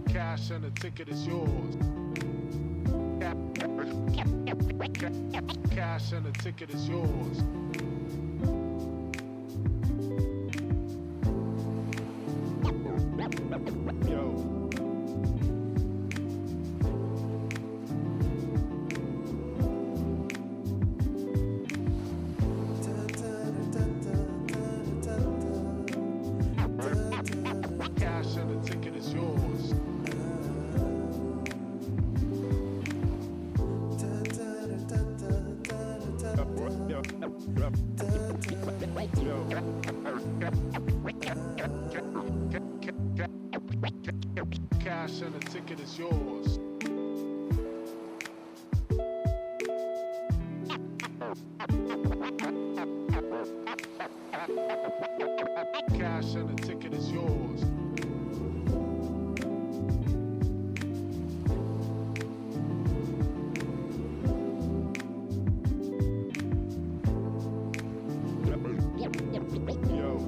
Cash and the ticket is yours. Cash and the ticket is yours. Yo. Cash and the ticket is yours. Cash and the ticket is yours. Cash and the ticket is yours. Yo.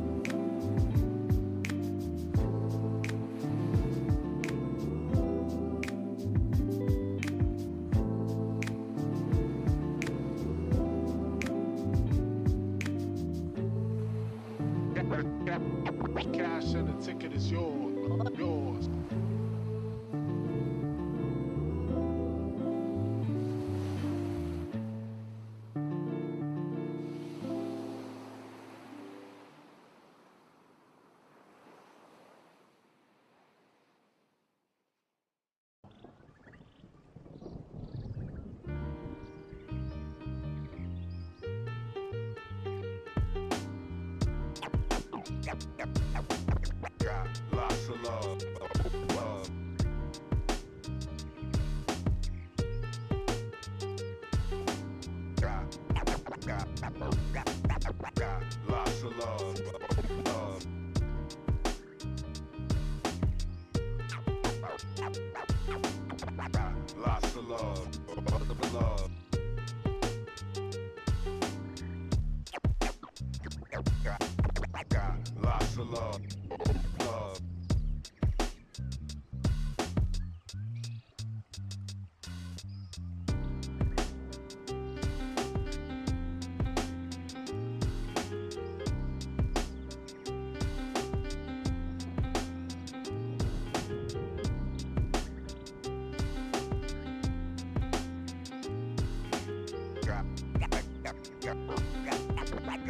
Cash and the ticket is yours. Got lots of love. Got lots of love. Lots of love. Love. Got lots of love. Love.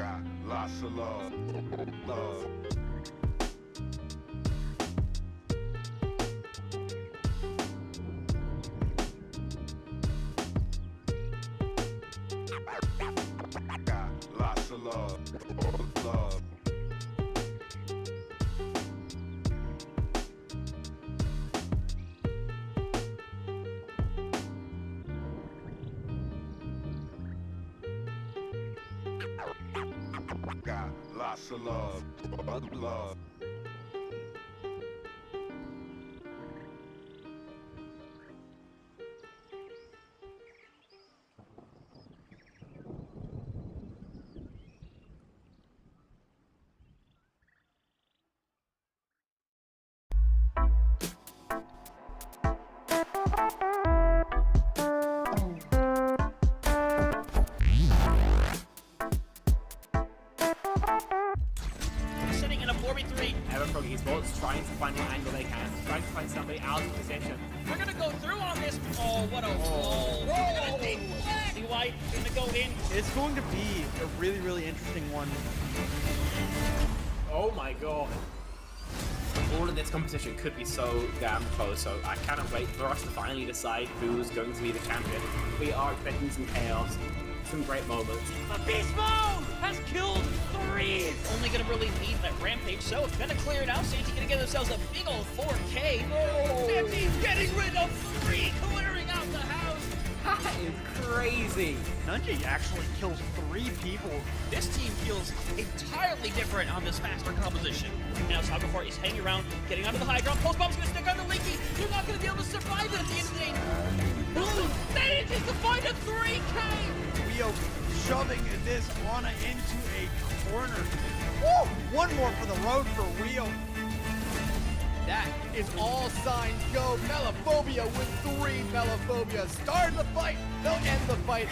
Got lots of love. Love. Got lots of love. Love. Got lots of love. Love. Sitting in a 4v3. Everfrog Esports trying to find the angle they can, trying to find somebody out of position. We're gonna go through on this. Oh, what a roll. Whoa. See White gonna go in. It's going to be a really, really interesting one. Oh my god. All of this competition could be so damn close, so I cannot wait for us to finally decide who's going to be the champion. We are expecting some chaos, some great moments. The Beast Mode has killed 3. Only gonna really need that rampage, so it's gonna clear it out. Santi gonna get themselves a big old 4K. Oh. Santi getting rid of 3, clearing out the house. That is crazy. Nunji actually kills 3 people. This team feels entirely different on this faster composition. Now Saga4 is hanging around, getting onto the high ground. Post bomb's gonna stick on the Linky. You're not gonna be able to survive it at the end of the game. Manages to find a 3K. Rio shoving this Ana into a corner. Woo! One more for the road for Rio. That is all signs go. Melophobia with 3 Melophobia. Start the fight. They'll end the fight.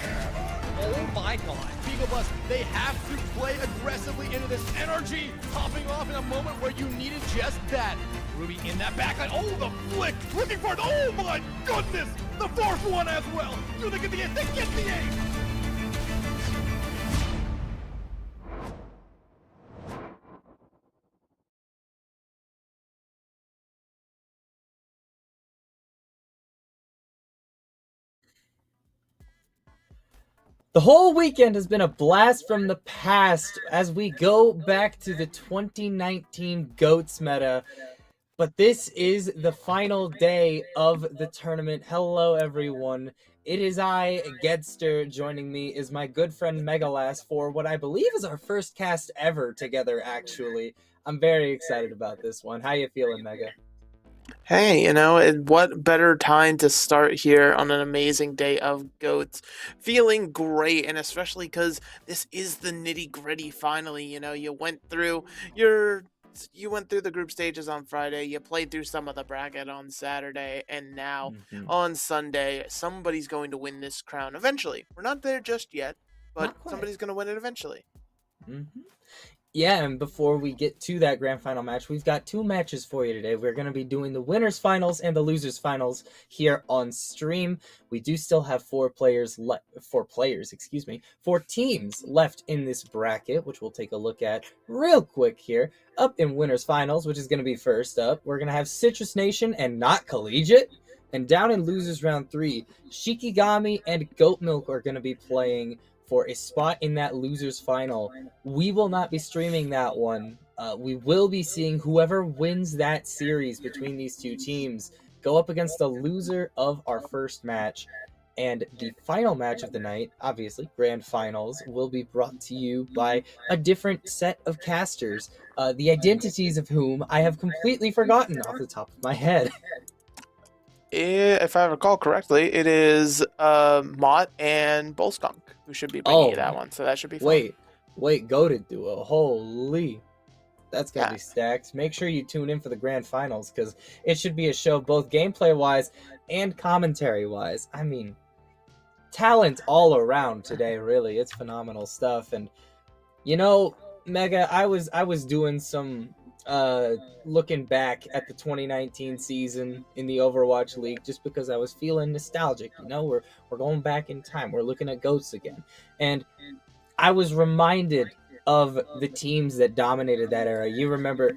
Oh my god. Beagle Bus, they have to play aggressively into this energy, popping off in a moment where you needed just that. Ruby in that backline. Oh, the flick. Looking for it. Oh my goodness. The 4th one as well. Do they get the ace? They get the ace. The whole weekend has been a blast from the past as we go back to the 2019 GOATs meta. But this is the final day of the tournament. Hello, everyone. It is I, Gedster. Joining me is my good friend Megalas for what I believe is our first cast ever together, actually. I'm very excited about this one. How you feeling, Mega? Hey, and what better time to start here on an amazing day of GOATs? Feeling great, and especially because this is the nitty-gritty finally. You went through the group stages on Friday, you played through some of the bracket on Saturday, and now on Sunday, somebody's going to win this crown eventually. We're not there just yet, but somebody's going to win it eventually. Yeah, and before we get to that grand final match, we've got 2 matches for you today. We're going to be doing the winners finals and the losers finals here on stream. We do still have 4 teams left in this bracket, which we'll take a look at real quick here. Up in winners finals, which is going to be first up, we're going to have Citrus Nation and Not Collegiate. And down in losers round 3, Shikigami and Goat Milk are going to be playing for a spot in that losers final. We will not be streaming that one. We will be seeing whoever wins that series between these 2 teams go up against the loser of our first match. And the final match of the night, obviously, grand finals, will be brought to you by a different set of casters, the identities of whom I have completely forgotten off the top of my head. If I recall correctly, it is Mott and Bullskunk who should be bringing you that one, so that should be fun. Wait, goated duo. Holy. That's going to be stacked. Make sure you tune in for the grand finals, because it should be a show both gameplay-wise and commentary-wise. I mean, talent all around today, really. It's phenomenal stuff. And, Mega, I was doing some looking back at the 2019 season in the Overwatch League just because I was feeling nostalgic. We're going back in time. We're looking at GOATs again. And I was reminded of the teams that dominated that era.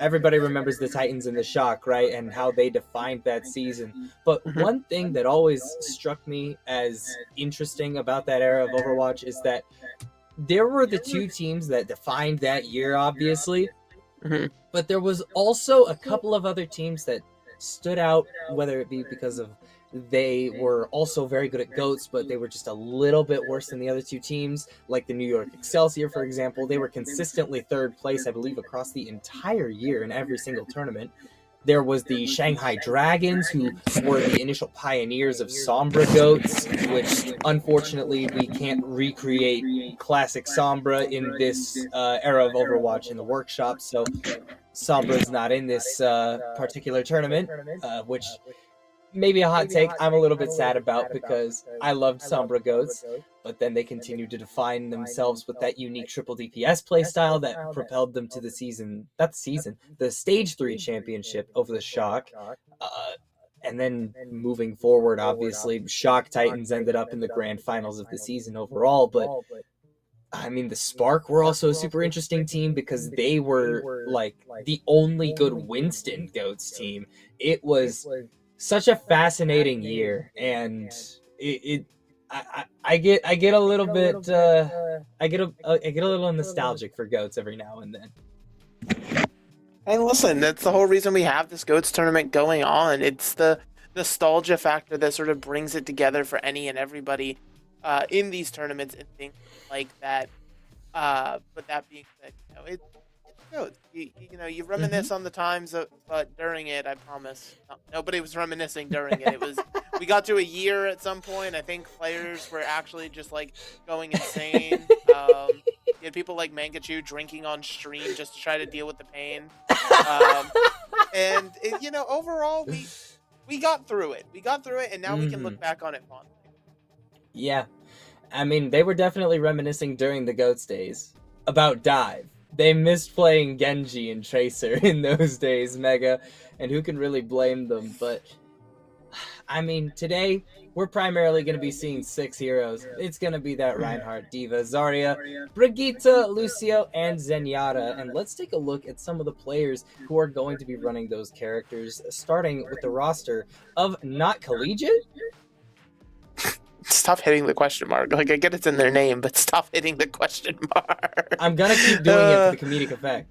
Everybody remembers the Titans and the Shock, right? And how they defined that season. But one thing that always struck me as interesting about that era of Overwatch is that there were the 2 teams that defined that year, obviously. But there was also a couple of other teams that stood out, whether it be because of they were also very good at GOATs, but they were just a little bit worse than the other 2 teams, like the New York Excelsior, for example. They were consistently 3rd place, I believe, across the entire year in every single tournament. There was the Shanghai Dragons, who were the initial pioneers of Sombra GOATs, which unfortunately we can't recreate classic Sombra in this era of Overwatch in the workshop, so Sombra's not in this particular tournament, which maybe a hot take I'm a little bit sad about because I loved Sombra GOATs, but then they continued to define themselves with that unique triple DPS playstyle that propelled them to the Stage 3 championship over the Shock. And then moving forward, obviously, Shock Titans ended up in the grand finals of the season overall, but I mean, the Spark were also a super interesting team because they were like the only good Winston GOATs team. It was such a fascinating year, and I get a little bit I get a little nostalgic for GOATs every now and then. Hey, listen, that's the whole reason we have this GOATs tournament going on. It's the nostalgia factor that sort of brings it together for any and everybody in these tournaments and things like that. But that being said, goats. You reminisce on the times, but during it, I promise, nobody was reminiscing during it. It was we got to a year at some point. I think players were actually just like going insane. You had people like Mangachu drinking on stream just to try to deal with the pain. Um, overall, we got through it. We got through it, and now we can look back on it fondly. Yeah. I mean, they were definitely reminiscing during the GOATS days about Dive. They missed playing Genji and Tracer in those days, Mega, and who can really blame them? But, I mean, today, we're primarily going to be seeing 6 heroes. It's going to be that Reinhardt, D.Va, Zarya, Brigitte, Lucio, and Zenyatta. And let's take a look at some of the players who are going to be running those characters, starting with the roster of Not Collegiate? Stop hitting the question mark. Like, I get it's in their name, but stop hitting the question mark. I'm gonna keep doing it for the comedic effect.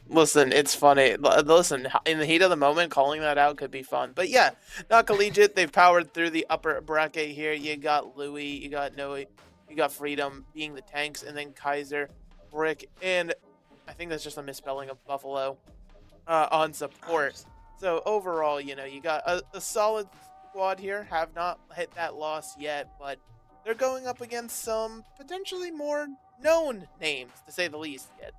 Listen, it's funny. Listen, in the heat of the moment, calling that out could be fun. But yeah, Not Collegiate, they've powered through the upper bracket here. You got Louis, you got Noe, you got Freedom being the tanks, and then Kaiser, Brick, and I think that's just a misspelling of Buffalo on support. So overall, you got a solid squad here, have not hit that loss yet, but they're going up against some potentially more known names, to say the least, yet.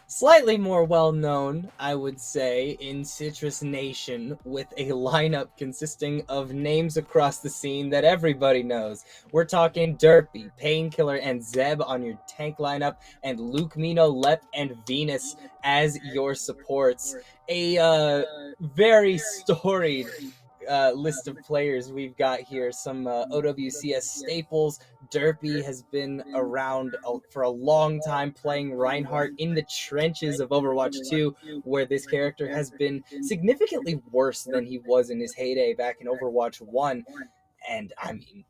Slightly more well-known, I would say, in Citrus Nation, with a lineup consisting of names across the scene that everybody knows. We're talking Derpy, Painkiller, and Zeb on your tank lineup, and Luke Mino, Lep, and Venus as your supports. A very storied list of players we've got here. Some OWCS staples. Derpy has been around for a long time, playing Reinhardt in the trenches of Overwatch 2, where this character has been significantly worse than he was in his heyday back in Overwatch 1. And I mean,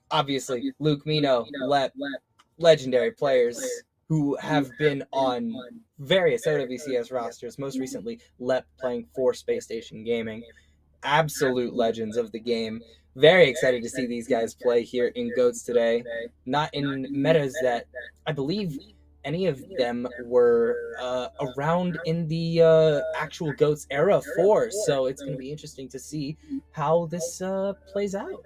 obviously, Luke Mino, Lep, legendary players who have been on various OWCS rosters, most recently Lep playing for Space Station Gaming. Absolute legends of the game. Very excited to see these guys play here in GOATS today. Not in metas that I believe any of them were around in the actual GOATS era for. So it's going to be interesting to see how this plays out.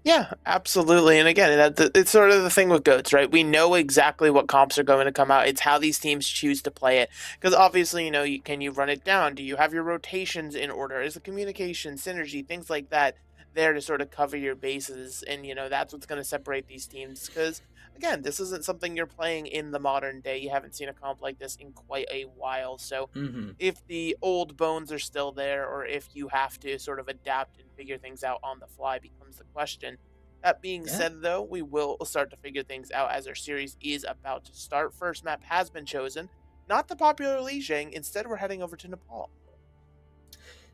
Yeah, absolutely. And again, it's sort of the thing with GOATs, right? We know exactly what comps are going to come out. It's how these teams choose to play it. Because obviously, can you run it down? Do you have your rotations in order? Is the communication, synergy, things like that there to sort of cover your bases? And, that's what's going to separate these teams. Because, again, this isn't something you're playing in the modern day. You haven't seen a comp like this in quite a while. So if the old bones are still there, or if you have to sort of adapt and figure things out on the fly, becomes the question. That being said, though, we will start to figure things out as our series is about to start. First map has been chosen. Not the popular Lijiang. Instead, we're heading over to Nepal.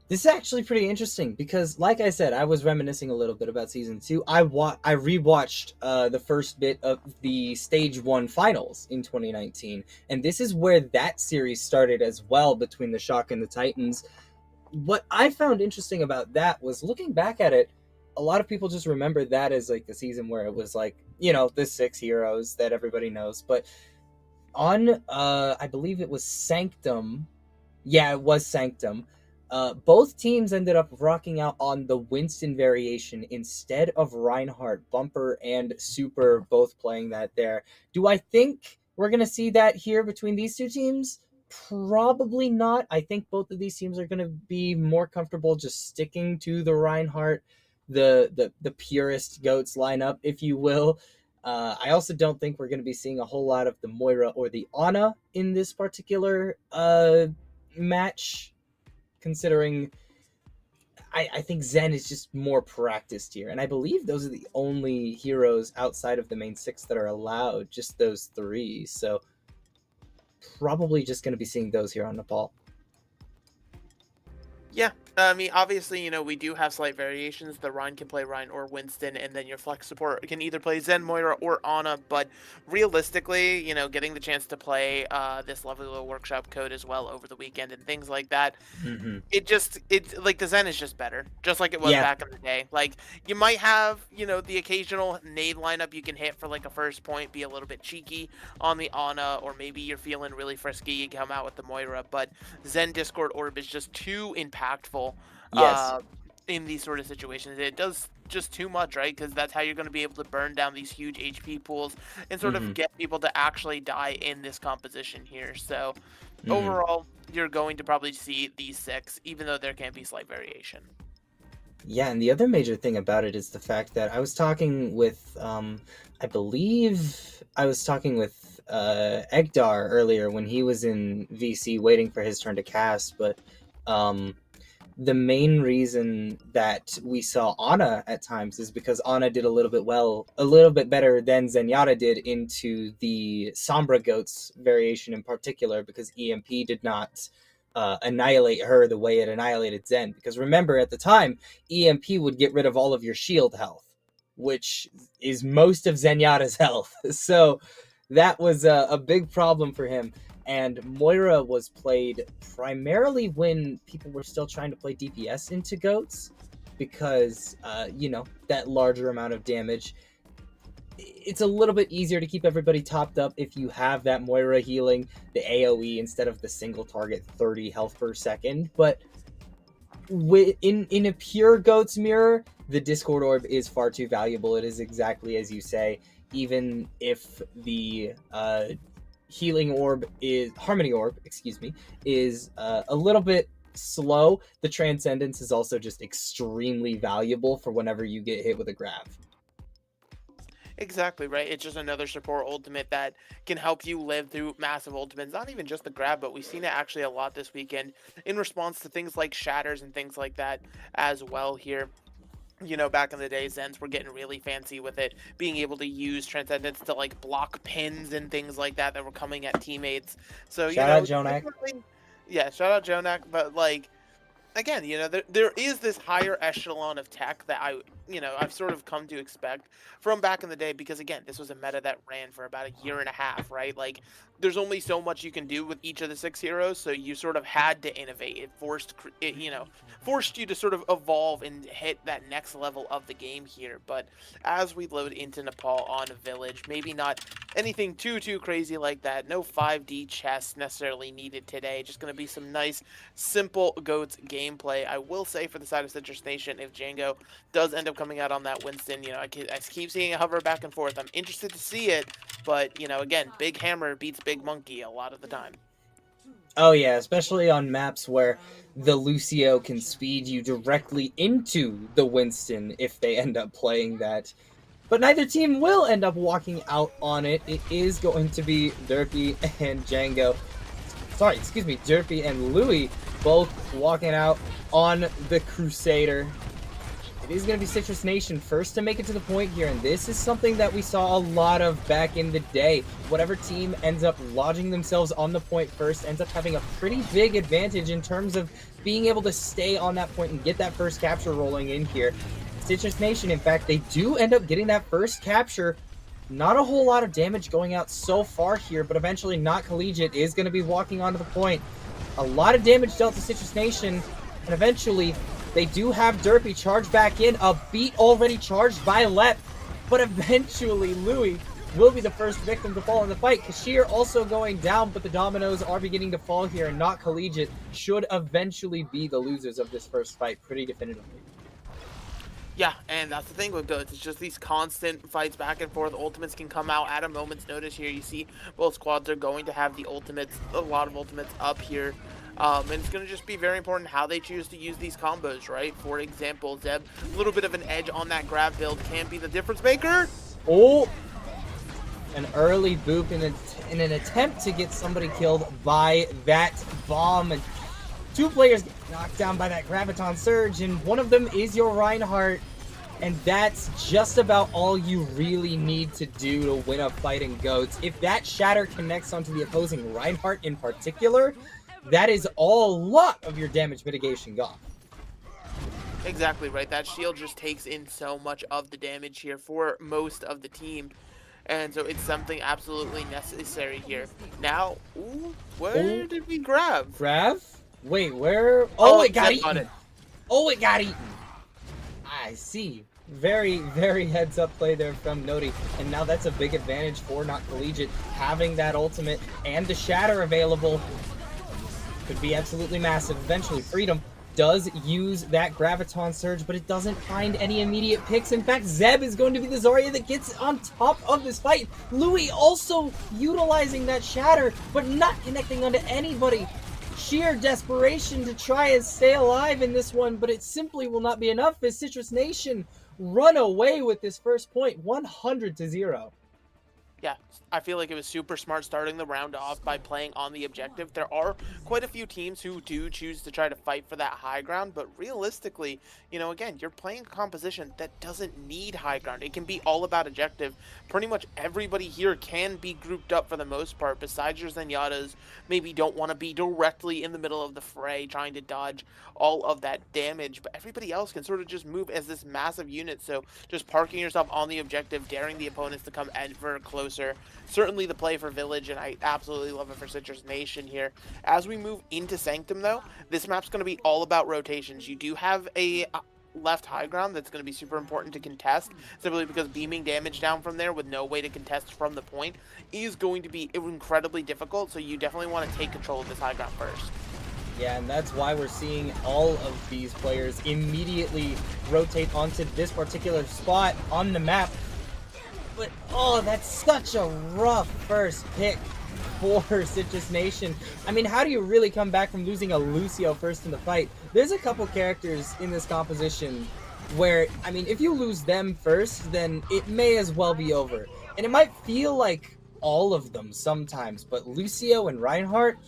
This is actually pretty interesting because, like I said, I was reminiscing a little bit about Season 2. I rewatched the first bit of the Stage 1 finals in 2019, and this is where that series started as well between the Shock and the Titans. What I found interesting about that was, looking back at it, a lot of people just remember that as like the season where it was like, the 6 heroes that everybody knows. But on, I believe it was Sanctum. Yeah, it was Sanctum. Both teams ended up rocking out on the Winston variation instead of Reinhardt. Bumper and Super both playing that there. Do I think we're going to see that here between these two teams? Probably not. I think both of these teams are going to be more comfortable just sticking to the Reinhardt, the purest GOATs lineup, if you will. I also don't think we're going to be seeing a whole lot of the Moira or the Ana in this particular match, considering I think Zen is just more practiced here. And I believe those are the only heroes outside of the main 6 that are allowed, just those 3. So probably just going to be seeing those here on Nepal. Yeah, I mean, obviously, we do have slight variations. The Rhine can play Rhine or Winston, and then your flex support can either play Zen, Moira, or Ana. But realistically, getting the chance to play this lovely little workshop code as well over the weekend and things like that, Hmm. it's like the Zen is just better, just like it was Yeah. back in the day. Like you might have, the occasional nade lineup you can hit for like a first point, be a little bit cheeky on the Ana, or maybe you're feeling really frisky, you come out with the Moira. But Zen Discord Orb is just too impactful Yes. in these sort of situations. It does just too much, right? Because that's how you're going to be able to burn down these huge HP pools and sort Hmm. of get people to actually die in this composition here. So Hmm. overall, you're going to probably see these 6, even though there can be slight variation. Yeah, and the other major thing about it is the fact that I was talking with, I believe I was talking with Egdar earlier when he was in VC waiting for his turn to cast, but the main reason that we saw Ana at times is because Ana did a little bit better than Zenyatta did into the Sombra Goats variation in particular, because EMP did not annihilate her the way it annihilated Zen. Because remember, at the time, EMP would get rid of all of your shield health, which is most of Zenyatta's health. So that was a big problem for him. And Moira was played primarily when people were still trying to play DPS into goats, because that larger amount of damage. It's a little bit easier to keep everybody topped up if you have that Moira healing the AoE instead of the single target 30 health per second. But in a pure goats mirror, the Discord Orb is far too valuable. It is exactly as you say. Even if the Harmony Orb, is a little bit slow, the Transcendence is also just extremely valuable for whenever you get hit with a grab. Exactly, right? It's just another support ultimate that can help you live through massive ultimates. Not even just the grab, but we've seen it actually a lot this weekend in response to things like shatters and things like that as well here. Back in the day, Zens were getting really fancy with it, being able to use Transcendence to like block pins and things like that were coming at teammates. So Shout out Jonak. Yeah, shout out Jonak. But like, again, there is this higher echelon of tech that I've sort of come to expect from back in the day, because again, this was a meta that ran for about a year and a half, right? Like, there's only so much you can do with each of the 6 heroes, so you sort of had to innovate. It forced you to sort of evolve and hit that next level of the game here. But as we load into Nepal on Village, maybe not anything too crazy like that. No 5D chess necessarily needed today. Just going to be some nice, simple GOATS gameplay. I will say, for the side of Citrus Nation, if Django does end up coming out on that Winston, I keep seeing it hover back and forth. I'm interested to see it, but again, big hammer beats big monkey a lot of the time. Oh yeah, especially on maps where the Lucio can speed you directly into the Winston if they end up playing that. But neither team will end up walking out on it. It is going to be Derpy and Django. Sorry, excuse me, Derpy and Louis both walking out on the Crusader. It is going to be Citrus Nation first to make it to the point here, and this is something that we saw a lot of back in the day. Whatever team ends up lodging themselves on the point first ends up having a pretty big advantage in terms of being able to stay on that point and get that first capture rolling in here. Citrus Nation, in fact, they do end up getting that first capture. Not a whole lot of damage going out so far here, but eventually Not Collegiate is going to be walking onto the point. A lot of damage dealt to Citrus Nation, and eventually they do have Derpy charge back in, a beat already charged by Lep, but eventually Louis will be the first victim to fall in the fight. Kashir also going down, but the dominoes are beginning to fall here, and Not Collegiate should eventually be the losers of this first fight pretty definitively. Yeah, and that's the thing with GOATs. It's just these constant fights back and forth. Ultimates can come out at a moment's notice here. You see both squads are going to have the ultimates, a lot of ultimates up here. And it's going to just be very important how they choose to use these combos, right? For example, Zeb, a little bit of an edge on that grab build can be the difference maker. Oh! An early boop in an attempt to get somebody killed by that bomb. And 2 players get knocked down by that Graviton Surge, and one of them is your Reinhardt. And that's just about all you really need to do to win a fight in GOATs. If that Shatter connects onto the opposing Reinhardt in particular, that is a lot of your damage mitigation gone. Exactly right. That shield just takes in so much of the damage here for most of the team. And so it's something absolutely necessary here. Now, ooh, where did we grab? Grab? Wait, where? Oh, it got Zeb got eaten. Oh, it got eaten. I see. Very, very heads up play there from Noti. And now that's a big advantage for Not Collegiate. Having that ultimate and the shatter available could be absolutely massive. Eventually, Freedom does use that Graviton Surge, but it doesn't find any immediate picks. In fact, Zeb is going to be the Zarya that gets on top of this fight. Louis also utilizing that shatter, but not connecting onto anybody. Sheer desperation to try and stay alive in this one, but it simply will not be enough as Citrus Nation run away with this first point, 100-0. Yeah, I feel like it was super smart starting the round off by playing on the objective. There are quite a few teams who do choose to try to fight for that high ground, but realistically, you know, again, you're playing a composition that doesn't need high ground. It can be all about objective. Pretty much everybody here can be grouped up for the most part, besides your Zenyatta's maybe don't want to be directly in the middle of the fray trying to dodge all of that damage, but everybody else can sort of just move as this massive unit, so just parking yourself on the objective, daring the opponents to come ever closer. Certainly the play for Village, and I absolutely love it for Citrus Nation here. As we move into Sanctum, though, this map's going to be all about rotations. You do have a left high ground that's going to be super important to contest, simply because beaming damage down from there with no way to contest from the point is going to be incredibly difficult, so you definitely want to take control of this high ground first. Yeah, and that's why we're seeing all of these players immediately rotate onto this particular spot on the map. But, oh, that's such a rough first pick for Citrus Nation. I mean, how do you really come back from losing a Lucio first in the fight? There's a couple characters in this composition where, I mean, if you lose them first, then it may as well be over. And it might feel like all of them sometimes, but Lucio and Reinhardt,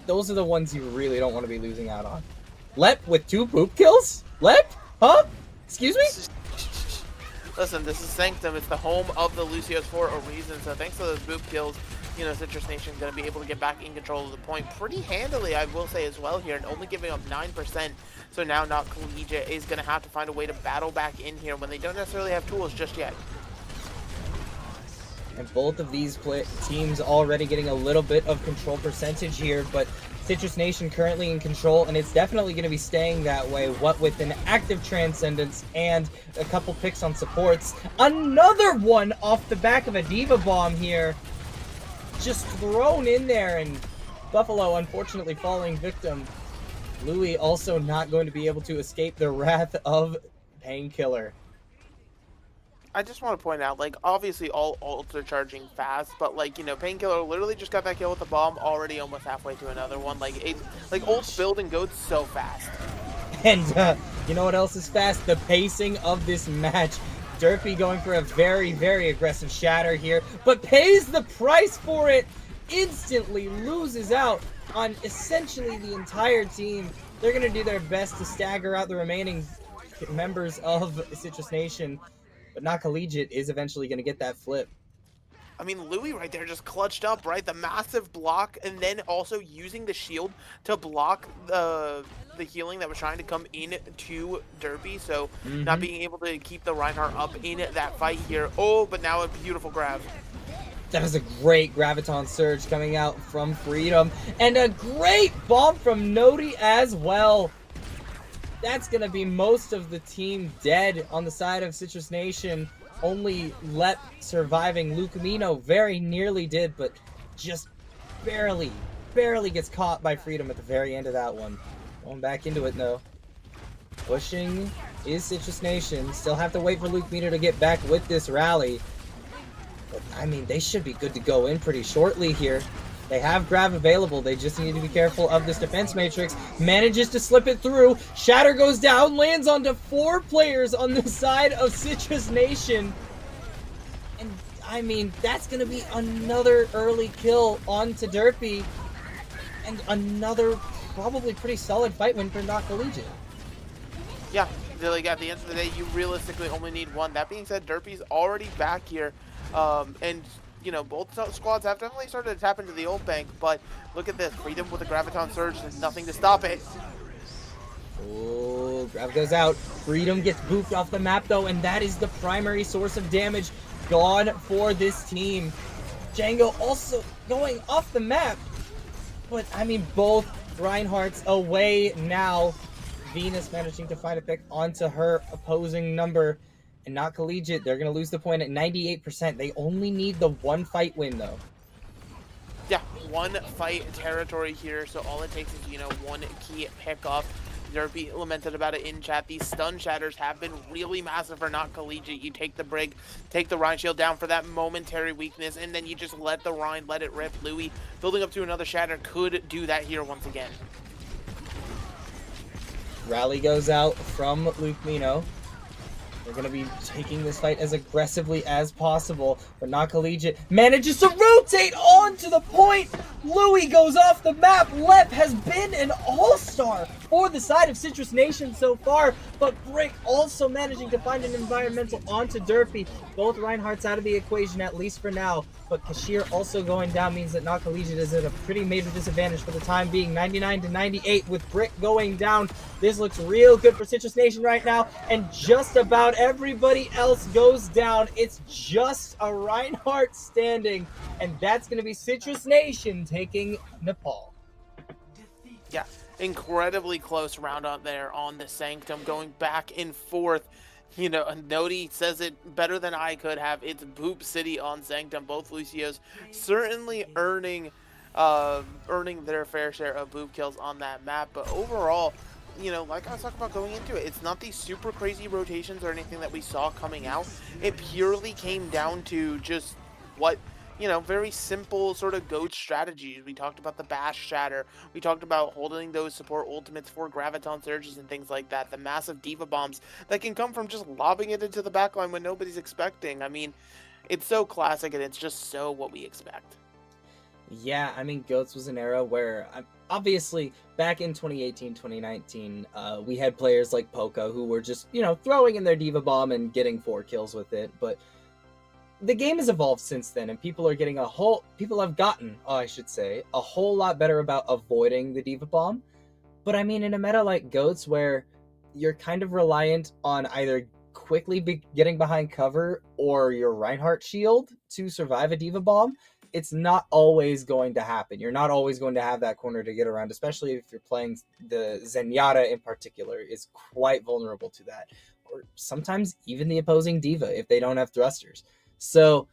those are the ones you really don't want to be losing out on. Lep with 2 poop kills? Lep? Huh? Excuse me? Listen, this is Sanctum. It's the home of the Lucios for a reason, so thanks to those boop kills, you know, Citrus Nation going to be able to get back in control of the point pretty handily, I will say as well here, and only giving up 9%. So now Not Collegiate is going to have to find a way to battle back in here when they don't necessarily have tools just yet. And both of these teams already getting a little bit of control percentage here, but Citrus Nation currently in control, and it's definitely going to be staying that way, what with an active Transcendence and a couple picks on supports. Another one off the back of a Diva Bomb here, just thrown in there, and Buffalo unfortunately falling victim. Louis also not going to be able to escape the wrath of Painkiller. I just want to point out, like, obviously all ults are charging fast, but, like, you know, Painkiller literally just got that kill with the bomb, already almost halfway to another one. Like, ults build and goes so fast. And, you know what else is fast? The pacing of this match. Derpy going for a very, very aggressive shatter here, but pays the price for it. Instantly loses out on essentially the entire team. They're going to do their best to stagger out the remaining members of Citrus Nation. But Not Collegiate is eventually going to get that flip. I mean, Louis right there just clutched up, right? The massive block, and then also using the shield to block the healing that was trying to come in to Derpy. So not being able to keep the Reinhardt up in that fight here. Oh, but now a beautiful grab. That is a great Graviton Surge coming out from Freedom. And a great bomb from Noti as well. That's going to be most of the team dead on the side of Citrus Nation. Only Lep surviving. Lucamino very nearly did, but just barely gets caught by Freedom at the very end of that one. Going back into it, though. Pushing is Citrus Nation. Still have to wait for Lucamino to get back with this rally. But, I mean, they should be good to go in pretty shortly here. They have grab available. They just need to be careful of this defense matrix. Manages to slip it through. Shatter goes down. Lands onto 4 players on the side of Citrus Nation. And, I mean, that's going to be another early kill onto Derpy. And another probably pretty solid fight win for Not Collegiate. Yeah, like at the end of the day, you realistically only need one. That being said, Derpy's already back here. And both squads have definitely started to tap into the ult bank, but look at this. Freedom with a Graviton Surge, there's nothing to stop it. Oh, Grav goes out. Freedom gets booped off the map, though, and that is the primary source of damage gone for this team. Django also going off the map. But, I mean, both Reinhardt's away now. Venus managing to find a pick onto her opposing number. And not Collegiate. They're going to lose the point at 98%. They only need the one fight win, though. Yeah, one fight territory here, so all it takes is, one key pick off. Derpy lamented about it in chat. These stun shatters have been really massive for not Collegiate. You take the Brig, take the Rhine shield down for that momentary weakness, and then you just let the Rhine let it rip. Louis building up to another shatter could do that here once again. Rally goes out from Luke Mino. They're going to be taking this fight as aggressively as possible, but not Collegiate manages to rotate onto the point. Louis goes off the map. Lep has been an all-star for the side of Citrus Nation so far, but Brick also managing to find an environmental onto Derpy. Both Reinhardt's out of the equation, at least for now, but Kashir also going down means that not Collegiate is at a pretty major disadvantage for the time being. 99 to 98 with Brick going down. This looks real good for Citrus Nation right now, and just about everybody else goes down. It's just a Reinhardt standing, and that's going to be Citrus Nation taking Nepal. Yeah, incredibly close round out there on the Sanctum, going back and forth. Nodi says it better than I could have. It's Boop City on Sanctum. Both Lucios certainly earning their fair share of Boop kills on that map. But overall, like I was talking about going into it, it's not these super crazy rotations or anything that we saw coming out. It purely came down to just what, very simple sort of GOAT strategies. We talked about the Bash Shatter. We talked about holding those support ultimates for Graviton Surges and things like that. The massive Diva Bombs that can come from just lobbing it into the backline when nobody's expecting. I mean, it's so classic and it's just so what we expect. Yeah, I mean, GOATs was an era where, obviously, back in 2018, 2019, we had players like Poco who were just, throwing in their Diva Bomb and getting 4 kills with it, but the game has evolved since then, and people have gotten a whole lot better about avoiding the Diva Bomb. But I mean, in a meta like GOATs, where you're kind of reliant on either quickly getting behind cover or your Reinhardt shield to survive a Diva Bomb, it's not always going to happen. You're not always going to have that corner to get around, especially if you're playing the Zenyatta in particular is quite vulnerable to that. Or sometimes even the opposing Diva if they don't have thrusters. So,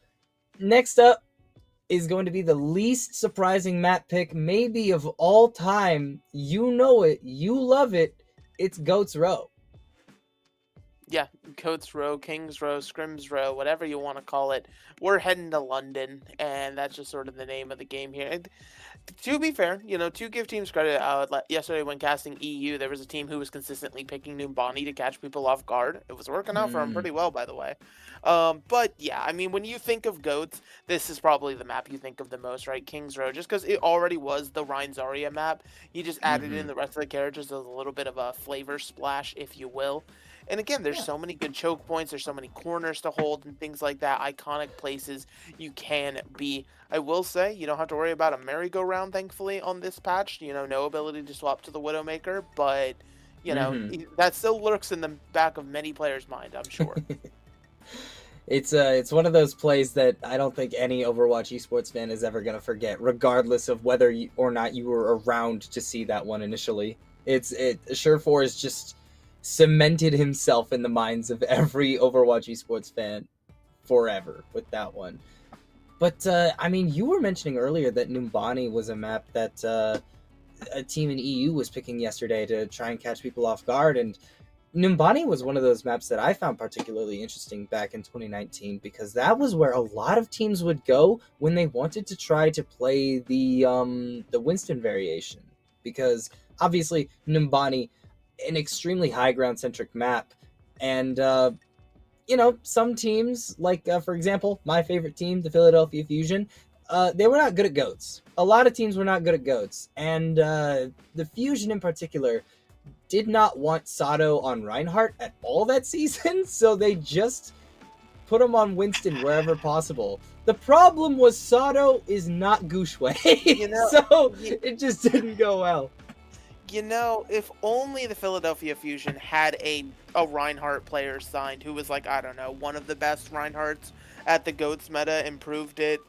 next up is going to be the least surprising map pick maybe of all time. You know it. You love it. It's Goats Row. Yeah, Goats Row, Kings Row, Scrims Row, whatever you want to call it. We're heading to London, and that's just sort of the name of the game here. And to be fair, to give teams credit, yesterday when casting EU, there was a team who was consistently picking Numbani to catch people off guard. It was working out for them pretty well, by the way. But yeah, I mean, when you think of Goats, this is probably the map you think of the most, right? Kings Row, just because it already was the Rhine Zarya map. You just added in the rest of the characters as a little bit of a flavor splash, if you will. And again, there's so many good choke points, there's so many corners to hold and things like that, iconic places you can be. I will say, you don't have to worry about a merry-go-round, thankfully, on this patch. No ability to swap to the Widowmaker, but, that still lurks in the back of many players' mind, I'm sure. It's one of those plays that I don't think any Overwatch esports fan is ever going to forget, regardless of whether or not you were around to see that one initially. Surefour is just cemented himself in the minds of every Overwatch esports fan forever with that one. But, I mean, you were mentioning earlier that Numbani was a map that a team in EU was picking yesterday to try and catch people off guard, and Numbani was one of those maps that I found particularly interesting back in 2019, because that was where a lot of teams would go when they wanted to try to play the Winston variation, because obviously Numbani, an extremely high ground centric map, and some teams like for example my favorite team, the Philadelphia Fusion, they were not good at GOATs. A lot of teams were not good at GOATs, and the Fusion in particular did not want Sato on Reinhardt at all that season, so they just put him on Winston wherever possible. The problem was Sato is not Gushue, so it just didn't go well. You know, if only the Philadelphia Fusion had a Reinhardt player signed who was like, I don't know, one of the best Reinhardts at the GOATs meta, improved it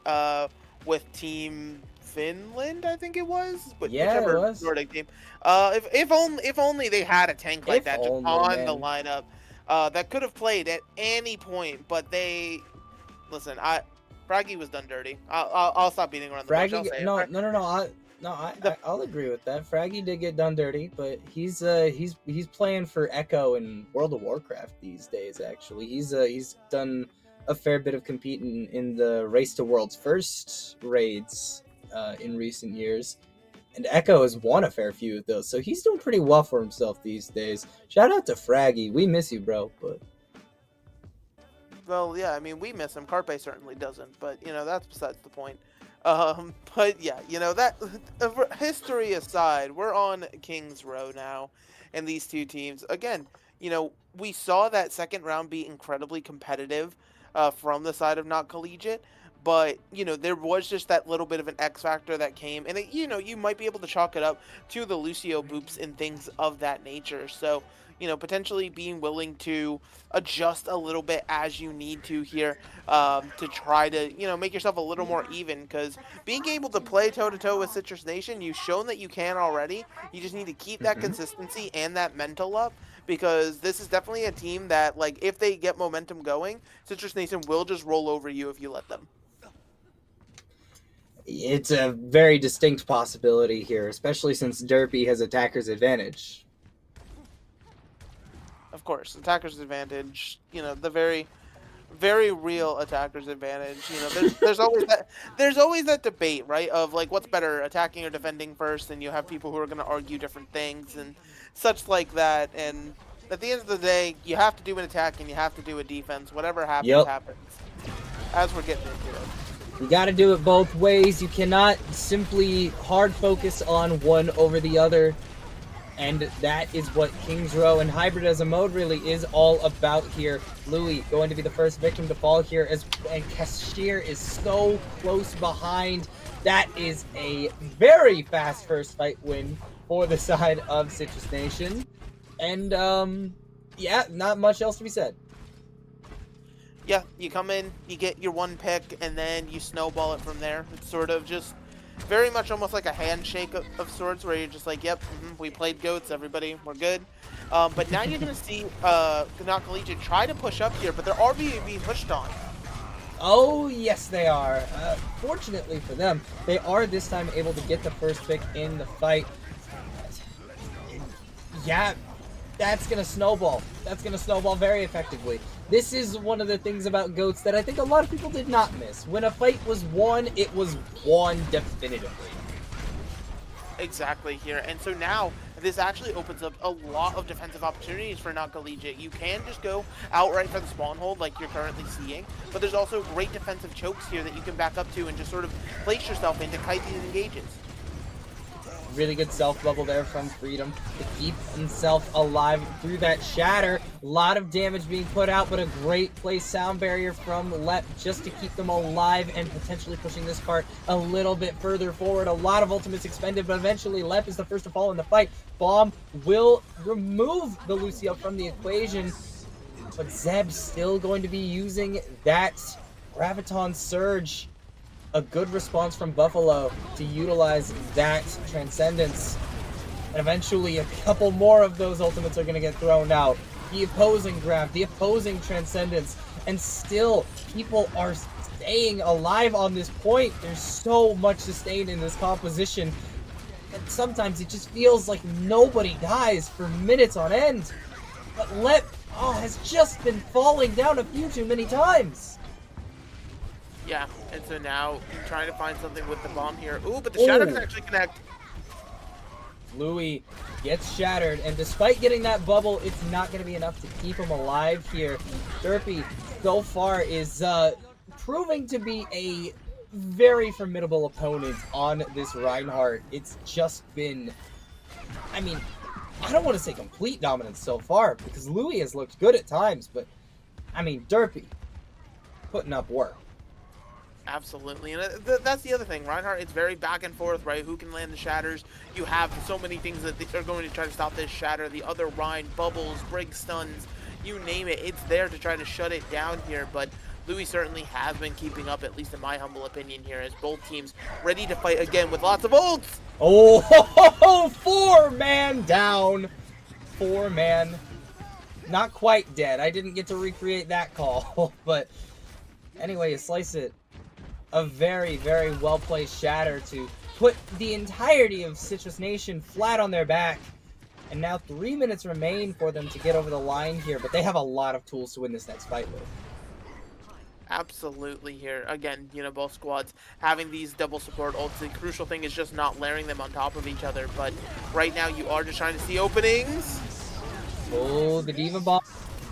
with Team Finland, I think it was. Whichever it was. Nordic team. If only they had a tank like that just on the lineup that could have played at any point, but they listen. Fraggy was done dirty. I'll stop beating around the bush. I'll say I'll agree with that. Fraggy did get done dirty, but he's playing for Echo in World of Warcraft these days. Actually, he's done a fair bit of competing in the Race to World's First raids in recent years, and Echo has won a fair few of those, so he's doing pretty well for himself these days. Shout out to Fraggy, we miss you, bro. But well, yeah, I mean, we miss him. Carpe certainly doesn't, but you know that's besides the point. But yeah, you know, that history aside, we're on Kings Row now, and these two teams, again, you know, we saw that second round be incredibly competitive from the side of Not Collegiate, but, you know, there was just that little bit of an X factor that came, and, you know, you might be able to chalk it up to the Lucio boops and things of that nature, so, you know, potentially being willing to adjust a little bit as you need to here to try to, you know, make yourself a little more even, because being able to play toe-to-toe with Citrus Nation, you've shown that you can already. You just need to keep that consistency and that mental up, because this is definitely a team that, like, if they get momentum going, Citrus Nation will just roll over you if you let them. It's a very distinct possibility here, especially since Derpy has attacker's advantage. Of course, attacker's advantage, you know, the very, very real attacker's advantage. You know, there's always that debate, right, of like what's better, attacking or defending first, and you have people who are going to argue different things and such like that. And at the end of the day, you have to do an attack and you have to do a defense. Whatever happens, happens. As we're getting into it. You got to do it both ways. You cannot simply hard focus on one over the other. And that is what Kings Row and Hybrid as a mode really is all about here. Louis going to be the first victim to fall here, and Cashier is so close behind. That is a very fast first fight win for the side of Citrus Nation. And, yeah, not much else to be said. Yeah, you come in, you get your one pick, and then you snowball it from there. It's sort of just very much almost like a handshake of sorts, where you're just like, yep, we played GOATs, everybody, we're good. But now you're going to see Not Collegiate try to push up here, but they're already being pushed on. Oh, yes, they are. Fortunately for them, they are this time able to get the first pick in the fight. Yeah, that's going to snowball. That's going to snowball very effectively. This is one of the things about GOATs that I think a lot of people did not miss. When a fight was won, it was won definitively. Exactly here. And so now, this actually opens up a lot of defensive opportunities for Not Collegiate. You can just go outright for the spawn hold like you're currently seeing, but there's also great defensive chokes here that you can back up to and just sort of place yourself in to kite these engages. Really good self-bubble there from Freedom to keep himself alive through that shatter. A lot of damage being put out, but a great play sound barrier from Lep just to keep them alive and potentially pushing this cart a little bit further forward. A lot of ultimates expended, but eventually Lep is the first to fall in the fight. Bomb will remove the Lucio from the equation, but Zeb's still going to be using that Graviton Surge. A good response from Buffalo to utilize that Transcendence. And eventually a couple more of those ultimates are going to get thrown out. The opposing grab, the opposing Transcendence. And still, people are staying alive on this point. There's so much sustain in this composition. And sometimes it just feels like nobody dies for minutes on end. But Lep has just been falling down a few too many times. Yeah, and so now you're trying to find something with the bomb here. Ooh, but the shatter can actually connect. Louis gets shattered, and despite getting that bubble, it's not going to be enough to keep him alive here. Derpy, so far, is proving to be a very formidable opponent on this Reinhardt. It's just been, I mean, I don't want to say complete dominance so far, because Louis has looked good at times, but, I mean, Derpy, putting up work. Absolutely, and that's the other thing, Reinhardt. It's very back and forth, right? Who can land the shatters? You have so many things that are going to try to stop this shatter. The other Rhine, bubbles, brig stuns, you name it. It's there to try to shut it down here, but Louis certainly has been keeping up, at least in my humble opinion here, as both teams ready to fight again with lots of ults. Oh, 4-man down. 4-man. Not quite dead. I didn't get to recreate that call, but anyway, you slice it. A very, very well-placed shatter to put the entirety of Citrus Nation flat on their back. And now 3 minutes remain for them to get over the line here, but they have a lot of tools to win this next fight with. Absolutely here. Again, both squads having these double support ults. The crucial thing is just not layering them on top of each other. But right now you are just trying to see openings. Oh, the D.Va Bomb.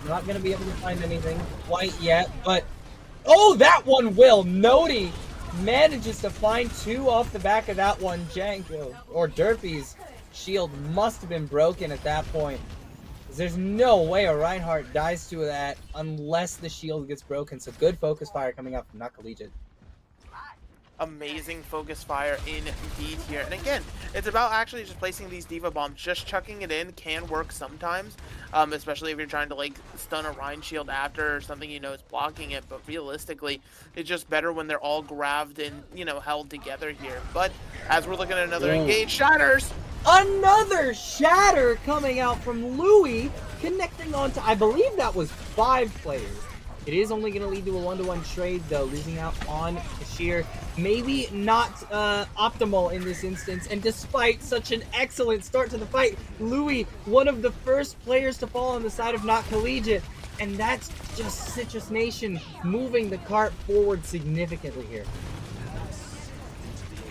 Not going to be able to find anything quite yet, but... Oh, that one will! Noti manages to find 2 off the back of that one. Django, or Derpy's shield must have been broken at that point. There's no way a Reinhardt dies to that unless the shield gets broken. So good focus fire coming out from Not Collegiate. Amazing focus fire indeed here. And again, it's about actually just placing these D.Va bombs. Just chucking it in can work sometimes, especially if you're trying to like stun a Rhine shield after or something is blocking it. But realistically, it's just better when they're all grabbed and held together here. But as we're looking at another engaged shatters, another shatter coming out from Louis, connecting onto, I believe that was 5 players. It is only going to lead to a 1-to-1 trade, though, losing out on Kashir. Maybe not optimal in this instance, and despite such an excellent start to the fight, Louis, one of the first players to fall on the side of Not Collegiate, and that's just Citrus Nation moving the cart forward significantly here.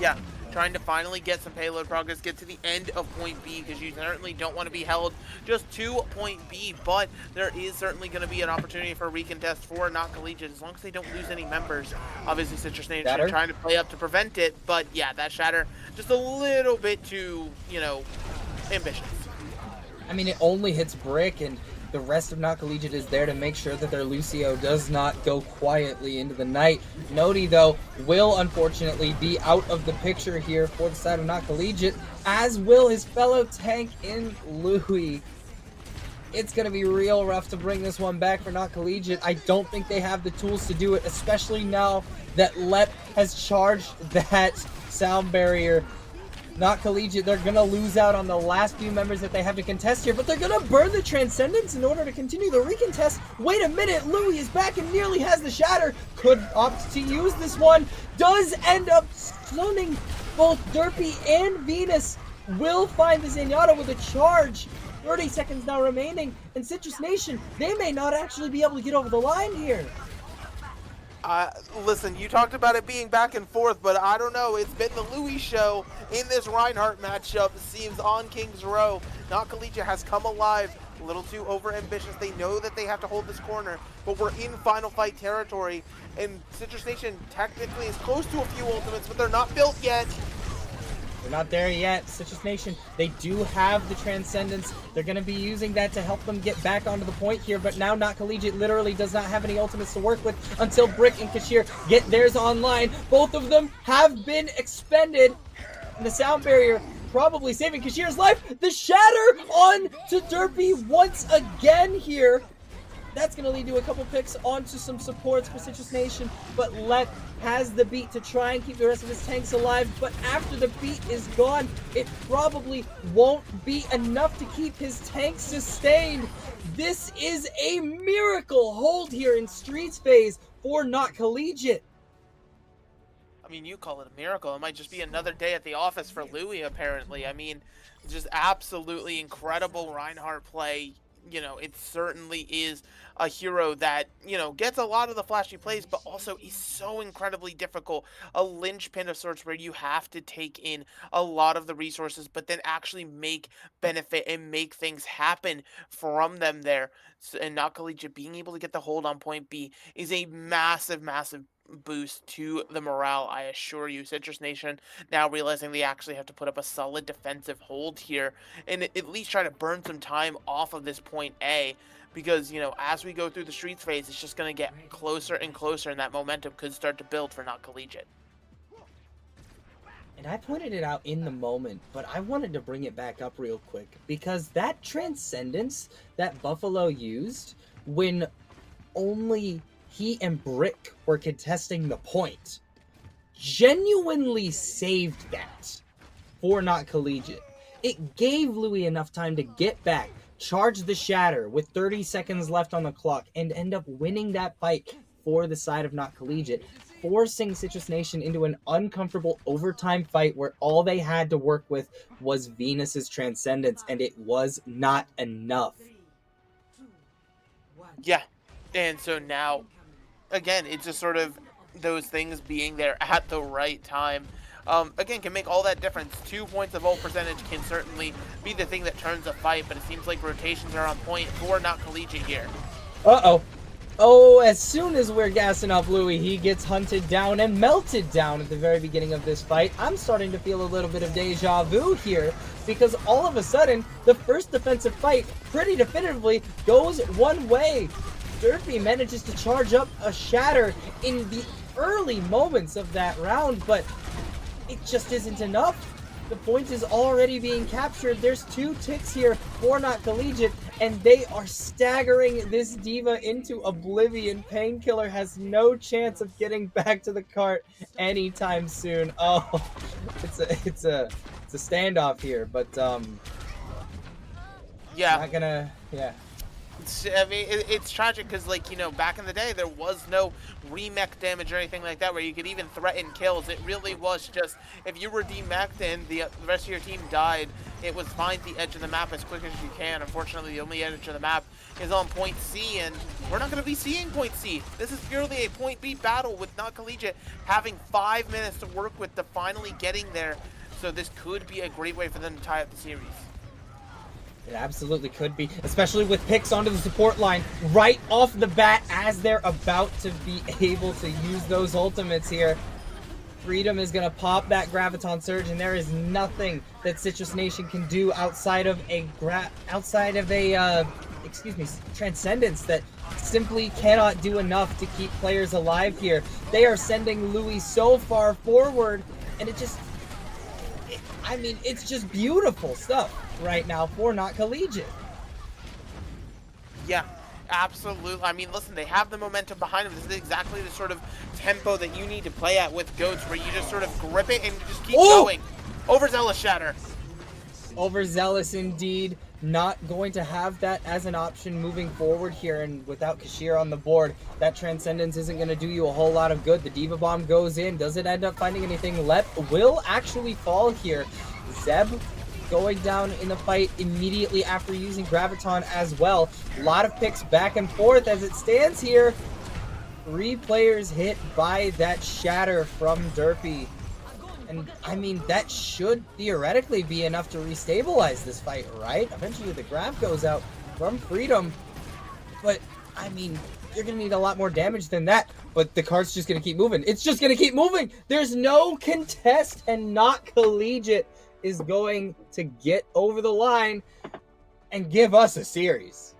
Yeah. Trying to finally get some payload progress, get to the end of point B, because you certainly don't want to be held just to point B, but there is certainly going to be an opportunity for a recontest for Not Collegiate, as long as they don't lose any members. Obviously, Citrus Nation trying to play up to prevent it, but yeah, that shatter just a little bit too, ambitious. I mean, it only hits brick, and the rest of Not Collegiate is there to make sure that their Lucio does not go quietly into the night. Noti, though, will unfortunately be out of the picture here for the side of Not Collegiate, as will his fellow tank in Louis. It's going to be real rough to bring this one back for Not Collegiate. I don't think they have the tools to do it, especially now that Lep has charged that sound barrier. Not Collegiate, they're going to lose out on the last few members that they have to contest here, but they're going to burn the Transcendence in order to continue the recontest. Wait a minute, Louis is back and nearly has the shatter. Could opt to use this one. Does end up stunning both Derpy and Venus. Will find the Zenyatta with a charge. 30 seconds now remaining, and Citrus Nation, they may not actually be able to get over the line here. Listen, you talked about it being back and forth, but I don't know. It's been the Louis show in this Reinhardt matchup. It seems on King's Row. Not Collegiate has come alive. A little too over-ambitious. They know that they have to hold this corner, but we're in final fight territory, and Citrus Nation technically is close to a few ultimates, but they're not built yet. They're not there yet. Citrus Nation, they do have the Transcendence. They're going to be using that to help them get back onto the point here, but now Not Collegiate literally does not have any ultimates to work with until Brick and Kashir get theirs online. Both of them have been expended. And the sound barrier probably saving Kashir's life. The shatter on to Derpy once again here. That's going to lead to a couple picks onto some supports for Citrus Nation, but Let has the beat to try and keep the rest of his tanks alive, but after the beat is gone, it probably won't be enough to keep his tanks sustained. This is a miracle hold here in Streets phase for Not Collegiate. I mean, you call it a miracle. It might just be another day at the office for Louis, apparently. I mean, just absolutely incredible Reinhardt play. It certainly is a hero that, gets a lot of the flashy plays, but also is so incredibly difficult. A linchpin of sorts where you have to take in a lot of the resources, but then actually make benefit and make things happen from them there. And Not Collegiate being able to get the hold on point B is a massive, massive boost to the morale, I assure you. Citrus Nation now realizing they actually have to put up a solid defensive hold here and at least try to burn some time off of this point A. Because, as we go through the streets phase, it's just going to get closer and closer, and that momentum could start to build for Not Collegiate. And I pointed it out in the moment, but I wanted to bring it back up real quick because that transcendence that Buffalo used when only he and Brick were contesting the point genuinely saved that for Not Collegiate. It gave Louis enough time to get back, charge the Shatter with 30 seconds left on the clock, and end up winning that fight for the side of Not Collegiate, forcing Citrus Nation into an uncomfortable overtime fight where all they had to work with was Venus's Transcendence, and it was not enough. Yeah, and so now, again, it's just sort of those things being there at the right time. Again, can make all that difference. 2 points of ult percentage can certainly be the thing that turns a fight, but it seems like rotations are on point for Not Collegiate here. Uh-oh. Oh, as soon as we're gassing up Louis, he gets hunted down and melted down at the very beginning of this fight. I'm starting to feel a little bit of deja vu here because all of a sudden, the first defensive fight pretty definitively goes one way. Derpy manages to charge up a Shatter in the early moments of that round, but it just isn't enough. The point is already being captured. There's 2 ticks here for Not Collegiate, and they are staggering this diva into oblivion. Painkiller has no chance of getting back to the cart anytime soon. Oh, it's a standoff here, but yeah, not gonna, yeah. I mean, it's tragic because, back in the day, there was no remech damage or anything like that where you could even threaten kills. It really was just, if you were demeched and the rest of your team died, it was find the edge of the map as quick as you can. Unfortunately, the only edge of the map is on point C, and we're not going to be seeing point C. This is purely a point B battle with Not Collegiate having 5 minutes to work with to finally getting there. So this could be a great way for them to tie up the series. It absolutely could be, especially with picks onto the support line right off the bat as they're about to be able to use those ultimates here. Freedom is going to pop that Graviton Surge, and there is nothing that Citrus Nation can do outside of a Transcendence that simply cannot do enough to keep players alive here. They are sending Louis so far forward, and it's just beautiful stuff right now for Not Collegiate. Yeah, absolutely. I mean, listen, they have the momentum behind them. This is exactly the sort of tempo that you need to play at with Goats, where you just sort of grip it and just keep going. Overzealous Shatter. Overzealous indeed. Not going to have that as an option moving forward here, and without Kashir on the board, that Transcendence isn't going to do you a whole lot of good. The Diva Bomb goes in. Does it end up finding anything? Lep will actually fall here. Zeb going down in the fight immediately after using Graviton as well. A lot of picks back and forth as it stands here. 3 players hit by that Shatter from Derpy. And, I mean, that should theoretically be enough to restabilize this fight, right? Eventually the grab goes out from Freedom. But, I mean, you're going to need a lot more damage than that. But the cart's just going to keep moving. It's just going to keep moving. There's no contest, and Not Collegiate is going to get over the line and give us a series.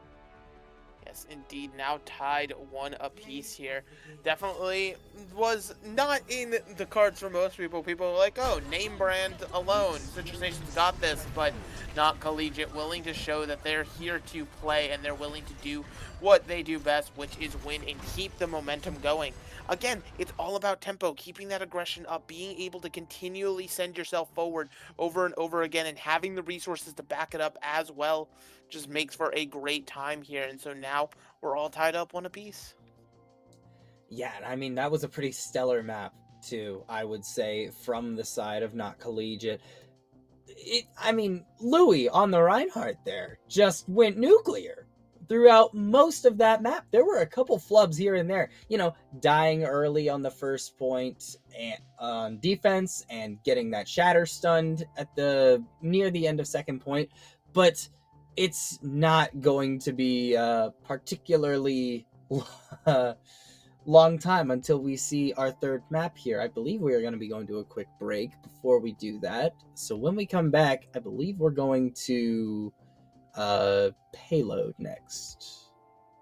Yes, indeed. Now tied 1 apiece here. Definitely was not in the cards for most people. People were like, oh, name brand alone. Citrus Nation's got this, but Not Collegiate willing to show that they're here to play and they're willing to do what they do best, which is win and keep the momentum going. Again, it's all about tempo, keeping that aggression up, being able to continually send yourself forward over and over again, and having the resources to back it up as well just makes for a great time here. And so now we're all tied up 1 apiece. Yeah, I mean, that was a pretty stellar map, too, I would say, from the side of Not Collegiate. Louis on the Reinhardt there just went nuclear throughout most of that map. There were a couple flubs here and there, dying early on the first point and on defense and getting that Shatter stunned at near the end of second point, but it's not going to be particularly long time until we see our third map here. I believe we are going to be going to a quick break before we do that. So when we come back, I believe we're going to payload next.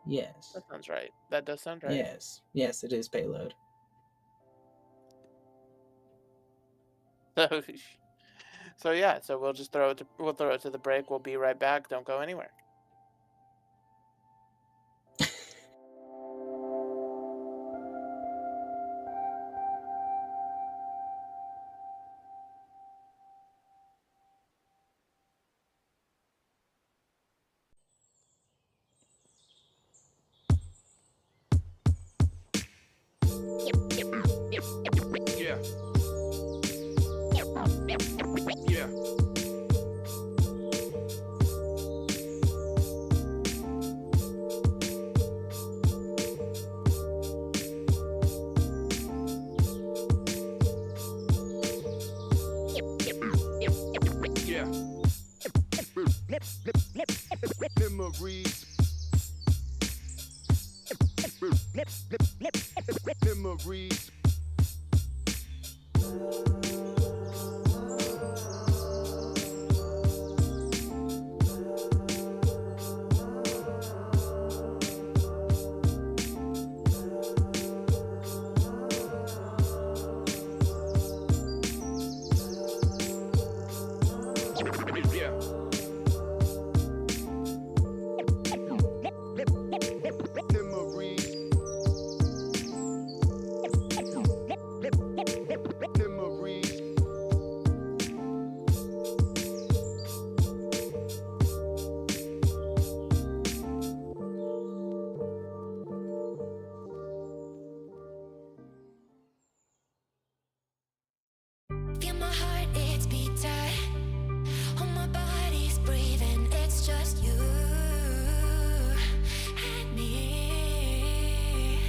Yes. That sounds right. That does sound right. Yes. Yes, it is payload. So yeah, so we'll just throw it to the break. We'll be right back. Don't go anywhere. Yeah. Yeah. Yeah. Memories. Memories. Yeah. Memories. Memories. Feel my heart, it's beat tight. All my body's breathing, it's just you and me.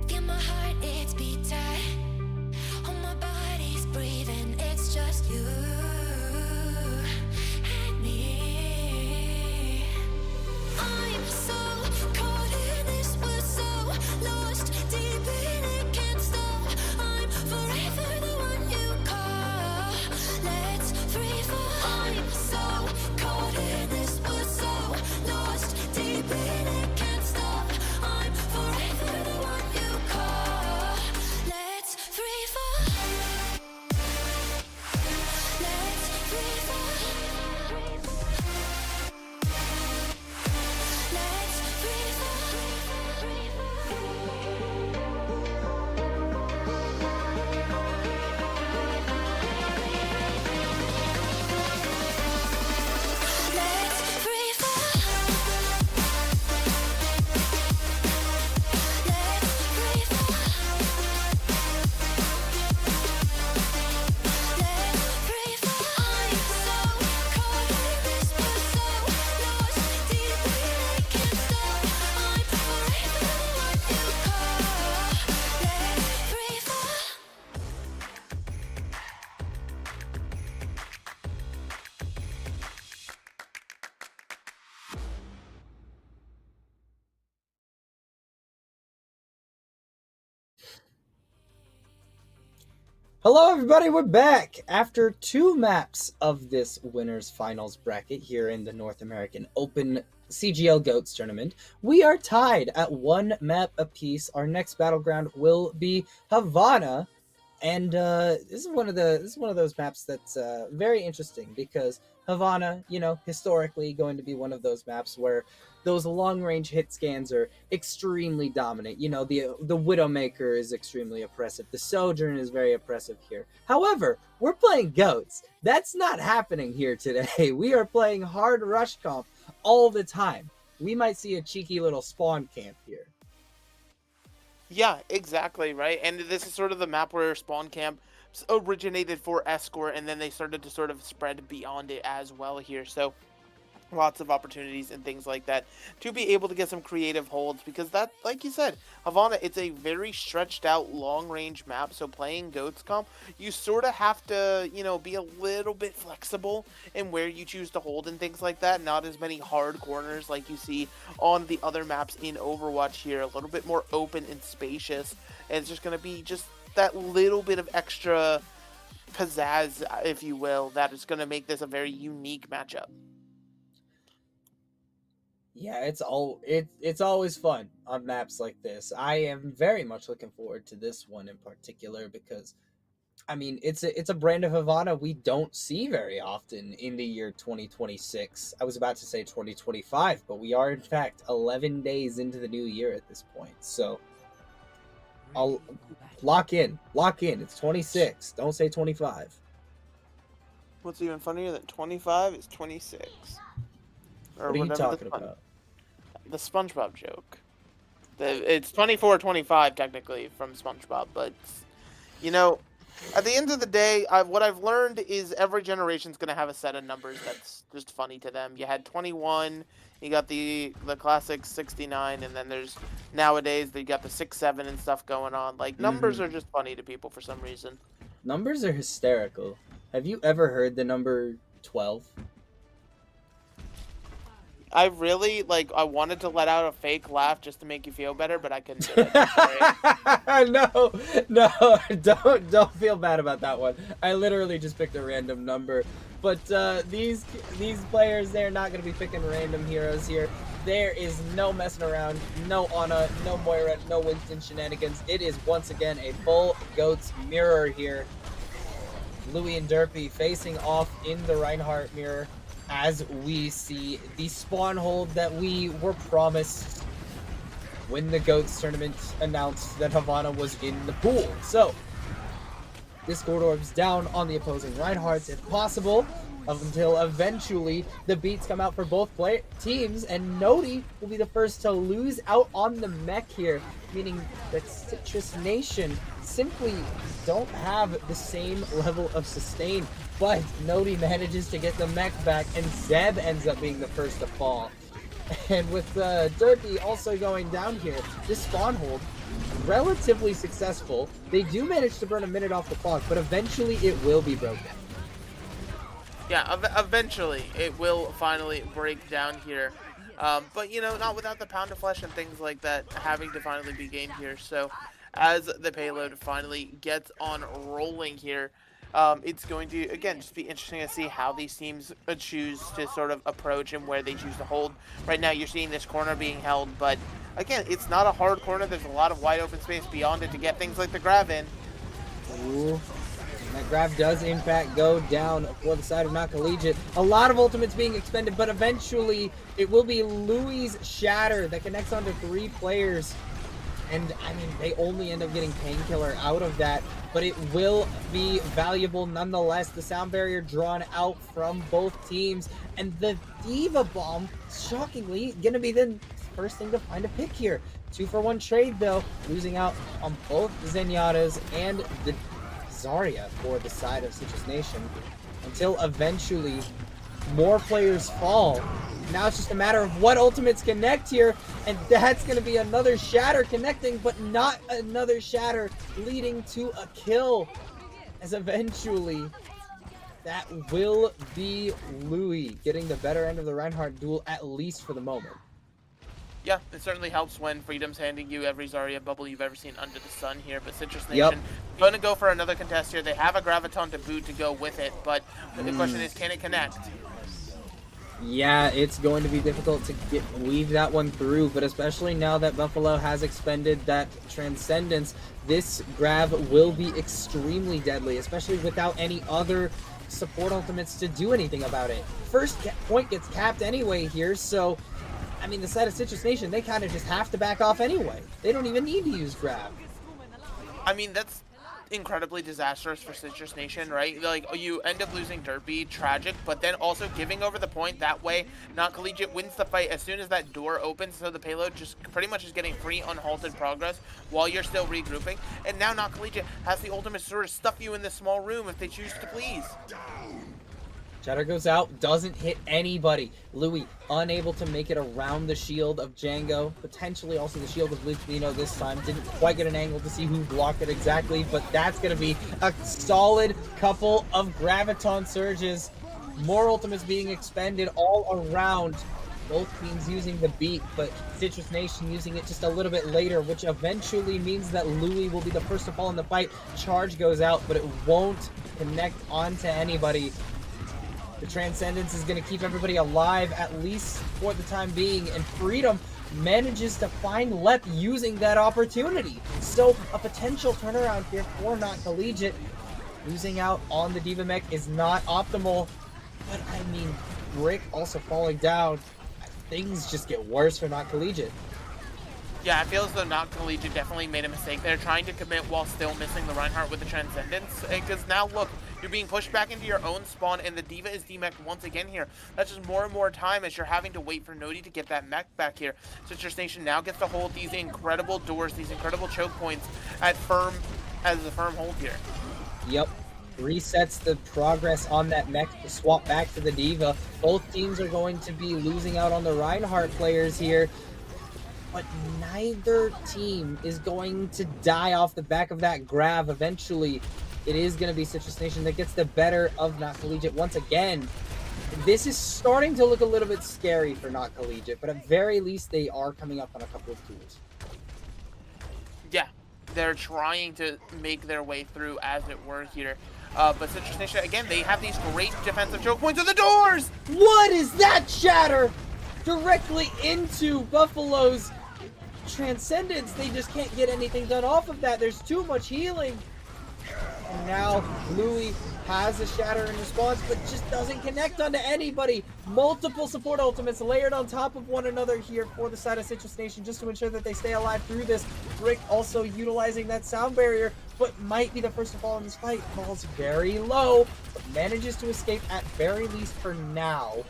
Feel my heart, it's beat tight. All my body's breathing, it's just you and me. I'm so caught in this, we're so lost deep in it, can't stop. I'm forever the one you call. Let's free fall. I'm so caught in this, we're so lost deep in it, can't stop. I'm forever the one you call. Let's free fall. Let's free fall. Let's free fall. Let's free fall. Let's free fall. Let's free fall. I'm so caught in this, we're so lost deep in it, can't stop. I'm forever the one you call. Let's free fall. Hello, everybody. We're back after 2 maps of this winners finals bracket here in the North American Open CGL GOATs tournament. We are tied at 1 map apiece. Our next battleground will be Havana, and this is one of those maps that's very interesting because Havana, historically going to be one of those maps where those long-range hit scans are extremely dominant. The Widowmaker is extremely oppressive. The Sojourn is very oppressive here. However, we're playing GOATs. That's not happening here today. We are playing hard rush comp all the time. We might see a cheeky little spawn camp here. Yeah, exactly, right? And this is sort of the map where Spawn Camp originated for Escort, and then they started to sort of spread beyond it as well here. So lots of opportunities and things like that to be able to get some creative holds, because that, like you said, Havana, it's a very stretched out long range map. So playing Goats comp, you sort of have to, you know, be a little bit flexible in where you choose to hold and things like that. Not as many hard corners like you see on the other maps in Overwatch here. A little bit more open and spacious, and it's just going to be just that little bit of extra pizzazz, if you will, that is going to make this a very unique matchup. Yeah, it's always fun on maps like this. I am very much looking forward to this one in particular because, I mean, it's a brand of Havana we don't see very often in the year 2026. I was about to say 2025, but we are in fact 11 days into the new year at this point. So I'll lock in. It's 26. Don't say 25. What's even funnier than 25 is 26. Or What are you whatever talking about? The SpongeBob joke. It's 24-25 technically from SpongeBob, but you know, at the end of the day, what I've learned is every generation's gonna have a set of numbers that's just funny to them. You had 21, you got the classic 69, and then there's nowadays they got the 6-7 and stuff going on. Like numbers are just funny to people for some reason. Numbers are hysterical. Have you ever heard the number 12? I really, I wanted to let out a fake laugh just to make you feel better, but I couldn't do it. No, don't feel bad about that one. I literally just picked a random number. But these players, they're not going to be picking random heroes here. There is no messing around, no Ana, no Moira, no Winston shenanigans. It is once again a full Goats mirror here. Louis and Derpy facing off in the Reinhardt mirror, as we see the spawn hold that we were promised when the Goats tournament announced that Havana was in the pool. So, Discord orbs down on the opposing Reinhardts if possible, up until eventually the beats come out for both teams, and Nodi will be the first to lose out on the mech here, meaning that Citrus Nation simply don't have the same level of sustain. But Nodi manages to get the mech back, and Zeb ends up being the first to fall. And with Derpy also going down here, this spawn hold, relatively successful. They do manage to burn a minute off the clock, but eventually it will be broken. Yeah, eventually it will finally break down here. But, you know, not without the pound of flesh and things like that having to finally be gained here. So as the payload finally gets on rolling here, it's going to, again, just be interesting to see how these teams choose to sort of approach and where they choose to hold. Right now, you're seeing this corner being held, but again, it's not a hard corner. There's a lot of wide open space beyond it to get things like the grab in. Ooh. That grab does, in fact, go down for the side of Not Collegiate. A lot of ultimates being expended, but eventually it will be Louis' Shatter that connects onto 3 players. And, I mean, they only end up getting Painkiller out of that, but it will be valuable nonetheless. The sound barrier drawn out from both teams, and the Diva Bomb, shockingly, going to be the first thing to find a pick here. 2-for-1 trade, though, losing out on both Zenyatta's and the Zarya for the side of Citrus Nation, until eventually more players fall. Now it's just a matter of what ultimates connect here, and that's going to be another Shatter connecting, but not another Shatter leading to a kill, as eventually that will be Louis getting the better end of the Reinhardt duel, at least for the moment. Yeah, it certainly helps when Freedom's handing you every Zarya bubble you've ever seen under the sun here, but Citrus Nation going to go for another contest here. They have a Graviton to boot to go with it, but the question is, can it connect? Yeah, it's going to be difficult to weave that one through, but especially now that Buffalo has expended that Transcendence, this grab will be extremely deadly, especially without any other support ultimates to do anything about it. First point gets capped anyway here, so, I mean, the side of Citrus Nation, they kind of just have to back off anyway. They don't even need to use grab. I mean, that's incredibly disastrous for Citrus Nation, right? Like, you end up losing Derpy, tragic, but then also giving over the point. That way, Not Collegiate wins the fight as soon as that door opens, so the payload just pretty much is getting free, unhalted progress while you're still regrouping. And now Not Collegiate has the ultimate to sort of stuff you in this small room if they choose to please. Shatter goes out, doesn't hit anybody. Louis unable to make it around the shield of Django, potentially also the shield of Luchino this time. Didn't quite get an angle to see who blocked it exactly, but that's going to be a solid couple of Graviton Surges. More ultimates being expended all around. Both teams using the beat, but Citrus Nation using it just a little bit later, which eventually means that Louis will be the first to fall in the fight. Charge goes out, but it won't connect onto anybody. The Transcendence is going to keep everybody alive, at least for the time being, and Freedom manages to find Lep using that opportunity. So a potential turnaround here for Not Collegiate. Losing out on the Diva Mech is not optimal, but I mean, Brick also falling down. Things just get worse for Not Collegiate. Yeah, it feels though Not Collegiate definitely made a mistake. They're trying to commit while still missing the Reinhardt with the Transcendence. Because now, look, you're being pushed back into your own spawn, and the Diva is demech once again here. That's just more and more time as you're having to wait for Nodi to get that mech back here. Citrus Nation now gets to hold these incredible doors, these incredible choke points as a firm hold here. Yep. Resets the progress on that mech to swap back to the Diva. Both teams are going to be losing out on the Reinhardt players here, but neither team is going to die off the back of that grab. Eventually, it is going to be Citrus Nation that gets the better of Not Collegiate once again. This is starting to look a little bit scary for Not Collegiate, but at very least they are coming up on a couple of tools. Yeah, they're trying to make their way through, as it were, here. But Citrus Nation, again, they have these great defensive choke points with the doors! What is that shatter? Directly into Buffalo's Transcendence. They just can't get anything done off of that. There's too much healing. And now Louis has a shatter in response, but just doesn't connect onto anybody. Multiple support ultimates layered on top of one another here for the side of Citrus Nation just to ensure that they stay alive through this. Brick also utilizing that sound barrier, but might be the first to fall in this fight. Falls very low, but manages to escape at very least for now.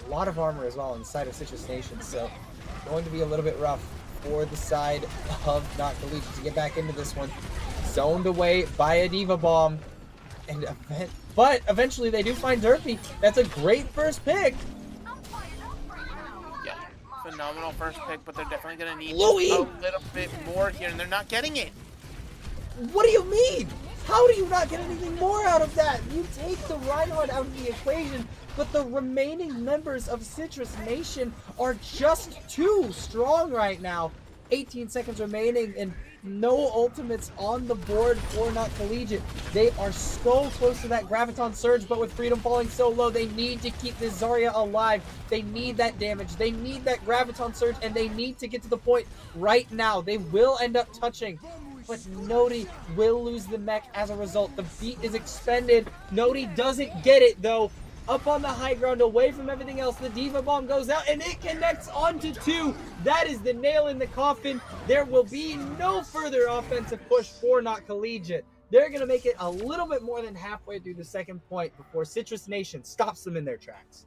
A lot of armor as well on the side of Citrus Nation, so going to be a little bit rough for the side of Not Collegiate to get back into this one. Zoned away by a Diva Bomb, but eventually they do find Derpy. That's a great first pick. Yeah, phenomenal first pick, but they're definitely going to need Louis! a little bit more here, and they're not getting it. What do you mean? How do you not get anything more out of that? You take the Reinhardt out of the equation, but the remaining members of Citrus Nation are just too strong right now. 18 seconds remaining and no ultimates on the board for Not Collegiate. They are so close to that Graviton Surge, but with Freedom falling so low, they need to keep this Zarya alive. They need that damage. They need that Graviton Surge, and they need to get to the point right now. They will end up touching, but Nodi will lose the mech as a result. The beat is expended. Nodi doesn't get it, though. Up on the high ground, away from everything else, the Diva Bomb goes out, and it connects onto two. That is the nail in the coffin. There will be no further offensive push for Not Collegiate. They're going to make it a little bit more than halfway through the second point before Citrus Nation stops them in their tracks.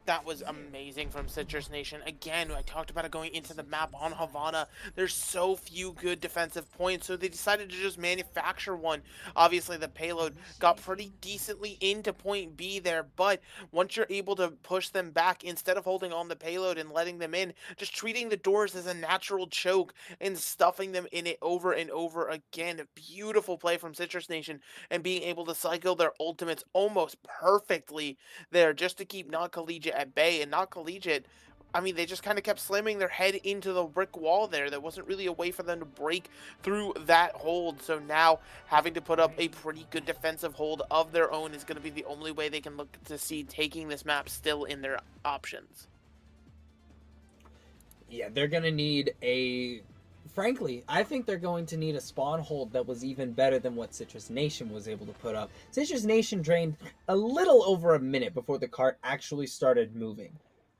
That was amazing from Citrus Nation. Again, I talked about it going into the map on Havana. There's so few good defensive points, so they decided to just manufacture one. Obviously, the payload got pretty decently into point B there, but once you're able to push them back, instead of holding on the payload and letting them in, just treating the doors as a natural choke and stuffing them in it over and over again. A beautiful play from Citrus Nation, and being able to cycle their ultimates almost perfectly there just to keep Not Collegiate at bay. And Not Collegiate, I mean, they just kind of kept slamming their head into the brick wall there. There wasn't really a way for them to break through that hold. So now having to put up a pretty good defensive hold of their own is going to be the only way they can look to see taking this map still in their options. Yeah, they're going to need frankly, I think they're going to need a spawn hold that was even better than what Citrus Nation was able to put up. Citrus Nation drained a little over a minute before the cart actually started moving.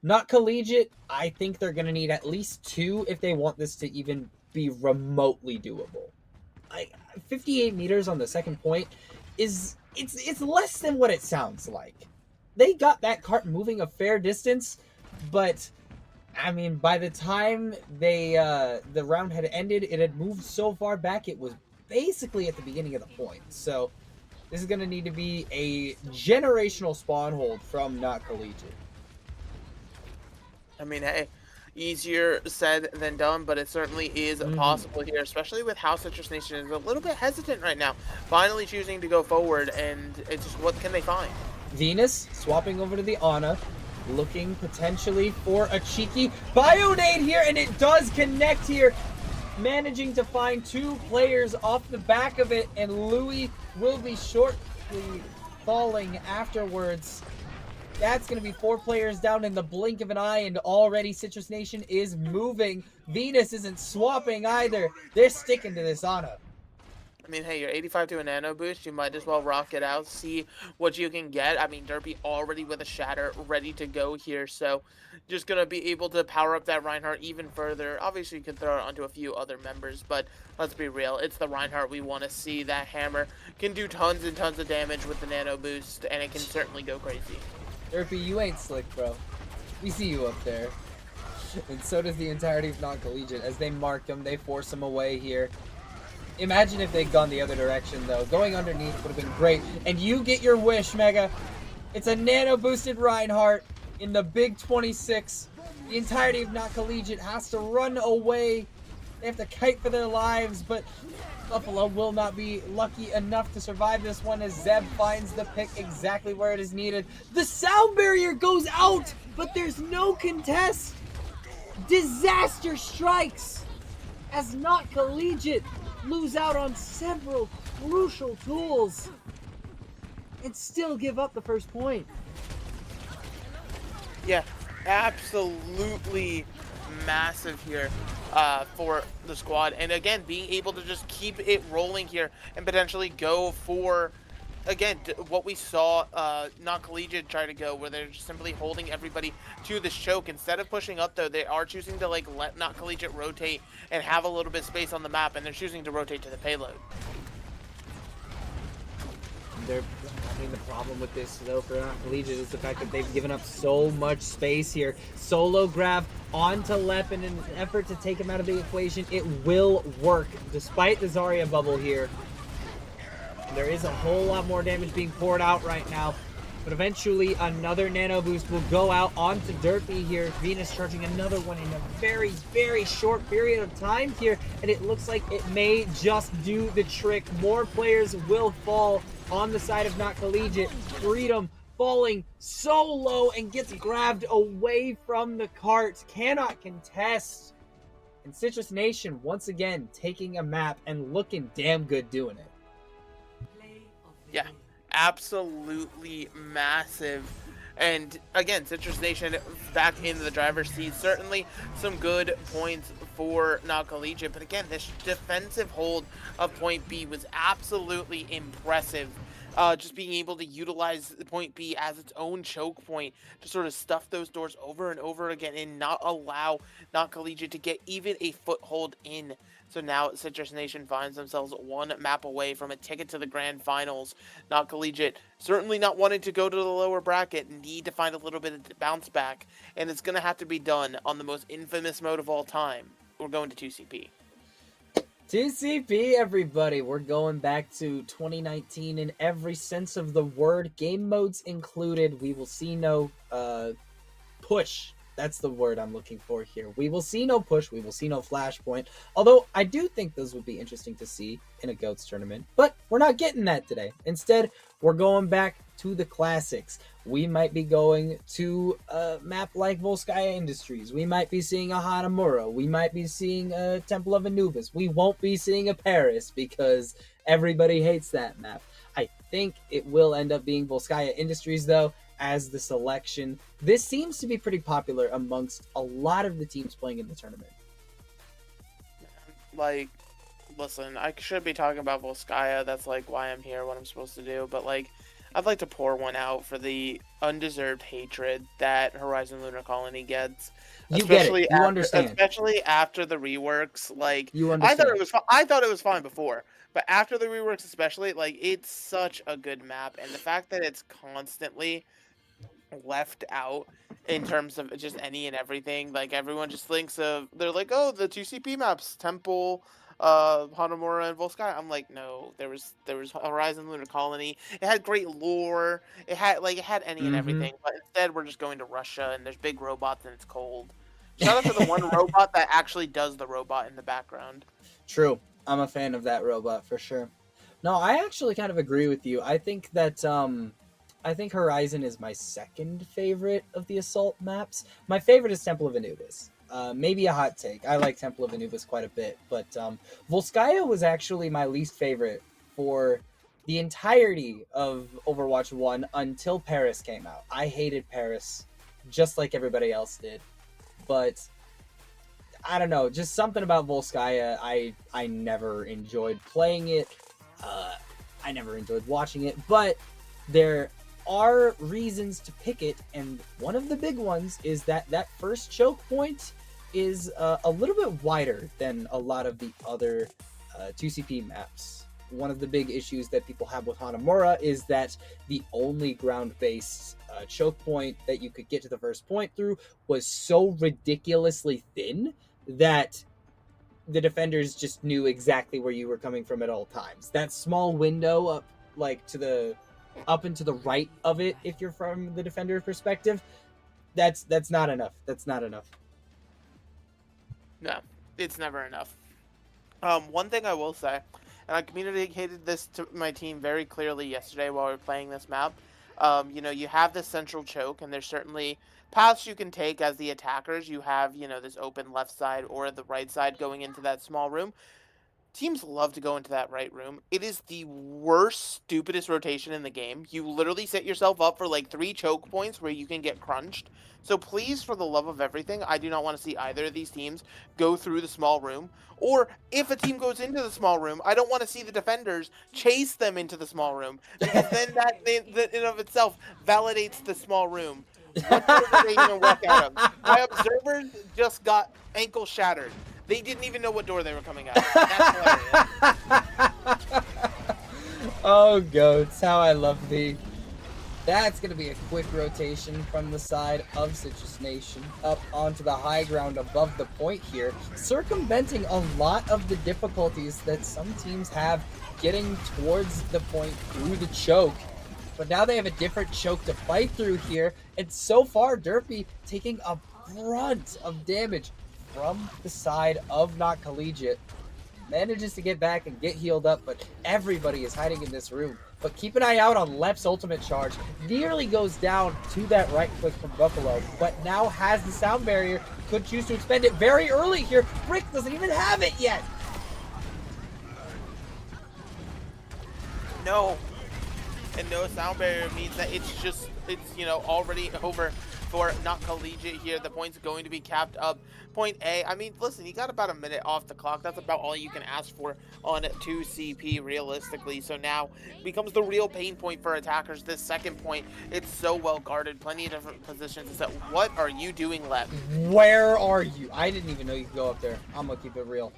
Not Collegiate, I think they're going to need at least 2 if they want this to even be remotely doable. 58 meters on the second point it's less than what it sounds like. They got that cart moving a fair distance, but I mean, by the time the round had ended, it had moved so far back, it was basically at the beginning of the point. So This is going to need to be a generational spawn hold from Not Collegiate. I mean, hey, easier said than done, but it certainly is possible here, especially with how Citrus Nation is a little bit hesitant right now, finally choosing to go forward, and it's just what can they find? Venus swapping over to the Ana, looking potentially for a cheeky Bionade here, and it does connect here, managing to find 2 players off the back of it, and Louis will be shortly falling afterwards. That's going to be 4 players down in the blink of an eye, and already Citrus Nation is moving. Venus isn't swapping either. They're sticking to this Ana. I mean, hey, you're 85 to a nano boost. You might as well rock it out, see what you can get. I mean, Derpy already with a Shatter ready to go here, so just going to be able to power up that Reinhardt even further. Obviously, you can throw it onto a few other members, but let's be real. It's the Reinhardt we want to see. That hammer can do tons and tons of damage with the nano boost, and it can certainly go crazy. Derpy, you ain't slick, bro. We see you up there. And so does the entirety of Non-Collegiate. As they mark him, they force him away here. Imagine if they'd gone the other direction, though. Going underneath would have been great. And you get your wish, Mega. It's a nano-boosted Reinhardt in the big 26. The entirety of Non-Collegiate has to run away. They have to kite for their lives, but Buffalo will not be lucky enough to survive this one as Zeb finds the pick exactly where it is needed. The sound barrier goes out, but there's no contest. Disaster strikes as Not Collegiate lose out on several crucial tools and still give up the first point. Yeah, absolutely massive here for the squad. And again, being able to just keep it rolling here and potentially go for, again, what we saw Not Collegiate try to go, where they're just simply holding everybody to this choke. Instead of pushing up, though, they are choosing to like let Not Collegiate rotate and have a little bit of space on the map, and they're choosing to rotate to the payload. I mean, the problem with this, though, for Not Collegiate is the fact that they've given up so much space here. Solo grab onto Lep in an effort to take him out of the equation. It will work, despite the Zarya bubble here. There is a whole lot more damage being poured out right now, but eventually another nano boost will go out onto Derpy here. Venus charging another one in a very, very short period of time here, and it looks like it may just do the trick. More players will fall on the side of Not Collegiate. Freedom falling so low and gets grabbed away from the cart. Cannot contest. And Citrus Nation once again taking a map and looking damn good doing it. Yeah, absolutely massive. And again, Citrus Nation back into the driver's seat. Certainly some good points for Not Collegiate. But again, this defensive hold of Point B was absolutely impressive. Just being able to utilize the Point B as its own choke point to sort of stuff those doors over and over again and not allow Not Collegiate to get even a foothold in. So now Citrus Nation finds themselves one map away from a ticket to the grand finals. Not Collegiate certainly not wanting to go to the lower bracket, need to find a little bit of bounce back, and it's going to have to be done on the most infamous mode of all time. We're going to 2CP. 2CP, everybody. We're going back to 2019 in every sense of the word. Game modes included. We will see no push. That's the word I'm looking for here. We will see no push. We will see no flashpoint. Although I do think those would be interesting to see in a GOATS tournament. But we're not getting that today. Instead, we're going back to the classics. We might be going to a map like Volskaya Industries. We might be seeing a Hanamura. We might be seeing a Temple of Anubis. We won't be seeing a Paris because everybody hates that map. I think it will end up being Volskaya Industries, though, as the selection. This seems to be pretty popular amongst a lot of the teams playing in the tournament. Like, listen, I should be talking about Volskaya. That's like why I'm here, what I'm supposed to do. But like, I'd like to pour one out for the undeserved hatred that Horizon Lunar Colony gets. You get it. You understand. Especially after the reworks. Like, You understand. I thought it was fine before, but after the reworks, especially, like, it's such a good map, and the fact that it's constantly left out in terms of just any and everything, like, everyone just thinks of, they're like, oh, the 2CP maps, Temple, Hanamura and Volsky. I'm like, no, there was Horizon Lunar Colony. It had great lore. It had any and everything. But instead, we're just going to Russia, and there's big robots, and it's cold. Shout out to the one robot that actually does the robot in the background. True. I'm a fan of that robot for sure. No, I actually kind of agree with you. I think that I think Horizon is my second favorite of the Assault maps. My favorite is Temple of Anubis. Maybe a hot take. I like Temple of Anubis quite a bit, but Volskaya was actually my least favorite for the entirety of Overwatch 1 until Paris came out. I hated Paris just like everybody else did. But I don't know, just something about Volskaya. I never enjoyed playing it. I never enjoyed watching it, but there are reasons to pick it, and one of the big ones is that that first choke point is a little bit wider than a lot of the other 2CP maps. One of the big issues that people have with Hanamura is that the only ground-based choke point that you could get to the first point through was so ridiculously thin that the defenders just knew exactly where you were coming from at all times. That small window up, like to the up and to the right of it, if you're from the defender's perspective, that's not enough. That's not enough. No, it's never enough. One thing I will say, and I communicated this to my team very clearly yesterday while we were playing this map. You have this central choke, and there's certainly paths you can take as the attackers. You have, this open left side or the right side going into that small room. Teams love to go into that right room. It is the worst, stupidest rotation in the game. You literally set yourself up for like 3 choke points where you can get crunched. So please, for the love of everything, I do not want to see either of these teams go through the small room. Or if a team goes into the small room, I don't want to see the defenders chase them into the small room. Because then that in of itself validates the small room. What door did they even walk out of? My observers just got ankle shattered. They didn't even know what door they were coming out of. That's hilarious. Oh, goats, how I love thee. That's going to be a quick rotation from the side of Citrus Nation up onto the high ground above the point here, circumventing a lot of the difficulties that some teams have getting towards the point through the choke. But now they have a different choke to fight through here, and so far Derpy taking a brunt of damage from the side of Not Collegiate. Manages to get back and get healed up, but everybody is hiding in this room. But keep an eye out on Lep's ultimate charge. Nearly goes down to that right click from Buffalo, but now has the sound barrier. Could choose to expend it very early here. Brick doesn't even have it yet. No. And no sound barrier means that it's already over for Not Collegiate here. The point's going to be capped up. Point A, I mean, listen, you got about a minute off the clock. That's about all you can ask for on 2CP realistically. So now it becomes the real pain point for attackers. This second point, it's so well guarded. Plenty of different positions. So what are you doing, Lep? Where are you? I didn't even know you could go up there. I'm gonna keep it real.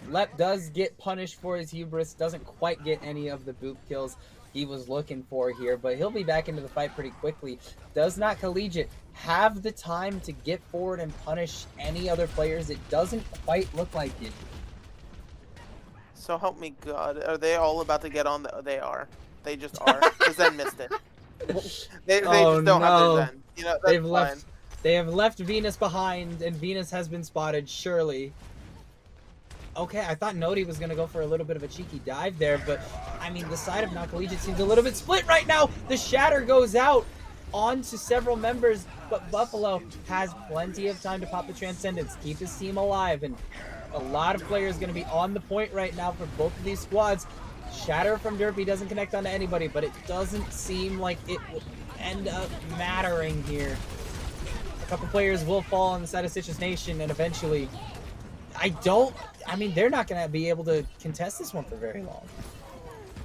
Lep does get punished for his hubris. Doesn't quite get any of the boop kills he was looking for here, but he'll be back into the fight pretty quickly. Does Not Collegiate have the time to get forward and punish any other players? It doesn't quite look like it. So help me God. Are they all about to get on? They are. They just are. Because Zen missed it. They just don't have their Zen. That's They have left Venus behind, and Venus has been spotted, surely. Okay, I thought Nodi was going to go for a little bit of a cheeky dive there, but, I mean, the side of Not Collegiate seems a little bit split right now. The shatter goes out onto several members, but Buffalo has plenty of time to pop the Transcendence, keep his team alive, and a lot of players going to be on the point right now for both of these squads. Shatter from Derpy doesn't connect onto anybody, but it doesn't seem like it will end up mattering here. A couple players will fall on the side of Citrus Nation, and eventually, they're not going to be able to contest this one for very long.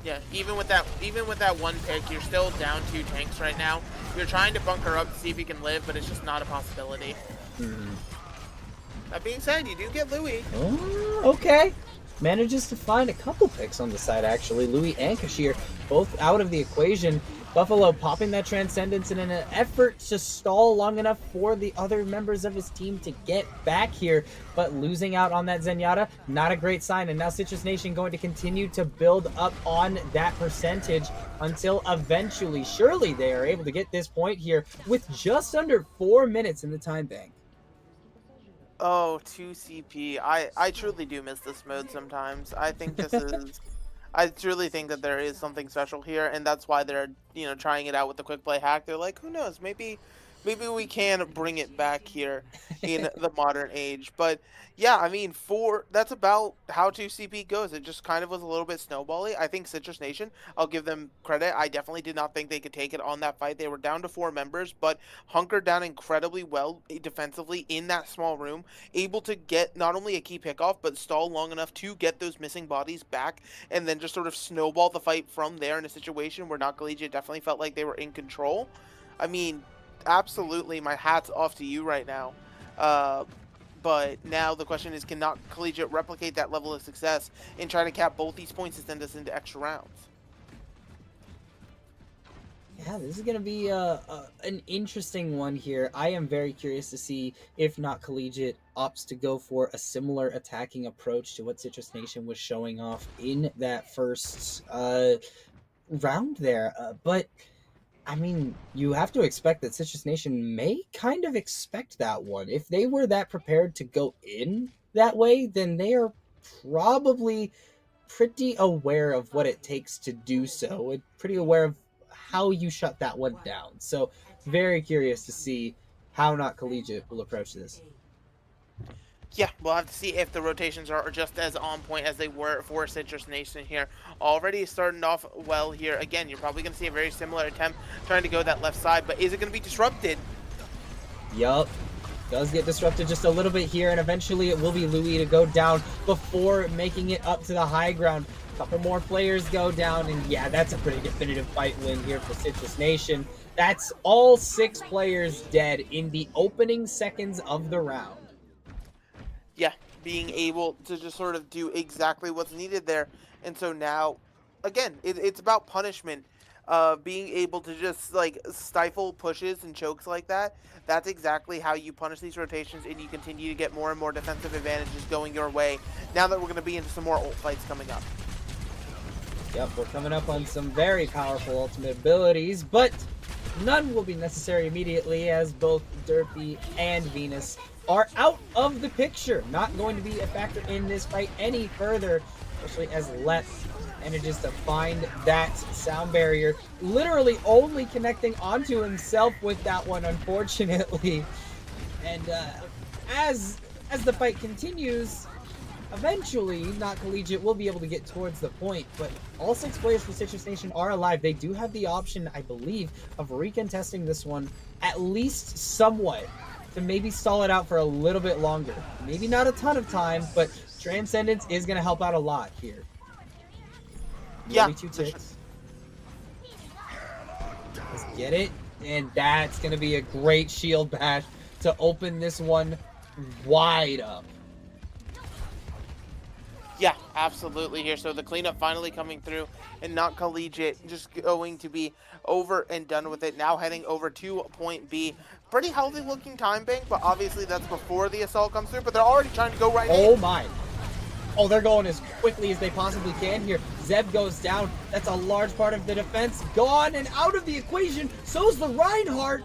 Yeah, even with that one pick, you're still down 2 tanks right now. You're trying to bunker up to see if you can live, but it's just not a possibility. That being said, you do get Louis. Oh, okay. Manages to find a couple picks on the side, actually. Louis and Kashir both out of the equation. Buffalo popping that Transcendence in an effort to stall long enough for the other members of his team to get back here, but losing out on that Zenyatta, not a great sign. And now Citrus Nation going to continue to build up on that percentage until eventually, surely they are able to get this point here with just under 4 minutes in the time bank. Oh, 2CP. I truly do miss this mode sometimes. I think this is I truly think that there is something special here, and that's why they're, trying it out with the quick play hack. They're like, who knows, maybe we can bring it back here in the modern age. But yeah, I mean, that's about how 2CP goes. It just kind of was a little bit snowbally. I think Citrus Nation, I'll give them credit. I definitely did not think they could take it on that fight. They were down to 4 members, but hunkered down incredibly well defensively in that small room, able to get not only a key pickoff, but stall long enough to get those missing bodies back, and then just sort of snowball the fight from there in a situation where Not Collegiate definitely felt like they were in control. I mean, absolutely, my hat's off to you right now. But now the question is, can Not Collegiate replicate that level of success in trying to cap both these points to send us into extra rounds? Yeah, this is going to be an interesting one here. I am very curious to see if Not Collegiate opts to go for a similar attacking approach to what Citrus Nation was showing off in that first round there. But, I mean, you have to expect that Citrus Nation may kind of expect that one. If they were that prepared to go in that way, then they are probably pretty aware of what it takes to do so, and pretty aware of how you shut that one down. So very curious to see how Not Collegiate will approach this. Yeah, we'll have to see if the rotations are just as on point as they were for Citrus Nation here. Already starting off well here. Again, you're probably going to see a very similar attempt trying to go that left side, but is it going to be disrupted? Yup. Does get disrupted just a little bit here, and eventually it will be Louis to go down before making it up to the high ground. Couple more players go down, and yeah, that's a pretty definitive fight win here for Citrus Nation. That's all 6 players dead in the opening seconds of the round. Yeah, being able to just sort of do exactly what's needed there. And so now, again, it's about punishment. Being able to just, like, stifle pushes and chokes like that. That's exactly how you punish these rotations, and you continue to get more and more defensive advantages going your way. Now that we're going to be into some more ult fights coming up. Yep, we're coming up on some very powerful ultimate abilities, but none will be necessary immediately as both Derpy and Venus are out of the picture. Not going to be a factor in this fight any further, especially as Lep manages to find that sound barrier, literally only connecting onto himself with that one, unfortunately. And as the fight continues, eventually Not Collegiate will be able to get towards the point, but all 6 players for Citrus Nation are alive. They do have the option, I believe, of recontesting this one at least somewhat to maybe stall it out for a little bit longer. Maybe not a ton of time, but Transcendence is going to help out a lot here. Yeah. Only 2 ticks. Let's get it. And that's going to be a great shield bash to open this one wide up. Yeah, absolutely here. So the cleanup finally coming through, and Not Collegiate just going to be over and done with it. Now heading over to point B. Pretty healthy looking time bank, but obviously that's before the assault comes through, but they're already trying to go right in. Oh my. Oh, they're going as quickly as they possibly can here. Zeb goes down. That's a large part of the defense gone and out of the equation. So's the Reinhardt.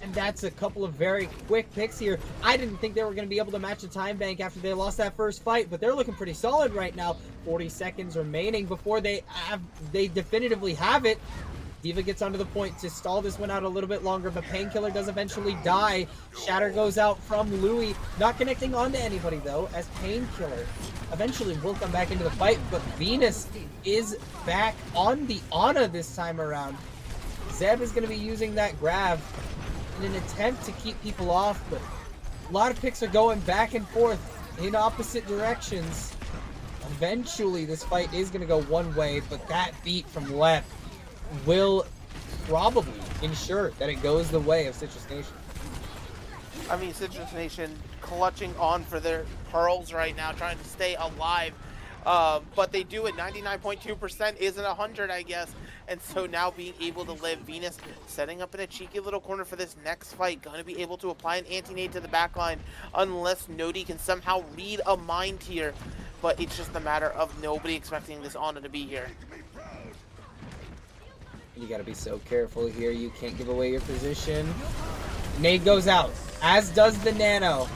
And that's a couple of very quick picks here. I didn't think they were going to be able to match the time bank after they lost that first fight, but they're looking pretty solid right now. 40 seconds remaining before they definitively have it. D.Va gets onto the point to stall this one out a little bit longer, but Painkiller does eventually die. Shatter goes out from Louis, not connecting onto anybody though, as Painkiller eventually will come back into the fight, but Venus is back on the Ana this time around. Zeb is going to be using that grab in an attempt to keep people off, but a lot of picks are going back and forth in opposite directions. Eventually this fight is going to go one way, but that beat from Lep will probably ensure that it goes the way of Citrus Nation. I mean, Citrus Nation clutching on for their pearls right now, trying to stay alive. But they do it. 99.2% isn't 100, I guess. And so now being able to live, Venus setting up in a cheeky little corner for this next fight. Going to be able to apply an anti-nade to the backline unless Nodi can somehow read a mind here. But it's just a matter of nobody expecting this Ana to be here. You gotta be so careful here. You can't give away your position. Nade goes out, as does the Nano.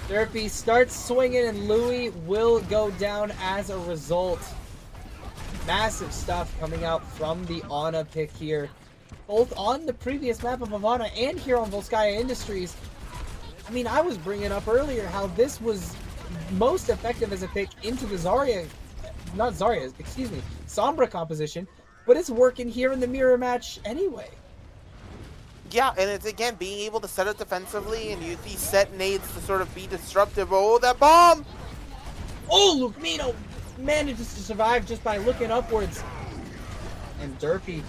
Derpy starts swinging, and Louis will go down as a result. Massive stuff coming out from the Ana pick here, both on the previous map of Havana and here on Volskaya Industries. I mean, I was bringing up earlier how this was most effective as a pick into the Sombra composition, but it's working here in the mirror match anyway. Yeah, and it's again being able to set up defensively and use these set nades to sort of be disruptive. Oh, that bomb! Oh, Lucmino manages to survive just by looking upwards. And Derpy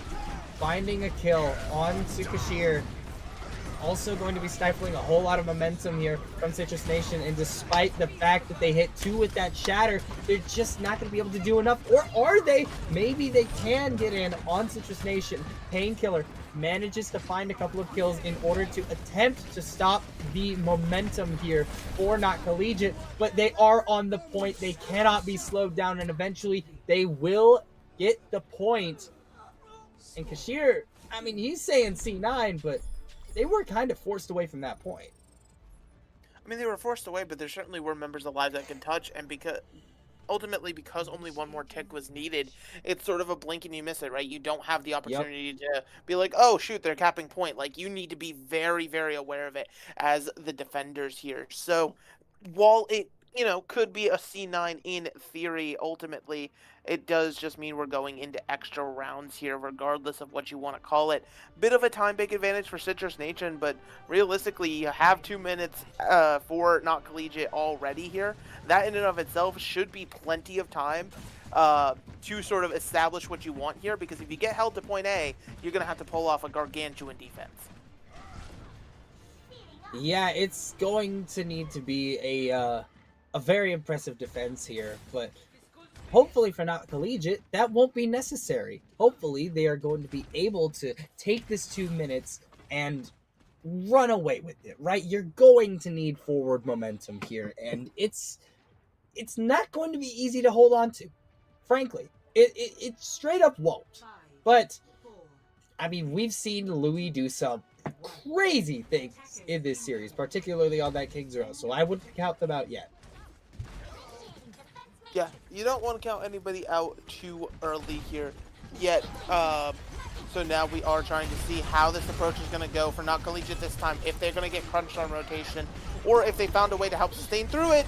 finding a kill on Kashir. Also going to be stifling a whole lot of momentum here from Citrus Nation, and despite the fact that they hit 2 with that shatter, they're just not going to be able to do enough. Or are they? Maybe they can get in on Citrus Nation. Painkiller manages to find a couple of kills in order to attempt to stop the momentum here for Not Collegiate, but they are on the point. They cannot be slowed down, and eventually they will get the point. And Kashir, I mean, he's saying C9, but they were kind of forced away from that point. I mean, they were forced away, but there certainly were members alive that can touch, and because only one more tick was needed, it's sort of a blink and you miss it, right? You don't have the opportunity to be like, oh, shoot, they're capping point. Like, you need to be very, very aware of it as the defenders here. So, while it, could be a C9 in theory, ultimately, it does just mean we're going into extra rounds here, regardless of what you want to call it. Bit of a time big advantage for Citrus Nation, but realistically, you have 2 minutes for Not Collegiate already here. That in and of itself should be plenty of time to sort of establish what you want here, because if you get held to point A, you're going to have to pull off a gargantuan defense. Yeah, it's going to need to be a very impressive defense here, but hopefully for Not Collegiate, that won't be necessary. Hopefully they are going to be able to take this 2 minutes and run away with it, right? You're going to need forward momentum here, and it's not going to be easy to hold on to. Frankly, it straight up won't. But, I mean, we've seen Louis do some crazy things in this series, particularly on that King's Row, so I wouldn't count them out yet. Yeah, you don't want to count anybody out too early here yet. So now we are trying to see how this approach is going to go for Not Collegiate this time, if they're going to get crunched on rotation, or if they found a way to help sustain through it.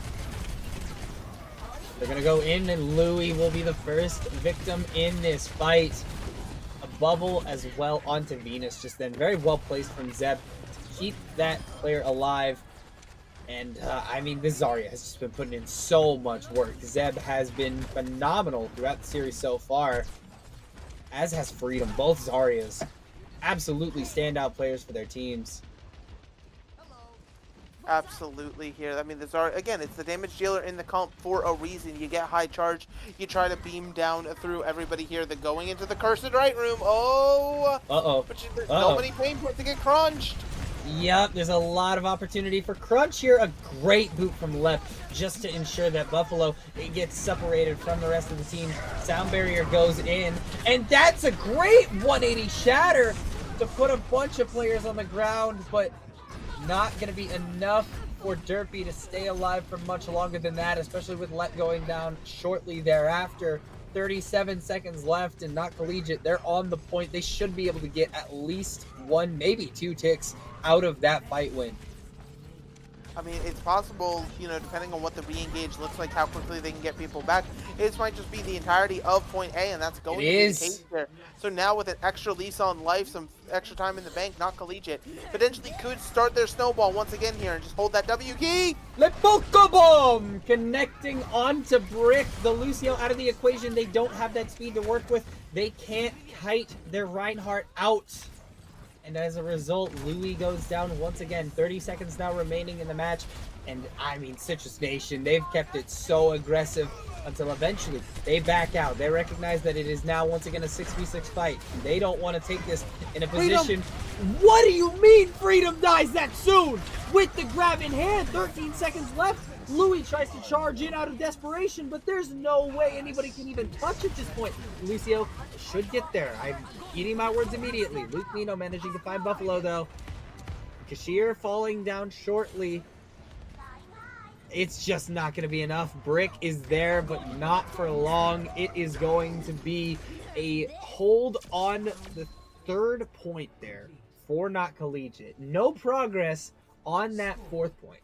They're going to go in, and Louis will be the first victim in this fight. A bubble as well onto Venus just then. Very well placed from Zeb to keep that player alive. And, I mean, this Zarya has just been putting in so much work. Zeb has been phenomenal throughout the series so far, as has Freedom. Both Zaryas, absolutely standout players for their teams. Absolutely here. I mean, the Zarya, again, it's the damage dealer in the comp for a reason. You get high charge, you try to beam down through everybody here. They're going into the cursed right room. Oh! Uh-oh. But there's so many pain points to get crunched. Yep, there's a lot of opportunity for crunch here. A great boot from left just to ensure that Buffalo gets separated from the rest of the team. Sound barrier goes in, and that's a great 180 shatter to put a bunch of players on the ground, but not going to be enough for Derpy to stay alive for much longer than that, especially with Let going down shortly thereafter. 37 seconds left and Not Collegiate, they're on the point. They should be able to get at least 1, maybe 2 ticks out of that fight win. I mean, it's possible, depending on what the re-engage looks like, how quickly they can get people back. It might just be the entirety of point A, and that's going to be the case there. So now with an extra lease on life, some extra time in the bank, Not Collegiate potentially could start their snowball once again here and just hold that W key. Le Pokebomb connecting onto Brick. The Lucio out of the equation. They don't have that speed to work with. They can't kite their Reinhardt out. And as a result, Louis goes down once again. 30 seconds now remaining in the match. And I mean, Citrus Nation, they've kept it so aggressive until eventually they back out. They recognize that it is now once again a 6v6 fight. They don't want to take this in a position. What do you mean Freedom dies that soon? With the grab in hand, 13 seconds left. Louis tries to charge in out of desperation, but there's no way anybody can even touch at this point. Lucio should get there. I'm eating my words immediately. Luke Nino managing to find Buffalo though. Kashir falling down shortly. It's just not going to be enough. Brick is there, but not for long. It is going to be a hold on the third point there for Not Collegiate. No progress on that fourth point.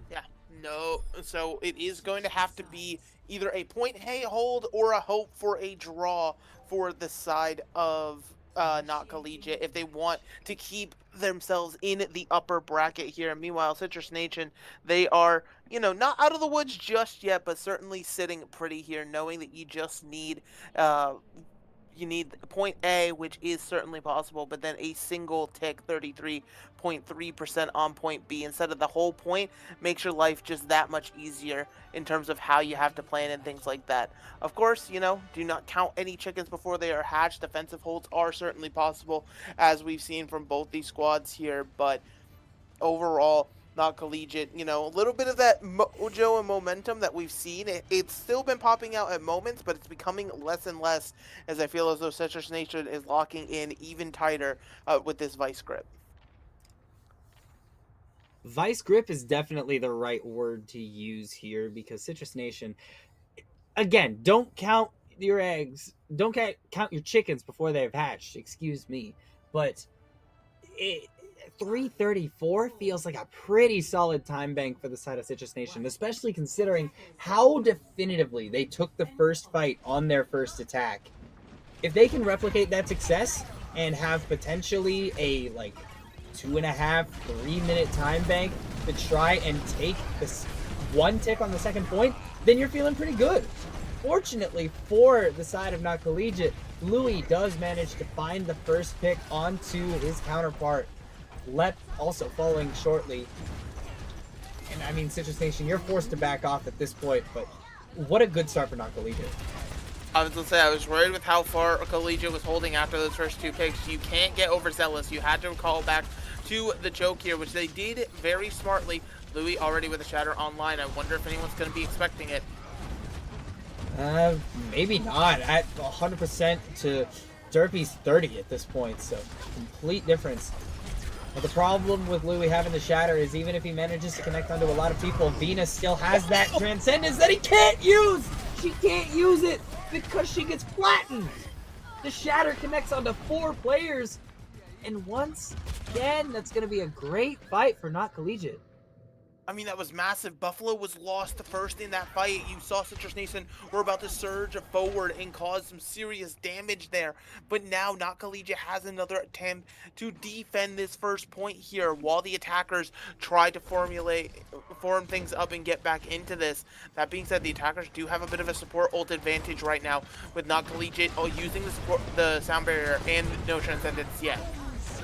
Yeah, no. So it is going to have to be either a point hey hold or a hope for a draw for the side of Not Collegiate if they want to keep themselves in the upper bracket here. Meanwhile, Citrus Nation, they are, you know, not out of the woods just yet, but certainly sitting pretty here, knowing that you just need you need point A, which is certainly possible, but then a single tick, 33.3% on point B instead of the whole point, makes your life just that much easier in terms of how you have to plan and things like that. Of course, you know, do not count any chickens before they are hatched. Defensive holds are certainly possible, as we've seen from both these squads here, but overall, Not Collegiate, you know, a little bit of that mojo and momentum that we've seen. It's still been popping out at moments, but it's becoming less and less as I feel as though Citrus Nation is locking in even tighter with this vice grip. Vice grip is definitely the right word to use here because Citrus Nation, again, don't count your eggs, don't count your chickens before they've hatched, excuse me, but 334 feels like a pretty solid time bank for the side of Citrus Nation, especially considering how definitively they took the first fight on their first attack. If they can replicate that success and have potentially a like 2.5, 3-minute time bank to try and take this one tick on the second point, then you're feeling pretty good. Fortunately for the side of Not Collegiate, Louis does manage to find the first pick onto his counterpart. Lep also following shortly. And I mean, Citrus Nation, you're forced to back off at this point, but what a good start for Not Collegiate. I was going to say, I was worried with how far Collegiate was holding after those first two picks. You can't get overzealous. You had to call back to the choke here, which they did very smartly. Louis already with a shatter online. I wonder if anyone's going to be expecting it. Maybe not. At 100% to Derpy's 30 at this point, so complete difference. But the problem with Louis having the shatter is even if he manages to connect onto a lot of people, Venus still has that transcendence that he can't use! She can't use it because she gets flattened! The shatter connects onto 4 players, and once again, that's going to be a great fight for Not Collegiate. I mean, that was massive. Buffalo was lost first in that fight. You saw Citrus Nation were about to surge forward and cause some serious damage there. But now Not Collegiate has another attempt to defend this first point here while the attackers try to form things up and get back into this. That being said, the attackers do have a bit of a support ult advantage right now with Not Collegiate using the sound barrier and no transcendence yet.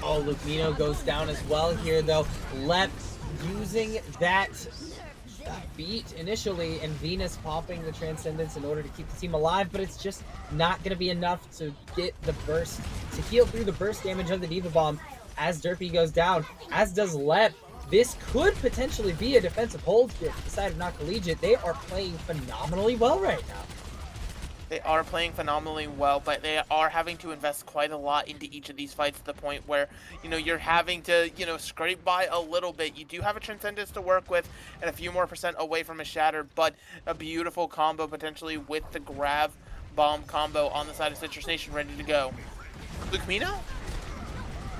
Oh, Luke Nino goes down as well here, though. Lep using that beat initially, and Venus popping the transcendence in order to keep the team alive, but it's just not going to be enough to get the burst, to heal through the burst damage of the Diva Bomb as Derpy goes down, as does Lep. This could potentially be a defensive hold here for the side of Not Collegiate. They are playing phenomenally well right now. They are playing phenomenally well, but they are having to invest quite a lot into each of these fights to the point where, you know, you're having to, you know, scrape by a little bit. You do have a Transcendence to work with and a few more % away from a Shatter, but a beautiful combo potentially with the Grab Bomb combo on the side of Citrus Nation ready to go. Luke Mino?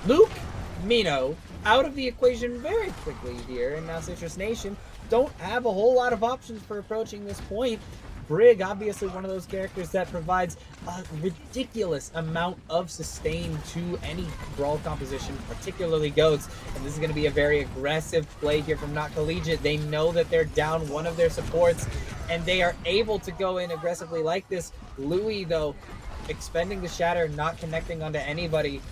Luke Mino out of the equation very quickly here, and now Citrus Nation don't have a whole lot of options for approaching this point. Brig, obviously one of those characters that provides a ridiculous amount of sustain to any brawl composition, particularly GOATs. And this is going to be a very aggressive play here from Not Collegiate. They know that they're down one of their supports, and they are able to go in aggressively like this. Louis, though, expending the shatter, not connecting onto anybody.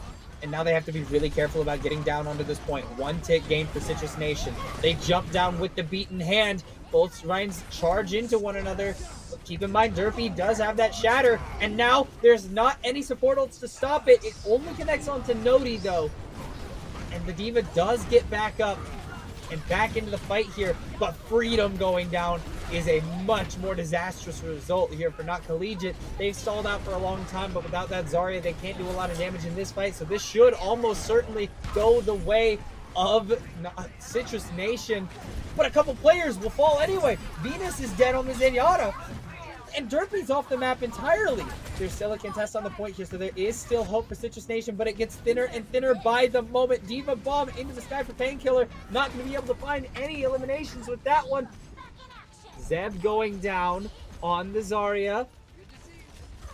And now they have to be really careful about getting down onto this point. 1 tick gain for Citrus Nation. They jump down with the beaten hand. Both Rhines charge into one another. But keep in mind, Derpy does have that shatter. And now there's not any support ults to stop it. It only connects onto Nodi, though. And the D.Va does get back up and back into the fight here. But Freedom going down is a much more disastrous result here for Not Collegiate. They've stalled out for a long time, but without that Zarya, they can't do a lot of damage in this fight. So this should almost certainly go the way of Citrus Nation. But a couple players will fall anyway. Venus is dead on the Zenyatta. And Derpy's off the map entirely. There's still a contest on the point here, so there is still hope for Citrus Nation, but it gets thinner and thinner by the moment. D.Va Bomb into the sky for Painkiller. Not going to be able to find any eliminations with that one. Zeb going down on the Zarya.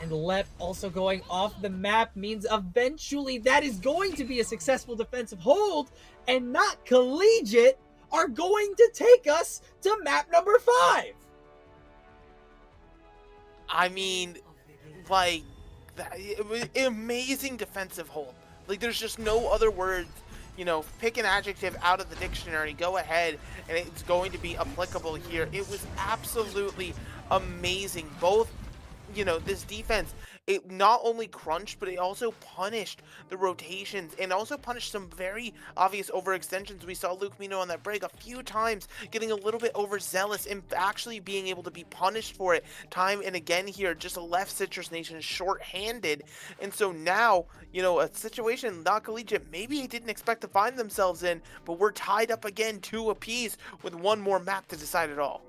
And Lep also going off the map means eventually that is going to be a successful defensive hold. And Not Collegiate are going to take us to map number 5. I mean, like, it was an amazing defensive hold. Like, there's just no other words. You know, pick an adjective out of the dictionary, go ahead, and it's going to be applicable here. It was absolutely amazing. Both, you know, this defense, it not only crunched, but it also punished the rotations and also punished some very obvious overextensions. We saw Luke Mino on that break a few times getting a little bit overzealous and actually being able to be punished for it time and again here. Just left Citrus Nation short-handed. And so now, you know, a situation Not Collegiate maybe they didn't expect to find themselves in, but we're tied up again 2 apiece with 1 more map to decide it all.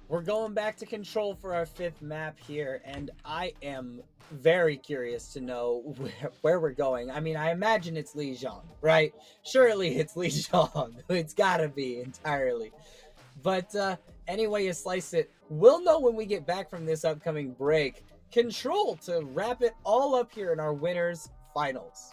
We're going back to Control for our 5th map here, and I am very curious to know where we're going. I mean, I imagine it's Lijiang, right? Surely it's Lijiang. It's gotta be entirely. But any way you slice it, we'll know when we get back from this upcoming break. Control to wrap it all up here in our winners finals.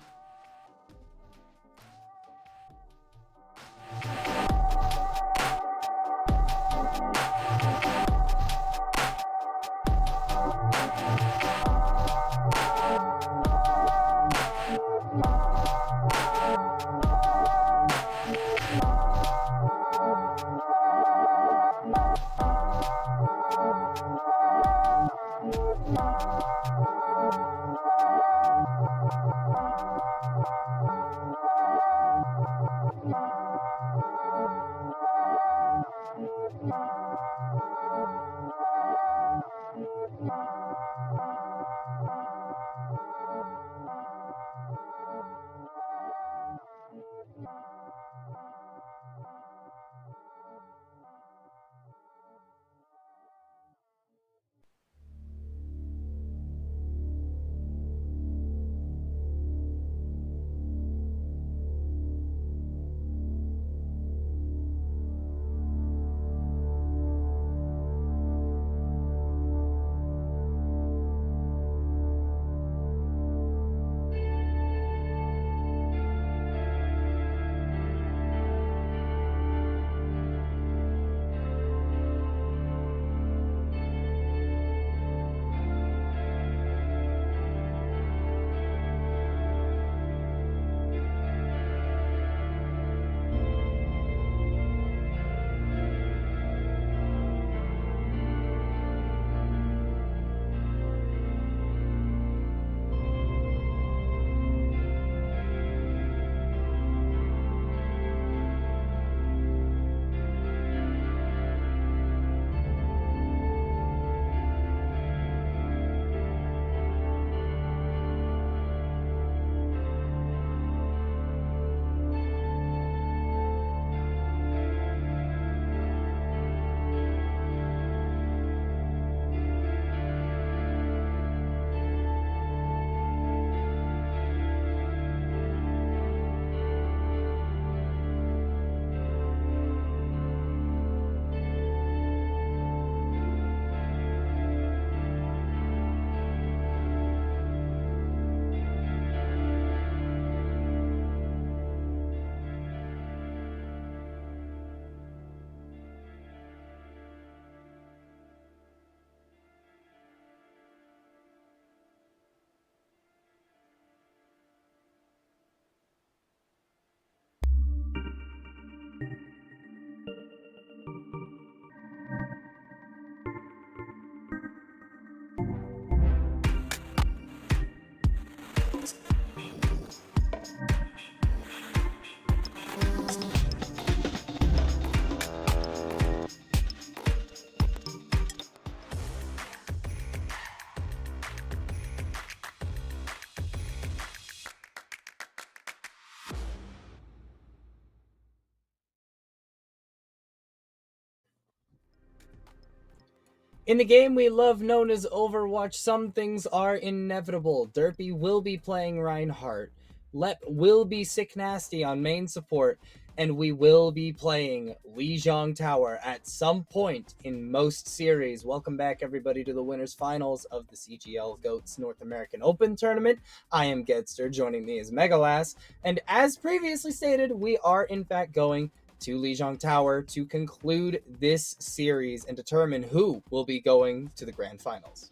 In the game we love known as Overwatch, some things are inevitable. Derpy will be playing Reinhardt. Lep will be sick nasty on main support. And we will be playing Lijiang Tower at some point in most series. Welcome back, everybody, to the winners finals of the CGL GOATs North American Open Tournament. I am Gedster, joining me is Megalas. And as previously stated, we are in fact going to Lijiang Tower to conclude this series and determine who will be going to the grand finals.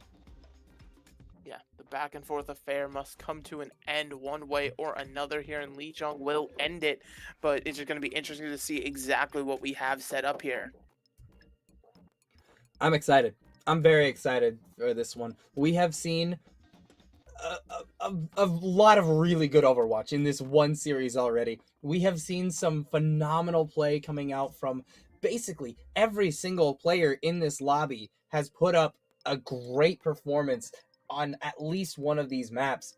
Yeah, the back and forth affair must come to an end one way or another here, and Lijiang will end it. But it's just going to be interesting to see exactly what we have set up here. I'm excited. I'm very excited for this one. We have seen a lot of really good Overwatch in this one series already. We have seen some phenomenal play coming out from basically every single player in this lobby has put up a great performance on at least one of these maps.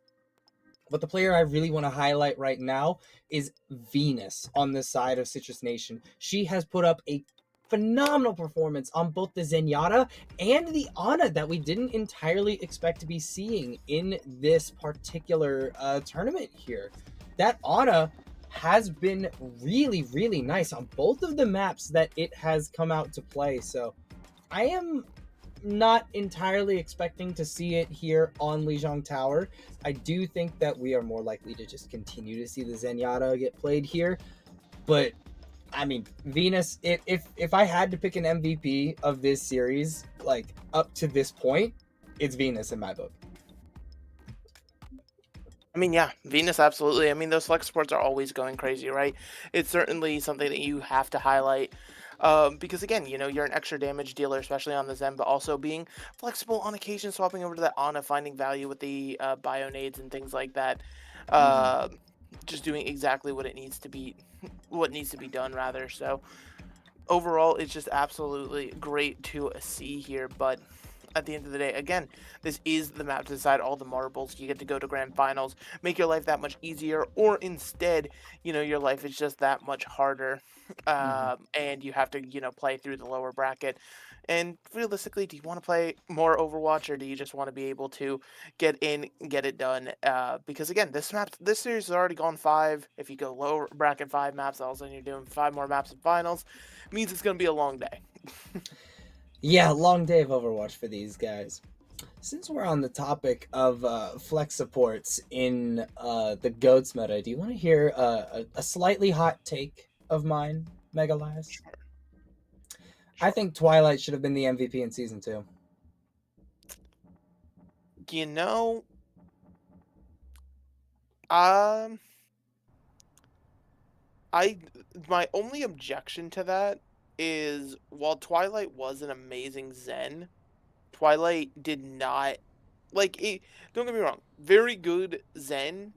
But the player I really want to highlight right now is Venus on the side of Citrus Nation. She has put up a phenomenal performance on both the Zenyatta and the Ana that we didn't entirely expect to be seeing in this particular tournament here. That Ana has been really, really nice on both of the maps that it has come out to play. So I am not entirely expecting to see it here on Lijiang Tower. I do think that we are more likely to just continue to see the Zenyatta get played here. But I mean, Venus, if I had to pick an MVP of this series, like up to this point, it's Venus in my book. I mean, yeah, Venus, absolutely. I mean, those flex supports are always going crazy, right? It's certainly something that you have to highlight. Because again, you know, you're an extra damage dealer, especially on the Zen, but also being flexible on occasion, swapping over to that Ana, finding value with the bio-nades and things like that. Just doing exactly what it needs to be, what needs to be done, rather. So overall, it's just absolutely great to see here. But at the end of the day, again, this is the map to decide all the marbles. You get to go to grand finals, make your life that much easier, or instead, you know, your life is just that much harder. And you have to, you know, play through the lower bracket. And realistically, do you want to play more Overwatch, or do you just want to be able to get in, get it done? Because again, this series has already gone 5. If you go lower bracket 5 maps, all of a sudden you're doing 5 more maps in finals. Means it's going to be a long day. Yeah, long day of Overwatch for these guys. Since we're on the topic of flex supports in the GOATs meta, do you want to hear a slightly hot take of mine, Megalas? Sure. I think Twilight should have been the MVP in Season 2. You know, my only objection to that is, while Twilight was an amazing Zen, Twilight did not, like, don't get me wrong, very good Zen,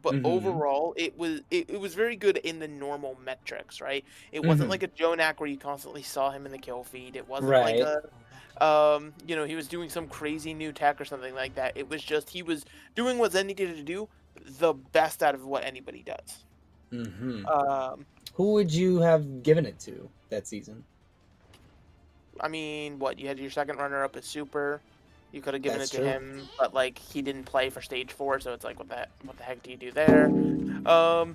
but overall it was very good in the normal metrics, right? It wasn't like a Jonak where you constantly saw him in the kill feed. It wasn't like a you know, he was doing some crazy new tech or something like that. It was just he was doing what Zen needed to do, the best out of what anybody does. Who would you have given it to that season? I mean, what, you had your second runner-up as Super. You could have given it to him, but like he didn't play for stage 4, so it's like, what the heck do you do there? I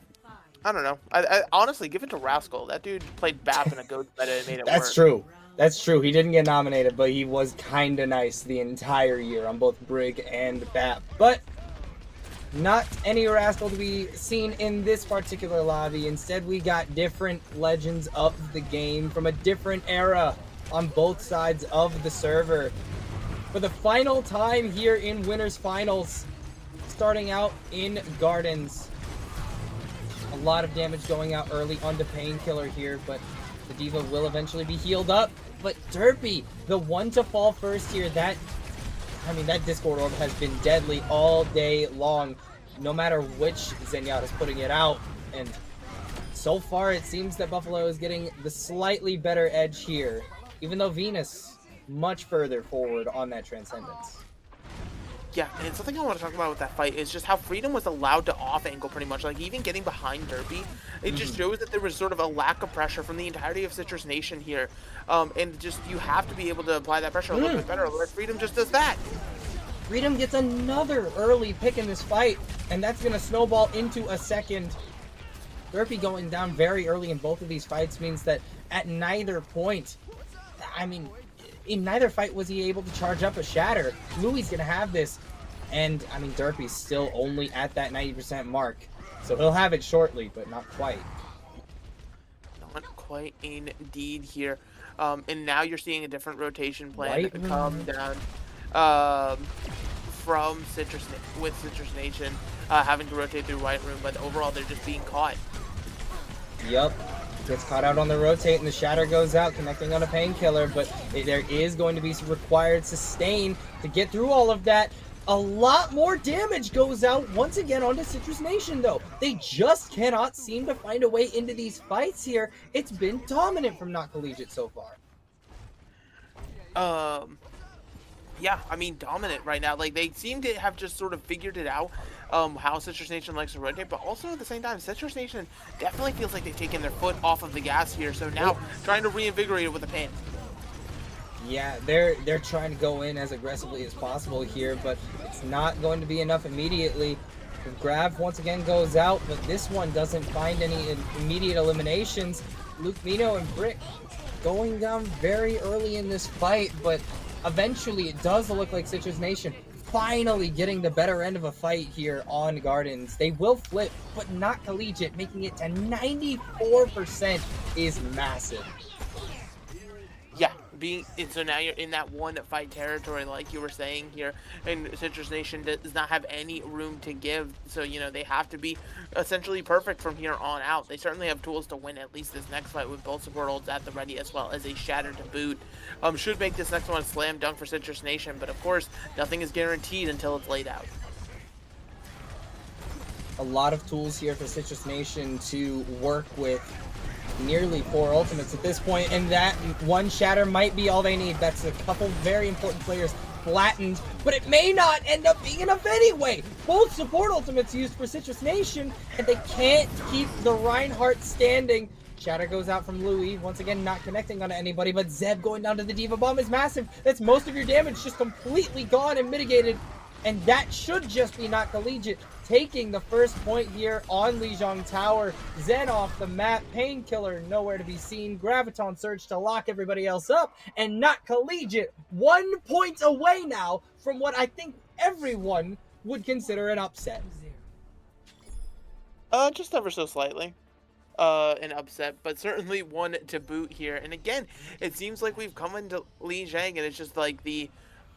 don't know. I honestly give it to Rascal. That dude played BAP in a GOAT meta and made it work. That's true. That's true. He didn't get nominated, but he was kind of nice the entire year on both Brig and BAP. But not any Rascal to be seen in this particular lobby. Instead, we got different legends of the game from a different era on both sides of the server. For the final time here in Winners Finals, starting out in Gardens. A lot of damage going out early onto Painkiller here, but the D.Va will eventually be healed up. But Derpy, the one to fall first here, that Discord orb has been deadly all day long, no matter which Zenyatta is putting it out. And so far, it seems that Buffalo is getting the slightly better edge here, even though Venus much further forward on that Transcendence. Yeah, and something I want to talk about with that fight is just how Freedom was allowed to off-angle pretty much. Like, even getting behind Derpy, it just shows that there was sort of a lack of pressure from the entirety of Citrus Nation here. And just, you have to be able to apply that pressure a little bit better, otherwise Freedom just does that. Freedom gets another early pick in this fight, and that's going to snowball into a second. Derpy going down very early in both of these fights means that at neither point, I mean, in neither fight was he able to charge up a shatter. Louis going to have this, and I mean, Derpy's still only at that 90% mark, so he'll have it shortly, but not quite. Not quite indeed here. And now you're seeing a different rotation plan come down from Citrus Nation having to rotate through White Room, but overall they're just being caught. Yup. Gets caught out on the rotate and the shatter goes out, connecting on a painkiller, but there is going to be some required sustain to get through all of that. A lot more damage goes out once again onto Citrus Nation, though. They just cannot seem to find a way into these fights here. It's been dominant from Not Collegiate so far. Yeah, I mean, dominant right now. Like, they seem to have just sort of figured it out, how Citrus Nation likes to rotate, but also at the same time, Citrus Nation definitely feels like they've taken their foot off of the gas here, so now trying to reinvigorate it with a pin. Yeah, they're trying to go in as aggressively as possible here, but it's not going to be enough immediately. Grav once again goes out, but this one doesn't find any immediate eliminations. Luke Mino and Brick going down very early in this fight, but eventually it does look like Citrus Nation finally getting the better end of a fight here on Gardens. They will flip, but Not Collegiate, making it to 94% is massive. Yeah, so now you're in that one fight territory, like you were saying here, and Citrus Nation does not have any room to give, so, you know, they have to be essentially perfect from here on out. They certainly have tools to win at least this next fight with both support holds at the ready, as well as a shatter to boot. Should make this next one a slam dunk for Citrus Nation, but of course, nothing is guaranteed until it's laid out. A lot of tools here for Citrus Nation to work with. Nearly 4 ultimates at this point, and that one shatter might be all they need. That's a couple very important players flattened, but it may not end up being enough anyway. Both support ultimates used for Citrus Nation, and they can't keep the Reinhardt standing. Shatter goes out from Louis, once again not connecting on anybody, but Zeb going down to the Diva Bomb is massive. That's most of your damage just completely gone and mitigated, and that should just be Not Collegiate taking the first point here on Lijiang Tower. Zen off the map, Painkiller nowhere to be seen, Graviton Surge to lock everybody else up, and Not Collegiate 1 point away now from what I think everyone would consider an upset. Just ever so slightly. An upset, but certainly one to boot here. And again, it seems like we've come into Lijiang, and it's just like the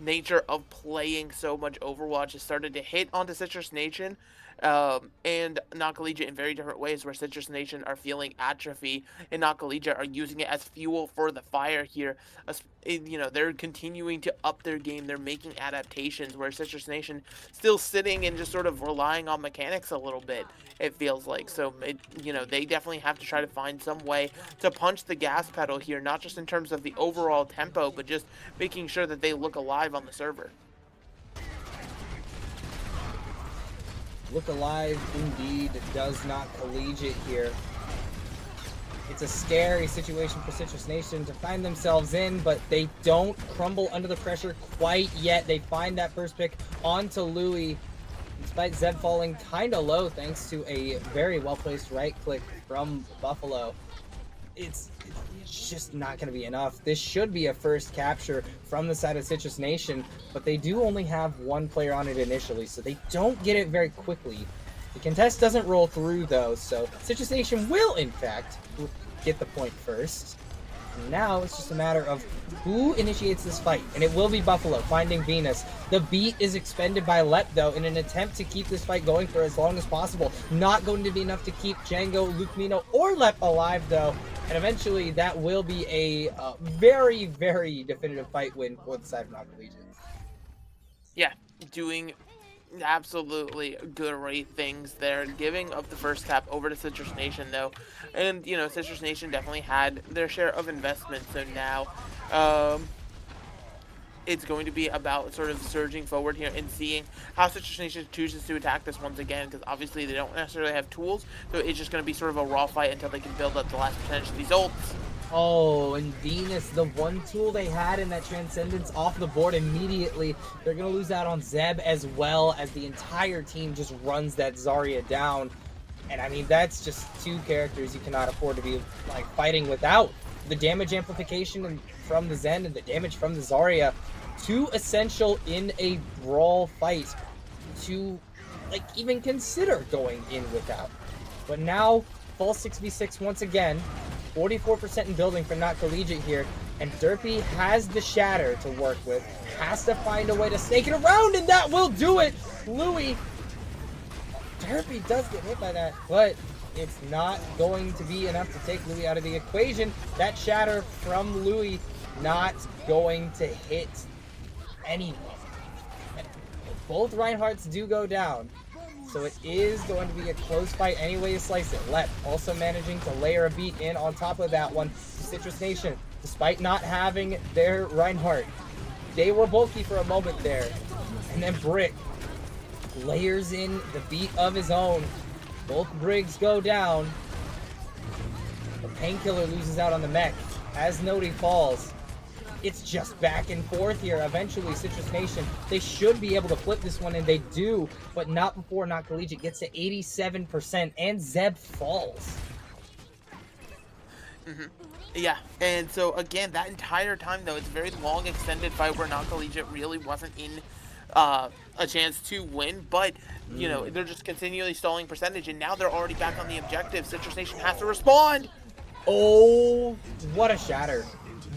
nature of playing so much Overwatch has started to hit onto Citrus Nation and Not Collegiate in very different ways, where Citrus Nation are feeling atrophy and Not Collegiate are using it as fuel for the fire here. You know, they're continuing to up their game, they're making adaptations, where Citrus Nation still sitting and just sort of relying on mechanics a little bit, it feels like. So, you know, they definitely have to try to find some way to punch the gas pedal here, not just in terms of the overall tempo, but just making sure that they look alive on the server. Look alive indeed does Not Collegiate here. It's a scary situation for Citrus Nation to find themselves in, but they don't crumble under the pressure quite yet. They find that first pick onto Louis, despite Zeb falling kind of low thanks to a very well-placed right click from Buffalo. It's just not going to be enough. This should be a first capture from the side of Citrus Nation, but they do only have one player on it initially, so they don't get it very quickly. The contest doesn't roll through, though, so Citrus Nation will, in fact, get the point first. And now it's just a matter of who initiates this fight, and it will be Buffalo finding Venus. The beat is expended by Lep, though, in an attempt to keep this fight going for as long as possible. Not going to be enough to keep Django, Luke Mino, or Lep alive, though. And eventually, that will be a very, very definitive fight win for the side of Not Collegiate. Yeah, doing absolutely great things there. Giving up the first tap over to Citrus Nation, though. And, you know, Citrus Nation definitely had their share of investment, so now it's going to be about sort of surging forward here and seeing how Citrus Nation chooses to attack this once again, because obviously they don't necessarily have tools, so it's just going to be sort of a raw fight until they can build up the last percentage of these ults. Oh, and Venus, the one tool they had in that Transcendence off the board immediately. They're going to lose out on Zeb as well, as the entire team just runs that Zarya down. And I mean, that's just two characters you cannot afford to be like fighting without. The damage amplification from the Zen and the damage from the Zarya, too essential in a brawl fight to like even consider going in without. But now, full 6v6 once again. 44% in building for Not Collegiate here, and Derpy has the Shatter to work with, has to find a way to snake it around, and that will do it! Louis, Derpy does get hit by that, but it's not going to be enough to take Louis out of the equation. That Shatter from Louis not going to hit anyone. Both Reinhardts do go down. So it is going to be a close fight any way you slice it. Lep also managing to layer a beat in on top of that one. Citrus Nation, despite not having their Reinhardt, they were bulky for a moment there. And then Brick layers in the beat of his own. Both Briggs go down. The Painkiller loses out on the mech as Nodi falls. It's just back and forth here. Eventually, Citrus Nation, they should be able to flip this one, and they do, but not before Not Collegiate gets to 87%, and Zeb falls. Yeah, and so again, that entire time, though, it's a very long, extended fight where Not Collegiate really wasn't in a chance to win, but, you know, they're just continually stalling percentage, and now they're already back on the objective. Citrus Nation has to respond! Oh, what a shatter.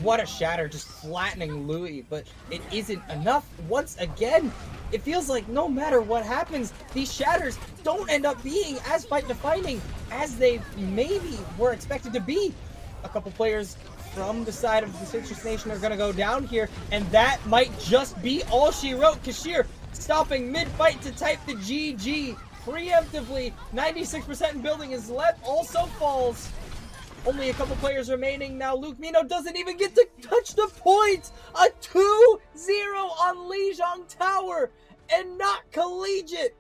What a shatter, just flattening Louis, but it isn't enough. Once again, it feels like no matter what happens, these shatters don't end up being as fight-defining as they maybe were expected to be. A couple players from the side of the Citrus Nation are going to go down here, and that might just be all she wrote. Kashir stopping mid-fight to type the GG preemptively. 96% in building. His left also falls. Only a couple players remaining now. Luke Mino doesn't even get to touch the point. A 2-0 on Lijiang Tower, and Not Collegiate.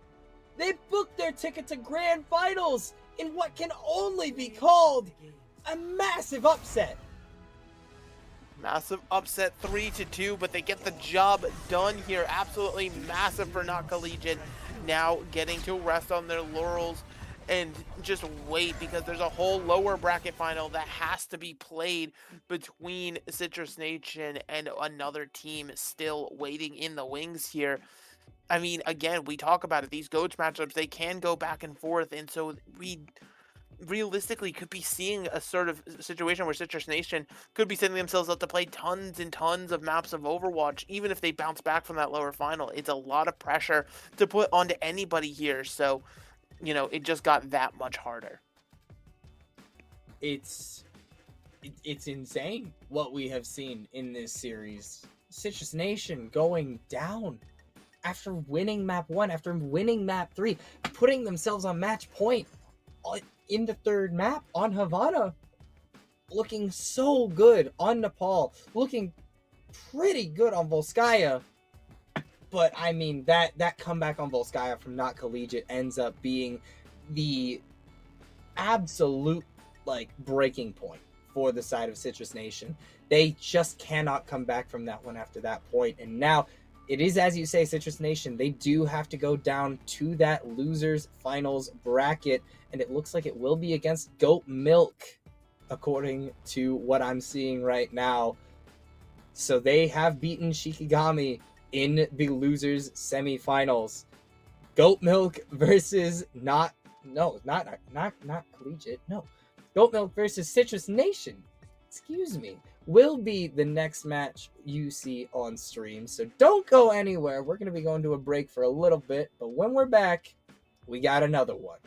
They booked their ticket to Grand Finals in what can only be called a massive upset. Massive upset, 3-2, but they get the job done here. Absolutely massive for Not Collegiate. Now getting to rest on their laurels and just wait, because there's a whole lower bracket final that has to be played between Citrus Nation and another team still waiting in the wings here. I mean, again, we talk about it. These GOATs matchups, they can go back and forth, and so we realistically could be seeing a sort of situation where Citrus Nation could be setting themselves up to play tons and tons of maps of Overwatch, even if they bounce back from that lower final. It's a lot of pressure to put onto anybody here, so you know, it just got that much harder. It's insane what we have seen in this series. Citrus Nation going down after winning map 1, after winning map 3, putting themselves on match point in the third map on Havana, looking so good on Nepal, looking pretty good on Volskaya. But, I mean, that comeback on Volskaya from Not Collegiate ends up being the absolute, like, breaking point for the side of Citrus Nation. They just cannot come back from that one after that point. And now, it is, as you say, Citrus Nation, they do have to go down to that losers finals bracket. And it looks like it will be against Goat Milk, according to what I'm seeing right not So they have beaten Shikigami in the losers semifinals. Goat Milk versus not Collegiate. No. Goat Milk versus Citrus Nation. Excuse me. Will be the next match you see on stream. So don't go anywhere. We're going to be going to a break for a little bit, but when we're back, we got another one.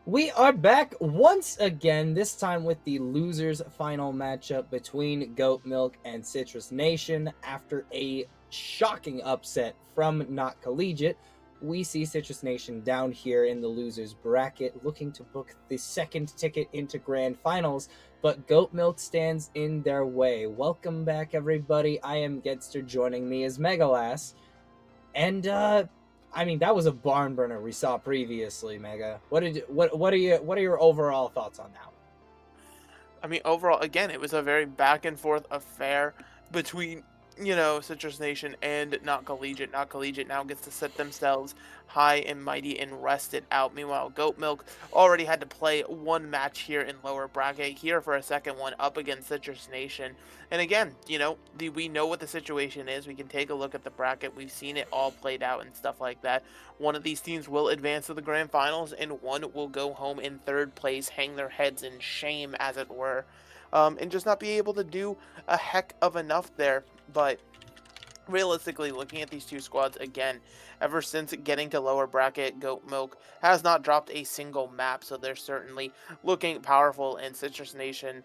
We are back once again, this time with the losers final matchup between Goat Milk and Citrus Nation. After a shocking upset from Not Collegiate, we see Citrus Nation down here in the losers bracket looking to book the second ticket into grand finals, but Goat Milk stands in their way. Welcome back, everybody. I am Gedster. Joining me is Megalas. And I mean, that was a barn burner we saw previously, Mega. What are your overall thoughts on that one? I mean, overall, again, it was a very back and forth affair between, Citrus Nation and Not Collegiate. Not Collegiate now gets to set themselves high and mighty and rest it out. Meanwhile, Goat Milk already had to play one match here in lower bracket, here for a second one up against Citrus Nation. And again, we know what the situation is. We can take a look at the bracket. We've seen it all played out and stuff like that. One of these teams will advance to the grand finals, and one will go home in third place, hang their heads in shame, as it were, and just not be able to do a heck of enough there. But realistically, looking at these two squads again, ever since getting to lower bracket, Goat Milk has not dropped a single map, so they're certainly looking powerful. In Citrus Nation,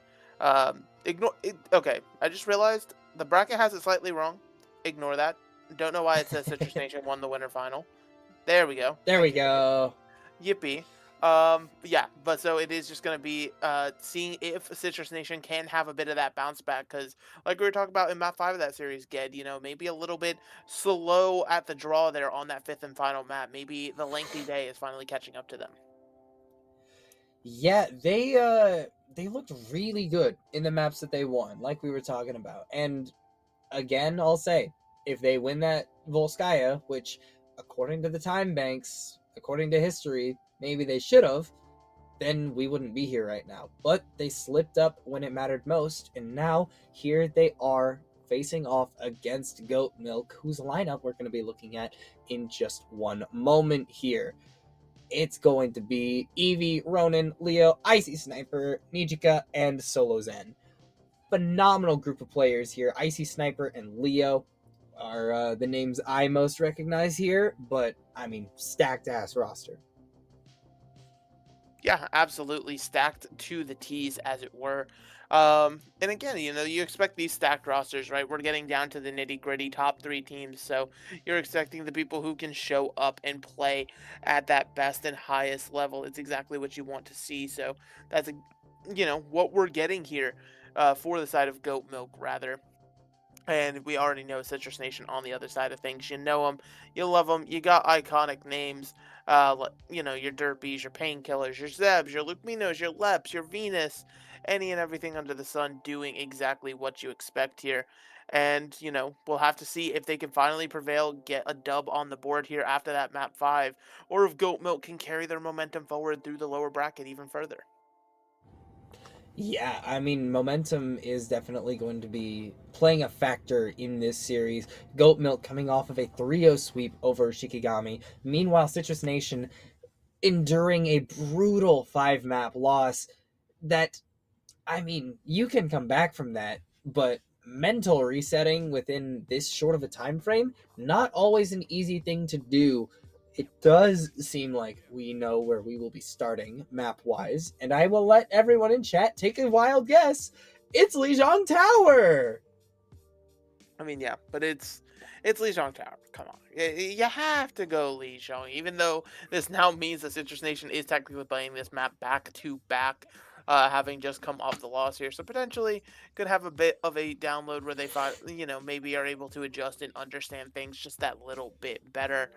ignore it. Okay, I just realized the bracket has it slightly wrong. Ignore that. Don't know why it says Citrus Nation won the winter final. There we go. There we go. Yippee. Yeah, but so it is just going to be seeing if Citrus Nation can have a bit of that bounce back, because like we were talking about in map 5 of that series, Ged, maybe a little bit slow at the draw there on that 5th and final map. Maybe the lengthy day is finally catching up to them. Yeah, they looked really good in the maps that they won, like we were talking about. And again, I'll say, if they win that Volskaya, which according to the time banks, according to history, maybe they should have, then we wouldn't be here right now. But they slipped up when it mattered most, and now here they are facing off against Goat Milk, whose lineup we're going to be looking at in just one moment here. It's going to be Eevee, Ronin, Leo, Icy Sniper, Nijika, and Solo Zen. Phenomenal group of players here. Icy Sniper and Leo are the names I most recognize here, but I mean, stacked ass roster. Yeah, absolutely stacked to the T's, as it were. And again, you expect these stacked rosters, right? We're getting down to the nitty gritty top 3 teams, so you're expecting the people who can show up and play at that best and highest level. It's exactly what you want to see. So that's what we're getting here for the side of Goat Milk, rather. And we already know Citrus Nation on the other side of things. You know them, you love them, you got iconic names. Your Derpies, your Painkillers, your Zebs, your Luke Minos, your Leps, your Venus, any and everything under the sun doing exactly what you expect here. And, we'll have to see if they can finally prevail, get a dub on the board here after that map 5, or if Goat Milk can carry their momentum forward through the lower bracket even further. Yeah, I mean, momentum is definitely going to be playing a factor in this series. Goat Milk coming off of a 3-0 sweep over Shikigami. Meanwhile, Citrus Nation enduring a brutal 5-map loss that, I mean, you can come back from that, but mental resetting within this short of a time frame, not always an easy thing to do. It does seem like we know where we will be starting map-wise, and I will let everyone in chat take a wild guess. It's Lijiang Tower! I mean, yeah, but it's Lijiang Tower. Come on. You have to go Lijiang, even though this now means that Citrus Nation is technically playing this map back-to-back, having just come off the loss here. So potentially could have a bit of a download where they thought, maybe are able to adjust and understand things just that little bit better.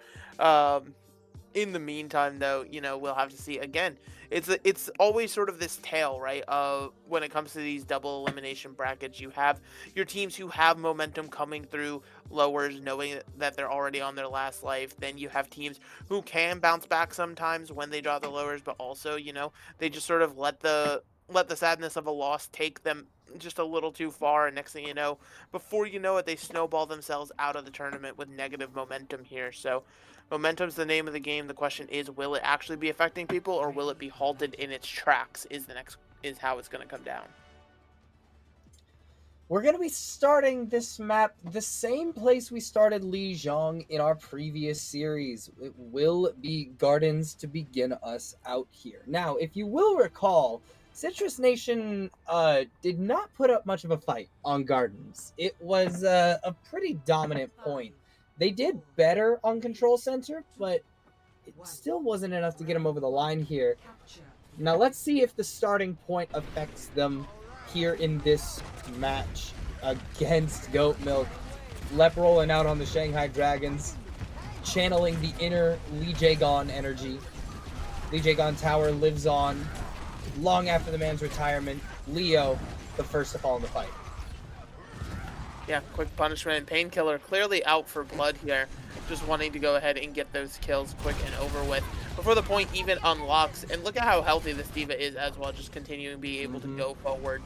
In the meantime, though, we'll have to see. Again, it's always sort of this tale, right? When it comes to these double elimination brackets, you have your teams who have momentum coming through lowers, knowing that they're already on their last life. Then you have teams who can bounce back sometimes when they draw the lowers, but also, they just sort of let the sadness of a loss take them just a little too far, and next thing you know, before you know it, they snowball themselves out of the tournament with negative momentum here. So momentum's the name of the game. The question is, will it actually be affecting people, or will it be halted in its tracks? Is how it's going to come down. We're going to be starting this map the same place we started Lijiang in our previous series. It will be Gardens to begin us out here. Now, if you will recall, Citrus Nation did not put up much of a fight on Gardens. It was a pretty dominant point. They did better on Control Center, but it still wasn't enough to get them over the line here. Now let's see if the starting point affects them here in this match against Goat Milk. Lep rolling out on the Shanghai Dragons, channeling the inner Lee Jae-gon energy. Lee Jae-gon Tower lives on long after the man's retirement. Leo, the first to fall in the fight. Yeah, quick punishment and Painkiller clearly out for blood here. Just wanting to go ahead and get those kills quick and over with before the point even unlocks. And look at how healthy this D.Va is as well, just continuing to be able to go forward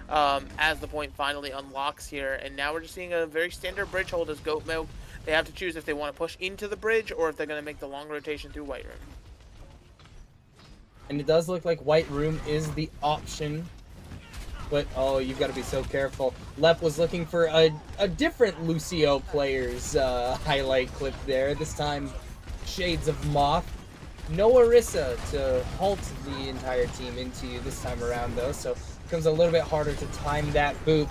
as the point finally unlocks here. And now we're just seeing a very standard bridge hold as Goat Milk. They have to choose if they want to push into the bridge or if they're going to make the long rotation through White Room. And it does look like White Room is the option. But, oh, you've got to be so careful. Lep was looking for a different Lucio player's highlight clip there. This time, Shades of Moth. No Orisa to halt the entire team into you this time around, though. So it becomes a little bit harder to time that boop.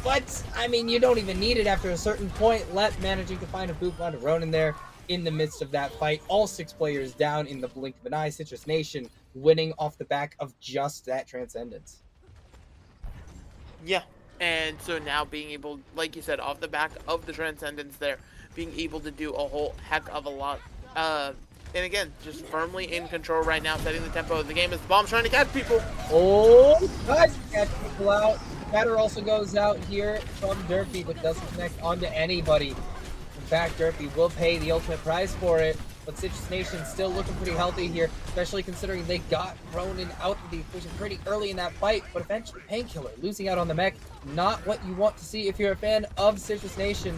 But, I mean, you don't even need it after a certain point. Lep managing to find a boop on Ronin there in the midst of that fight. All 6 players down in the blink of an eye. Citrus Nation winning off the back of just that Transcendence. Yeah, and so now being able, like you said, off the back of the Transcendence there, being able to do a whole heck of a lot. And again, just firmly in control right now, setting the tempo of the game as the bomb's trying to catch people. Oh, tries to catch people out. Batter also goes out here from Derpy, but doesn't connect onto anybody. In fact, Derpy will pay the ultimate prize for it. But Citrus Nation still looking pretty healthy here, especially considering they got Ronin out of the equation pretty early in that fight. But eventually, Painkiller losing out on the mech. Not what you want to see if you're a fan of Citrus Nation.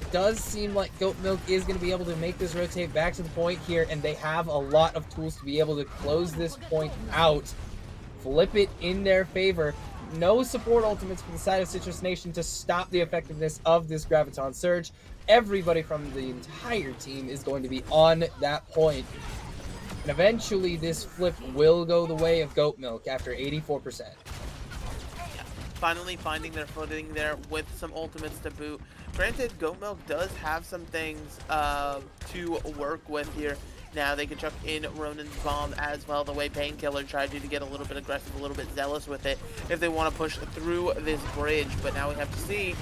It does seem like Goat Milk is going to be able to make this rotate back to the point here, and they have a lot of tools to be able to close this point out. Flip it in their favor. No support ultimates from the side of Citrus Nation to stop the effectiveness of this Graviton Surge. Everybody from the entire team is going to be on that point. And eventually this flip will go the way of Goat Milk after 84%. Finally finding their footing there with some ultimates to boot. Granted, Goat Milk does have some things to work with here. Now they can chuck in Ronin's bomb as well, the way Painkiller tried to get a little bit aggressive, a little bit zealous with it if they want to push through this bridge. But now we have to see.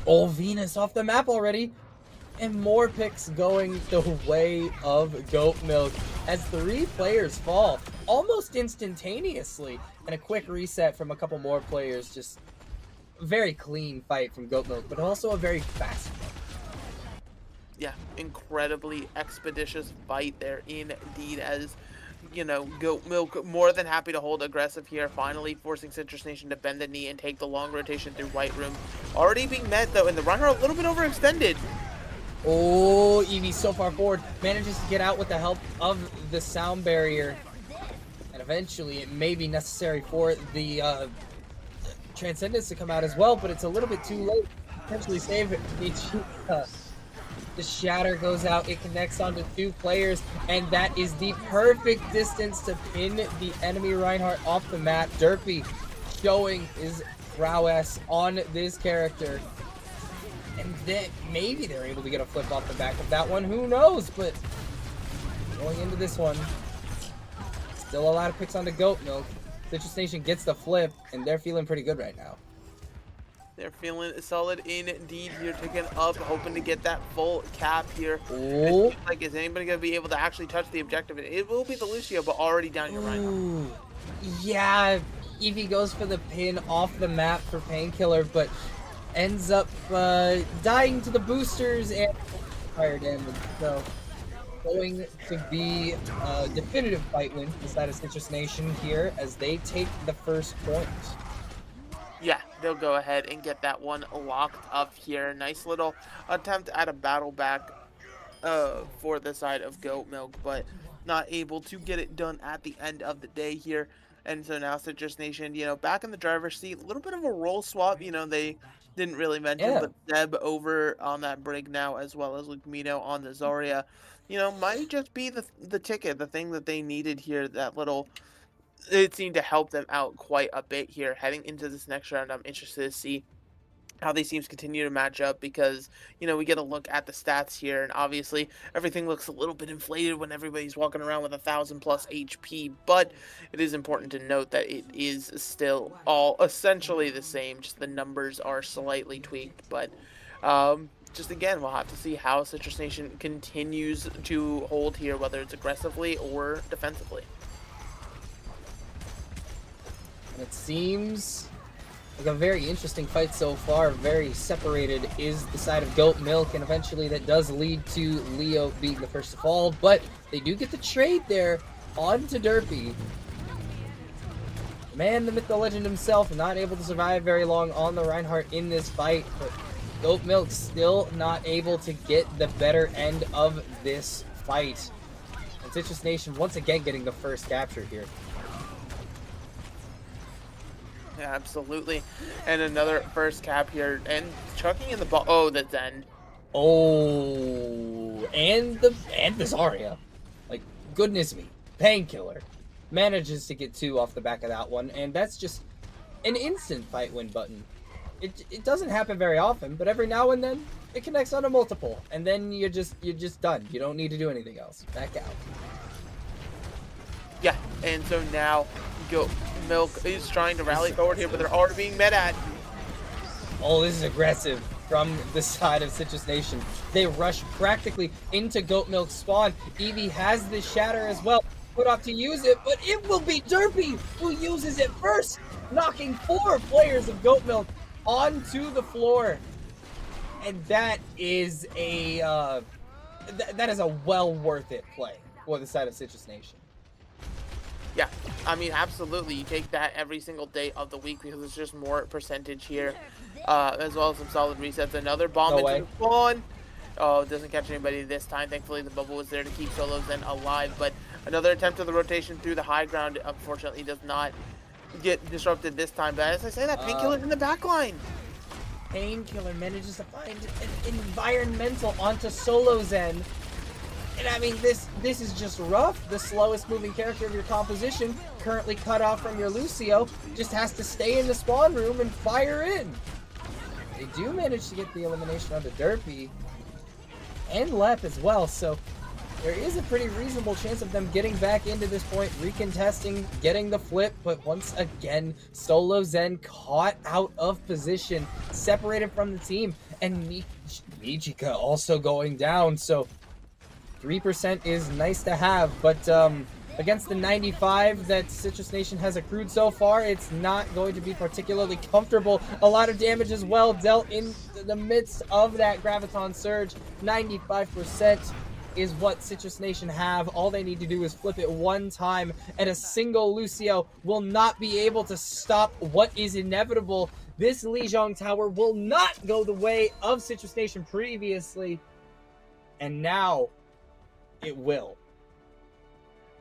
Oh, Venus off the map already. And more picks going the way of Goat Milk as 3 players fall almost instantaneously. And a quick reset from a couple more players. Just a very clean fight from Goat Milk, but also a very fast one. Yeah, incredibly expeditious fight there indeed, as you know, Goat Milk more than happy to hold aggressive here, finally forcing Citrus Nation to bend the knee and take the long rotation through White Room. Already being met though, and the runner a little bit overextended. Oh, Eevee so far forward, manages to get out with the help of the sound barrier. And eventually it may be necessary for the Transcendence to come out as well, but it's a little bit too late. Potentially save it. The shatter goes out, it connects onto 2 players, and that is the perfect distance to pin the enemy Reinhardt off the map. Derpy showing his prowess on this character. And then maybe they're able to get a flip off the back of that one, who knows? But going into this one, still a lot of picks onto Goat Milk. Citrus Nation gets the flip, and they're feeling pretty good right now. They're feeling solid indeed here, taking up, hoping to get that full cap here. Oh. Like, is anybody going to be able to actually touch the objective? It will be the Lucio, but already down here right now. Yeah, Eevee goes for the pin off the map for Painkiller, but ends up dying to the boosters and fire damage. So, going to be a definitive fight win for the side of Citrus Nation here as they take the first point. Yeah, they'll go ahead and get that one locked up here. Nice little attempt at a battle back for the side of Goat Milk, but not able to get it done at the end of the day here. And so now Citrus Nation, back in the driver's seat, a little bit of a role swap, they didn't really mention, Yeah. but Zeb over on that Brig now, as well as Lukemino on the Zarya, might just be the ticket, the thing that they needed here, it seemed to help them out quite a bit here heading into this next round. I'm interested to see how these teams continue to match up because, we get a look at the stats here, and obviously everything looks a little bit inflated when everybody's walking around with 1,000+ HP, but it is important to note that it is still all essentially the same, just the numbers are slightly tweaked, but just again, we'll have to see how Citrus Nation continues to hold here, whether it's aggressively or defensively. And it seems like a very interesting fight so far. Very separated is the side of Goat Milk, and eventually that does lead to Leo being the first to fall, but they do get the trade there onto Derpy. The man, the myth, the legend himself, not able to survive very long on the Reinhardt in this fight, but Goat Milk still not able to get the better end of this fight. And Citrus Nation once again getting the first capture here. Yeah, absolutely. And another first cap here, and chucking in the ball. Oh, the Zen. Oh, and the Zarya. Like, goodness me. Painkiller. Manages to get 2 off the back of that one, and that's just an instant fight win button. It doesn't happen very often, but every now and then it connects on a multiple, and then you're just done. You don't need to do anything else. Back out. Yeah, and so now Goat Milk is trying to rally forward here, but they're already being met at. Oh, this is aggressive from the side of Citrus Nation. They rush practically into Goat Milk's spawn. Eevee has this shatter as well. Put off to use it, but it will be Derpy who uses it first, knocking 4 players of Goat Milk onto the floor. And that is a well worth it play for the side of Citrus Nation. Yeah, I mean, absolutely. You take that every single day of the week because it's just more percentage here, as well as some solid resets. Another bomb into the spawn. Oh, it doesn't catch anybody this time. Thankfully, the bubble was there to keep Solo Zen alive. But another attempt of the rotation through the high ground, unfortunately, does not get disrupted this time. But as I say, that Painkiller's in the back line. Painkiller manages to find an environmental onto Solo Zen. And I mean, this is just rough. The slowest moving character of your composition, currently cut off from your Lucio, just has to stay in the spawn room and fire in. They do manage to get the elimination onto Derpy and Lep as well, so there is a pretty reasonable chance of them getting back into this point, recontesting, getting the flip, but once again, Solo Zen caught out of position, separated from the team, and Michika also going down, so 3% is nice to have, but against the 95 that Citrus Nation has accrued so far, it's not going to be particularly comfortable. A lot of damage as well dealt in the midst of that Graviton Surge. 95% is what Citrus Nation have. All they need to do is flip it one time, and a single Lucio will not be able to stop what is inevitable. This Lijiang Tower will not go the way of Citrus Nation previously, and now it will.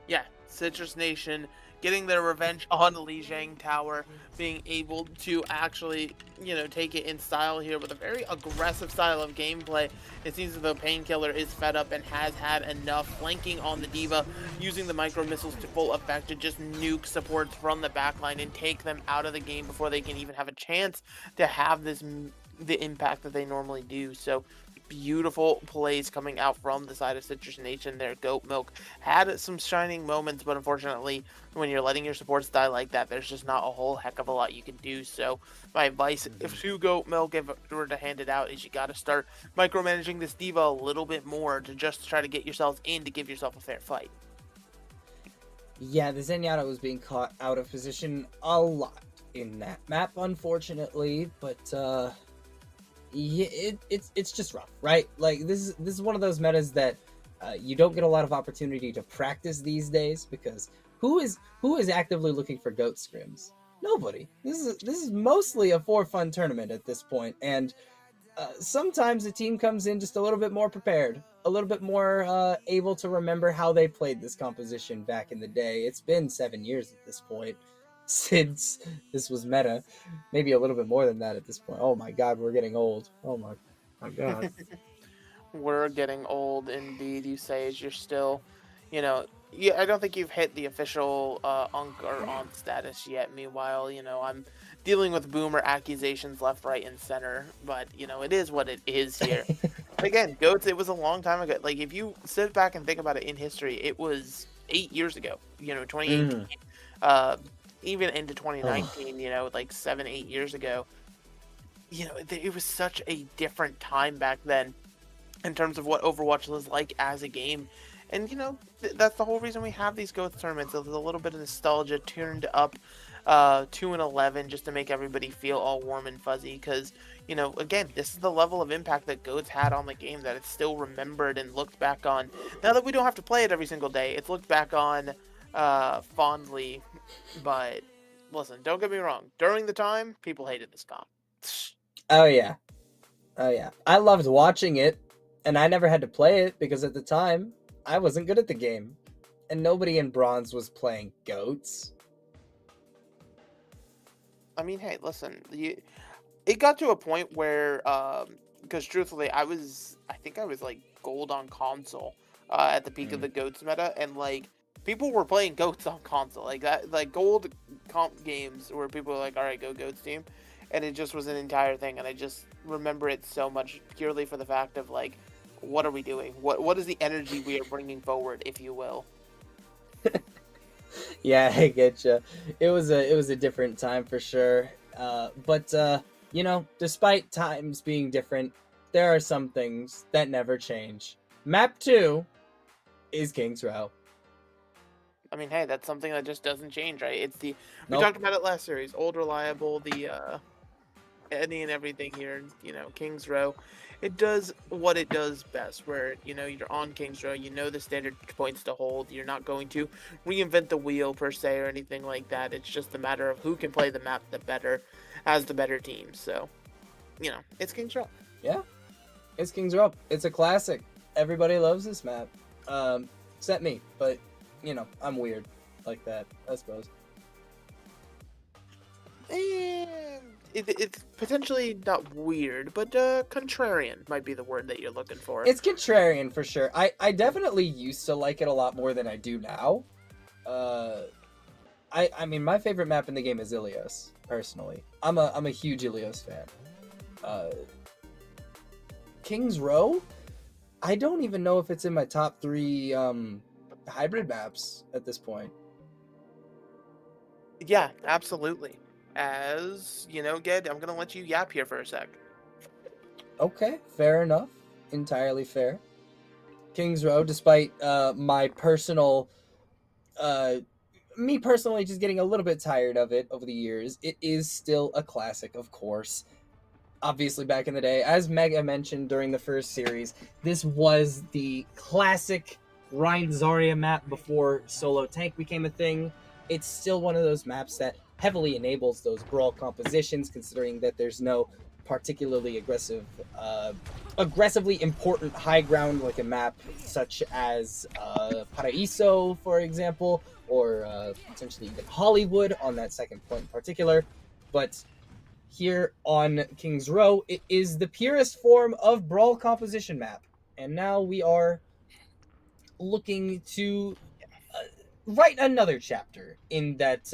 Yeah, Citrus Nation getting their revenge on Lijiang Tower, being able to actually, take it in style here with a very aggressive style of gameplay. It seems as though Painkiller is fed up and has had enough, flanking on the Diva, using the micro missiles to full effect to just nuke supports from the backline and take them out of the game before they can even have a chance to have the impact that they normally do. So beautiful plays coming out from the side of Citrus Nation there. Goat Milk had some shining moments, but unfortunately, when you're letting your supports die like that, there's just not a whole heck of a lot you can do. So my advice, if you Goat Milk, if you were to hand it out, is you got to start micromanaging this Diva a little bit more to just try to get yourselves in to give yourself a fair fight. Yeah, the Zenyatta was being caught out of position a lot in that map, unfortunately, but yeah, it's just rough, right? Like, this is one of those metas that you don't get a lot of opportunity to practice these days, because who is actively looking for goat scrims? Nobody. This is mostly a for fun tournament at this point, and sometimes the team comes in just a little bit more prepared, a little bit more able to remember how they played this composition back in the day. It's been 7 years at this point since this was meta. Maybe a little bit more than that at this point. Oh my god, we're getting old. Oh my god. We're getting old indeed, you say, as you're still, you know, I don't think you've hit the official Unk or Aunt status yet. Meanwhile, you know, I'm dealing with boomer accusations left, right, and center, but, you know, it is what it is here. Again, GOATs, it was a long time ago. Like, if you sit back and think about it in history, it was 8 years ago, you know, 2018, even into 2019, you know, like 7, 8 years ago. You know, it was such a different time back then in terms of what Overwatch was like as a game. And, you know, that's the whole reason we have these GOATs tournaments. There's a little bit of nostalgia tuned up 2-11 just to make everybody feel all warm and fuzzy. Because, you know, again, this is the level of impact that GOATs had on the game, that it's still remembered and looked back on. Now that we don't have to play it every single day, it's looked back on fondly. But, listen, don't get me wrong. During the time, people hated this comp. Oh yeah. I loved watching it, and I never had to play it because at the time I wasn't good at the game, and nobody in bronze was playing GOATs. I mean, hey, listen, it got to a point where, because truthfully, I think I was like gold on console at the peak of the GOATs meta, and like people were playing GOATs on console, like that, like gold comp games where people were like, all right, go GOATs team, and it just was an entire thing, and I just remember it so much purely for the fact of like, what are we doing? What is the energy we are bringing forward, if you will? Yeah, I get you. It was a different time for sure. But you know, despite times being different, there are some things that never change. Map 2 is King's Row. I mean, hey, that's something that just doesn't change, right? It's we Nope. talked about it last series. Old, reliable, any and everything here. You know, King's Row, it does what it does best. Where, you know, you're on King's Row, you know the standard points to hold. You're not going to reinvent the wheel per se or anything like that. It's just a matter of who can play the map the better, as the better team. So, you know, it's King's Row. Yeah, it's King's Row. It's a classic. Everybody loves this map, except me. But you know, I'm weird like that, I suppose. And it's potentially not weird, but contrarian might be the word that you're looking for. It's contrarian for sure. I definitely used to like it a lot more than I do now. I mean, my favorite map in the game is Ilios, personally. I'm a huge Ilios fan. King's Row? I don't even know if it's in my top 3 hybrid maps at this point. Yeah, absolutely. As, you know, Ged, I'm going to let you yap here for a sec. Okay, fair enough. Entirely fair. King's Row, despite my personal... me personally just getting a little bit tired of it over the years, it is still a classic, of course. Obviously, back in the day, as Mega mentioned during the first series, this was the classic Rhine Zarya map before solo tank became a thing. It's still one of those maps that heavily enables those brawl compositions, considering that there's no particularly aggressively important high ground like a map such as Paraíso, for example, or potentially even Hollywood on that second point in particular. But here on King's Row, it is the purest form of brawl composition map. And now we are looking to write another chapter in that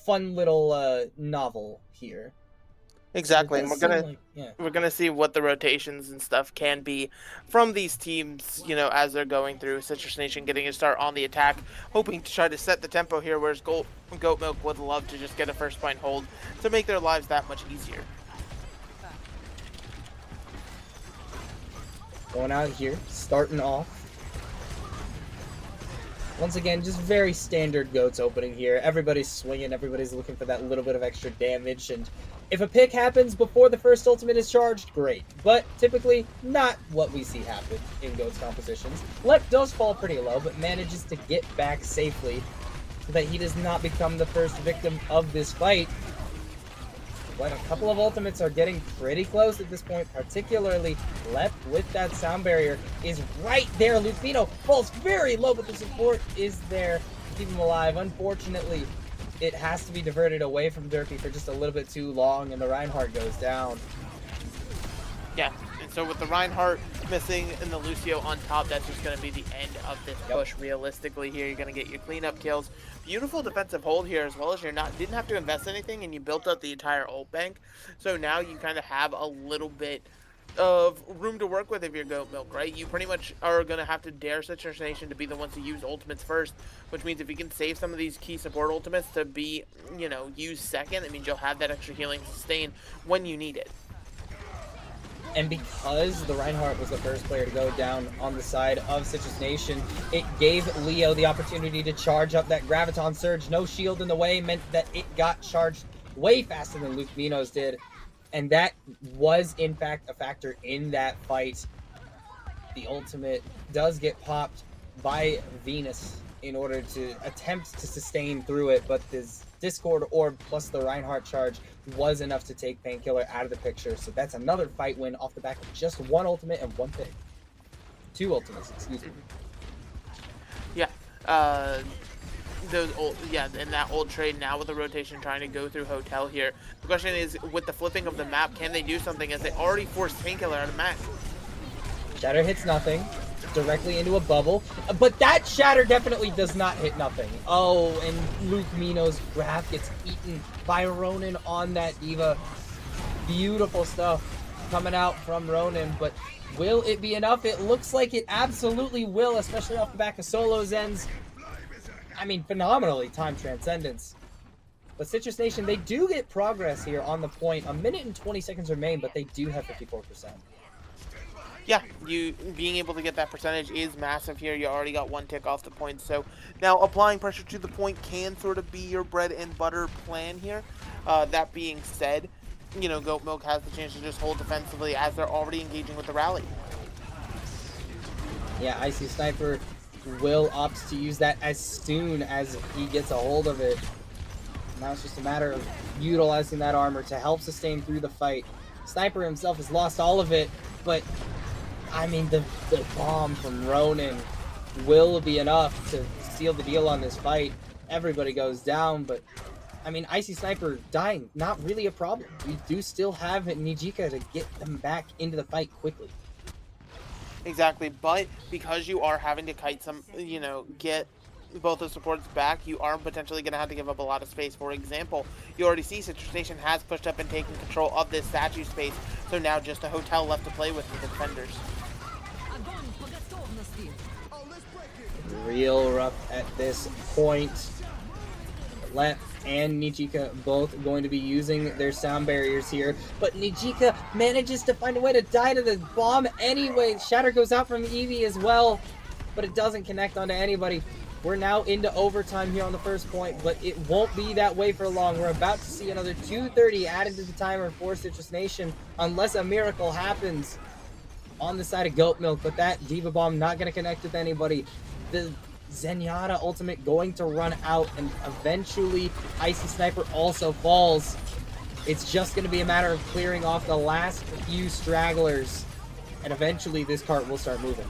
fun little novel here. Exactly, and Yeah. we're gonna see what the rotations and stuff can be from these teams, you know, as they're going through. Citrus Nation getting a start on the attack, hoping to try to set the tempo here, whereas Goat Milk would love to just get a first point hold to make their lives that much easier. Going out here, starting off. Once again, just very standard Goats opening here. Everybody's swinging, everybody's looking for that little bit of extra damage, and if a pick happens before the first ultimate is charged, great. But typically, not what we see happen in Goats compositions. Lek does fall pretty low, but manages to get back safely so that he does not become the first victim of this fight. But a couple of ultimates are getting pretty close at this point, particularly Lep with that sound barrier is right there. Lufino falls very low, but the support is there to keep him alive. Unfortunately, it has to be diverted away from Derpy for just a little bit too long, and the Reinhardt goes down. Yeah, and so with the Reinhardt missing and the Lucio on top, that's just going to be the end of this push. Realistically here, you're going to get your cleanup kills. Beautiful defensive hold here, as well as didn't have to invest anything, and you built up the entire ult bank. So now you kind of have a little bit of room to work with if you're Goat Milk, right? You pretty much are going to have to dare Citrus Nation to be the ones to use ultimates first, which means if you can save some of these key support ultimates to be, used second, it means you'll have that extra healing sustain when you need it. And because the Reinhardt was the first player to go down on the side of Citrus Nation, it gave Leo the opportunity to charge up that Graviton Surge. No shield in the way meant that it got charged way faster than Luke Minos did. And that was, in fact, a factor in that fight. The ultimate does get popped by Venus in order to attempt to sustain through it, but this Discord Orb plus the Reinhardt charge was enough to take Painkiller out of the picture. So that's another fight win off the back of just one ultimate and one pick. Two ultimates, excuse me. Yeah. In that old trade now with the rotation trying to go through Hotel here. The question is, with the flipping of the map, can they do something as they already forced Painkiller out of the match? Shatter hits nothing. Directly into a bubble, but that shatter definitely does not hit nothing. Oh, and Luke Minos' graph gets eaten by Ronin on that Diva. Beautiful stuff coming out from Ronin, but will it be enough? It looks like it absolutely will, especially off the back of Solo Zen's, phenomenally timed Transcendence. But Citrus Nation, they do get progress here on the point. 1 minute and 20 seconds remain, but they do have 54%. Yeah, you being able to get that percentage is massive here. You already got one tick off the point. So now applying pressure to the point can sort of be your bread and butter plan here. That being said, Goat Milk has the chance to just hold defensively as they're already engaging with the rally. Yeah, Icy Sniper will opt to use that as soon as he gets a hold of it. Now it's just a matter of utilizing that armor to help sustain through the fight. Sniper himself has lost all of it, but the bomb from Ronin will be enough to seal the deal on this fight. Everybody goes down, but Icy Sniper dying, not really a problem. We do still have Nijika to get them back into the fight quickly. Exactly, but because you are having to kite some, get both the supports back, you are potentially going to have to give up a lot of space. For example, you already see Citrus Nation has pushed up and taken control of this statue space, so now just a Hotel left to play with the defenders. Real rough at this point. Lep and Nijika both going to be using their sound barriers here, but Nijika manages to find a way to die to the bomb anyway. Shatter goes out from Eevee as well, but it doesn't connect onto anybody. We're now into overtime here on the first point, but it won't be that way for long. We're about to see another 2:30 added to the timer for Citrus Nation, unless a miracle happens on the side of Goat Milk, but that Diva Bomb not going to connect with anybody. The Zenyatta ultimate going to run out, and eventually Icy Sniper also falls. It's just going to be a matter of clearing off the last few stragglers, and eventually this cart will start moving.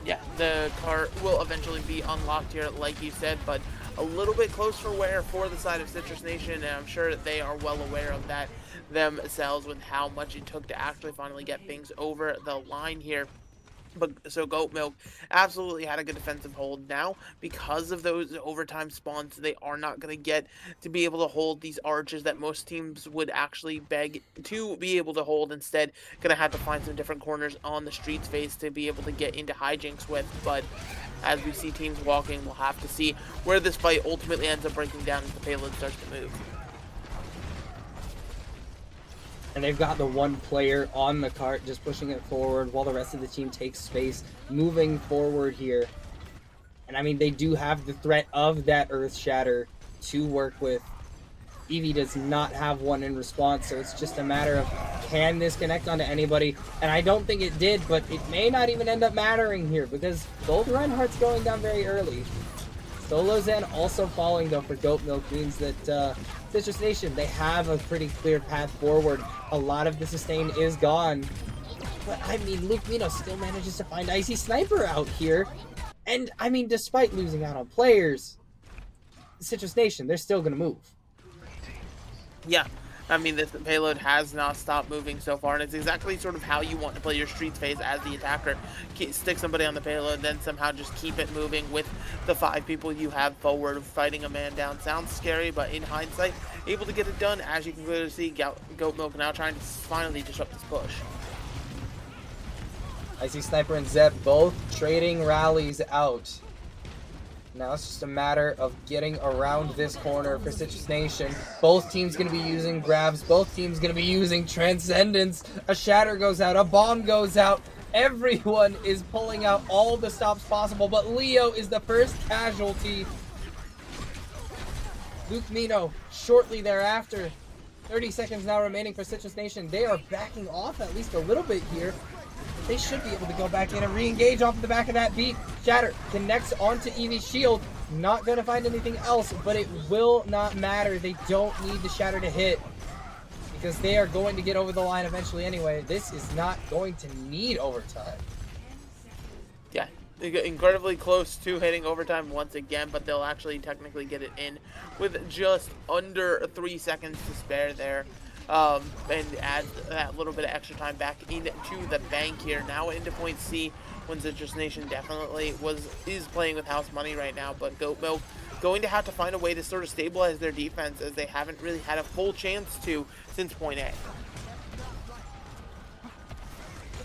Yeah, the cart will eventually be unlocked here, like you said, but a little bit close for wear for the side of Citrus Nation, and I'm sure they are well aware of that themselves with how much it took to actually finally get things over the line here. But so Goat Milk absolutely had a good defensive hold. Now, because of those overtime spawns, they are not going to get to be able to hold these arches that most teams would actually beg to be able to hold. Instead, going to have to find some different corners on the street space to be able to get into hijinks with. But as we see teams walking, we'll have to see where this fight ultimately ends up breaking down as the payload starts to move. And they've got the one player on the cart just pushing it forward while the rest of the team takes space, moving forward here. And they do have the threat of that Earth Shatter to work with. Eevee does not have one in response, so it's just a matter of, can this connect onto anybody? And I don't think it did, but it may not even end up mattering here, because Gold Reinhardt's going down very early. Solo Zen also falling, though, for Goat Milk means that Citrus Nation, they have a pretty clear path forward. A lot of the sustain is gone. But, I mean, Luke Mino still manages to find Icy Sniper out here. And, I mean, despite losing out on players, Citrus Nation, they're still going to move. Yeah, I mean, this payload has not stopped moving so far, and it's exactly sort of how you want to play your Streets phase as the attacker. Stick somebody on the payload, then somehow just keep it moving with the 5 people you have forward, fighting a man down. Sounds scary, but in hindsight, able to get it done, as you can clearly see. Goat Milk now trying to finally disrupt this push. Icy Sniper and Zeb both trading rallies out. Now it's just a matter of getting around this corner for Citrus Nation. Both teams going to be using grabs. Both teams going to be using Transcendence. A shatter goes out. A bomb goes out. Everyone is pulling out all the stops possible, but Leo is the first casualty. Luke Mino shortly thereafter. 30 seconds now remaining for Citrus Nation. They are backing off at least a little bit here. They should be able to go back in and re-engage off the back of that beat. Shatter connects onto Eevee's shield. Not going to find anything else, but it will not matter. They don't need the Shatter to hit because they are going to get over the line eventually anyway. This is not going to need overtime. Yeah, they get incredibly close to hitting overtime once again, but they'll actually technically get it in with just under 3 seconds to spare there. And add that little bit of extra time back into the bank here. Now into point C, when Citrus Nation definitely is playing with house money right now, but Goat Milk going to have to find a way to sort of stabilize their defense, as they haven't really had a full chance to since point A.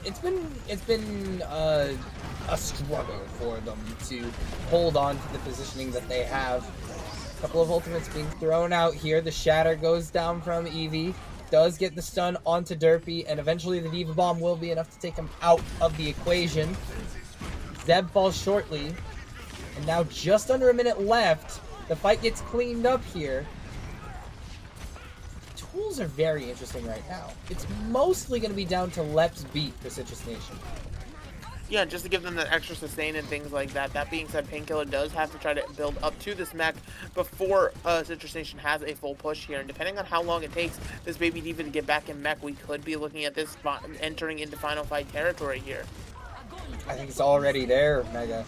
It's been a struggle for them to hold on to the positioning that they have. A couple of ultimates being thrown out here. The Shatter goes down from Eevee. Does get the stun onto Derpy, and eventually the Diva Bomb will be enough to take him out of the equation. Zeb falls shortly, and now just under a minute left. The fight gets cleaned up here. Tools are very interesting right now. It's mostly going to be down to Lep's beat for Citrus Nation. Yeah, just to give them that extra sustain and things like that. That being said, Painkiller does have to try to build up to this mech before Citrus Nation has a full push here. And depending on how long it takes this Baby Diva to get back in mech, we could be looking at this spot entering into final fight territory here. I think it's already there, Mega.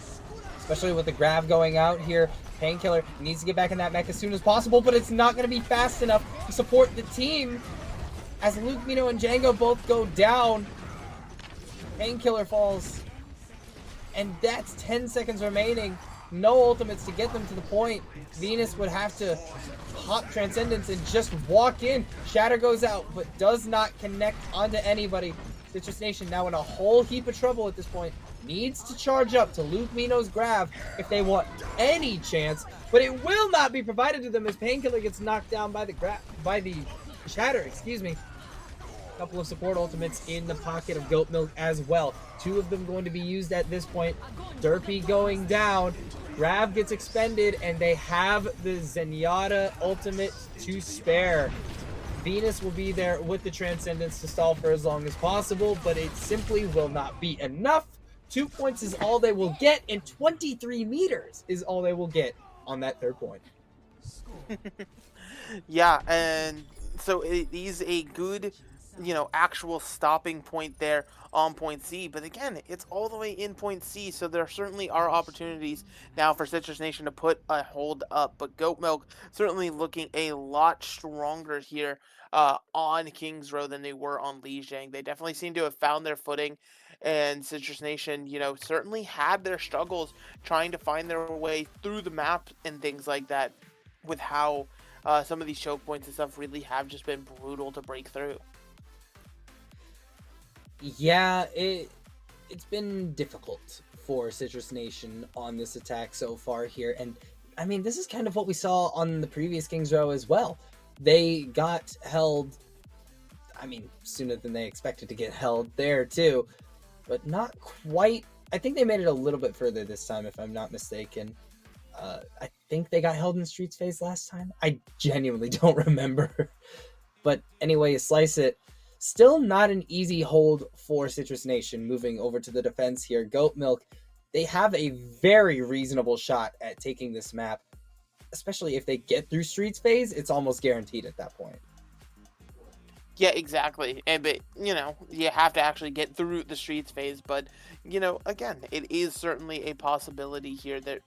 Especially with the grab going out here. Painkiller needs to get back in that mech as soon as possible, but it's not going to be fast enough to support the team. As Luke Mino and Django both go down, Painkiller falls. And that's 10 seconds remaining. No ultimates to get them to the point. Venus would have to pop Transcendence and just walk in. Shatter goes out, but does not connect onto anybody. Citrus Nation now in a whole heap of trouble at this point. Needs to charge up to Luke Mino's grab if they want any chance, but it will not be provided to them as Painkiller gets knocked down by the Shatter, excuse me. Couple of support ultimates in the pocket of Goat Milk as well. 2 of them going to be used at this point. Derpy going down. Grab gets expended, and they have the Zenyatta ultimate to spare. Venus will be there with the Transcendence to stall for as long as possible, but it simply will not be enough. 2 points is all they will get, and 23 meters is all they will get on that 3rd point. Yeah, and so it is a good, actual stopping point there on point C. But again, it's all the way in point C, so there certainly are opportunities now for Citrus Nation to put a hold up. But Goat Milk certainly looking a lot stronger here on Kings Row than they were on Lijiang. They definitely seem to have found their footing, and Citrus Nation, certainly had their struggles trying to find their way through the map and things like that, with how some of these choke points and stuff really have just been brutal to break through. Yeah, it's been difficult for Citrus Nation on this attack so far here, and I mean, this is kind of what we saw on the previous Kings Row as well. They got held, I mean, sooner than they expected to get held there too, but not quite. I think they made it a little bit further this time, if I'm not mistaken. I think they got held in Streets phase last time. I genuinely don't remember. But anyway, you slice it. Still not an easy hold for Citrus Nation moving over to the defense here. Goat Milk, they have a very reasonable shot at taking this map. especially if they get through Streets phase, it's almost guaranteed at that point. Yeah, exactly. And but you know, you have to actually get through the Streets phase. But you know, again, it is certainly a possibility here that,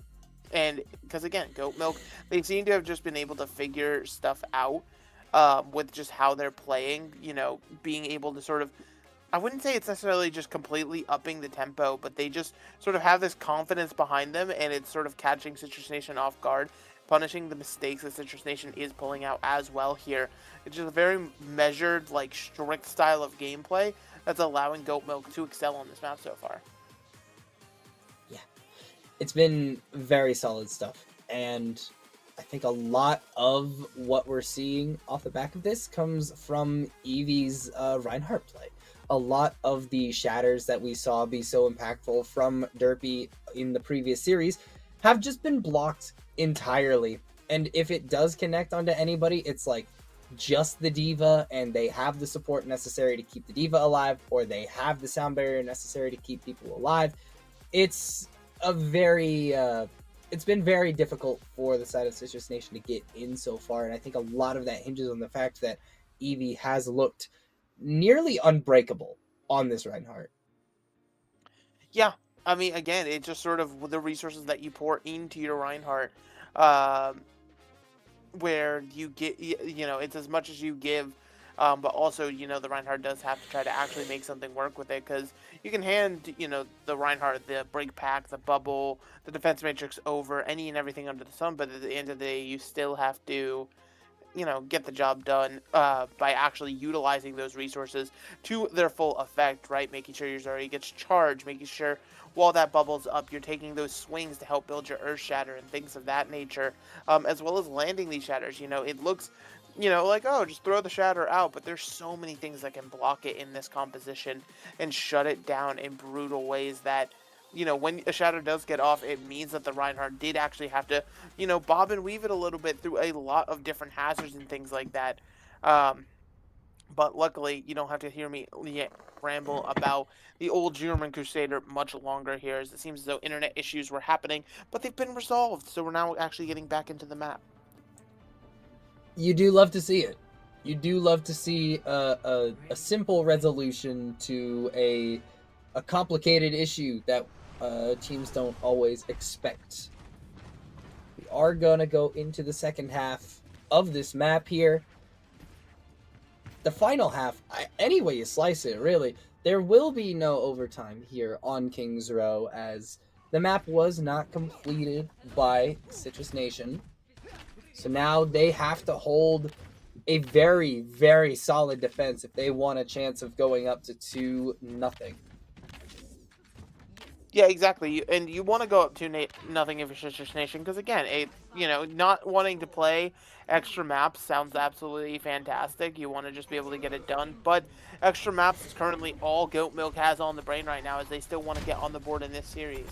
and because again, Goat Milk, they seem to have just been able to figure stuff out with just how they're playing. You know, being able to sort of, I wouldn't say it's necessarily just completely upping the tempo, but they just sort of have this confidence behind them, and it's sort of catching Citrus Nation off guard, punishing the mistakes that Citrus Nation is pulling out as well here. It's just a very measured, like, strict style of gameplay that's allowing Goat Milk to excel on this map so far. Yeah, it's been very solid stuff, and I think a lot of what we're seeing off the back of this comes from Eevee's Reinhardt play. A lot of the shatters that we saw be so impactful from Derpy in the previous series have just been blocked entirely. And if it does connect onto anybody, it's like just the D.Va, and they have the support necessary to keep the D.Va alive, or they have the sound barrier necessary to keep people alive. It's a very... it's been very difficult for the side of Citrus Nation to get in so far, and I think a lot of that hinges on the fact that Eevee has looked nearly unbreakable on this Reinhardt. Yeah, I mean, again, it's just sort of the resources that you pour into your Reinhardt, where you get, you know, it's as much as you give, but also, you know, the Reinhardt does have to try to actually make something work with it, because you can hand, you know, the Reinhardt the break pack, the bubble, the defense matrix over, any and everything under the sun, but at the end of the day, you still have to, you know, get the job done by actually utilizing those resources to their full effect, right? Making sure your Zarya gets charged, making sure while that bubble's up, you're taking those swings to help build your Earth Shatter and things of that nature, as well as landing these Shatters. You know, it looks, you know, like, oh, just throw the Shatter out, but there's so many things that can block it in this composition and shut it down in brutal ways that, you know, when a Shatter does get off, it means that the Reinhardt did actually have to, you know, bob and weave it a little bit through a lot of different hazards and things like that. But luckily, you don't have to hear me ramble about the old German Crusader much longer here, as it seems as though internet issues were happening, but they've been resolved, so we're now actually getting back into the map. You do love to see it. You do love to see a simple resolution to a complicated issue that teams don't always expect. We are going to go into the second half of this map here. The final half, any way you slice it, really, there will be no overtime here on King's Row, as the map was not completed by Citrus Nation. So now they have to hold a very, very solid defense if they want a chance of going up to 2-0. Yeah, exactly. And you want to go up to nothing if you're Citrus Nation, because again, you know, not wanting to play extra maps sounds absolutely fantastic. You want to just be able to get it done, but extra maps is currently all Goat Milk has on the brain right now, as they still want to get on the board in this series.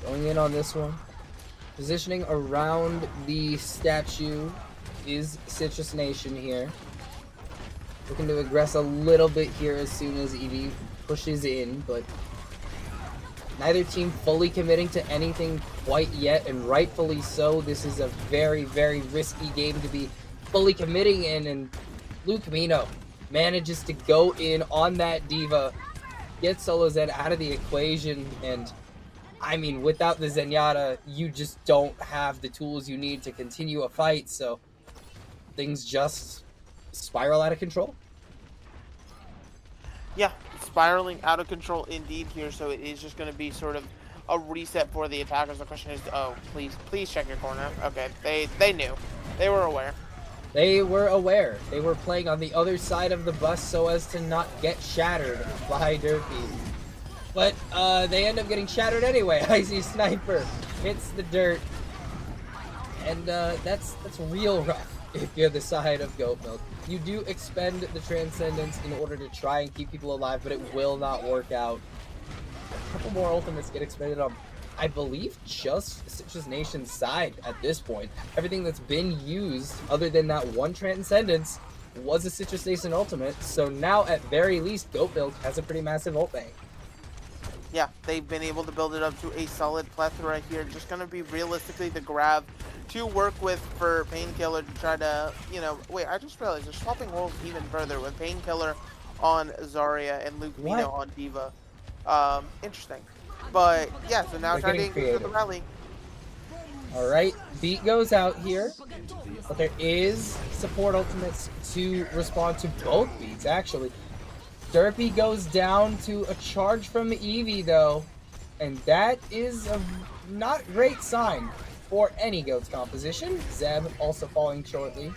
Going in on this one. Positioning around the statue is Citrus Nation here. Looking to aggress a little bit here as soon as Eevee pushes in, but neither team fully committing to anything quite yet, and rightfully so. This is a very, very risky game to be fully committing in, and Blue Camino manages to go in on that D.Va, get Solo Zed out of the equation, and I mean, without the Zenyatta, you just don't have the tools you need to continue a fight, so things just spiral out of control. Yeah, spiraling out of control indeed here, so it is just going to be sort of a reset for the attackers. The question is, oh, please check your corner. Okay, they knew. They were aware. They were aware. They were playing on the other side of the bus so as to not get shattered by Derpy. But they end up getting shattered anyway. Icy Sniper hits the dirt. And that's real rough if you're the side of Goat Milk. You do expend the Transcendence in order to try and keep people alive, but it will not work out. A couple more ultimates get expended on, I believe, just Citrus Nation's side at this point. Everything that's been used, other than that one Transcendence, was a Citrus Nation ultimate. So now, at very least, Goat Milk has a pretty massive ult bank. yeah, they've been able to build it up to a solid plethora here. Just going to be realistically the grab to work with for Painkiller to try to, you know, wait, I just realized they're swapping roles even further with Painkiller on Zarya and Luke Mino on Diva. Interesting. But yeah, so now They're trying to getting engage with the creative. rally. All right, beat goes out here, but there is support ultimates to respond to both beats, actually. Derpy goes down to a charge from Eevee, though, and that is a not great sign for any GOATS composition. Zeb also falling shortly.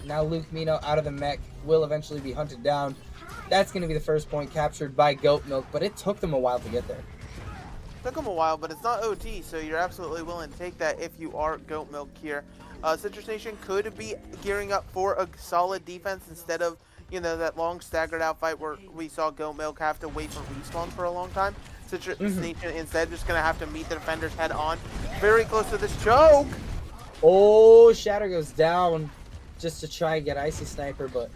Now Luke Mino out of the mech will eventually be hunted down. That's going to be the first point captured by Goat Milk, but it took them a while to get there. Took them a while, but it's not OT, so you're absolutely willing to take that if you are Goat Milk here. Citrus Nation could be gearing up for a solid defense instead of, you know, that long staggered out fight where we saw Goat Milk have to wait for respawns for a long time. Citrus Nation instead just going to have to meet the defenders head on. Very close to this choke. Oh, Shatter goes down just to try and get Icy Sniper, but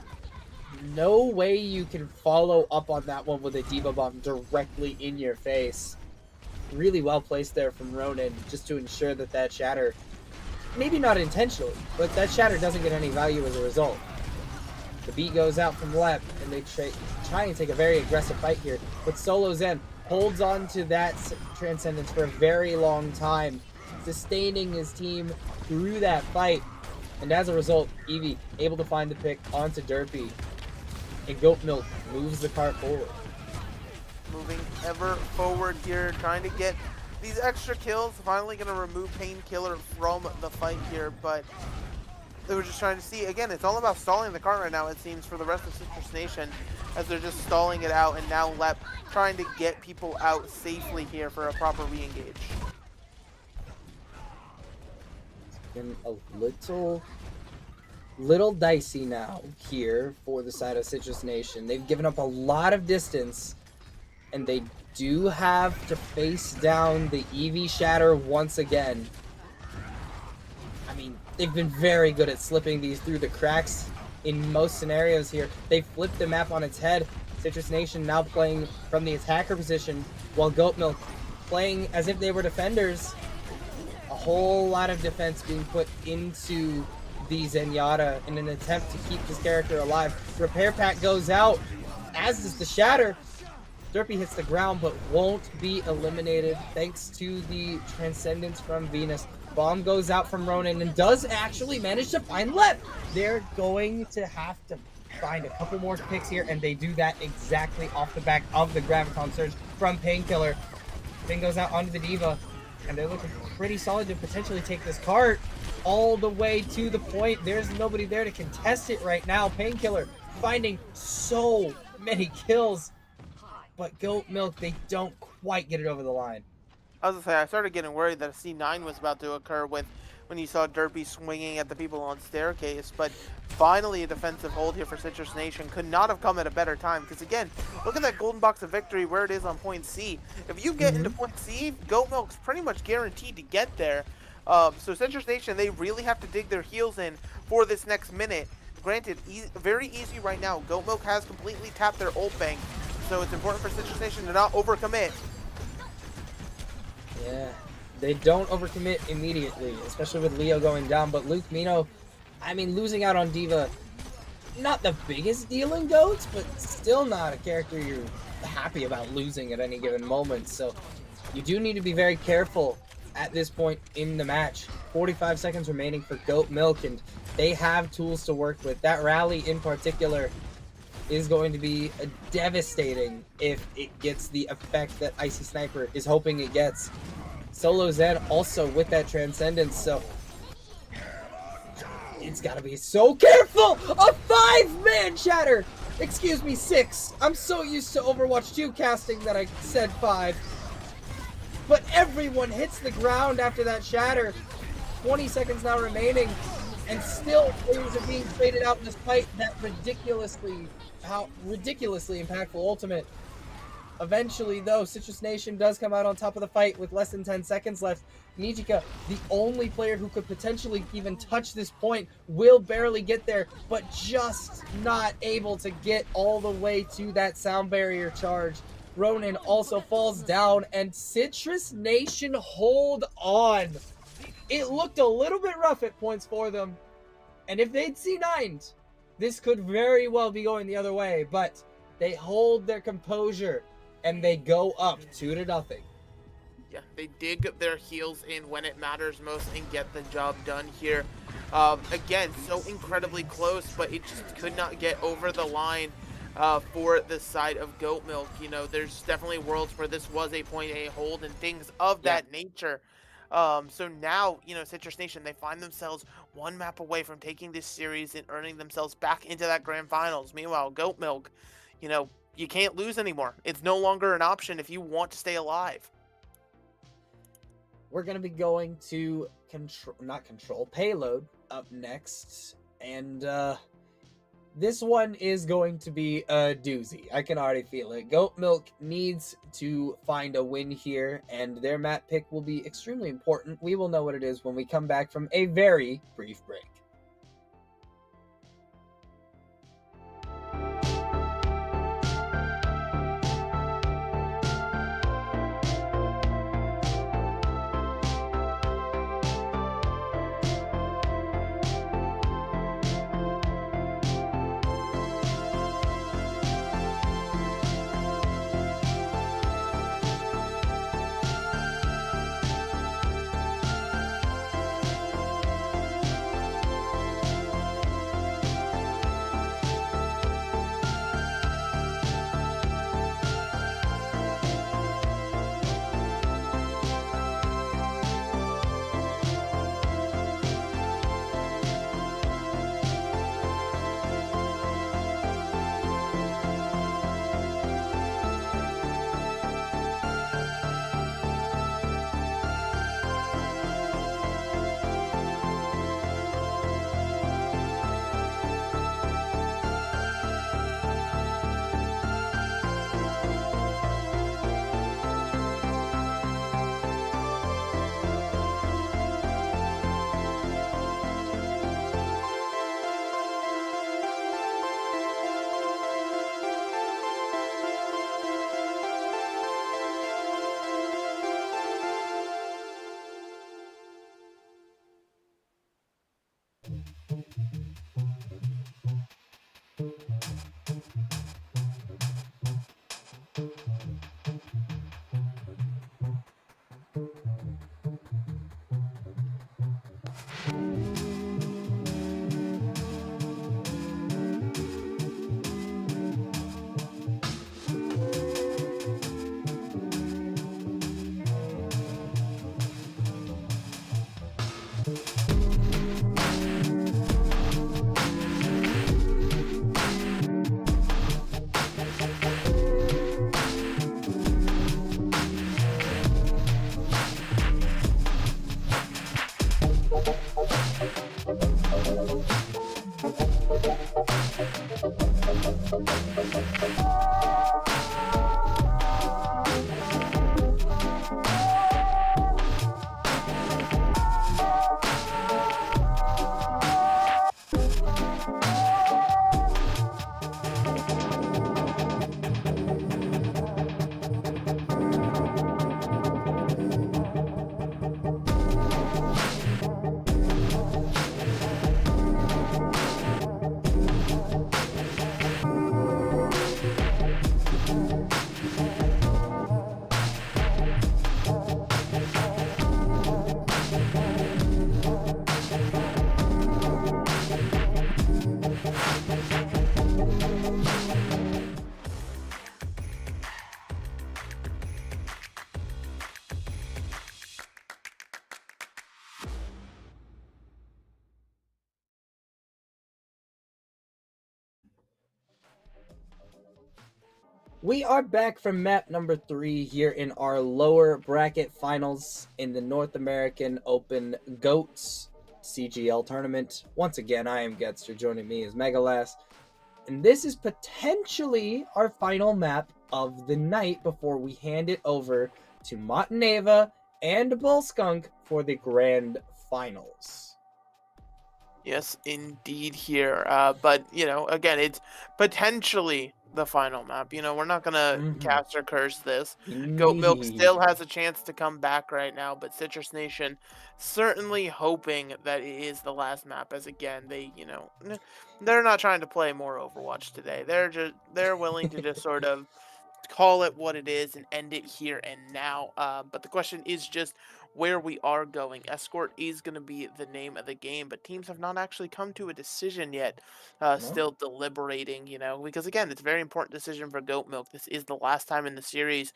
no way you can follow up on that one with a Diva Bomb directly in your face. Really well placed there from Ronin just to ensure that that Shatter, maybe not intentionally, but that Shatter doesn't get any value as a result. The beat goes out from Lep, and they try and take a very aggressive fight here, but Solo Zen holds on to that Transcendence for a very long time, sustaining his team through that fight, and as a result, Eevee able to find the pick onto Derpy, and Goat Milk moves the cart forward. Moving ever forward here, trying to get these extra kills. Finally going to remove Painkiller from the fight here, but they were just trying to see. Again, it's all about stalling the cart right now, it seems, for the rest of Citrus Nation, as they're just stalling it out, and now Lep trying to get people out safely here for a proper re-engage. Been a little dicey now here for the side of Citrus Nation. They've given up a lot of distance, and they do have to face down the Eevee Shatter once again. I mean, they've been very good at slipping these through the cracks in most scenarios here. They flipped the map on its head. Citrus Nation now playing from the attacker position, while Goat Milk playing as if they were defenders. A whole lot of defense being put into the Zenyatta in an attempt to keep his character alive. Repair pack goes out, as does the Shatter. Derpy hits the ground but won't be eliminated thanks to the Transcendence from Venus. Bomb goes out from Ronin and does actually manage to find Lep. They're going to have to find a couple more picks here, and they do that exactly off the back of the Graviton Surge from Painkiller. Thing goes out onto the Diva, and they're looking pretty solid to potentially take this cart all the way to the point. There's nobody there to contest it right now. Painkiller finding so many kills, but Goat Milk, they don't quite get it over the line. I was gonna say, I started getting worried that a C9 was about to occur when you saw Derpy swinging at the people on staircase, but finally a defensive hold here for Citrus Nation could not have come at a better time, because again, look at that golden box of victory where it is on point C. If you get into point C, Goat Milk's pretty much guaranteed to get there. So Citrus Nation, they really have to dig their heels in for this next minute. Granted, very easy right now. Goat Milk has completely tapped their ult bank, so it's important for Citrus Nation to not overcommit. Yeah, they don't overcommit immediately, especially with Leo going down, but Luke Mino, I mean, losing out on Diva, not the biggest deal in GOATs, but still not a character you're happy about losing at any given moment, so you do need to be very careful at this point in the match. 45 seconds remaining for Goat Milk, and they have tools to work with. That rally in particular is going to be devastating if it gets the effect that Icy Sniper is hoping it gets. Solo Zen also with that Transcendence, so it's gotta be so careful! A 5-man Shatter! Excuse me, 6. I'm so used to Overwatch 2 casting that I said 5. But everyone hits the ground after that Shatter. 20 seconds now remaining, and still players are being traded out despite that ridiculously impactful ultimate. Eventually, though, Citrus Nation does come out on top of the fight with less than 10 seconds left. Nijika, the only player who could potentially even touch this point, will barely get there, but just not able to get all the way to that sound barrier charge. Ronan also falls down, and Citrus Nation hold on. It looked a little bit rough at points for them, and if they'd C9'd, this could very well be going the other way, but they hold their composure, and they go up 2-0. Yeah, they dig their heels in when it matters most and get the job done here. Again, so incredibly close, but it just could not get over the line for the side of Goat Milk. You know, there's definitely worlds where this was a point A hold and things of that nature. So now, you know, Citrus Nation, they find themselves one map away from taking this series and earning themselves back into that grand finals. Meanwhile, Goat Milk, you know, you can't lose anymore. It's no longer an option if you want to stay alive. We're going to be going to Payload up next, and this one is going to be a doozy. I can already feel it. Goat Milk needs to find a win here, and their map pick will be extremely important. We will know what it is when we come back from a very brief break. We are back from map number 3 here in our lower bracket finals in the North American Open GOATs CGL tournament. Once again, I am Getster. Joining me is Megalas. And this is potentially our final map of the night before we hand it over to Monteneva and Bullskunk for the grand finals. Yes, indeed here. But, you know, again, it's potentially the final map. You know, we're not gonna cast or curse this. Goat Milk Indeed. still has a chance to come back right now, but Citrus Nation certainly hoping that it is the last map. As again, they're not trying to play more Overwatch today. They're willing to just sort of call it what it is and end it here and now. But the question is just where we are going. Escort is going to be the name of the game, but teams have not actually come to a decision yet. No? Still deliberating, because again, it's a very important decision for Goat Milk. This is the last time in the series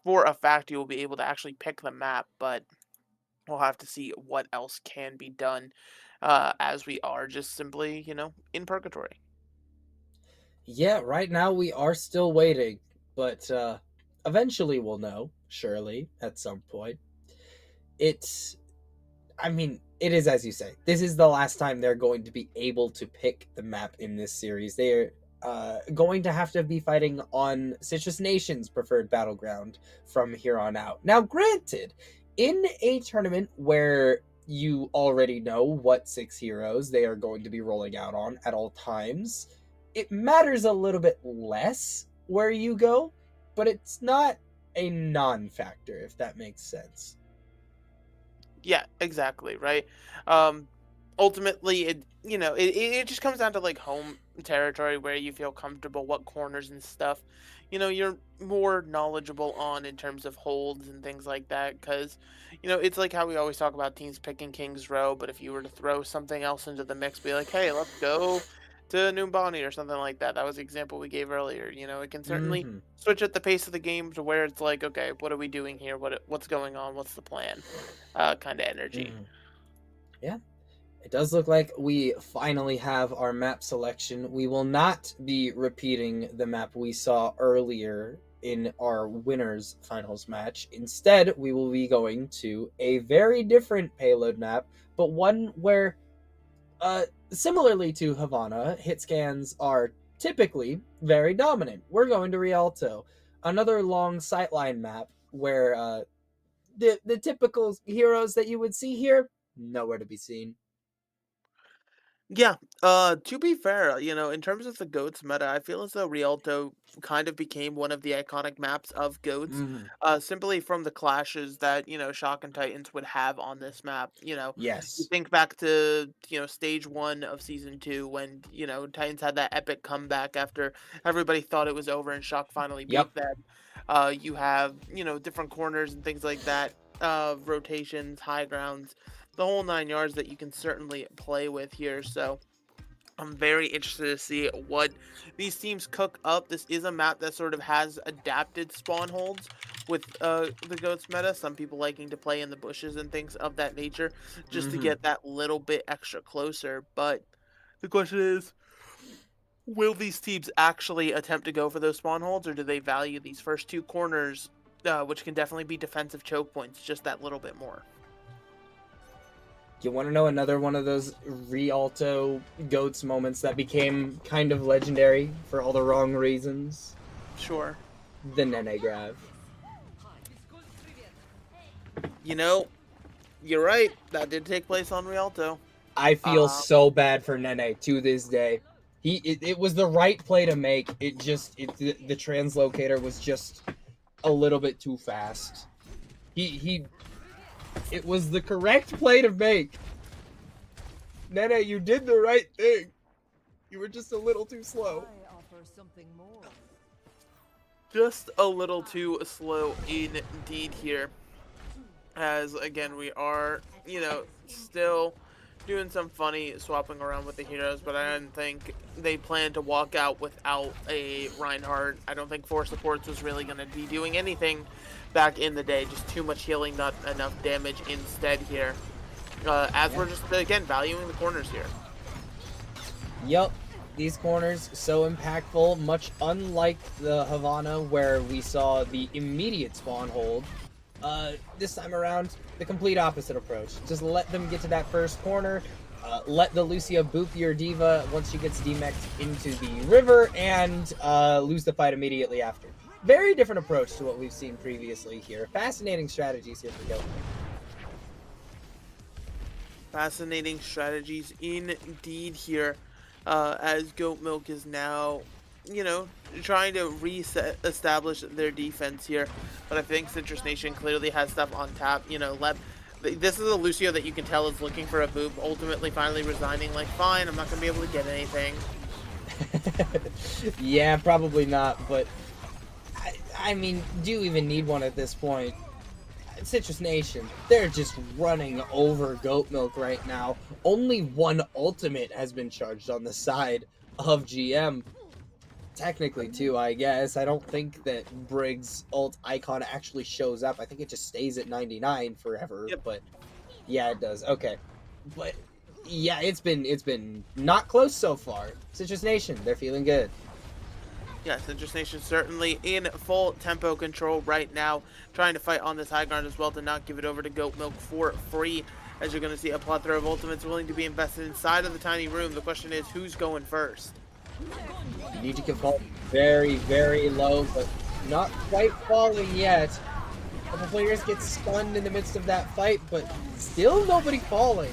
for a fact you will be able to actually pick the map, but we'll have to see what else can be done as we are just simply, in purgatory. Yeah, right now we are still waiting, but eventually we'll know, surely, at some point. It's, I mean, it is as you say. This is the last time they're going to be able to pick the map in this series. They're going to have to be fighting on Citrus Nation's preferred battleground from here on out. Now, granted, in a tournament where you already know what 6 heroes they are going to be rolling out on at all times, it matters a little bit less where you go, but it's not a non-factor, if that makes sense. Yeah, exactly, right? Ultimately, it just comes down to like home territory where you feel comfortable, what corners and stuff, you're more knowledgeable on in terms of holds and things like that. Because, it's like how we always talk about teams picking King's Row, but if you were to throw something else into the mix, be like, hey, let's go to Numbani or something like that. That was the example we gave earlier. It can certainly switch at the pace of the game to where it's like, okay, what are we doing here? What's going on? What's the plan? Kind of energy. Yeah. It does look like we finally have our map selection. We will not be repeating the map we saw earlier in our winners finals match. Instead, we will be going to a very different payload map, but one where, similarly to Havana, hit scans are typically very dominant. We're going to Rialto, another long sightline map where the typical heroes that you would see here, nowhere to be seen. Yeah, to be fair, in terms of the GOATs meta, I feel as though Rialto kind of became one of the iconic maps of GOATs, simply from the clashes that, Shock and Titans would have on this map. You Yes. think back to, stage 1 of season 2 when, Titans had that epic comeback after everybody thought it was over and Shock finally beat them. You have, different corners and things like that, rotations, high grounds, the whole 9 yards that you can certainly play with here. So I'm very interested to see what these teams cook up. This is a map that sort of has adapted spawn holds with the GOATs meta. Some people liking to play in the bushes and things of that nature just to get that little bit extra closer. But the question is, will these teams actually attempt to go for those spawn holds, or do they value these first 2 corners, which can definitely be defensive choke points, just that little bit more? You want to know another one of those Rialto GOATs moments that became kind of legendary for all the wrong reasons? Sure. The Nene grab. You're right. That did take place on Rialto. I feel so bad for Nene to this day. It was the right play to make. The translocator was just a little bit too fast. It was the correct play to make. Nene, you did the right thing. You were just a little too slow. Just a little too slow indeed here. As, again, we are, still doing some funny swapping around with the heroes, but I don't think they plan to walk out without a Reinhardt. I don't think 4 supports was really going to be doing anything back in the day. Just too much healing, not enough damage instead here. As we're just, again, valuing the corners here. Yup. These corners so impactful, much unlike the Havana where we saw the immediate spawn hold. This time around, the complete opposite approach. Just let them get to that first corner, let the Lucia boop your diva once she gets demexed into the river, and lose the fight immediately after. Very different approach to what we've seen previously here. Fascinating strategies here for Goat. Fascinating strategies indeed here, as Goat Milk is now you know, trying to establish their defense here. But I think Citrus Nation clearly has stuff on tap. You know, this is a Lucio that you can tell is looking for a boop, ultimately finally resigning, like, fine, I'm not going to be able to get anything. Yeah, probably not, but I mean, do you even need one at this point? Citrus Nation, they're just running over Goat Milk right now. Only one ultimate has been charged on the side of GM. Technically, too, I guess. I don't think that Briggs' ult icon actually shows up. I think it just stays at 99 forever. Yep. But yeah, it does. Okay, but yeah, it's been not close so far. Citrus Nation, they're feeling good. Yeah, Citrus Nation certainly in full tempo control right now, trying to fight on this high ground as well to not give it over to Goat Milk for free. As you're going to see a plethora of ultimates willing to be invested inside of the tiny room. The question is, who's going first? You need to get fall very, very low, but not quite falling yet. A couple players get stunned in the midst of that fight, but still nobody falling.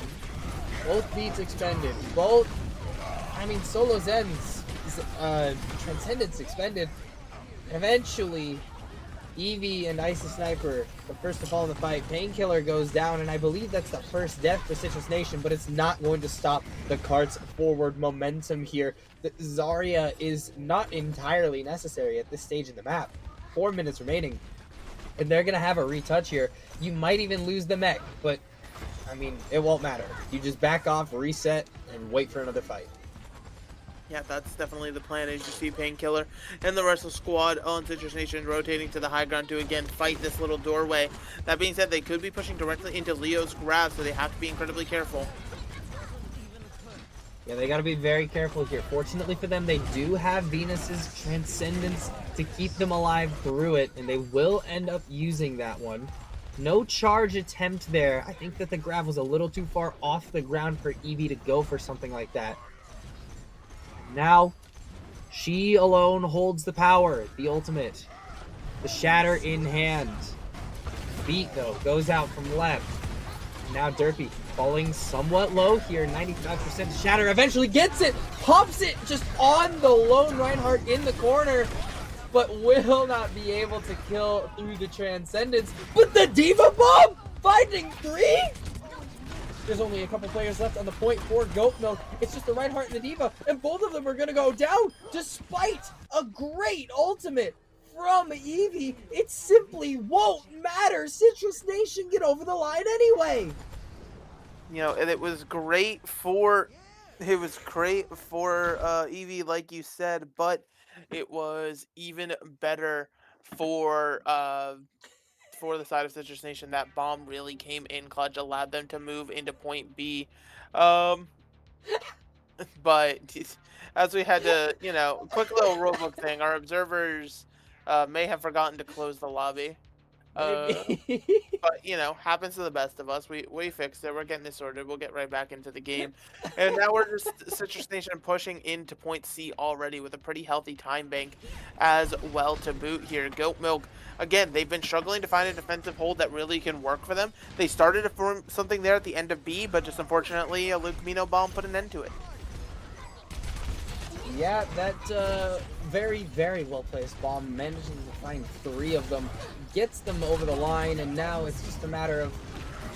Both beats expended. Both, I mean, Solo Zen's Transcendence expended. Eventually, Eevee and Ice Sniper, the first to fall in the fight. Painkiller goes down, and I believe that's the first death for Citrus Nation, but it's not going to stop the cart's forward momentum here. The Zarya is not entirely necessary at this stage in the map. 4 minutes remaining, and they're going to have a retouch here. You might even lose the mech, but, I mean, it won't matter. You just back off, reset, and wait for another fight. Yeah, that's definitely the plan, as you see Painkiller and the rest of the squad on Citrus Nation rotating to the high ground to again fight this little doorway. That being said, they could be pushing directly into Leo's grab, so they have to be incredibly careful. Yeah, they got to be very careful here. Fortunately for them, they do have Venus's Transcendence to keep them alive through it, and they will end up using that one. No charge attempt there. I think that the grab was a little too far off the ground for Eevee to go for something like that. Now, she alone holds the power, the ultimate. The Shatter in hand. Beat, though, goes out from left. Now Derpy falling somewhat low here, 95% Shatter. Eventually gets it, pops it just on the lone Reinhardt in the corner, but will not be able to kill through the Transcendence. But the Diva Bomb finding 3? There's only a couple players left on the point for Goat Milk. It's just the Reinhardt and the Diva, and both of them are going to go down despite a great ultimate from Eevee. It simply won't matter. Citrus Nation get over the line anyway. You know, and it was great for Eevee, like you said, but it was even better for the side of Citrus Nation. That bomb really came in clutch, allowed them to move into point B. But as we had to, you know, quick little rulebook thing, our observers may have forgotten to close the lobby. Maybe. But, you know, happens to the best of us. We fixed it. We're getting this sorted. We'll get right back into the game. And now we're just Citrus Nation pushing into point C already with a pretty healthy time bank as well to boot here. Goat Milk, again, they've been struggling to find a defensive hold that really can work for them. They started to form something there at the end of B, but just unfortunately a Luke Mino bomb put an end to it. Yeah, that very, very well-placed bomb manages to find 3 of them, gets them over the line, and now it's just a matter of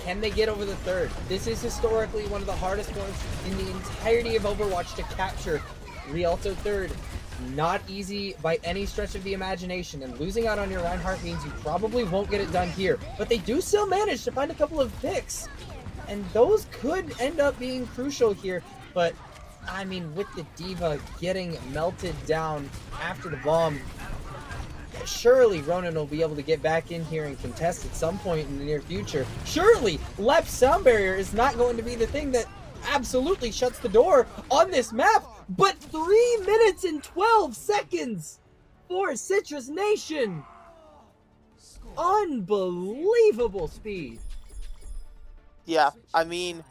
can they get over the third? This is historically one of the hardest points in the entirety of Overwatch to capture. Rialto third, not easy by any stretch of the imagination, and losing out on your Reinhardt means you probably won't get it done here, but they do still manage to find a couple of picks, and those could end up being crucial here, but I mean, with the Diva getting melted down after the bomb, surely Ronan will be able to get back in here and contest at some point in the near future. Surely left sound barrier is not going to be the thing that absolutely shuts the door on this map, but 3 minutes and 12 seconds for Citrus Nation. Unbelievable speed. Yeah, I mean,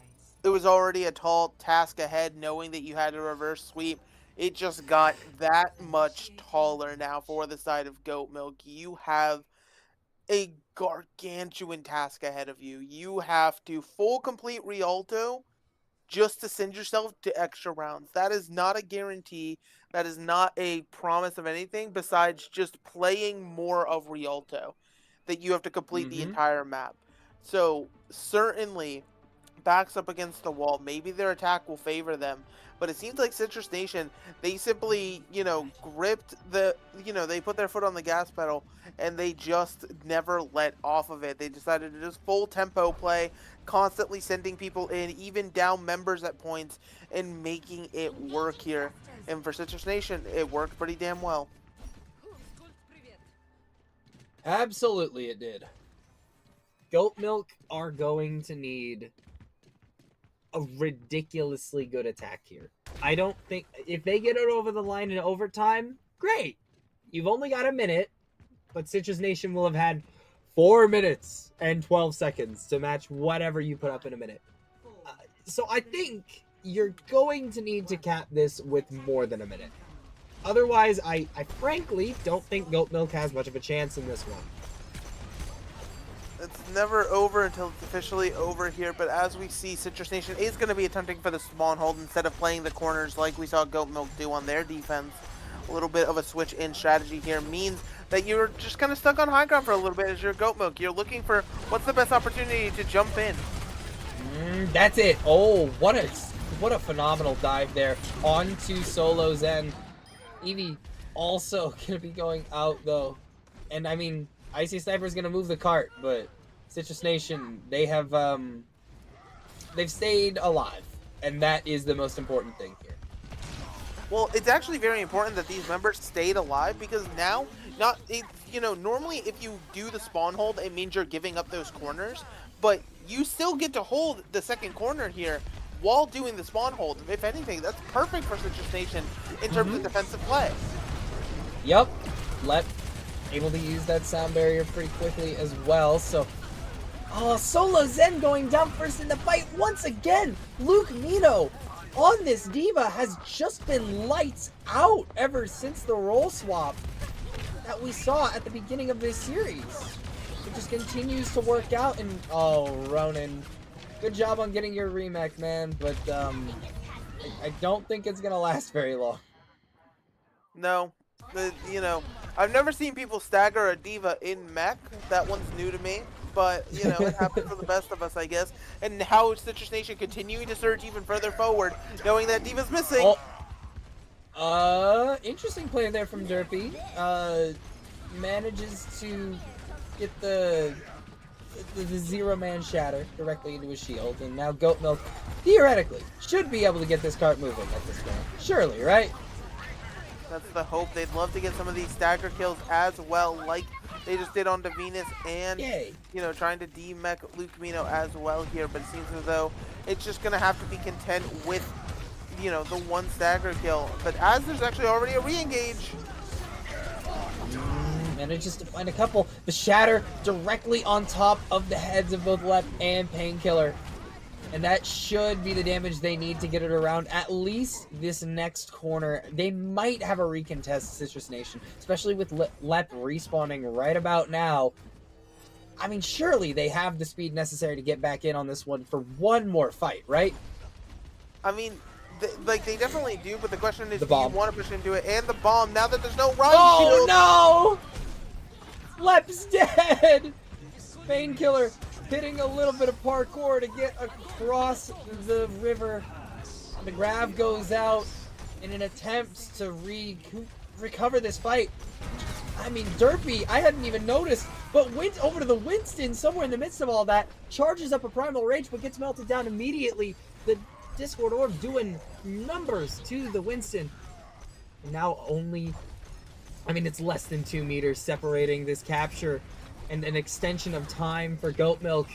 it was already a tall task ahead knowing that you had to reverse sweep. It just got that much taller now for the side of Goat Milk. You have a gargantuan task ahead of you. You have to full complete Rialto just to send yourself to extra rounds. That is not a guarantee. That is not a promise of anything besides just playing more of Rialto, that you have to complete the entire map. So certainly backs up against the wall. Maybe their attack will favor them, but it seems like Citrus Nation, they simply, gripped the, they put their foot on the gas pedal and they just never let off of it. They decided to just full tempo play, constantly sending people in, even down members at points, and making it work here. And for Citrus Nation, it worked pretty damn well. Absolutely it did. Goat Milk are going to need a ridiculously good attack here. I don't think, if they get it over the line in overtime, great. You've only got a minute, but Citrus Nation will have had 4 minutes and 12 seconds to match whatever you put up in a minute. So I think you're going to need to cap this with more than a minute. Otherwise, I frankly don't think Goat Milk has much of a chance in this one. It's never over until it's officially over here, but as we see, Citrus Nation is going to be attempting for the spawn hold instead of playing the corners like we saw Goat Milk do on their defense. A little bit of a switch in strategy here means that you're just kind of stuck on high ground for a little bit as your Goat Milk. You're looking for what's the best opportunity to jump in. That's it. Oh, what a phenomenal dive there onto Solo Zen. Eevee also going to be going out, though. And, I mean, Icy Sniper is going to move the cart, but Citrus Nation, they have, they've stayed alive. And that is the most important thing here. Well, it's actually very important that these members stayed alive because now, normally if you do the spawn hold, it means you're giving up those corners. But you still get to hold the second corner here while doing the spawn hold. If anything, that's perfect for Citrus Nation in terms of defensive play. Yep. Able to use that sound barrier pretty quickly as well. So, Solo Zen going down first in the fight once again. Luke Mino on this Diva has just been lights out ever since the role swap that we saw at the beginning of this series. It just continues to work out, and Ronan, good job on getting your remake, man, but I don't think it's gonna last very long. No, I've never seen people stagger a Diva in mech. That one's new to me, but it happens for the best of us, I guess. And how Citrus Nation continuing to surge even further forward, knowing that Diva's missing. Interesting play there from Derpy. Manages to get the zero-man shatter directly into his shield, and now Goat Milk, theoretically, should be able to get this cart moving at this point. Surely, right? That's the hope. They'd love to get some of these stagger kills as well, like they just did on Venus, and trying to de-mech Luke Camino as well here, but it seems as though it's just going to have to be content with, the one stagger kill. But as there's actually already a re-engage. Manages to find a couple. The shatter directly on top of the heads of both Lep and Painkiller. And that should be the damage they need to get it around at least this next corner. They might have a recontest, Citrus Nation, especially with Lep respawning right about now. I mean, surely they have the speed necessary to get back in on this one for one more fight, right? I mean, they definitely do, but the question is, do you bomb. want to push into it? And the bomb, now that there's no run Oh, shield. no! Lep's dead! Painkiller hitting a little bit of parkour to get across the river. The Grav goes out in an attempt to recover this fight. I mean, Derpy, I hadn't even noticed, but went over to the Winston somewhere in the midst of all that, charges up a Primal Rage, but gets melted down immediately. The Discord Orb doing numbers to the Winston. Now only, it's less than 2 meters separating this capture, and an extension of time for Goat Milk.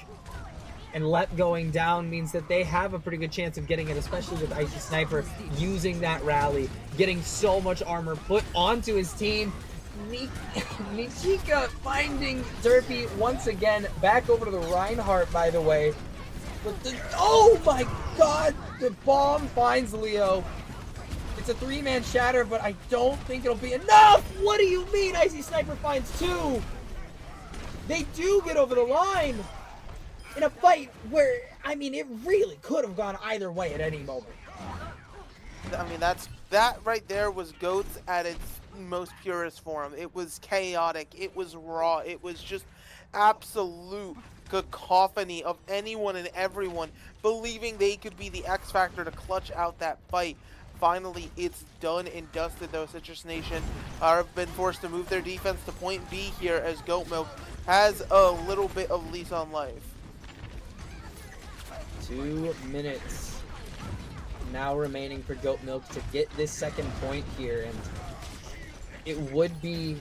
And Lep going down means that they have a pretty good chance of getting it, especially with Icy Sniper using that rally, getting so much armor put onto his team. Nichika finding Derpy once again, back over to the Reinhardt, by the way. Oh my god! The bomb finds Leo. It's a 3-man shatter, but I don't think it'll be enough! What do you mean Icy Sniper finds 2? They do get over the line! in a fight where, I mean, it really could have gone either way at any moment. I mean, that right there was GOATs at its most purest form. It was chaotic. It was raw. It was just absolute cacophony of anyone and everyone believing they could be the X factor to clutch out that fight. Finally, it's done and dusted, though. Citrus Nation have been forced to move their defense to point B here as Goat Milk has a little bit of lease on life. 2 minutes now remaining for Goat Milk to get this second point here, and it would be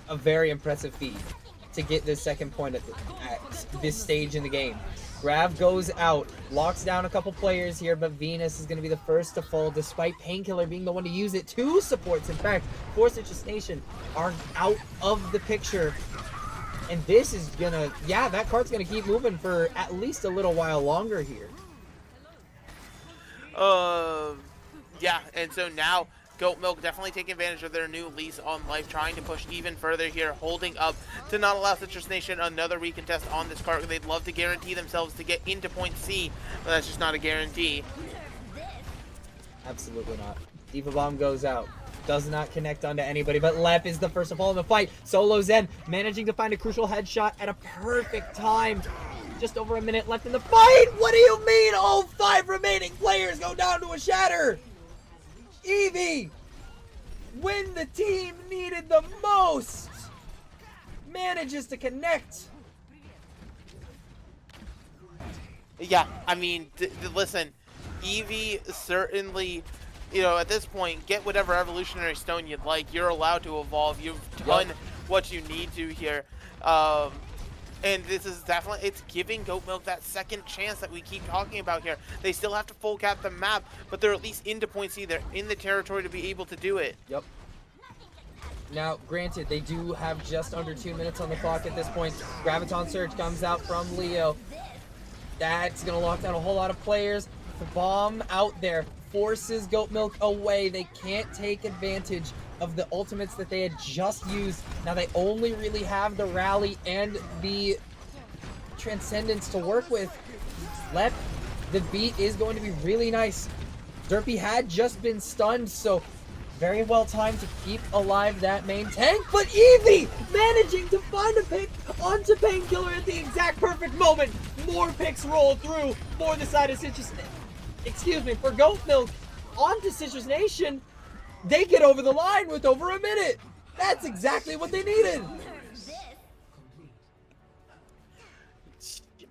a very impressive feat to get this second point at this stage in the game. Grav goes out, locks down a couple players here, but Venus is going to be the first to fall, despite Painkiller being the one to use it. 2 supports, in fact, for Citrus Nation are out of the picture. And this is going to, yeah, that card's going to keep moving for at least a little while longer here. Yeah, and so now Goat Milk definitely taking advantage of their new lease on life, trying to push even further here, holding up to not allow Citrus Nation another recontest on this card. They'd love to guarantee themselves to get into point C, but that's just not a guarantee. Absolutely not. Diva Bomb goes out. Does not connect onto anybody, but Lep is the first to fall in the fight. Solo Zen managing to find a crucial headshot at a perfect time. Just over a minute left in the fight. What do you mean all 5 remaining players go down to a shatter? Eevee, when the team needed the most, manages to connect. Yeah, I mean, listen, Eevee certainly, you know, at this point, get whatever evolutionary stone you'd like. You're allowed to evolve. You've done what you need to here. And this is definitely, it's giving Goat Milk that second chance that we keep talking about here. They still have to full cap the map, but they're at least into point C. They're in the territory to be able to do it. Yep. Now, granted, they do have just under 2 minutes on the clock at this point. Graviton Surge comes out from Leo. That's going to lock down a whole lot of players. The bomb out there forces Goat Milk away. They can't take advantage of the ultimates that they had just used. Now they only really have the rally and the transcendence to work with. Lep, the beat is going to be really nice. Derpy had just been stunned, so very well timed to keep alive that main tank, but Eevee managing to find a pick onto Painkiller at the exact perfect moment. More picks roll through for the side of Citrus, for Goat Milk onto Citrus Nation. They get over the line with over a minute. That's exactly what they needed.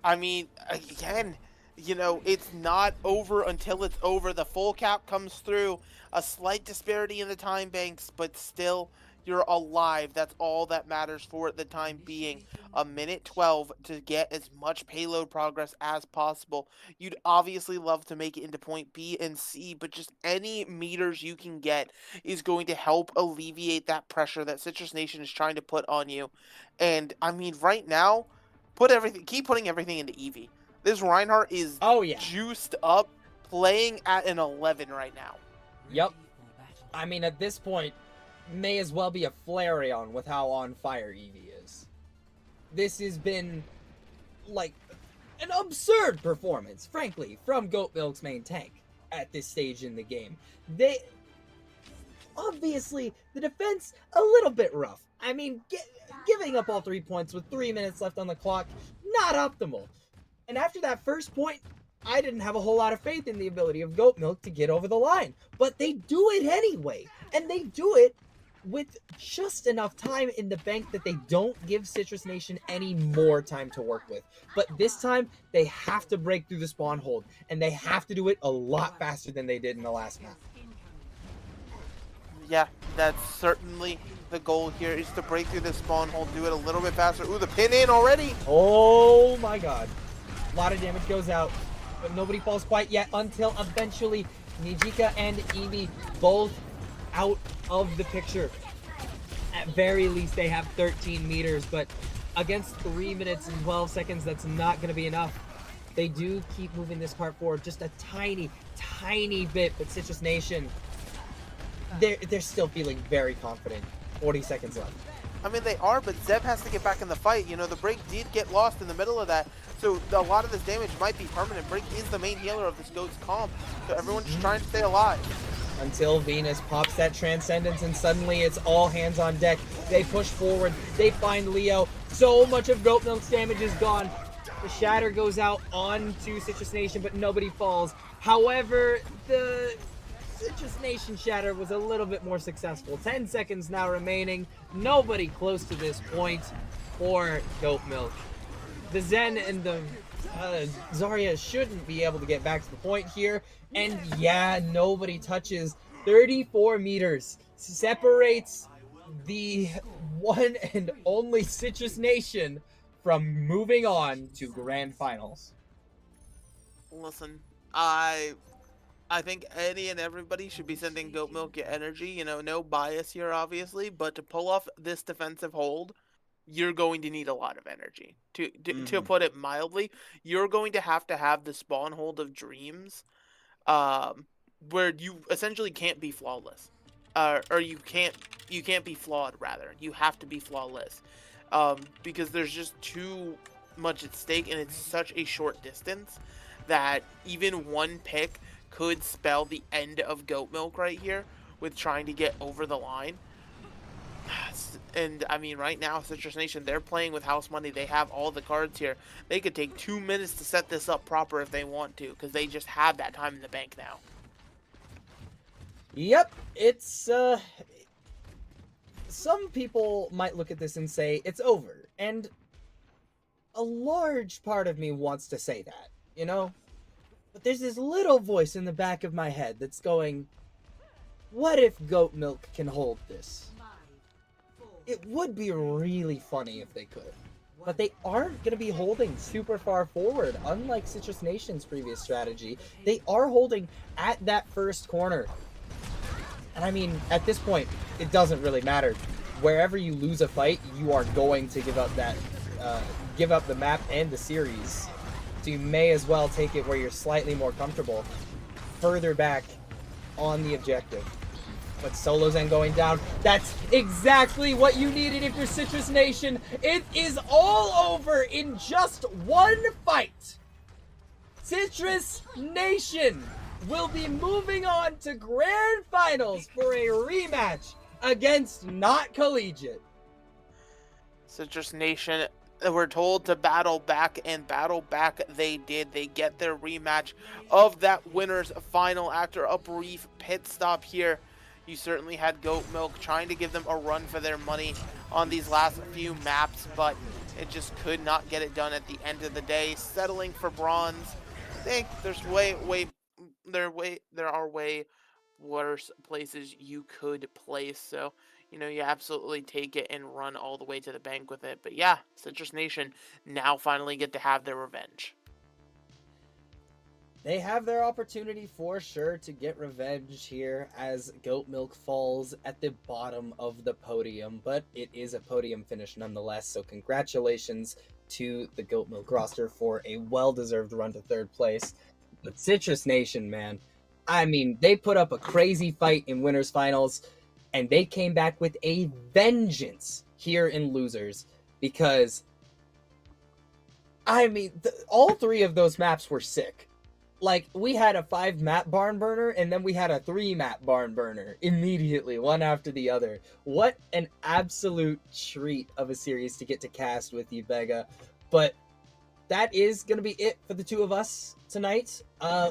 I mean, again, you know, it's not over until it's over. The full cap comes through. A slight disparity in the time banks, but still, you're alive. That's all that matters for the time being. A minute 12 to get as much payload progress as possible. You'd obviously love to make it into point B and C, but just any meters you can get is going to help alleviate that pressure that Citrus Nation is trying to put on you. And I mean, right now, keep putting everything into Eevee. This Reinhardt is juiced up, playing at an 11 right now. Yep. I mean, at this point, may as well be a Flareon with how on fire Eevee is. This has been, like, an absurd performance, frankly, from Goat Milk's main tank at this stage in the game. Obviously, the defense, a little bit rough. I mean, giving up all 3 points with 3 minutes left on the clock, not optimal. And after that first point, I didn't have a whole lot of faith in the ability of Goat Milk to get over the line. But they do it anyway. And they do it with just enough time in the bank that they don't give Citrus Nation any more time to work with. But this time, they have to break through the spawn hold. And they have to do it a lot faster than they did in the last map. Yeah, that's certainly the goal here, is to break through the spawn hold, do it a little bit faster. Ooh, the pin in already! Oh my god. A lot of damage goes out. But nobody falls quite yet until eventually Nijika and Eevee both out of the picture. At very least, they have 13 meters, but against 3 minutes and 12 seconds, that's not going to be enough. They do keep moving this cart forward just a tiny, tiny bit, but Citrus Nation, they're still feeling very confident. 40 seconds left. I mean, they are, but Zeb has to get back in the fight. You know, the break did get lost in the middle of that, so a lot of this damage might be permanent. Break is the main healer of this GOATS comp, so everyone's just trying to stay alive. Until Venus pops that Transcendence, and suddenly it's all hands on deck. They push forward, they find Leo. So much of Goat Milk's damage is gone. The Shatter goes out onto Citrus Nation, but nobody falls. However, the Citrus Nation Shatter was a little bit more successful. 10 seconds now remaining. Nobody close to this point for Goat Milk. The Zen and the Zarya shouldn't be able to get back to the point here. And yeah, nobody touches. 34 meters separates the one and only Citrus Nation from moving on to Grand Finals. Listen, I think any and everybody should be sending Goat Milk your energy. You know, no bias here, obviously, but to pull off this defensive hold, you're going to need a lot of energy. To put it mildly, you're going to have the spawn hold of dreams, where you essentially can't be flawless, or you can't be flawed. Rather, you have to be flawless, because there's just too much at stake, and it's such a short distance that even one pick could spell the end of Goat Milk right here with trying to get over the line. And I mean, right now, Citrus Nation, they're playing with house money. They have all the cards here. They could take 2 minutes to set this up proper if they want to, because they just have that time in the bank now. Yep, it's some people might look at this and say it's over, and a large part of me wants to say that, you know? But there's this little voice in the back of my head that's going, what if Goat Milk can hold this? It would be really funny if they could. But they aren't going to be holding super far forward, unlike Citrus Nation's previous strategy. They are holding at that first corner. And I mean, at this point, it doesn't really matter. Wherever you lose a fight, you are going to give up that, give up the map and the series. So you may as well take it where you're slightly more comfortable, further back on the objective. But Solo Zen going down, that's exactly what you needed if you're Citrus Nation. It is all over in just one fight. Citrus Nation will be moving on to Grand Finals for a rematch against Not Collegiate. Citrus Nation were told to battle back, and battle back they did. They get their rematch of that winner's final after a brief pit stop here. You certainly had Goat Milk trying to give them a run for their money on these last few maps, but it just could not get it done at the end of the day, settling for bronze. I think there are way worse places you could place, so you know, you absolutely take it and run all the way to the bank with it. But yeah, Citrus Nation now finally get to have their revenge. They have their opportunity for sure to get revenge here as Goat Milk falls at the bottom of the podium, but it is a podium finish nonetheless, so congratulations to the Goat Milk roster for a well-deserved run to third place. But Citrus Nation, man, I mean, they put up a crazy fight in Winners Finals, and they came back with a vengeance here in Losers, because, I mean, all three of those maps were sick. Like, we had a 5-map barn burner, and then we had a 3-map barn burner immediately, one after the other. What an absolute treat of a series to get to cast with you, Vega. But that is going to be it for the two of us tonight.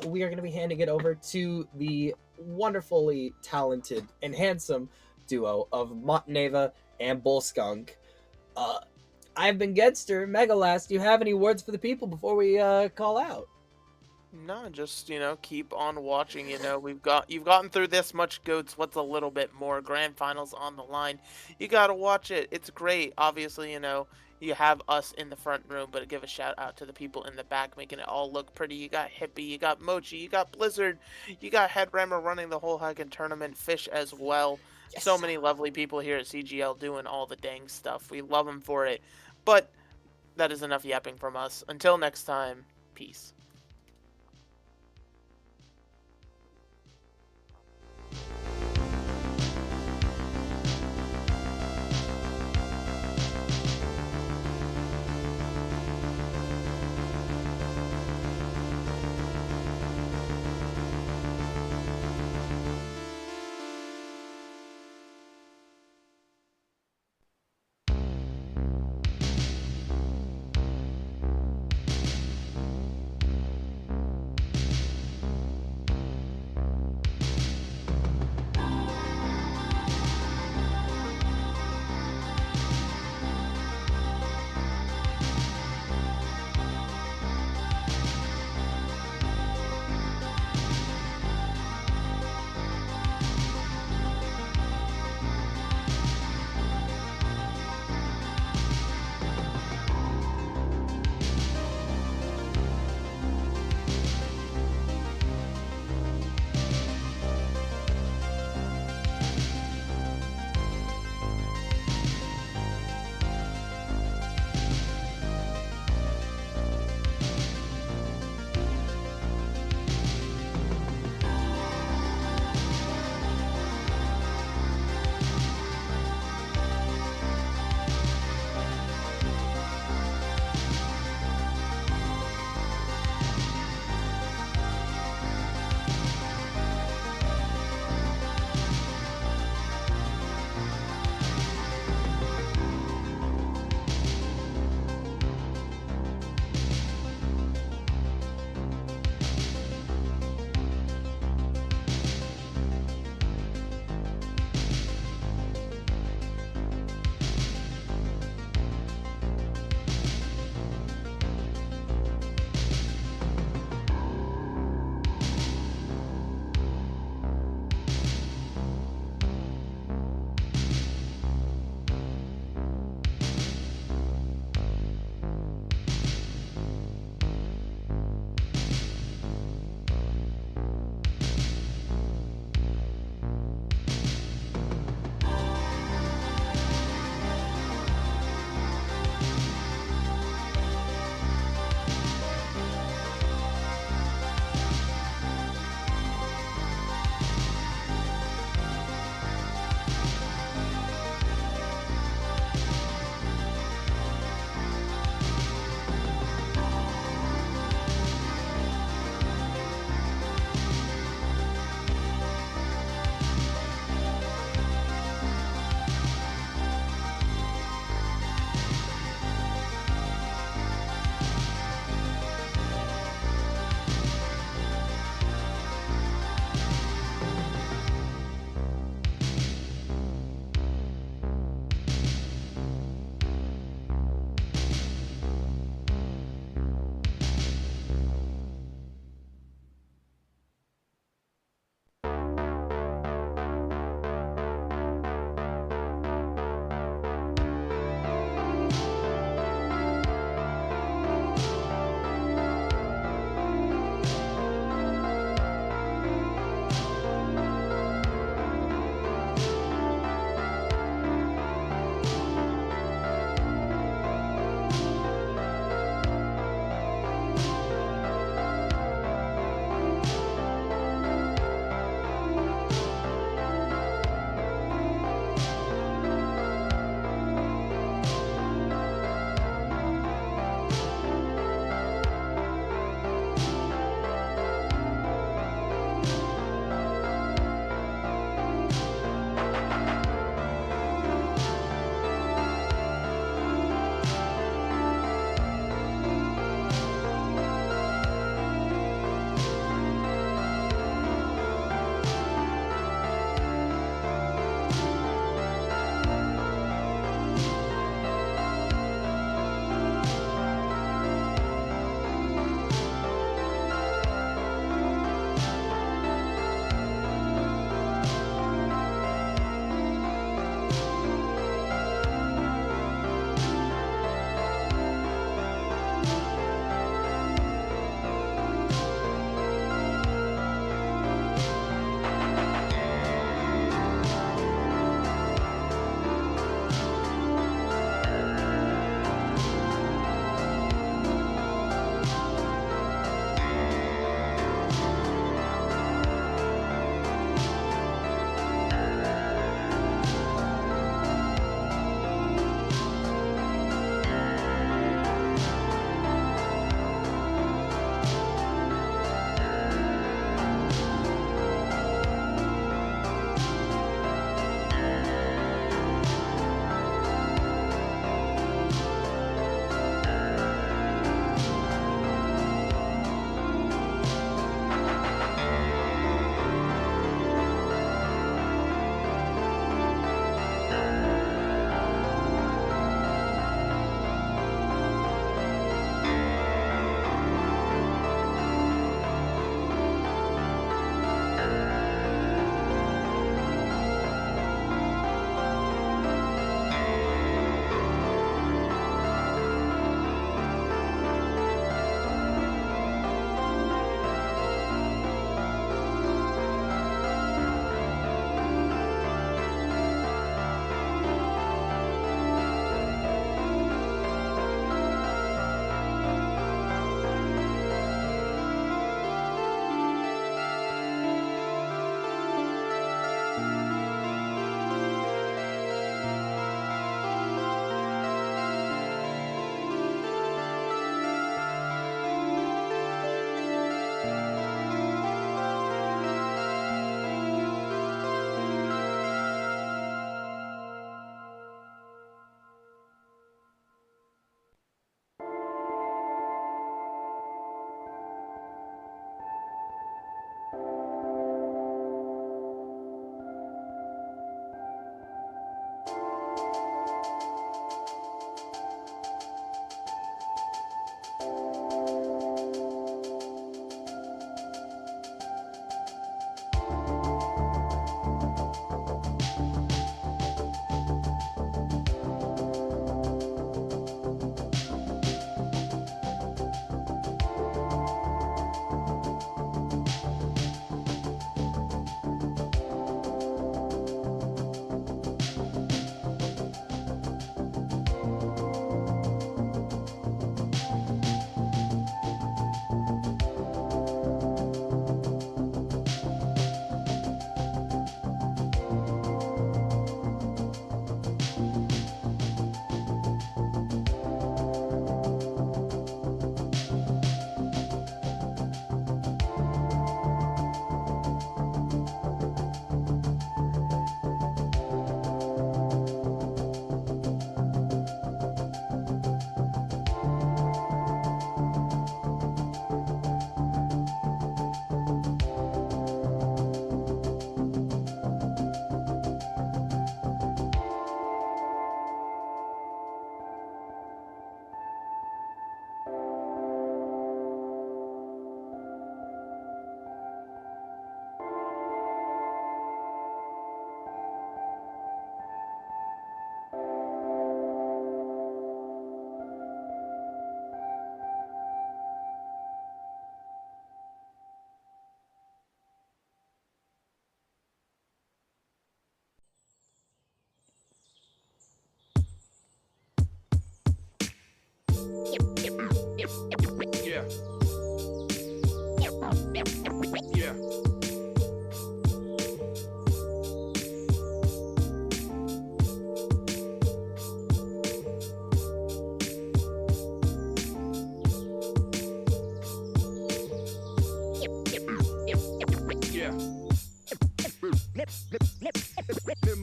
We are going to be handing it over to the wonderfully talented and handsome duo of Monteneva and Bullskunk. I've been Gedster. Megalast, do you have any words for the people before we call out? No, just, you know, keep on watching. You know, you've gotten through this much, GOATs. What's a little bit more? Grand Finals on the line. You gotta watch it. It's great. Obviously, you know, you have us in the front room, but give a shout out to the people in the back making it all look pretty. You got Hippie, you got Mochi, you got Blizzard, you got Headrammer running the whole heckin' tournament, Fish as well. Yes. So many lovely people here at CGL doing all the dang stuff. We love them for it. But that is enough yapping from us. Until next time, peace.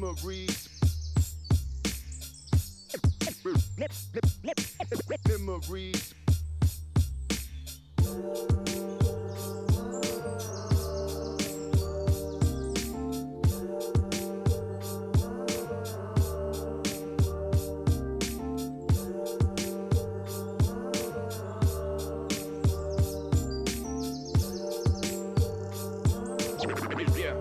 Memories. Memories. Yeah.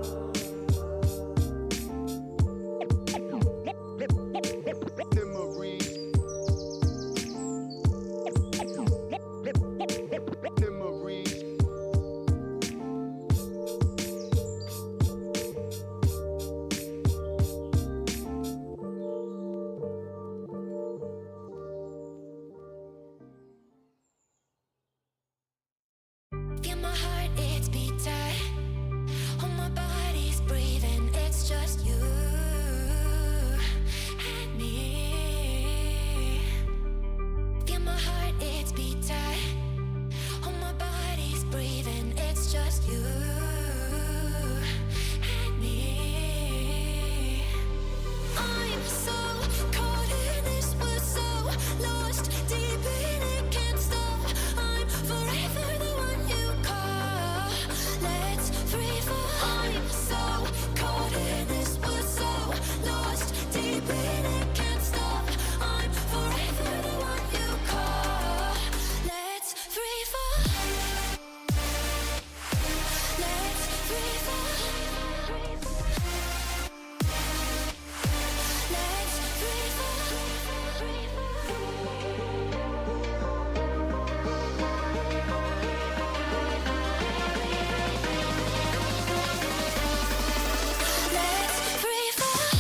Memories. Memories. Feel my heart, it's beat tight. Oh, my body's breathing. It's just you and me. Feel my heart, it's beat tight. Oh, my body's breathing. It's just you and me. I'm so caught in this, we're so lost deep in it, can't stop. I'm forever the one you call. Let's free fall. I'm so caught in this, we're so lost deep in it, can't stop. I'm forever the one you call. Let's free fall. Let's free fall. Let's free Let's free fall.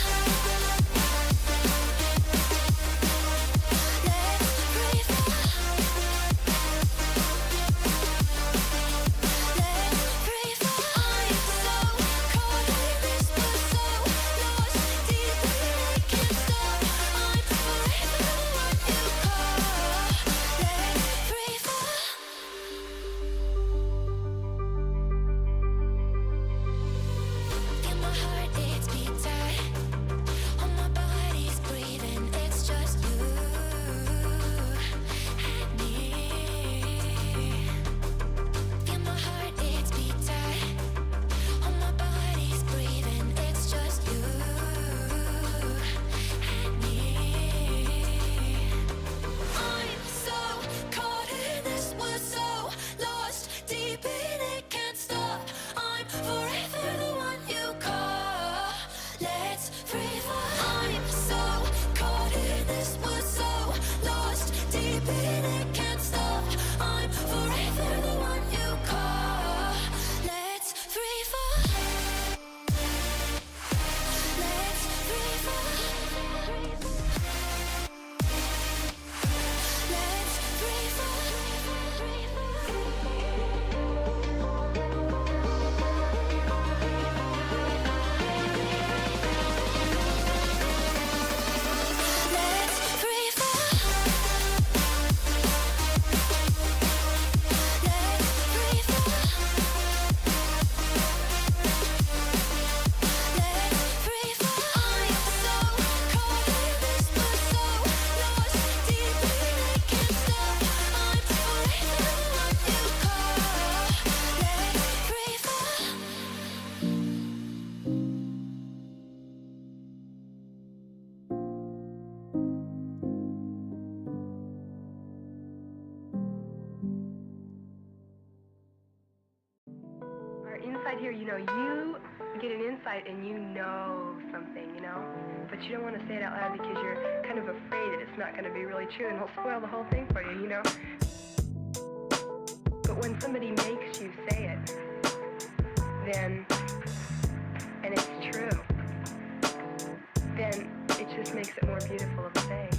Let's free fall. Let's free fall. I'm so caught in this, we're so lost deep in it, can't stop. I'm forever the one you call. Let's free fall. Feel my heart, it's beat tight. Oh, my body's breathing. It's just you and me. Feel my heart, it's beat tight. Oh, my body's breathing. It's just you and me. I'm so caught in this, we're so lost deep in it, can't stop. I'm forever the one you call. Let's free fall. I'm so caught in this, we're so lost deep in it, can't stop. I'm forever the one you call. Let's free fall. Let's free fall. Let's free fall. Let's free fall. Let's free fall. Let's free fall. I'm so caught in this, we're so lost deep in it, can't stop. I'm forever the one you call. Let's free fall. Our inside here, you get an insight and you know something, but you don't want to say it out loud because you're kind of afraid that it's not going to be really true and it'll spoil the whole thing for you, But when somebody makes you say it, then, and it's true, then it just makes it more beautiful of a thing.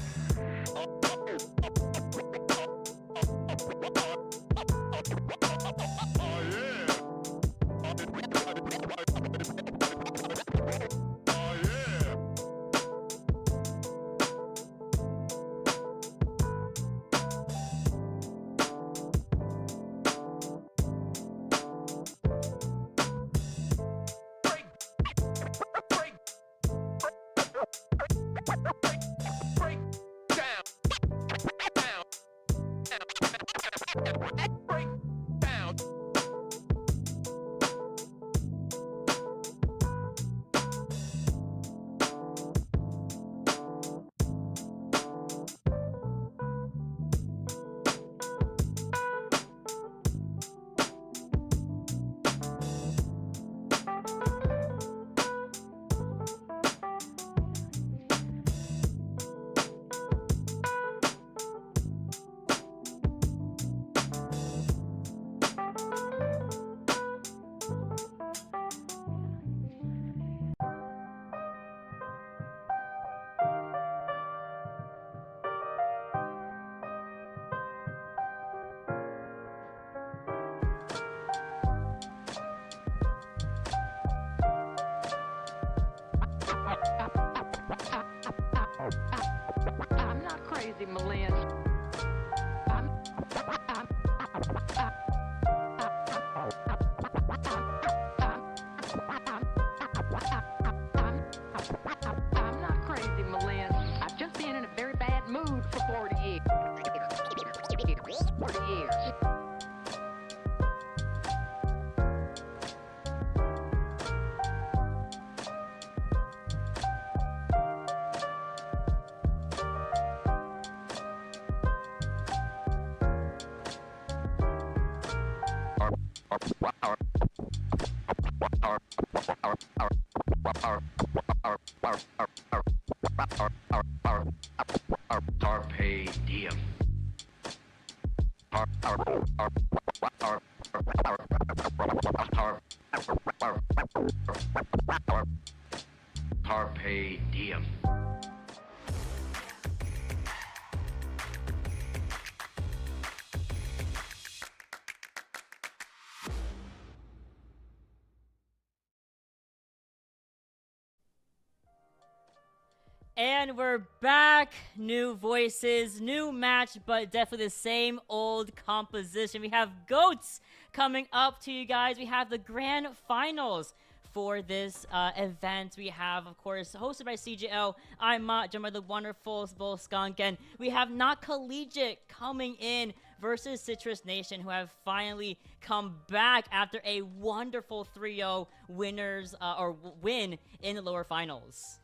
Carpe diem. Carpe diem. And we're back. New voices, new match, but definitely the same old composition. We have GOATs coming up to you guys. We have the grand finals for this event. We have, of course, hosted by CGL. I'm Mott, joined by the wonderful Bull Skunk. And we have Not Collegiate coming in versus Citrus Nation, who have finally come back after a wonderful 3-0 win in the lower finals.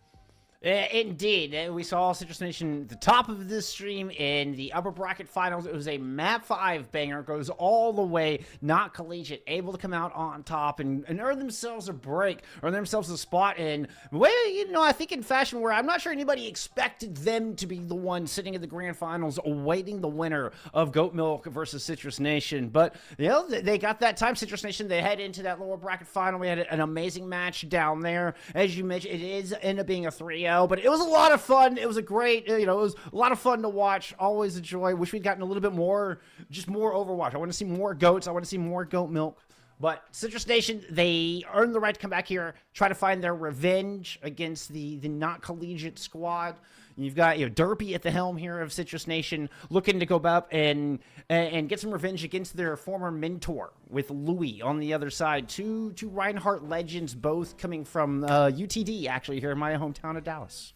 Indeed. We saw Citrus Nation at the top of this stream in the upper bracket finals. It was a map 5 banger. It goes all the way. Not Collegiate able to come out on top and earn themselves a break, earn themselves a spot in, well, you know, I think in fashion where I'm not sure anybody expected them to be the one sitting in the grand finals awaiting the winner of Goat Milk versus Citrus Nation. But, you know, they got that time. Citrus Nation, they head into that lower bracket final. We had an amazing match down there. As you mentioned, it is ended up being a 3-0. But it was a lot of fun. It was a great, you know, it was a lot of fun to watch. Always a joy. Wish we'd gotten a little bit more, just more Overwatch. I want to see more goats. I want to see more goat milk. But Citrus Nation, they earned the right to come back here, try to find their revenge against the not collegiate squad. You've got, you know, Derpy at the helm here of Citrus Nation, looking to go up and get some revenge against their former mentor with Louis on the other side. Two Reinhardt legends, both coming from UTD, actually, here in my hometown of Dallas.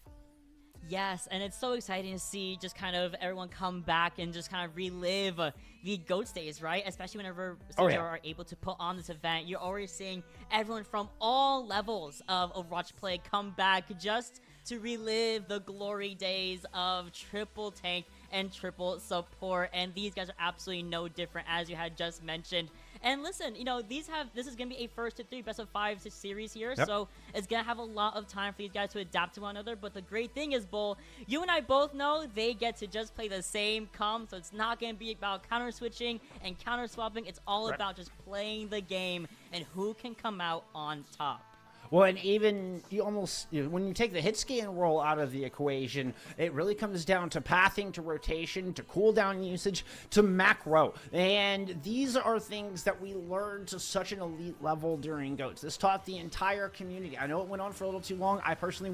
Yes, and it's so exciting to see just kind of everyone come back and just kind of relive the GOATs days, right? Especially whenever CGL are able to put on this event. You're already seeing everyone from all levels of Overwatch play come back just to relive the glory days of triple tank and triple support. And these guys are absolutely no different, as you had just mentioned. And listen, you know, this is going to be a first to 3 best of 5 series here, so it's going to have a lot of time for these guys to adapt to one another. But the great thing is, Bull, you and I both know they get to just play the same comp, so it's not going to be about counter switching and counter swapping. It's all about just playing the game and who can come out on top. Well, and even when you take the hit scan roll out of the equation, it really comes down to pathing, to rotation, to cooldown usage, to macro. And these are things that we learned to such an elite level during GOATs. This taught the entire community. I know it went on for a little too long. I personally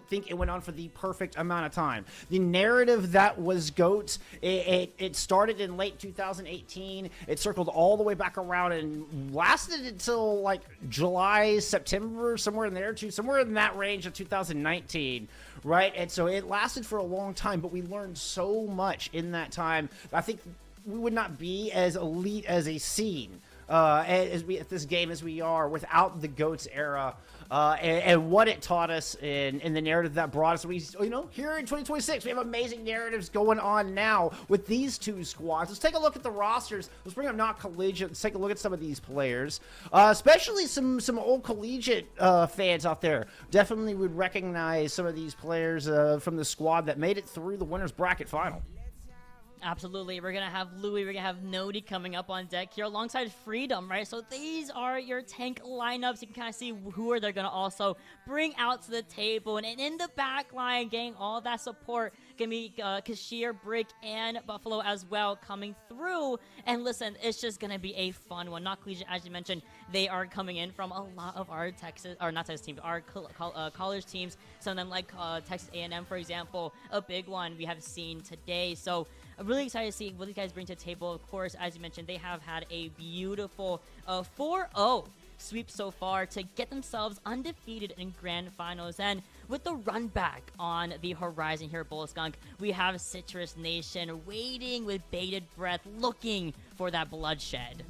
think it went on for the perfect amount of time. The narrative that was GOATs, it started in late 2018. It circled all the way back around and lasted until like July, September, somewhere in there too, somewhere in that range of 2019, right? And so it lasted for a long time, but we learned so much in that time. I think we would not be as elite as a scene as we at this game as we are without the GOATs era, and what it taught us in the narrative that brought us. We, you know, here in 2026, we have amazing narratives going on now with these two squads. Let's take a look at the rosters. Let's bring up Not Collegiate. Let's take a look at some of these players, especially some old collegiate fans out there. Definitely would recognize some of these players from the squad that made it through the winners bracket final. Absolutely. We're going to have Louis, we're going to have Nodi coming up on deck here alongside Freedom, right? So these are your tank lineups. You can kind of see who are they going to also bring out to the table. And in the back line, getting all that support, going to be Kashir, Brick, and Buffalo as well coming through. And listen, it's just going to be a fun one. Not Collegiate, as you mentioned, they are coming in from a lot of our Texas, or not Texas teams, our college teams. Some of them like Texas A&M, for example, a big one we have seen today. So I'm really excited to see what these guys bring to the table. Of course, as you mentioned, they have had a beautiful 4-0 sweep so far to get themselves undefeated in grand finals. And with the run back on the horizon here at Bull Skunk, we have Citrus Nation waiting with bated breath, looking for that bloodshed.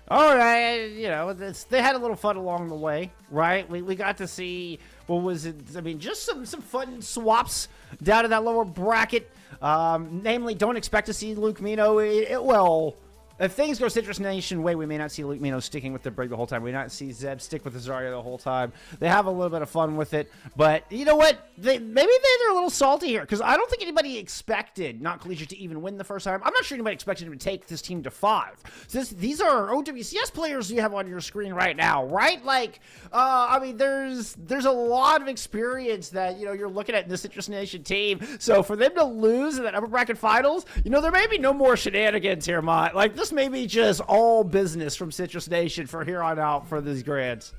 All right, you know, they had a little fun along the way, right? We got to see, what was it? I mean, just some fun swaps down in that lower bracket. Namely, don't expect to see Luke Mino. if things go Citrus Nation way, we may not see Luke sticking with the Brig the whole time. We may not see Zeb stick with the Zarya the whole time. They have a little bit of fun with it, but you know what? Maybe they're a little salty here because I don't think anybody expected Not Collegiate to even win the first time. I'm not sure anybody expected him to take this team to 5. These are OWCS players you have on your screen right now, right? Like, I mean, there's a lot of experience that you're looking at in the Citrus Nation team. So for them to lose in that upper bracket finals, there may be no more shenanigans here, Mont. Like, this may be just all business from Citrus Nation for here on out for these grands.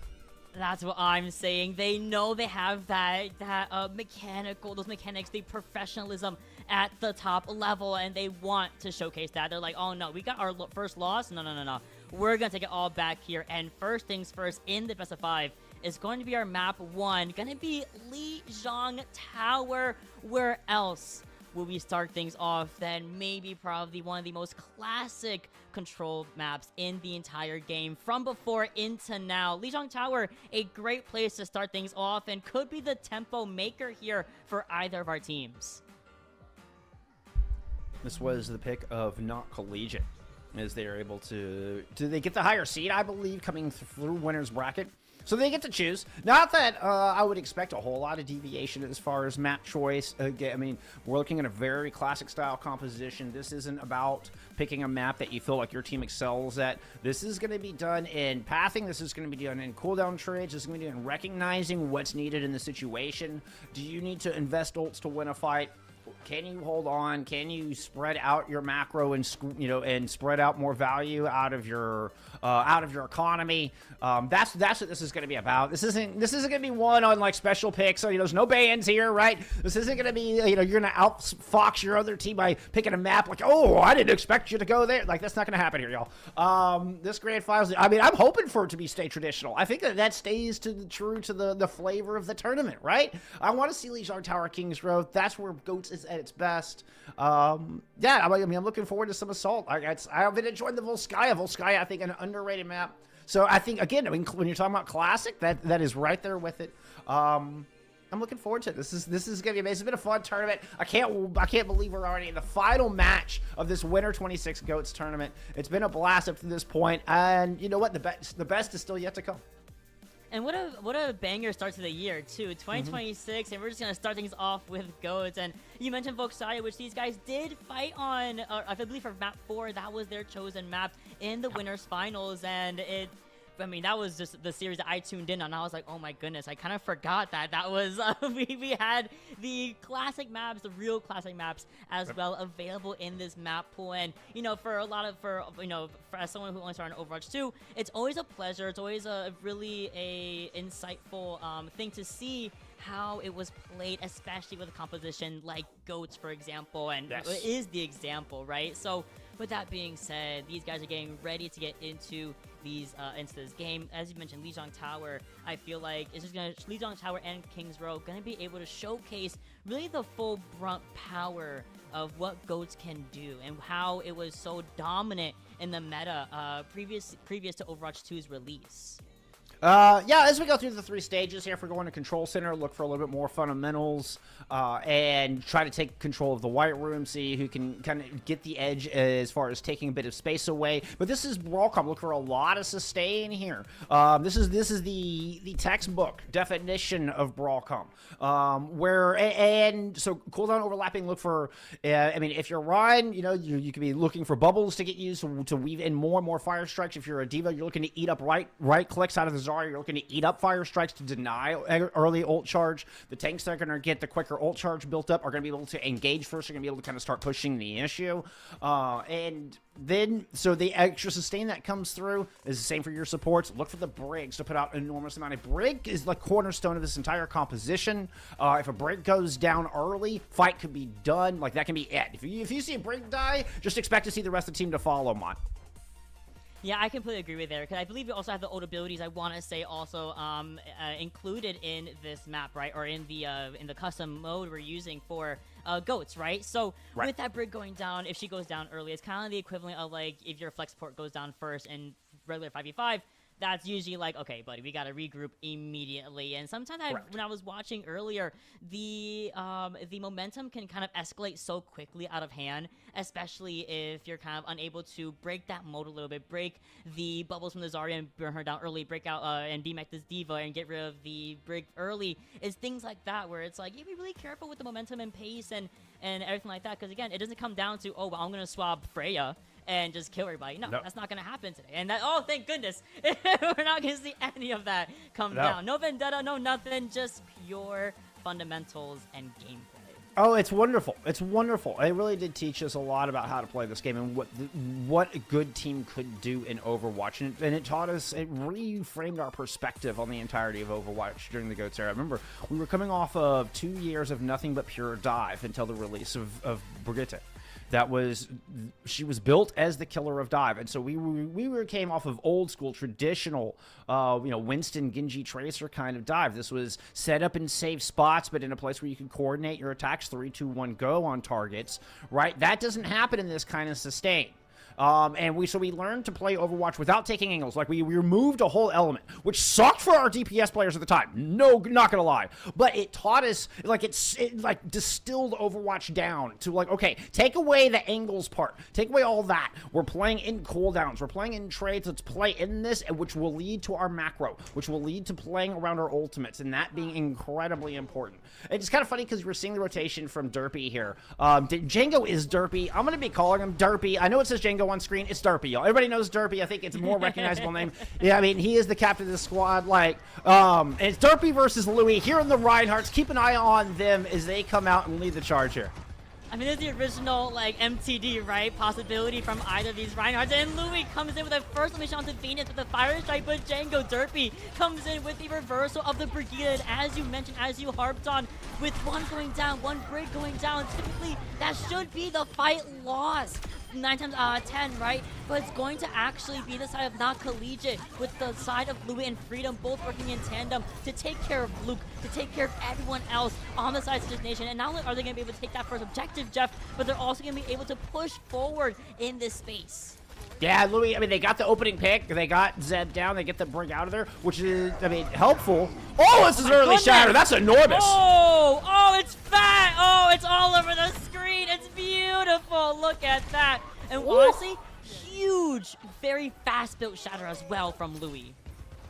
That's what I'm saying. They know they have that those mechanics, the professionalism at the top level, and they want to showcase that. They're like, oh no, we got our first loss. No. We're going to take it all back here. And first things first, in the best of 5 is going to be our map 1. Going to be Lijiang Tower. Where else will we start things off then maybe probably one of the most classic control maps in the entire game from before into now. Lijiang Tower, a great place to start things off and could be the tempo maker here for either of our teams. This was the pick of Not Collegiate as they are able to... Do they get the higher seed, I believe, coming through winner's bracket? So they get to choose. Not that I would expect a whole lot of deviation as far as map choice. Again, I mean, we're looking at a very classic style composition. This isn't about picking a map that you feel like your team excels at. This is going to be done in pathing. This is going to be done in cooldown trades. This is going to be done in recognizing what's needed in the situation. Do you need to invest ults to win a fight? Can you hold on? Can you spread out your macro and and spread out more value out of your economy? That's what this is going to be about. This isn't going to be one on like special picks. So there's no bans here, right? This isn't going to be you're going to outfox your other team by picking a map like, oh, I didn't expect you to go there. Like, that's not going to happen here, y'all. This grand finals, I mean, I'm hoping for it to be stay traditional. I think that stays true to the flavor of the tournament, right? I want to see Lijiang Tower Kings Road. That's where GOATs is at its best. Yeah, I mean, I'm looking forward to some Assault. I've been enjoying the Volskaya. Volskaya, I think, an underrated map. So I think, again, I mean, when you're talking about classic, that is right there with it. I'm looking forward to it. This is gonna be amazing. It's been a fun tournament. I can't believe we're already in the final match of this Winter 26 GOATs tournament. It's been a blast up to this point, and you know what? The best is still yet to come. And what a banger start to the year, too. 2026, and we're just going to start things off with GOATs. And you mentioned Volkswagen, which these guys did fight on, I believe for map 4, that was their chosen map in the winners finals. And that was just the series that I tuned in on. I was like, oh my goodness, I kind of forgot that was we had the classic maps, the real classic maps as well available in this map pool. And for as someone who only started on Overwatch 2, it's always a pleasure. It's always a really insightful thing to see how it was played, especially with a composition like GOATs, for example, and it is the example, right? So with that being said, these guys are getting ready to get into this game. As you mentioned, Lijiang Tower, I feel like it's just gonna Lijiang Tower and Kings Row gonna be able to showcase really the full brunt power of what GOATs can do and how it was so dominant in the meta previous to Overwatch 2's release. Yeah, as we go through the 3 stages here, if we're going to Control Center, look for a little bit more fundamentals and try to take control of the White Room, see who can kind of get the edge as far as taking a bit of space away. But this is Brawlcom. Look for a lot of sustain here. This is the textbook definition of Brawlcom. So cooldown overlapping, look for, I mean, if you're Ryan, you could be looking for bubbles to get used to weave in more and more fire strikes. If you're a D.Va, you're looking to eat up right clicks out of the Zarya. You're looking to eat up fire strikes to deny early ult charge. The tanks that are going to get the quicker ult charge built up are going to be able to engage first. They're going to be able to kind of start pushing the issue. And then, so the extra sustain that comes through is the same for your supports. Look for the Brigs to put out an enormous amount of Brig is the cornerstone of this entire composition. If a Brig goes down early, fight could be done. Like, that can be it. If you see a Brig die, just expect to see the rest of the team to follow, Mon. Yeah, I completely agree with there, because I believe we also have the ult abilities, I want to say, also included in this map, right? Or in the custom mode we're using for GOATs, right? So with that Brig going down, if she goes down early, it's kind of the equivalent of like if your flex support goes down first in regular 5v5, that's usually like, okay, buddy, we gotta regroup immediately. And sometimes when I was watching earlier, the momentum can kind of escalate so quickly out of hand, especially if you're kind of unable to break that mode a little bit, break the bubbles from the Zarya and burn her down early, break out and DMAC this D.Va and get rid of the break early. Is things like that where it's like, you be really careful with the momentum and pace and everything like that, because again, it doesn't come down to, oh, well, I'm gonna swap Freya and just kill everybody. No, that's not gonna happen today. And that, oh, thank goodness, we're not gonna see any of that come down. No vendetta, no nothing, just pure fundamentals and gameplay. Oh, it's wonderful. It's wonderful. It really did teach us a lot about how to play this game and what a good team could do in Overwatch. And it taught us, it reframed our perspective on the entirety of Overwatch during the GOATS era. Remember, we were coming off of 2 years of nothing but pure dive until the release of Brigitte. She was built as the killer of dive, and so we came off of old school traditional, Winston, Genji, Tracer kind of dive. This was set up in safe spots, but in a place where you can coordinate your attacks 3, 2, 1, go on targets. Right, that doesn't happen in this kind of sustain. And we learned to play Overwatch without taking angles. Like, we removed a whole element, which sucked for our DPS players at the time. No, not gonna lie. But it taught us, like, it distilled Overwatch down to, like, okay, take away the angles part. Take away all that. We're playing in cooldowns. We're playing in trades. Let's play in this, which will lead to our macro, which will lead to playing around our ultimates, and that being incredibly important. It's kind of funny because we're seeing the rotation from Derpy here. Django is Derpy. I'm gonna be calling him Derpy. I know it says Django on screen. It's Derpy, y'all. Everybody knows Derpy. I think it's a more recognizable name. Yeah, I mean, he is the captain of the squad. Like, and it's Derpy versus Louis here in the Reinhardts. Keep an eye on them as they come out and lead the charge here. I mean, there's the original, like, MTD, right? Possibility from either of these Reinhardts. And Louis comes in with a first elimination onto Venus with the Fire Strike, but Django Derpy comes in with the reversal of the Brigida. And as you mentioned, as you harped on, with one going down, one Brig going down, typically that should be the fight lost 9 times out of 10, right? But it's going to actually be the side of not collegiate, with the side of Louis and Freedom both working in tandem to take care of Luke, to take care of everyone else on the side of this nation. And not only are they going to be able to take that first objective, Jeff, but they're also going to be able to push forward in this space. Yeah, Louis, I mean, they got the opening pick. They got Zeb down. They get the Brig out of there, which is, I mean, helpful. Oh, this is early shatter. That's enormous. Oh, it's fat. Oh, it's all over the screen. It's beautiful. Look at that. And honestly, huge, very fast-built shatter as well from Louis.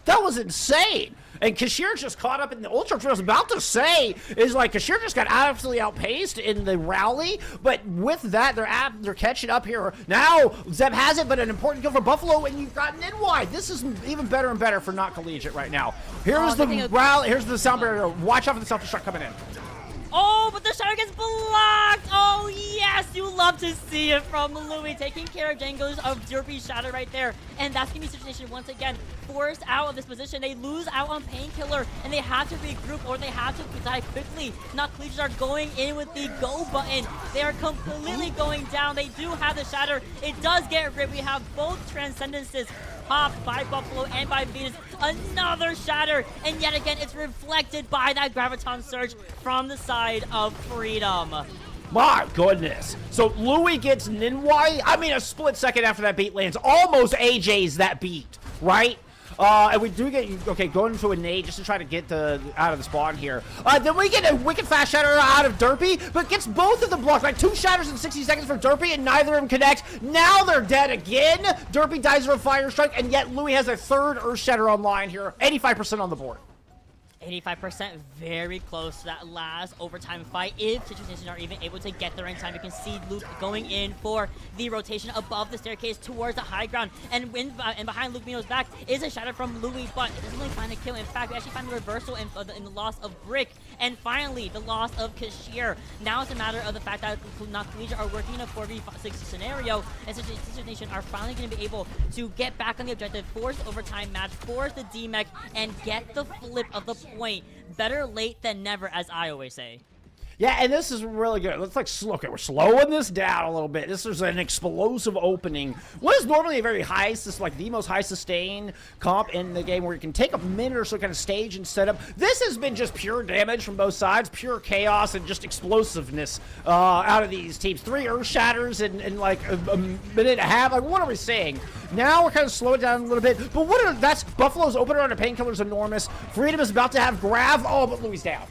That was insane. And Kashir just caught up in the Ultra. What I was about to say is, like, Kashir just got absolutely outpaced in the rally. But with that, they're catching up here. Now, Zeb has it, but an important kill for Buffalo, and you've got NY. This is even better and better for not collegiate right now. Here's the rally. Here's the sound barrier. Watch out for the self-destruct coming in. Oh, but the shatter gets blocked. Oh, yes. You love to see it from Louis, taking care of Django's Derpy's shatter right there. And that's going to be situation once again forced out of this position. They lose out on Painkiller, and they have to regroup, or they have to die quickly. Not Collegians are going in with the go button. They are completely going down. They do have the shatter. It does get ripped. We have both Transcendences popped by Buffalo and by Venus. Another shatter, and yet again, it's reflected by that Graviton Surge from the side of Freedom. My goodness. So Louis gets Ninwai. I mean, a split second after that beat lands. Almost AJ's that beat, right? And we do get, okay, going into a nade just to try to get out of the spawn here. Then we get a wicked fast shatter out of Derpy, but gets both of them blocked. Like 2 shatters in 60 seconds for Derpy, and neither of them connect. Now they're dead again. Derpy dies of a Fire Strike, and yet Louis has a third Earth Shatter online here. 85% on the board. 85%, very close to that last overtime fight. If Situation are even able to get there in time, you can see Luke going in for the rotation above the staircase towards the high ground. And behind Luke Mino's back is a shatter from Louis, but it doesn't really find a kill. In fact, we actually find the reversal in the loss of Brick. And finally, the loss of Kashir. Now it's a matter of the fact that not Collegiate are working in a 4v6 scenario, and Situation are finally going to be able to get back on the objective, force overtime match, force the DMEC, and get the flip of the point. Better late than never, as I always say. Yeah, and this is really good. Let's okay, we're slowing this down a little bit. This is an explosive opening. What is normally a very high, like the most high sustain comp in the game, where you can take a minute or so kind of stage and set up. This has been just pure damage from both sides, pure chaos and just explosiveness out of these teams. 3 Earth Shatters in like a minute and a half. Like, what are we saying? Now we're kind of slowing down a little bit. But that's Buffalo's opener on a Painkiller is enormous. Freedom is about to have Grav. Oh, but Louis down.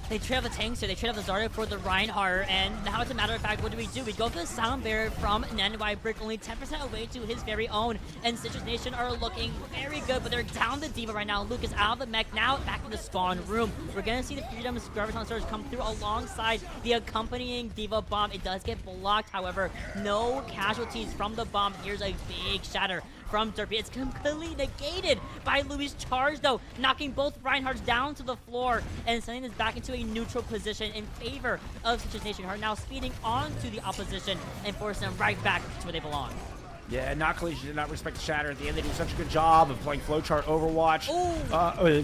They trade out the tanks here. They trade out the Zarya for the Reinhardt, and now it's a matter of fact, what do? We go for the Sound Barrier from Nandwai Brick, only 10% away to his very own, and Citrus Nation are looking very good, but they're down the Diva right now. Luke is out of the mech, now back in the spawn room. We're gonna see the Freedom's Graviton Surge come through alongside the accompanying Diva Bomb. It does get blocked, however, no casualties from the bomb. Here's a big shatter from Derpy. It's completely negated by Louis' charge, though, knocking both Reinhardts down to the floor and sending this back into a neutral position in favor of Citrus Nation, who are now speeding onto the opposition and forcing them right back to where they belong. Yeah, Not Collegiate did not respect the shatter at the end. They do such a good job of playing Flowchart Overwatch.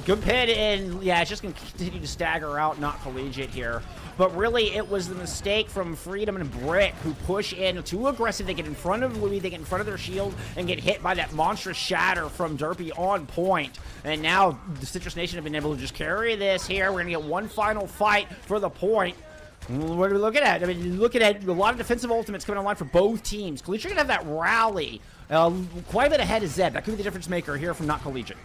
Good pit, and yeah, it's just going to continue to stagger out Not Collegiate here. But really, it was the mistake from Freedom and Brick, who push in too aggressive. They get in front of Louis, they get in front of their shield, and get hit by that monstrous shatter from Derpy on point. And now the Citrus Nation have been able to just carry this here. We're going to get one final fight for the point. What are we looking at? I mean, you're looking at a lot of defensive ultimates coming online for both teams. Collegiate are going to have that rally quite a bit ahead of Zed. That could be the difference maker here from Not Collegiate.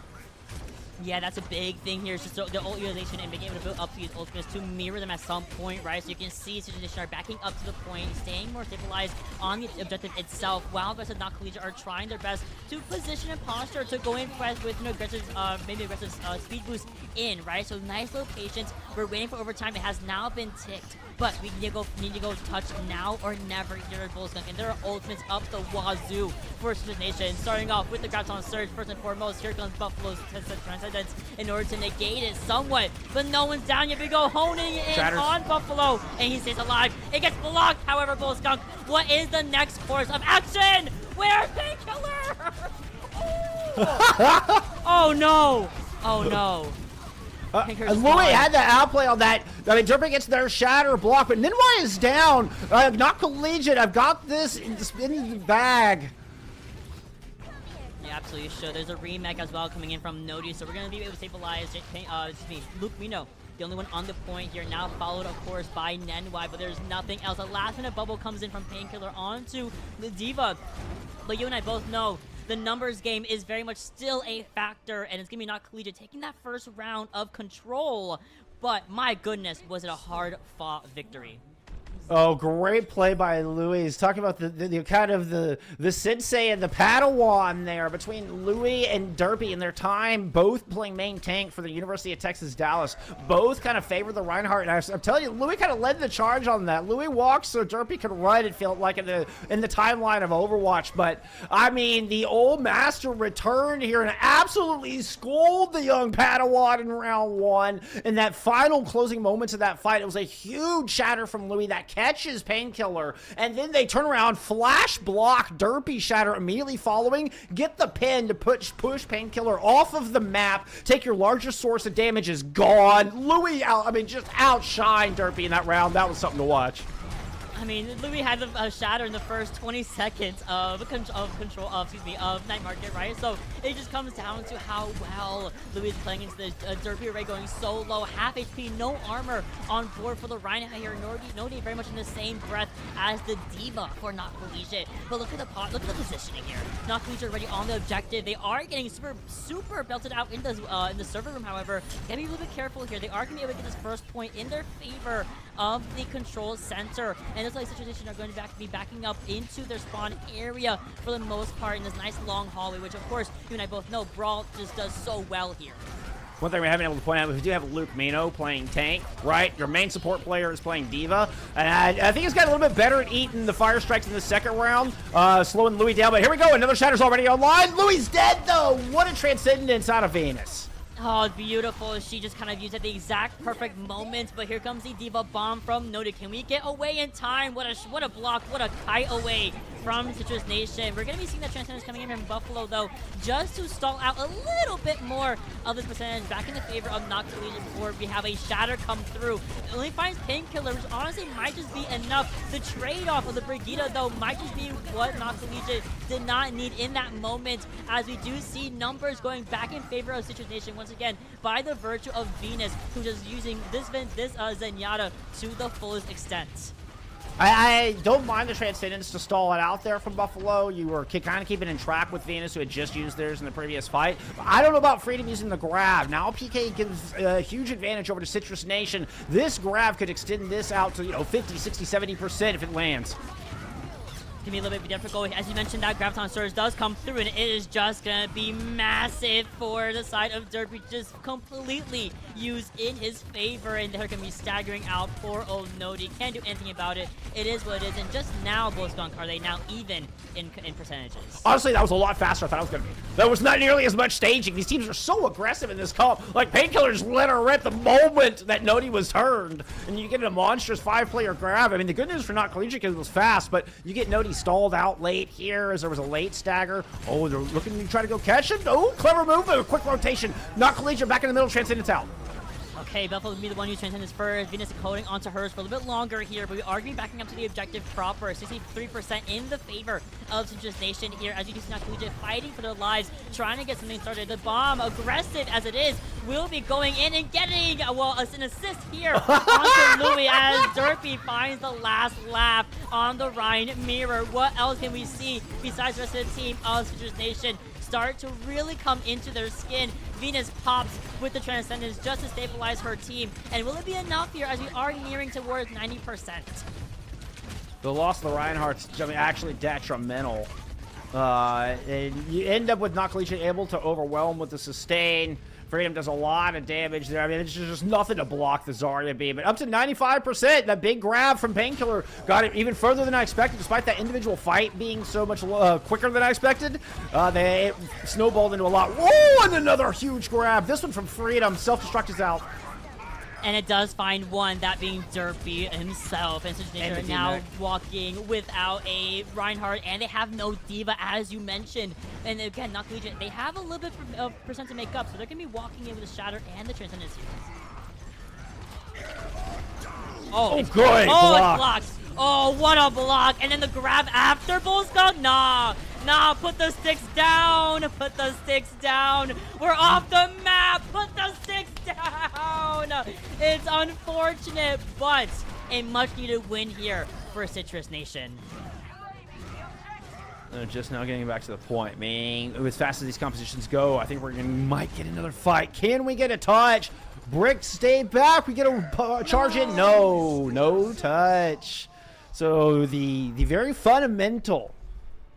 Yeah, that's a big thing here. It's just the ult utilization and being able to build up these ultimates to mirror them at some point, right? So you can see Citrus Nation are backing up to the point, staying more stabilized on the objective itself, while the rest of Not Collegiate are trying their best to position and posture to go in with aggressive, maybe aggressive speed boost in, right? So nice locations. We're waiting for overtime. It has now been ticked, but we need to go touch now or never here at Volskunk, and there are ultimates up the wazoo for Citrus Nation. Starting off with the Graviton Surge, first and foremost, here comes Buffalo's Transcendence in order to negate it somewhat, but no one's down yet. We go honing in on Buffalo, and he stays alive. It gets blocked, however, Volskunk. What is the next course of action? Where's Painkiller? Oh no! Oh no! Louis had the outplay on that. I mean, Derpy gets their shatter block, but Ninwai is down. Not Collegiate. I've got this in the bag. Yeah, absolutely should. There's a remake as well coming in from Nodi, so we're going to be able to stabilize Luke Mino, the only one on the point here, now followed, of course, by Nenwai, but there's nothing else. A last-minute bubble comes in from Painkiller onto the Diva. But you and I both know the numbers game is very much still a factor, and it's going to be Not Collegiate taking that first round of control. But my goodness, was it a hard-fought victory. Oh, great play by Louis. Talking about the kind of the sensei and the Padawan there between Louis and Derpy in their time, both playing main tank for the University of Texas Dallas. Both kind of favor the Reinhardt, and I'm telling you, Louis kind of led the charge on that. Louis walks so Derpy could run, it felt like in the timeline of Overwatch. But I mean, the old master returned here and absolutely schooled the young Padawan in round 1. In that final closing moments of that fight, it was a huge shatter from Louis that catches Painkiller, and then they turn around, flash block Derpy shatter immediately following, get the pin to push Painkiller off of the map, take your largest source of damage is gone. Louis just outshined Derpy in that round. That was something to watch. I mean, Louis had a shatter in the first 20 seconds of Night Market, right? So it just comes down to how well Louis is playing into the Derpy array, going so low, half HP, no armor on board for the Reinhardt here. Nodi very much in the same breath as the Diva for Not Collegiate. But look at the positioning here. Not Collegiate already on the objective. They are getting super belted out in the server room. However, gotta be a little bit careful here. They are gonna be able to get this first point in their favor of the control center, and it's like Citrus Nation are going to be backing up into their spawn area for the most part in this nice long hallway, which of course you and I both know Brawl just does so well here. One thing we haven't been able to point out, we do have Luke Mino playing tank, right? Your main support player is playing Diva, and I think he's got a little bit better at eating the fire strikes in the second round, slowing Louis down. But here we go, another shatter's already online. Louis dead though. What a transcendence out of Venus. Oh, beautiful. She just kind of used at the exact perfect moment, but here comes the Diva bomb from Nodi. Can we get away in time? What a block, what a kite away from Citrus Nation. We're going to be seeing that Transcendence coming in from Buffalo, though, just to stall out a little bit more of this percentage back in the favor of Nox Legion before we have a Shatter come through. It only finds Painkiller, which honestly might just be enough. The trade-off of the Brigida, though, might just be what Nox Legion did not need in that moment, as we do see numbers going back in favor of Citrus Nation once again by the virtue of Venus, who's just using this Zenyatta to the fullest extent. I don't mind the Transcendence to stall it out there from Buffalo. You were kind of keeping in track with Venus, who had just used theirs in the previous fight. But I don't know about Freedom using the grab. Now PK gives a huge advantage over to Citrus Nation. This grab could extend this out to, 50, 60, 70% if it lands. Can be a little bit difficult. As you mentioned, that Graviton Surge does come through, and it is just going to be massive for the side of Derpy, just completely used in his favor, and they're going to be staggering out poor old Nodi. Can't do anything about it. It is what it is, and just now, both Skunk are they now even in percentages. Honestly, that was a lot faster than I thought it was going to be. That was not nearly as much staging. These teams are so aggressive in this comp. Like, Painkillers let her rip the moment that Nodi was turned, and you get a monstrous 5-player grab. I mean, the good news for not Collegiate is it was fast, but you get Nodi stalled out late here as there was a late stagger. Oh, they're looking to try to go catch him. Oh, clever move, a quick rotation. Not Collegiate back in the middle, Transcendence out. Okay, Buffalo will be the one who's Transcendence first. Venus holding onto hers for a little bit longer here, but we are going to be backing up to the objective proper. 63% in the favor of Citrus Nation here, as you can see now Collegiate fighting for their lives, trying to get something started. The bomb, aggressive as it is, will be going in and getting, well, an assist here onto Louis as Derpy finds the last laugh on the Rhine mirror. What else can we see besides the rest of the team of Citrus Nation start to really come into their skin? Venus pops with the Transcendence just to stabilize her team. And will it be enough here as we are nearing towards 90%? The loss of the Reinhardt's actually detrimental. And you end up with not Collegiate able to overwhelm with the sustain. Freedom does a lot of damage there. I mean, it's just nothing to block the Zarya beam. But up to 95%, that big grab from Painkiller got it even further than I expected, despite that individual fight being so much quicker than I expected. It snowballed into a lot. Whoa, and another huge grab. This one from Freedom. Self-destruct is out. And it does find one, that being Derpy himself. And Citrus Nation are now walking without a Reinhardt, and they have no Diva, as you mentioned. And again, not Collegiate, they have a little bit of percent to make up, so they're going to be walking in with the Shatter and the Transcendence here. Oh, good block. It blocks. Oh, what a block. And then the grab after Bullskunk? Nah, put the sticks down. Put the sticks down. We're off the map. Put the sticks down. It's unfortunate, but a much-needed win here for Citrus Nation. Just now getting back to the point, man. As fast as these compositions go, I think might get another fight. Can we get a touch? Brick, stay back. We get a charge in. No touch. So the very fundamental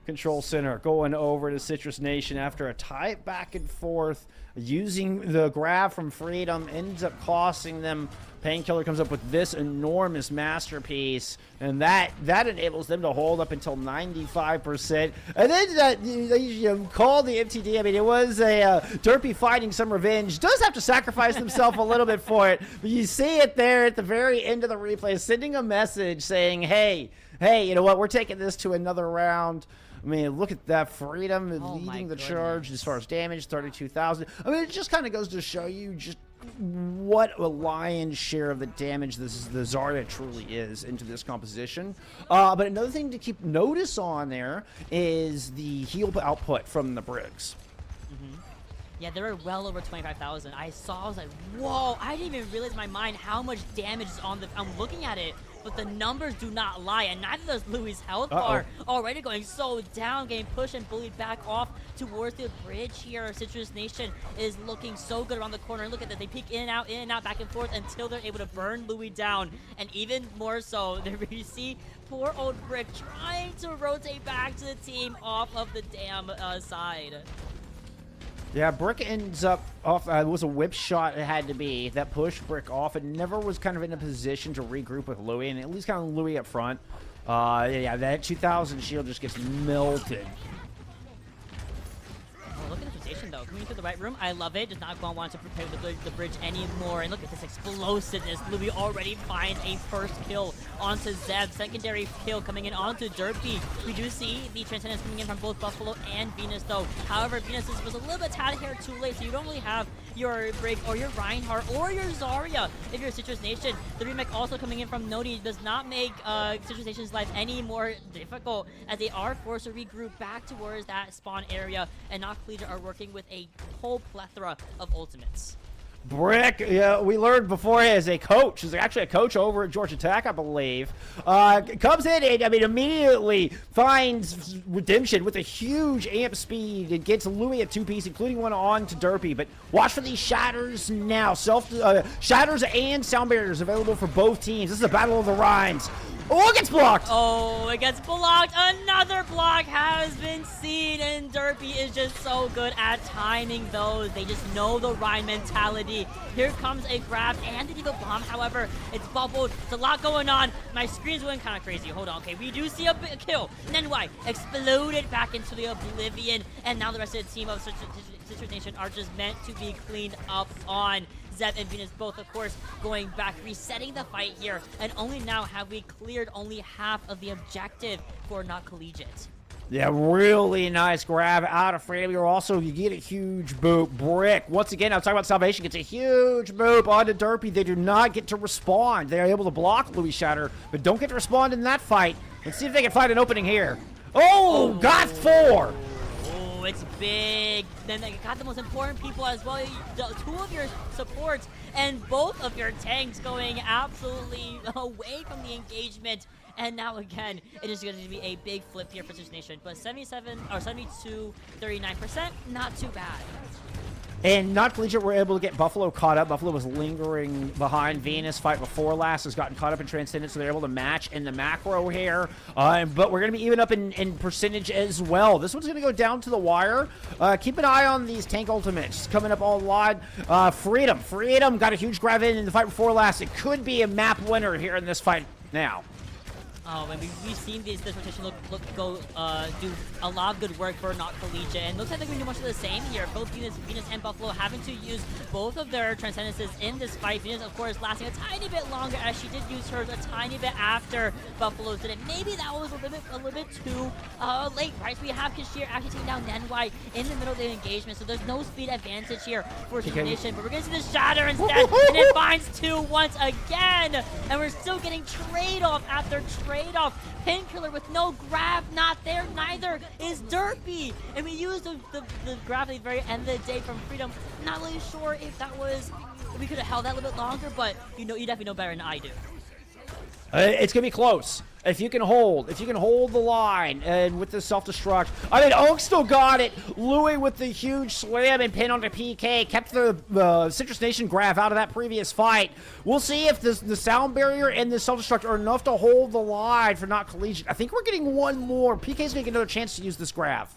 control center going over to Citrus Nation after a tight back and forth, using the grab from Freedom, ends up costing them. Painkiller comes up with this enormous masterpiece, and that enables them to hold up until 95%. And then you call the MTD. I mean, it was a Derpy fighting some revenge. Does have to sacrifice himself a little bit for it, but you see it there at the very end of the replay, sending a message saying, hey, you know what? We're taking this to another round. I mean, look at that. Freedom leading the charge as far as damage, 32,000. I mean, it just kind of goes to show you just what a lion's share of the damage the Zarya truly is into this composition. But another thing to keep notice on there is the heal output from the Briggs. Yeah, they were well over 25,000. I was like, whoa, I didn't even realize in my mind how much damage is on the, I'm looking at it, but the numbers do not lie, and neither does Louis' health bar. Already going so down, getting pushed and bullied back off towards the bridge here. Citrus Nation is looking so good around the corner. Look at that, they peek in and out, back and forth until they're able to burn Louis down. And even more so, you see poor old Brick trying to rotate back to the team off of the damn side. Yeah, Brick ends up off. It was a whip shot, it had to be, that pushed Brick off and never was kind of in a position to regroup with Louis, and at least kind of Louis up front. Yeah, that 2,000 shield just gets melted. Oh, look at the rotation though. Can we coming through the right room. I love it. Does not want to prepare the bridge anymore. And look at this explosiveness. Louis already finds a first kill onto Zeb. Secondary kill coming in onto Derpy. We do see the Transcendence coming in from both Buffalo and Venus, though. However, Venus was a little bit tad hair too late, so you don't really have your Brig or your Reinhardt or your Zarya if you're Citrus Nation. The remake also coming in from Nodi does not make Citrus Nation's life any more difficult, as they are forced to regroup back towards that spawn area, and Not Collegiate are working with a whole plethora of ultimates. Brick, yeah, we learned before as a coach. He's actually a coach over at Georgia Tech, I believe. Comes in and, I mean, immediately finds redemption with a huge amp speed and gets Louis a two-piece, including one on to Derpy. But watch for these shatters now. Shatters and sound barriers available for both teams. This is a battle of the Rhines. Oh, it gets blocked! Oh, it gets blocked. Another block has been seen, and Derpy is just so good at timing those. They just know the Rhine mentality. Here comes a grab and the Diva Bomb. However, it's bubbled. There's a lot going on. My screen's going kind of crazy. Hold on. Okay, we do see a kill. Nenwai exploded back into the oblivion, and now the rest of the team of Citrus Nation are just meant to be cleaned up on. Zeb and Venus both, of course, going back, resetting the fight here, and only now have we cleared only half of the objective for Not Collegiate. Yeah, really nice grab out of Freedom. You get a huge boop. Brick, once again, I was talking about Salvation, gets a huge boop onto Derpy. They do not get to respond. They are able to block Louis Shatter, but don't get to respond in that fight. Let's see if they can find an opening here. Oh, got 4! It's big. Then they got the most important people as well. Two of your supports and both of your tanks going absolutely away from the engagement. And now again, it is going to be a big flip here for Citrus Nation. But 77 or 72, 39%, not too bad. And Not Collegiate were able to get Buffalo caught up. Buffalo was lingering behind Venus. Fight before last has gotten caught up in Transcendence, so they're able to match in the macro here. But we're going to be even up in percentage as well. This one's going to go down to the wire. Keep an eye on these tank ultimates coming up all lot. Freedom got a huge grab in the fight before last. It could be a map winner here in this fight now. Oh, and we've seen this rotation do a lot of good work for Not Collegiate, and looks like they're going to do much of the same here. Both Venus and Buffalo having to use both of their Transcendences in this fight. Venus, of course, lasting a tiny bit longer, as she did use hers a tiny bit after Buffalo did it. Maybe that was a little bit too late, right? So we have Kashir actually taking down Nenwai in the middle of the engagement, so there's no speed advantage here for Citrus Nation, but we're going to see the Shatter instead, and it finds 2 once again, and we're still getting trade-off after trade-off. Painkiller with no grab, not there, neither is Derpy. And we used the grab at the very end of the day from Freedom. Not really sure if we could have held that a little bit longer, but you definitely know better than I do. It's gonna be close. If you can hold the line, and with the self-destruct, I mean, Oak still got it. Louis with the huge slam and pin onto PK kept the Citrus Nation grab out of that previous fight. We'll see if the sound barrier and the self-destruct are enough to hold the line for Not Collegiate. I think we're getting one more. PK's gonna get another chance to use this grab.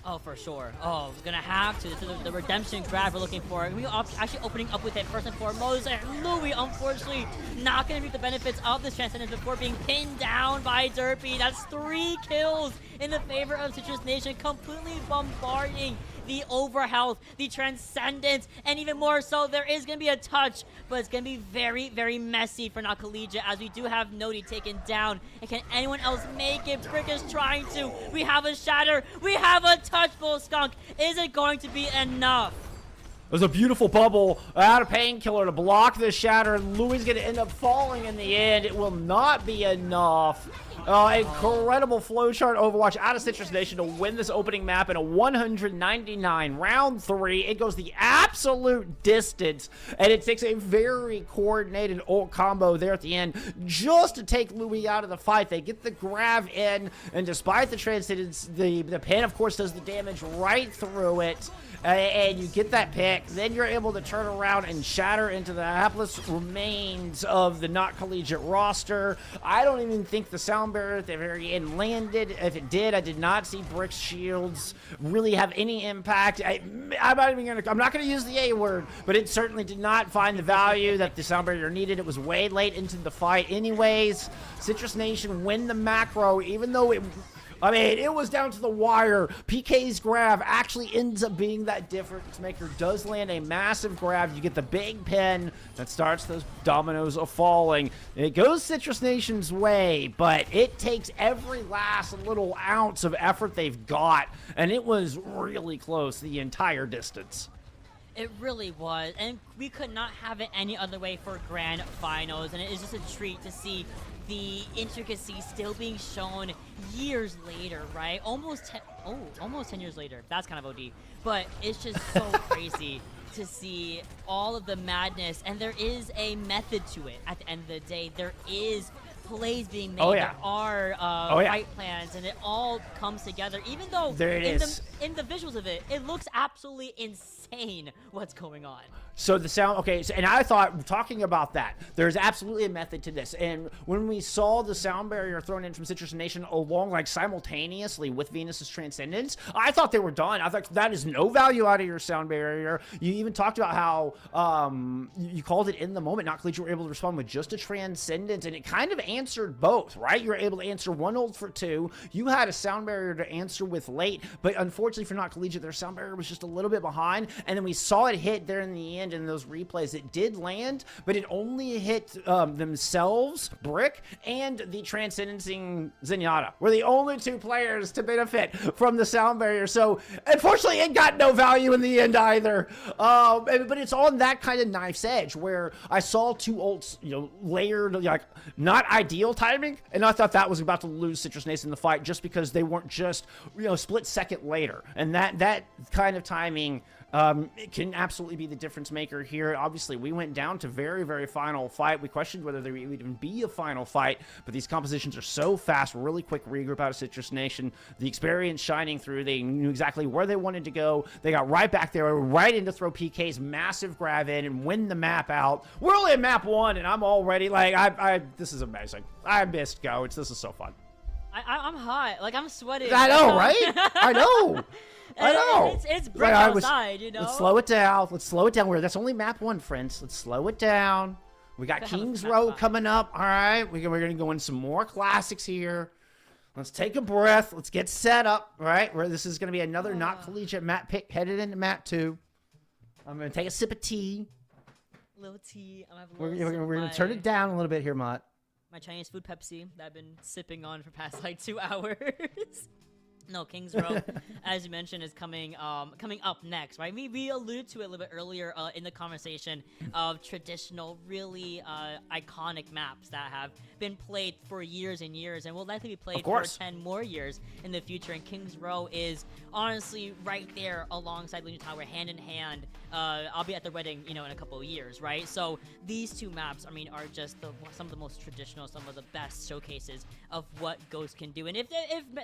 Oh, for sure. Oh, we're gonna have to. The redemption grab we're looking for. We are actually opening up with it first and foremost. And Louis, unfortunately, not gonna reap the benefits of this Transcendence before being pinned down by Derpy. That's 3 kills in the favor of Citrus Nation, completely bombarding the overhealth, the Transcendence, and even more so, there is going to be a touch, but it's going to be very, very messy for Not Collegiate, as we do have Nodi taken down. And can anyone else make it? Brick is trying to. We have a Shatter. We have a touch, Bull Skunk. Is it going to be enough? There's a beautiful bubble out of Painkiller to block the Shatter, and Louis is going to end up falling in the end. It will not be enough. Incredible flowchart Overwatch out of Citrus Nation to win this opening map in a 199 round 3. It goes the absolute distance, and it takes a very coordinated ult combo there at the end just to take Louis out of the fight. They get the grab in, and despite the Transcendence, the pin, of course, does the damage right through it. And you get that pick, then you're able to turn around and shatter into the hapless remains of the Not Collegiate roster. I don't even think the sound barrier at the very end landed. If it did, I did not see Brick's shields really have any impact. I'm not gonna use the A word, but it certainly did not find the value that the sound barrier needed. It was way late into the fight anyways. Citrus Nation win the macro, even though it I mean, it was down to the wire. PK's grab actually ends up being that difference maker. Does land a massive grab. You get the big pin that starts those dominoes of falling. It goes Citrus Nation's way, but it takes every last little ounce of effort they've got, and it was really close the entire distance. It really was, and we could not have it any other way for grand finals, and it is just a treat to see the intricacy still being shown years later, right? Almost 10 years later. That's kind of OD. But it's just so crazy to see all of the madness, and there is a method to it at the end of the day. There is plays being made. There are fight plans, and it all comes together. Even though in the visuals of it, it looks absolutely insane what's going on. So the sound, okay, so, and I thought, talking about that, there's absolutely a method to this. And when we saw the sound barrier thrown in from Citrus Nation along, like, simultaneously with Venus's Transcendence, I thought they were done. I thought that is no value out of your sound barrier. You even talked about how you called it in the moment. Not Collegiate were able to respond with just a Transcendence, and it kind of answered both, right? You were able to answer one ult for 2. You had a sound barrier to answer with late, but unfortunately for Not Collegiate, their sound barrier was just a little bit behind, and then we saw it hit there in the end. In those replays, it did land, but it only hit themselves, Brick, and the Transcendencing Zenyatta were the only 2 players to benefit from the sound barrier. So unfortunately, it got no value in the end either. But it's on that kind of knife's edge where I saw 2 ults, layered, like, not ideal timing, and I thought that was about to lose Citrus Nation in the fight just because they weren't just split second later, and that kind of timing. It can absolutely be the difference maker here. Obviously, we went down to very, very final fight. We questioned whether there would even be a final fight, but these compositions are so fast. Really quick regroup out of Citrus Nation. The experience shining through. They knew exactly where they wanted to go. They got right back there, right in to throw PK's massive grab in and win the map out. We're only at map 1, and I'm already like, this is amazing. I missed GOATs. This is so fun. I'm hot. Like, I'm sweating. I know, right? I know. I know. It's brick outside, Let's slow it down. Let's slow it down. That's only map 1, friends. Let's slow it down. We got Kings Row coming up. All right. We're going to go in some more classics here. Let's take a breath. Let's get set up, right? This is going to be another Not Collegiate map pick headed into map 2. I'm going to take a sip of tea. Little tea. We're going to turn it down a little bit here, Mott. My Chinese food Pepsi that I've been sipping on for past like 2 hours. No, Kings Row, as you mentioned, is coming up next, right? We alluded to it a little bit earlier in the conversation of traditional, really iconic maps that have been played for years and years and will likely be played for 10 more years in the future. And Kings Row is honestly right there alongside Legion Tower, hand in hand. I'll be at the wedding, in a couple of years, right? So these 2 maps, are just some of the most traditional, some of the best showcases of what Ghost can do. And if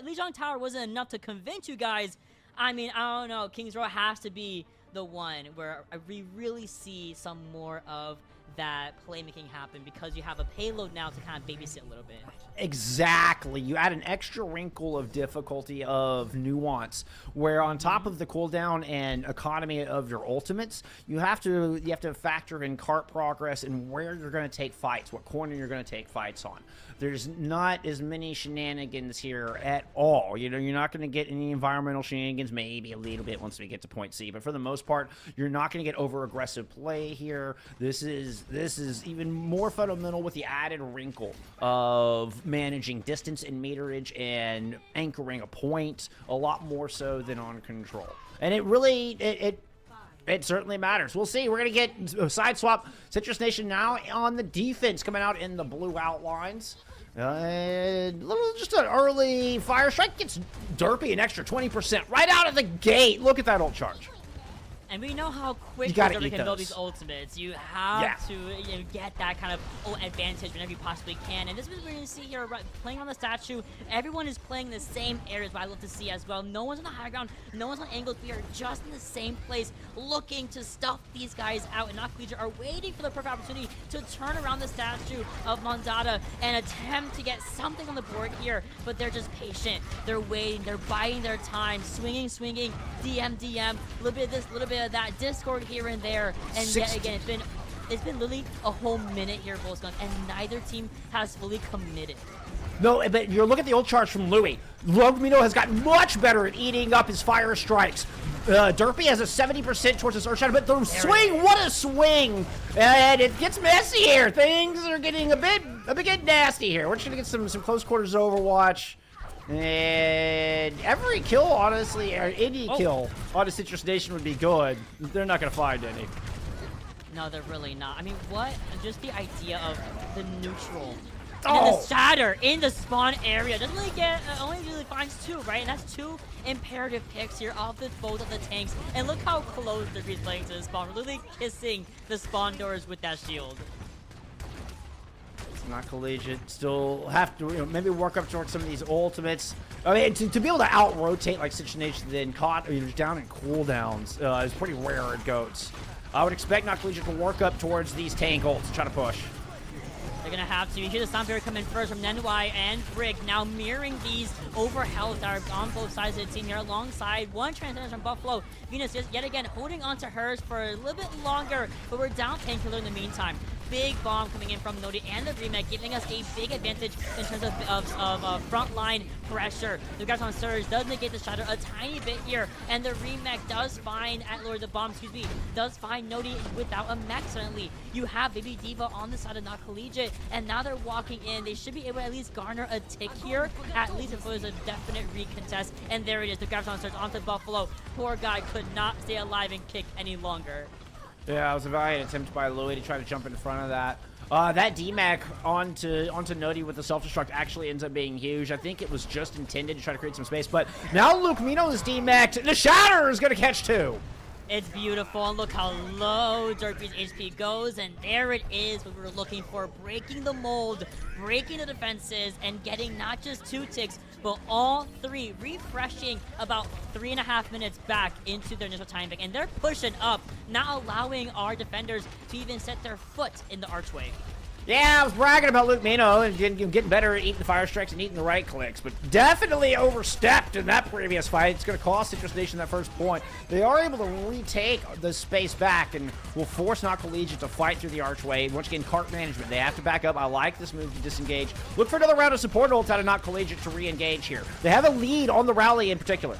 Legion Tower wasn't enough to convince you guys, I don't know, Kings Row has to be the one where we really see some more of that playmaking happen because you have a payload now to kind of babysit a little bit. Exactly. You add an extra wrinkle of difficulty, of nuance, where on top of the cooldown and economy of your ultimates, you have to factor in cart progress and where you're going to take fights, what corner you're going to take fights on. There's not as many shenanigans here at all. You're not going to get any environmental shenanigans, maybe a little bit once we get to point C, but for the most part, you're not going to get over aggressive play here. This is even more fundamental with the added wrinkle of managing distance and meterage and anchoring a point a lot more so than on control. And it really, it certainly matters. We'll see. We're going to get a side swap. Citrus Nation now on the defense, coming out in the blue outlines. Just an early fire strike gets Derpy an extra 20% right out of the gate. Look at that ult charge. And we know how quick you can build these ultimates. You have to get that kind of advantage whenever you possibly can. And this is what we're going to see here, right, playing on the statue. Everyone is playing the same areas, but I love to see as well. No one's on the high ground. No one's on angles. We are just in the same place looking to stuff these guys out. And Not Collegiate are waiting for the perfect opportunity to turn around the statue of Mondada and attempt to get something on the board here. But they're just patient. They're waiting. They're biding their time. Swinging, DM, a little bit of this, a little bit of that, Discord here and there, and yet again it's been literally a whole minute here, Volscon, and neither team has fully committed. No, but you look at the old charge from Louis. Lumino has gotten much better at eating up his fire strikes. Derpy has a 70% towards his Earth Shadow, but the swing, what a swing! And it gets messy here. Things are getting a bit nasty here. We're just gonna get some close quarters Overwatch. And every kill, honestly, or any kill on a Citrus Nation would be good. They're not gonna find any. No, they're really not. I mean, what? Just the idea of the neutral. And then the shatter in the spawn area. Doesn't really get, only really finds 2, right? And that's 2 imperative picks here off the both of the tanks. And look how close the playing to the spawn. We're literally kissing the spawn doors with that shield. It's not collegiate. Still have to, maybe work up towards some of these ultimates. I mean, to be able to out-rotate like Situation then caught, down in cooldowns is pretty rare at GOATs. I would expect not collegiate to work up towards these tank ults and try to push. They're gonna have to. You hear the sound barrier come in first from Nenwai and Brig, now mirroring these over health that are on both sides of the team here, alongside one transcendence from Buffalo. Venus is yet again holding on to hers for a little bit longer, but we're down Painkiller in the meantime. Big bomb coming in from Nodi and the remake, giving us a big advantage in terms of frontline pressure. The guys on Surge does negate the shatter a tiny bit here, and the remake does find does find Nodi without a mech suddenly. You have Baby Diva on the side of Not Collegiate, and now they're walking in. They should be able to at least garner a tick here, at least if it was a definite recontest. And there it is, the grabs on Surge onto Buffalo. Poor guy could not stay alive and kick any longer. Yeah, it was a valiant attempt by Louis to try to jump in front of that. That DMAC onto Nodi with the self-destruct actually ends up being huge. I think it was just intended to try to create some space, but now Luke Mino is DMAC'd. The Shatter is going to catch 2. It's beautiful, and look how low Derpy's HP goes, and there it is, what we were looking for, breaking the mold, breaking the defenses, and getting not just 2 ticks, but all 3, refreshing about 3.5 minutes back into their initial time back, and they're pushing up, not allowing our defenders to even set their foot in the archway. Yeah, I was bragging about Luke Mino and getting better at eating the fire strikes and eating the right clicks, but definitely overstepped in that previous fight. It's going to cost Citrus Nation that first point. They are able to retake the space back and will force Not Collegiate to fight through the archway. Once again, cart management. They have to back up. I like this move to disengage. Look for another round of support ult out of Not Collegiate to re-engage here. They have a lead on the rally in particular.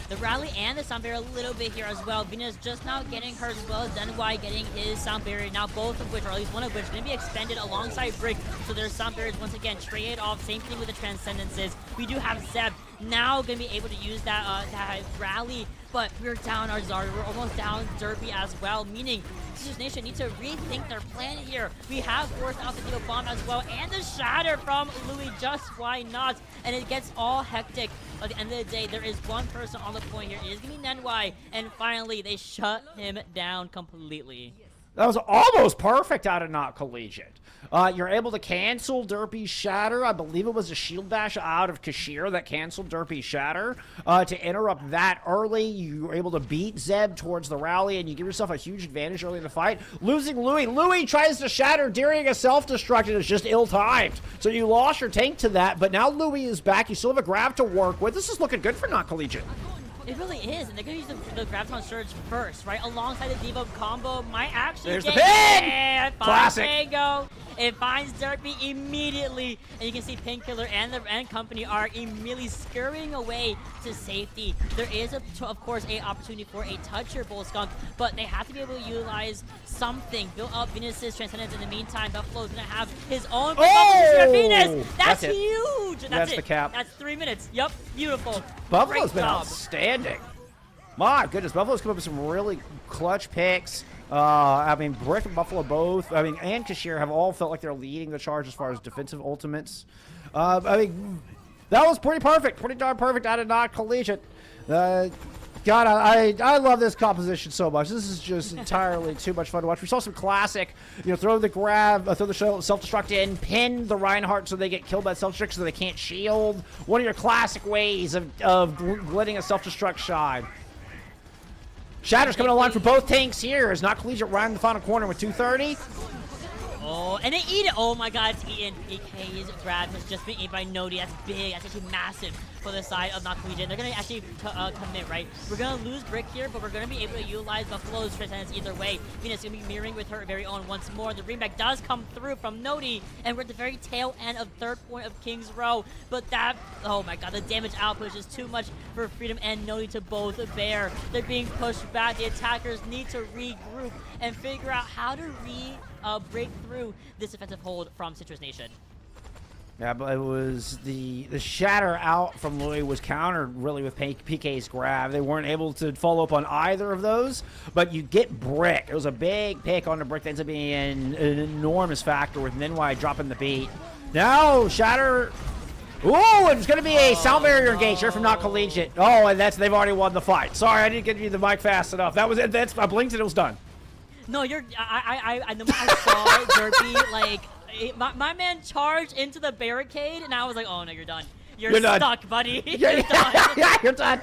The rally and the sound barrier a little bit here as well. Venus just now getting hers as well as Denwai getting his sound barrier. Now both of which, or at least one of which, is going to be expended alongside Brig. So their sound barriers once again trade off. Same thing with the Transcendences. We do have Zeb now going to be able to use that rally. But we're down our Zarya. We're almost down Derpy as well, meaning Citrus Nation needs to rethink their plan here. We have forced out the Neo Bomb as well, and the Shatter from Louis, just why not? And it gets all hectic. At the end of the day, there is one person on the point here. It is going to be Nenwai, and finally, they shut him down completely. That was almost perfect out of Not Collegiate. You're able to cancel Derpy's Shatter. I believe it was a shield bash out of Kashir that canceled Derpy's Shatter. To interrupt that early, you were able to beat Zeb towards the rally, and you give yourself a huge advantage early in the fight. Losing Louis. Louis tries to Shatter during a self-destruct, and it's just ill-timed. So you lost your tank to that, but now Louis is back. You still have a grab to work with. This is looking good for Not Collegiate. It really is, and they're going to use the grabs on Surge first, right? Alongside the Diva combo might actually There's get the pin! Yeah, Classic. Tango. It finds Derpy immediately, and you can see Painkiller and company are immediately scurrying away to safety. There is, of course, an opportunity for a toucher Bull Skunk, but they have to be able to utilize something. Build up Venus's Transcendence in the meantime. Buffalo's going to have his own Venus. That's huge. That's it. The cap. That's 3 minutes. Yep, beautiful. Buffalo's been outstanding. My goodness, Buffalo's come up with some really clutch picks. I mean, Brick and Buffalo both, and Kashir have all felt like they're leading the charge as far as defensive ultimates. I mean, that was pretty perfect, pretty darn perfect out of Not Collegiate. God, I love this composition so much. This is just entirely too much fun to watch. We saw some classic, throw the grab, throw the self-destruct in, pin the Reinhardt so they get killed by self-destruct so they can't shield. One of your classic ways of letting a self-destruct shine. Shatter's coming online for both tanks here as Not Collegiate right in the final corner with 230. Oh, and they eat it. Oh my god, it's eaten. PK's grab has just been eaten by Nodi. That's big. That's actually massive for the side of Not Collegiate. They're going to actually commit, right? We're going to lose Brick here, but we're going to be able to utilize Buffalo's transcendence either way. Venus going to be mirroring with her very own once more. The reback does come through from Nodi, and we're at the very tail end of third point of King's Row. But that, oh my god, the damage outpush is too much for Freedom and Nodi to both bear. They're being pushed back. The attackers need to regroup and figure out how to break through this defensive hold from Citrus Nation. Yeah, but it was the shatter out from Louis was countered really with PK's grab. They weren't able to follow up on either of those, but you get Brick. It was a big pick on the Brick that ends up being an enormous factor with Ninwai dropping the beat. Now, shatter. Ooh, it's going to be a sound barrier engage here from Not Collegiate. Oh, and they've already won the fight. Sorry, I didn't get you the mic fast enough. That was it. I blinked and it was done. No, I saw Derpy, like, my man charged into the barricade, and I was like, oh no, you're done. You're done. stuck, buddy. You're done. Yeah, you're done.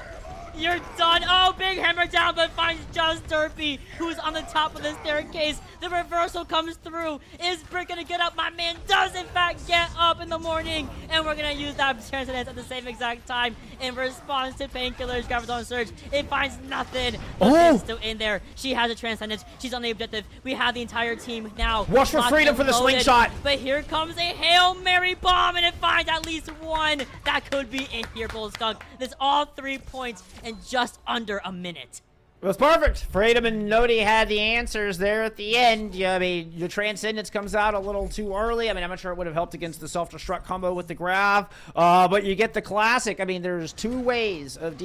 You're done. Oh, big hammer down, but finds just Derpy, who's on the top of the staircase. The reversal comes through. Is Brick gonna get up? My man does, in fact, get up in the morning, and we're gonna use that transcendence at the same exact time in response to Painkiller's Graviton Surge. It finds nothing, but it's still in there. She has a transcendence. She's on the objective. We have the entire team now. Watch for Freedom for the slingshot. But here comes a Hail Mary bomb, and it finds at least one. That could be it here, Bull Skunk. That's all 3 points in just under a minute. It was perfect. Freedom and Nodi had the answers there at the end. Yeah, I mean, the Transcendence comes out a little too early. I mean, I'm not sure it would have helped against the self-destruct combo with the Grav, but you get the classic. I mean, there's two ways of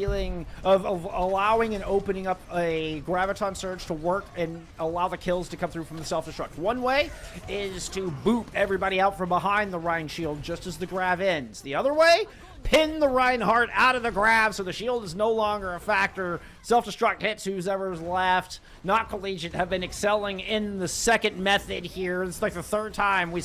allowing and opening up a Graviton Surge to work and allow the kills to come through from the self-destruct. One way is to boop everybody out from behind the Rhine shield just as the Grav ends. The other way, pin the Reinhardt out of the grab so the shield is no longer a factor. Self-destruct hits whoever's left. Not Collegiate have been excelling in the second method here. It's like the third time we're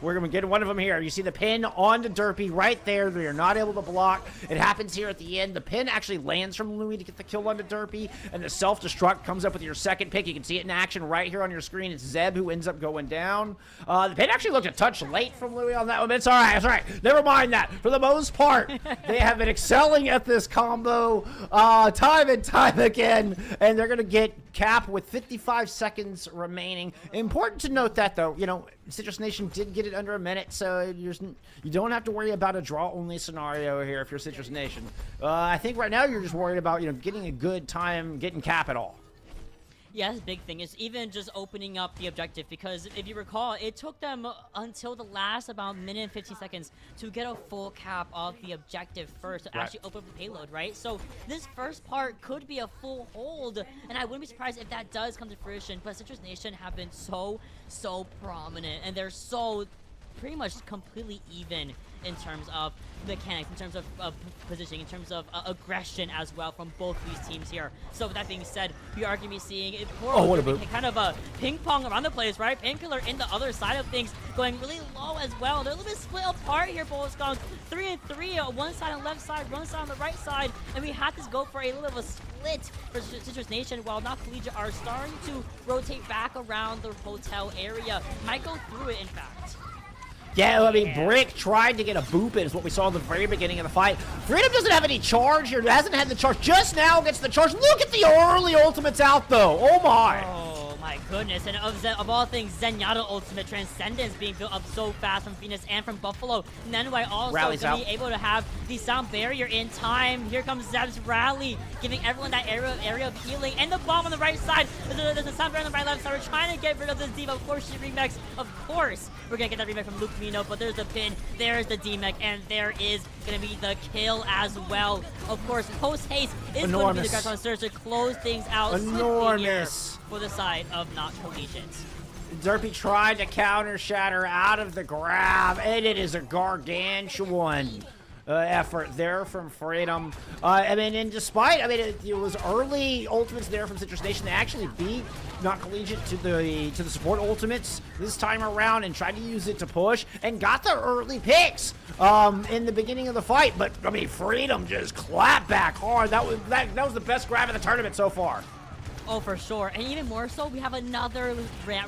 going to get one of them here. You see the pin onto Derpy right there. They are not able to block. It happens here at the end. The pin actually lands from Louis to get the kill onto Derpy, and the self-destruct comes up with your second pick. You can see it in action right here on your screen. It's Zeb who ends up going down. The pin actually looked a touch late from Louis on that one, but it's all right. It's all right. Never mind that. For the most part, they have been excelling at this combo time and time again, and they're going to get Cap with 55 seconds remaining. Important to note that, though, you know, Citrus Nation did get it under a minute, so you don't have to worry about a draw-only scenario here if you're Citrus Nation. I think right now you're just worried about, you know, getting a good time getting Cap at all. Yeah, that's the big thing is even just opening up the objective, because if you recall, it took them until the last about minute and 15 seconds to get a full cap of the objective first to actually open up the payload, right? So this first part could be a full hold, and I wouldn't be surprised if that does come to fruition, but Citrus Nation have been so prominent, and they're so pretty much completely even in terms of mechanics, in terms of positioning, in terms of aggression as well from both these teams here. So with that being said, we are going to be seeing it kind of a ping pong around the place, right? Painkiller in the other side of things, going really low as well. They're a little bit split apart here, Bull Skunks. 3 and 3, one side on the left side, one side on the right side, and we have to go for a little bit of a split for Citrus Nation, while Not Collegiate are starting to rotate back around the hotel area. Might go through it, in fact. Yeah, I mean, Brick tried to get a boop in, is what we saw at the very beginning of the fight. Freedom doesn't have any charge here. Hasn't had the charge. Just now gets the charge. Look at the early ultimates out, though. Oh, my. Oh, my goodness. And of all things, Zenyatta ultimate Transcendence being built up so fast from Venus and from Buffalo. Nenwai also going to be able to have the sound barrier in time. Here comes Zeb's rally, giving everyone that area of healing. And the bomb on the right side. There's a sound barrier on the right left side. We're trying to get rid of this D.Va. Of course, she remix. Of course, we're going to get that remix from Luke Mino, but there's the pin, there's the D-Mech, and there is going to be the kill as well. Of course, post-haste is going to be the Graviton Surge to close things out. Enormous. For the side of Not Collegiate. Derpy tried to counter Shatter out of the grab, and it is a gargantuan effort there from Freedom. I mean, and despite, I mean, it was early ultimates there from Citrus Nation. They actually beat Not Collegiate to the support ultimates this time around and tried to use it to push and got the early picks in the beginning of the fight. But I mean, Freedom just clapped back hard. That was the best grab of the tournament so far. Oh, for sure. And even more so, we have another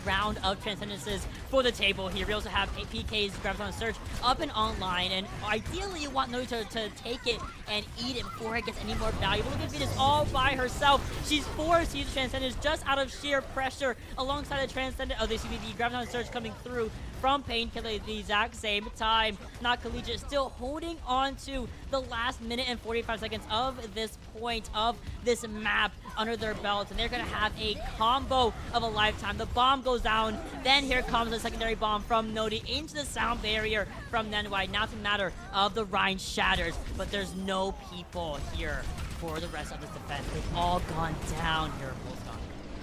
round of Transcendences for the table here. We also have PK's Graviton Surge up and online, and ideally you want Nodi to take it and eat it before it gets any more valuable. Look at Venus all by herself. She's forced to use Transcendence just out of sheer pressure alongside the Transcendent. Oh, they see the Graviton Surge coming through from Painkiller at the exact same time. Not Collegiate still holding on to the last minute and 45 seconds of this point of this map under their belts, and they're gonna have a combo of a lifetime. The bomb goes down, then here comes the secondary bomb from Nodi into the sound barrier from Nenwai. Now it's a matter of the Rhine shatters, but there's no people here for the rest of this defense. They've all gone down here in Polestar.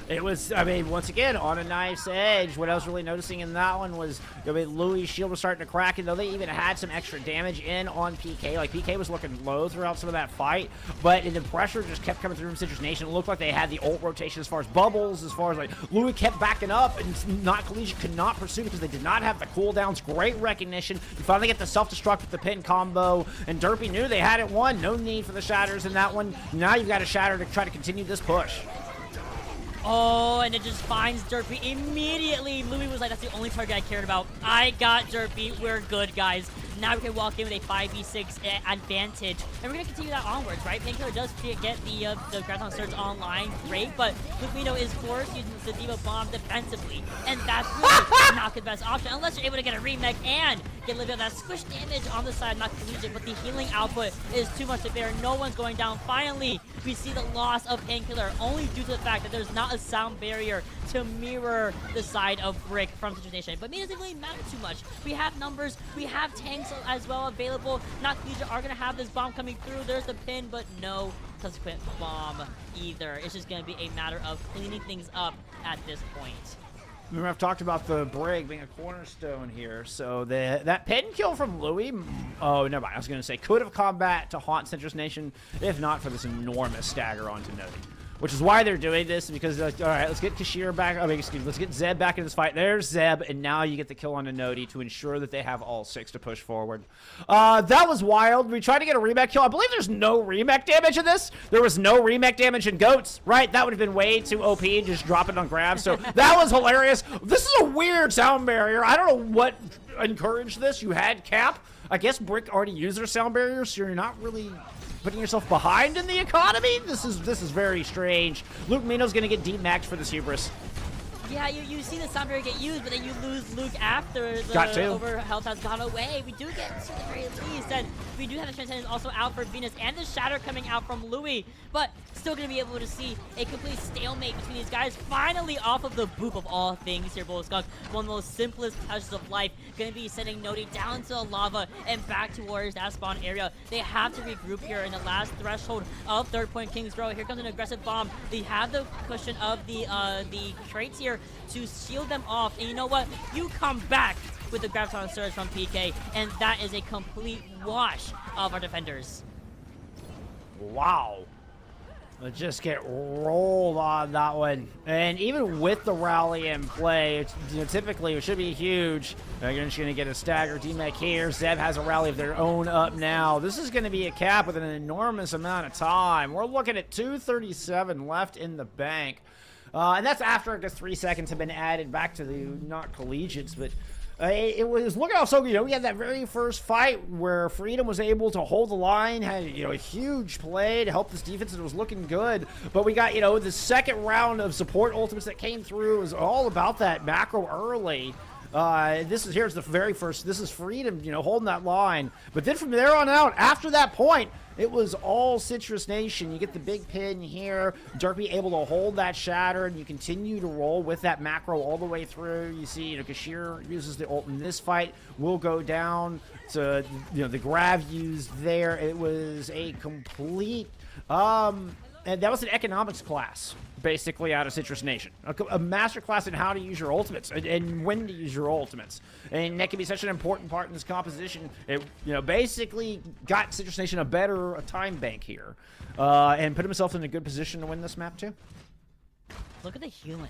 It was, I mean, once again, on a knife's edge. What I was really noticing in that one was, I mean, Louis' shield was starting to crack, and though they even had some extra damage in on PK, like PK was looking low throughout some of that fight, but the pressure just kept coming through from Citrus Nation. It looked like they had the ult rotation as far as bubbles, as far as like Louis kept backing up, and Not Collegiate could not pursue because they did not have the cooldowns. Great recognition. You finally get the self-destruct with the pin combo, and Derpy knew they had it won. No need for the shatters in that one. Now you've got a shatter to try to continue this push. Oh, and it just finds Derpy immediately. Louis was like, that's the only target I cared about. I got Derpy. We're good, guys. Now we can walk in with a 5v6 advantage. And we're going to continue that onwards, right? Painkiller does get the Graviton Surge online. Great, but Lupino is forced using the Diva Bomb defensively. And that's really not the best option, unless you're able to get a remake and get a little bit of that squish damage on the side, not Collegiate, but the healing output is too much to bear. No one's going down. Finally, we see the loss of Painkiller, only due to the fact that there's not a sound barrier to mirror the side of Brick from Citrus Nation. But me doesn't really matter too much. We have numbers, we have tanks as well available. Not Collegiate are going to have this bomb coming through. There's the pin, but no subsequent bomb either. It's just going to be a matter of cleaning things up at this point. Remember, I've talked about the Brig being a cornerstone here, so that pin kill from Louis, oh, never mind, I was going to say, could have come back to haunt Citrus Nation, if not for this enormous stagger onto Nodi. Which is why they're doing this, because, all right, let's get Kashir back, I mean, excuse me, let's get Zeb back in this fight. There's Zeb, and now you get the kill on Nodi to ensure that they have all 6 to push forward. That was wild. We tried to get a remake kill. I believe there's no remake damage in this. There was no remake damage in Goats, right? That would have been way too OP, just drop it on grab. So that was hilarious. This is a weird sound barrier. I don't know what encouraged this. You had Cap. I guess Brick already used their sound barrier, so you're not really putting yourself behind in the economy. This is very strange. Luke Mino's gonna get deep maxed for this hubris. Yeah, you see the sound barrier get used, but then you lose Luke after the over health has gone away. We do get to the very least, and we do have the Transcendence also out for Venus, and the Shatter coming out from Louis, but still going to be able to see a complete stalemate between these guys. Finally off of the boop of all things here, Bullskunk. One of the most simplest touches of life. Going to be sending Nodi down to the lava and back towards that spawn area. They have to regroup here in the last threshold of Third Point King's Row. Here comes an aggressive bomb. They have the cushion of the crates here to shield them off, and you know what? You come back with the Graviton Surge from PK, and that is a complete wash of our defenders. Wow. Let's just get rolled on that one. And even with the rally in play, it's, typically it should be huge. You're just going to get a stagger D-Mech here. Zeb has a rally of their own up now. This is going to be a cap with an enormous amount of time. We're looking at 2:37 left in the bank. And that's after the 3 seconds have been added back to the not collegiates, but it was looking off so good. We had that very first fight where Freedom was able to hold the line, had a huge play to help this defense, and it was looking good. But we got the second round of support ultimates that came through. It was all about that macro early. Here's the very first. This is Freedom, holding that line. But then from there on out, after that point, it was all Citrus Nation. You get the big pin here. Derpy able to hold that shatter, and you continue to roll with that macro all the way through. You see, Kashir uses the ult in this fight. Will go down to the grab used there. It was a complete and that was an economics class, basically, out of Citrus Nation. A master class in how to use your ultimates and when to use your ultimates. And that can be such an important part in this composition. It, basically got Citrus Nation a better time bank here. And put himself in a good position to win this map, too. Look at the healing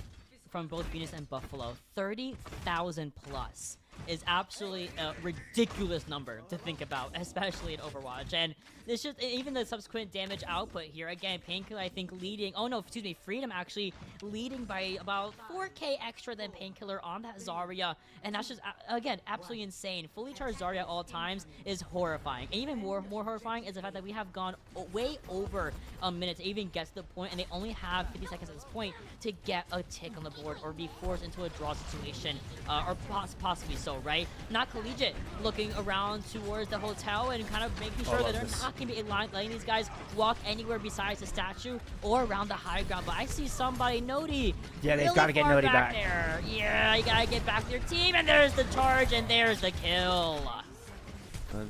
from both Venus and Buffalo. 30,000 plus. is absolutely a ridiculous number to think about, especially in Overwatch. And it's just, even the subsequent damage output here, again, Painkiller, I think, leading, oh no, excuse me, Freedom actually leading by about 4k extra than Painkiller on that Zarya, and that's just, again, absolutely insane. Fully charged Zarya at all times is horrifying, and even more horrifying is the fact that we have gone way over a minute to even get to the point, and they only have 50 seconds at this point to get a tick on the board or be forced into a draw situation, or possibly so, right? Not Collegiate looking around towards the hotel and kind of making sure that they're not going to be letting these guys walk anywhere besides the statue or around the high ground. But I see somebody, Nodi. Yeah, they've really got to get far Nodi back. There. Yeah, you got to get back to your team, and there's the charge, and there's the kill.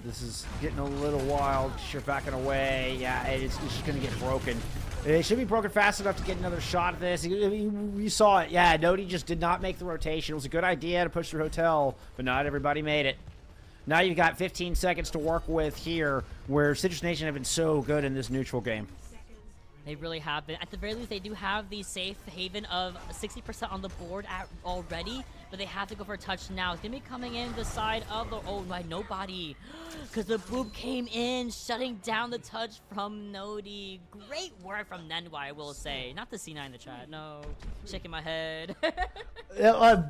This is getting a little wild. You're backing away. Yeah, it's just going to get broken. It should be broken fast enough to get another shot at this. We saw it. Yeah, Nodi just did not make the rotation. It was a good idea to push the hotel, but not everybody made it. Now you've got 15 seconds to work with here, where Citrus Nation have been so good in this neutral game. They really have been. At the very least, they do have the safe haven of 60% on the board already, but they have to go for a touch now. It's going to be coming in the side of the... Oh, my, nobody. Because the boop came in, shutting down the touch from Nodi. Great work from Nendwa, I will say. Not the C9 in the chat. No. Shaking my head.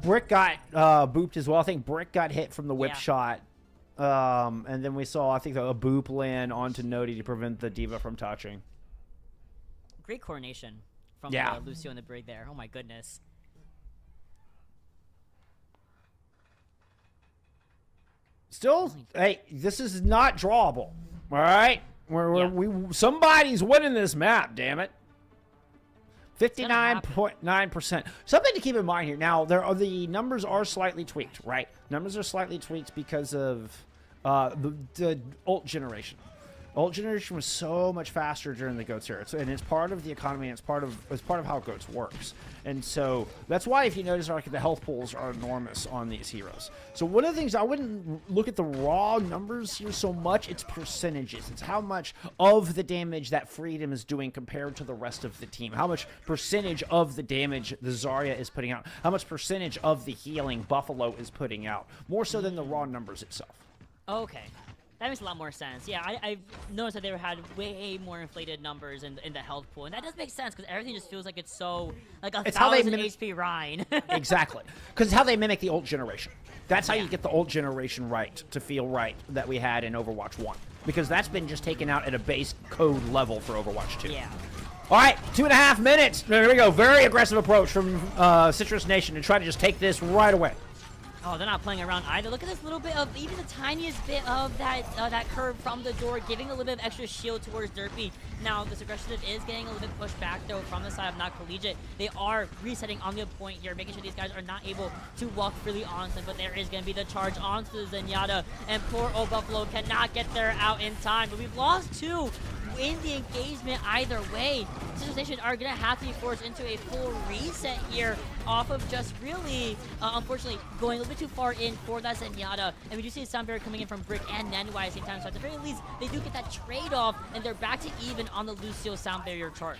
Brick got booped as well. I think Brick got hit from the whip shot. And then we saw, I think, a boop land onto Nodi to prevent the D.Va from touching. Great coordination from Lucio in the brig there. Oh my goodness. Still, hey, this is not drawable. All right, somebody's winning this map. Damn it. 59.9%. Something to keep in mind here. Now, the numbers are slightly tweaked, right? Numbers are slightly tweaked because of the ult generation. Ult generation was so much faster during the GOATS era, and it's part of the economy, and it's part of how GOATS works. And so that's why, if you notice, like, the health pools are enormous on these heroes. So one of the things, I wouldn't look at the raw numbers here so much, it's percentages. It's how much of the damage that Freedom is doing compared to the rest of the team. How much percentage of the damage the Zarya is putting out. How much percentage of the healing Buffalo is putting out. More so than the raw numbers itself. Okay. That makes a lot more sense. Yeah, I've noticed that they had way more inflated numbers in the health pool. And that does make sense, because everything just feels like it's so, like it's 1,000 HP Rhine. Exactly. Because it's how they mimic the ult generation. That's how you get the ult generation right, to feel right, that we had in Overwatch 1. Because that's been just taken out at a base code level for Overwatch 2. Yeah. All right, 2.5 minutes. There we go. Very aggressive approach from Citrus Nation to try to just take this right away. Oh, they're not playing around either. Look at this little bit of, even the tiniest bit of that curve from the door, giving a little bit of extra shield towards Derpy. Now, this aggressive is getting a little bit pushed back, though, from the side of Not Collegiate. They are resetting on the point here, making sure these guys are not able to walk freely onto them, but there is going to be the charge onto the Zenyatta, and poor old Buffalo cannot get there out in time. But we've lost two in the engagement either way. Citrus Nation are going to have to be forced into a full reset here off of just really, unfortunately, going a little bit too far in for that Zenyatta. And we do see the sound barrier coming in from Brick and Nendwa at the same time. So at the very least, they do get that trade-off, and they're back to even on the Lucio sound barrier charge.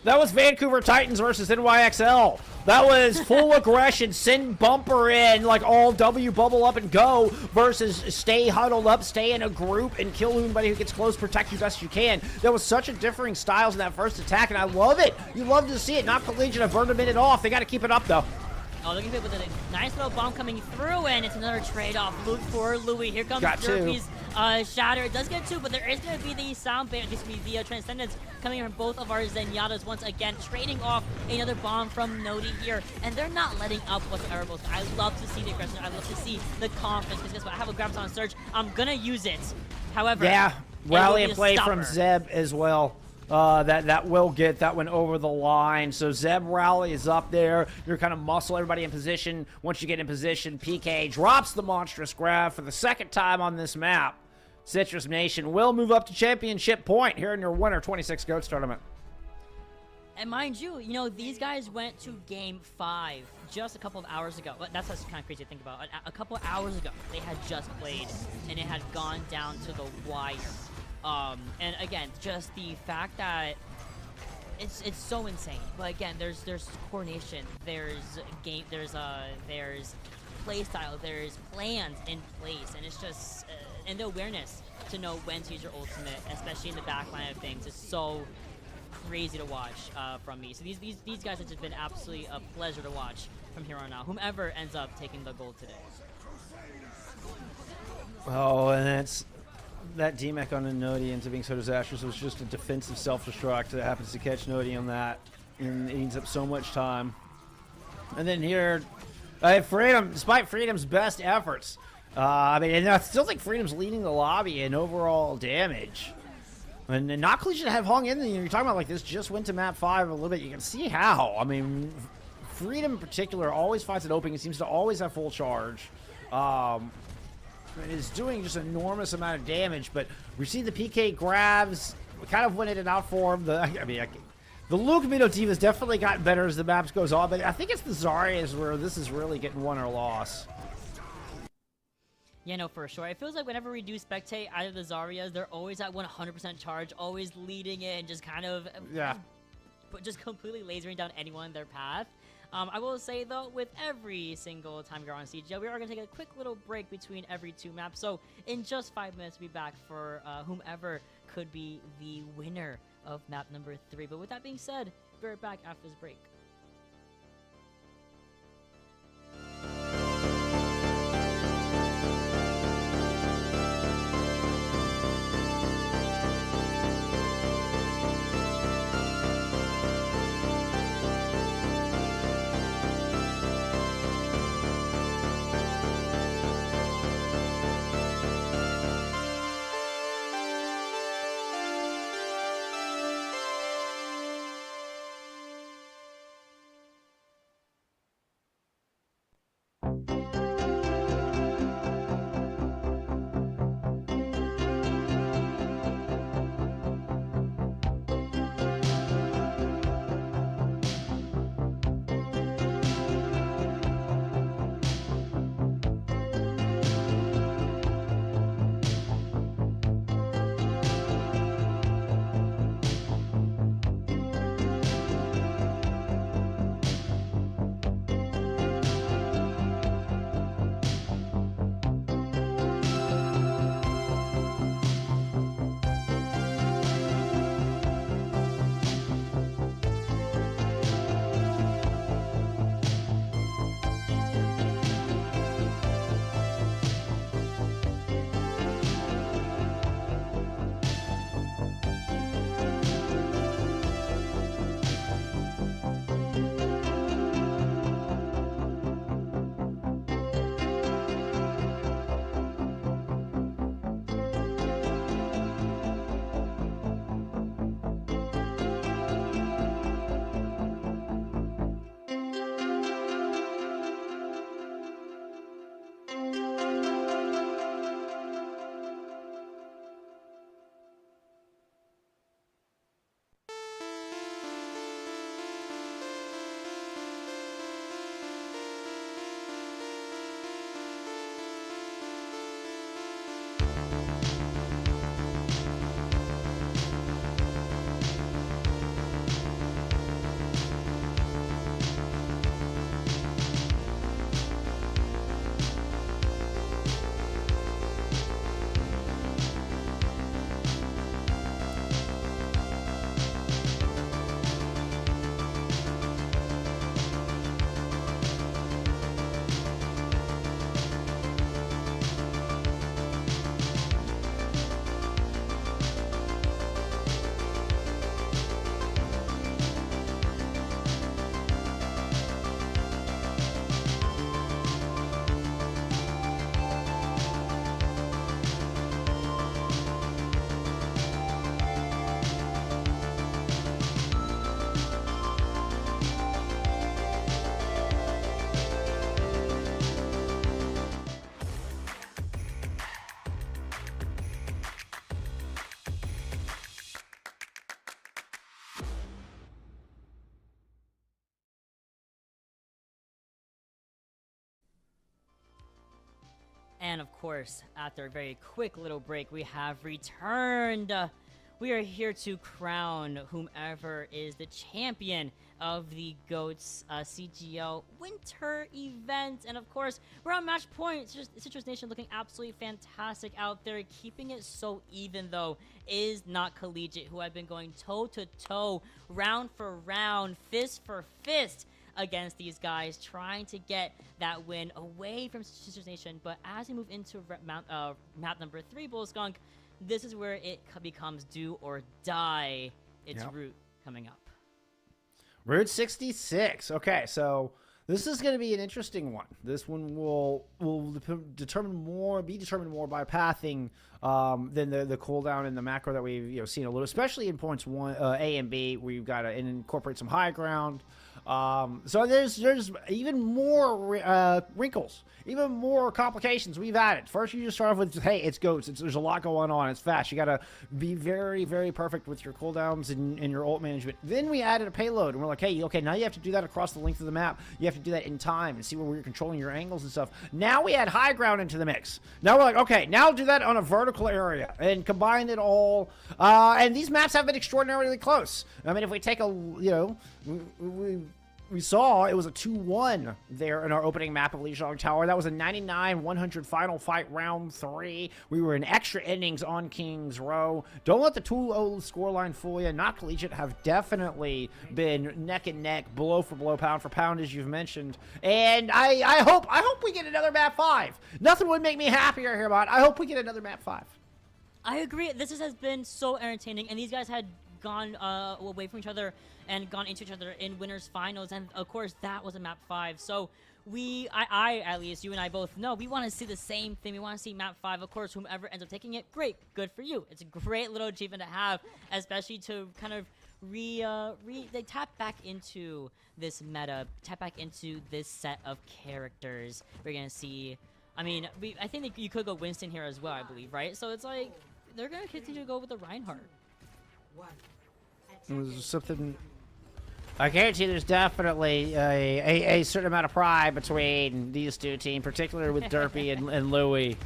That was Vancouver Titans versus NYXL. That was full aggression, send bumper in, like all W, bubble up and go, versus stay huddled up, stay in a group, and kill anybody who gets close, protect you best you can. There was such a differing styles in that first attack, and I love it. You love to see it. Not Collegiate have burned a minute off. They got to keep it up, though. Oh, looking good with a nice little bomb coming through, and it's another trade-off. Look for Louis. Here comes Derpy's shatter. It does get two, but there is going to be the sound barrier, the Transcendence coming from both of our Zenyatas once again, trading off another bomb from Nodi here, and they're not letting up whatsoever. I love to see the aggression. I love to see the confidence, because guess what? I have a Graviton Surge. I'm going to use it. However, yeah, rally and play from Zeb as well. That will get that one over the line. So Zeb rally is up there. You're kind of muscle everybody in position. Once you get in position, PK drops the monstrous grab for the second time on this map. Citrus Nation will move up to championship point here in your Winter 26 GOATs tournament. And mind you, these guys went to Game 5 just a couple of hours ago. That's kind of crazy to think about. A couple of hours ago, they had just played, and it had gone down to the wire. And again, just the fact that it's so insane. But again, there's coordination, there's playstyle, there's plans in place, and it's just and the awareness to know when to use your ultimate, especially in the back line of things, is so crazy to watch from me. So these guys have just been absolutely a pleasure to watch from here on out. Whomever ends up taking the gold today. Oh, and that DMAC on a Nodi into being so disastrous was just a defensive self-destruct that happens to catch Nodi on that, and it eats up so much time. And then here, Freedom, despite Freedom's best efforts, I mean, and I still think Freedom's leading the lobby in overall damage. And Knockley should have hung in there. You're talking about like this just went to map 5 a little bit. You can see how. I mean, Freedom in particular always fights it open. He seems to always have full charge. It is doing just an enormous amount of damage, but we see the PK grabs. We kind of winning it out for him. The Luke Mino team has definitely gotten better as the maps goes on, but I think it's the Zaryas where this is really getting won or lost. Yeah, no, for sure. It feels like whenever we do spectate either the Zaryas, they're always at 100% charge, always leading it and just kind of just completely lasering down anyone in their path. I will say, though, with every single time you're on CGL, we are going to take a quick little break between every 2 maps. So in just 5 minutes, we'll be back for whomever could be the winner of map number 3. But with that being said, we'll be right back after this break. And of course, after a very quick little break, we have returned we are here to crown whomever is the champion of the GOATs CGL winter event. And of course, we're on match point. Citrus Nation looking absolutely fantastic out there. Keeping it so even, though, is not Collegiate, who have been going toe-to-toe, round for round, fist for fist against these guys, trying to get that win away from Citrus Nation. But as we move into map number 3, Bullskunk, this is where it becomes do or die. It's Route coming up. Route 66. Okay, so this is going to be an interesting one. This one will be determined more by pathing than the cooldown and the macro that we've seen a little, especially in points A and B, where you've got to incorporate some high ground. So there's even more wrinkles, even more complications we've added. First, you just start off with, hey, it's GOATs. There's a lot going on. It's fast. You got to be very, very perfect with your cooldowns and your ult management. Then we added a payload, and we're like, hey, okay, now you have to do that across the length of the map. You have to do that in time and see where you're controlling your angles and stuff. Now we add high ground into the mix. Now we're like, okay, now do that on a vertical area and combine it all. And these maps have been extraordinarily close. I mean, if we take we saw it was a 2-1 there in our opening map of Lijiang Tower. That was a 99-100 final fight, round 3. We were in extra innings on King's Row. Don't let the 2-0 scoreline fool you. Not Collegiate have definitely been neck and neck, blow for blow, pound for pound, as you've mentioned. And I hope we get another map 5. Nothing would make me happier here, about. I hope we get another map 5. I agree. This has been so entertaining, and these guys had gone away from each other and gone into each other in winners finals, and of course that was a map 5. So I at least, you and I both know, we want to see the same thing. We want to see map 5. Of course, whomever ends up taking it, great, good for you. It's a great little achievement to have, especially to kind of they tap back into this meta, tap back into this set of characters. We're gonna see. I mean, I think that you could go Winston here as well, I believe, right? So it's like they're gonna continue to go with the Reinhardt. It was something. I guarantee there's definitely a certain amount of pride between these two teams, particularly with Derpy and Louis,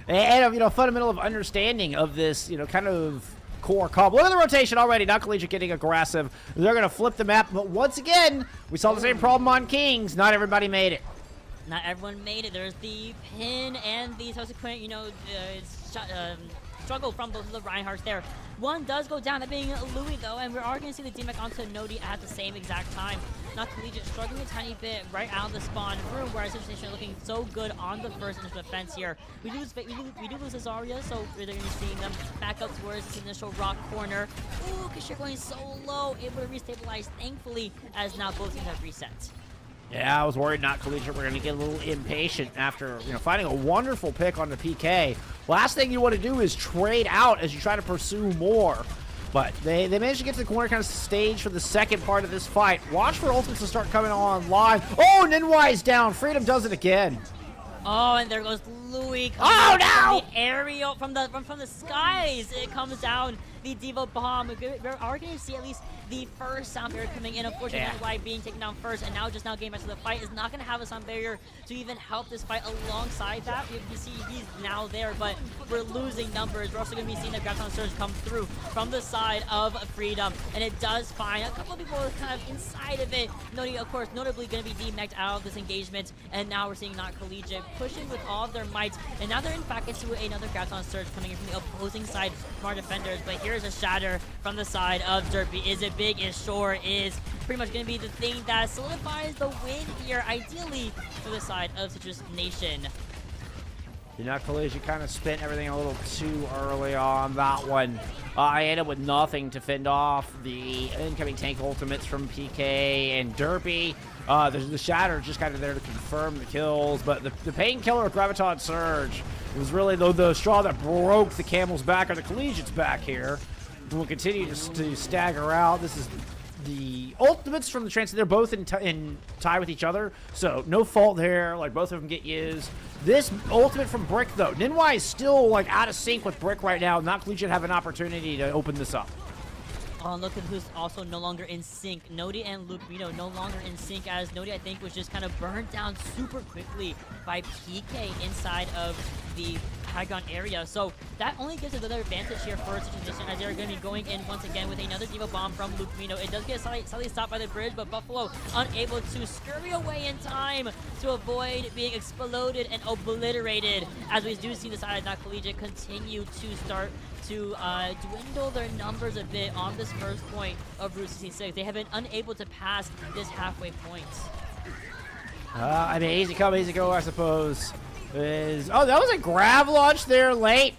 and fundamental of understanding of this, kind of core comp. Look at the rotation already. Not Collegiate getting aggressive. They're gonna flip the map, but once again, we saw the same problem on Kings. Not everybody made it. Not everyone made it. There's the pin and the subsequent, struggle from both of the Reinhardts there. One does go down, that being Louis, though, and we are going to see the DMAC onto Nodi at the same exact time. Not Collegiate struggling a tiny bit right out of the spawn room, whereas Citrus Nation are looking so good on the first initial defense here. We do lose Azaria, so we're going to be seeing them back up towards this initial rock corner. Ooh, because you're going so low, able to restabilize, thankfully, as now both teams have reset. Yeah, I was worried not Collegiate were going to get a little impatient after, finding a wonderful pick on the PK. Last thing you want to do is trade out as you try to pursue more. But they managed to get to the corner kind of stage for the second part of this fight. Watch for ultimates to start coming on live. Oh, Ninwai's down. Freedom does it again. Oh, and there goes Louis. Oh, no! From the aerial, from the skies, it comes down. The Devo bomb. We are going to see at least the first sound barrier coming in. Unfortunately, Why being taken down first, and now getting back to the fight is not going to have a sound barrier to even help this fight. Alongside that, you see he's now there, but we're losing numbers. We're also going to be seeing the Graviton Surge come through from the side of Freedom, and it does find a couple of people kind of inside of it. Nodi, of course, notably going to be DMAC'd out of this engagement, and now we're seeing Not Collegiate pushing with all of their might, and now they're in back into another Graviton Surge coming in from the opposing side from our defenders. But here's a shatter from the side of Derpy. Is it big? It sure is. Pretty much going to be the thing that solidifies the win here, ideally for the side of Citrus Nation. Not Collegiate kind of spent everything a little too early on that one. I ended up with nothing to fend off the incoming tank ultimates from PK and Derpy. The Shatter just kind of there to confirm the kills, but the Painkiller with Graviton Surge was really the straw that broke the camel's back, or the Collegiate's back here. We'll continue to stagger out. This is the ultimates from the Trance. They're both in tie with each other, so no fault there. Like, both of them get used. This ultimate from Brick, though. Ninwai is still, out of sync with Brick right now. Not Collegiate have an opportunity to open this up. Oh, look at who's also no longer in sync. Nodi and Lupino no longer in sync, as Nodi, I think, was just kind of burned down super quickly by PK inside of the high ground area. So that only gives another advantage here for Situation, as they're going to be going in once again with another Diva Bomb from Lupino. It does get slightly stopped by the bridge, but Buffalo unable to scurry away in time to avoid being exploded and obliterated, as we do see the side of Not Collegiate continue to start to dwindle their numbers a bit on this first point of Route 66. They have been unable to pass this halfway point. I mean, easy come, easy go, I suppose. Oh, that was a grab launch there late.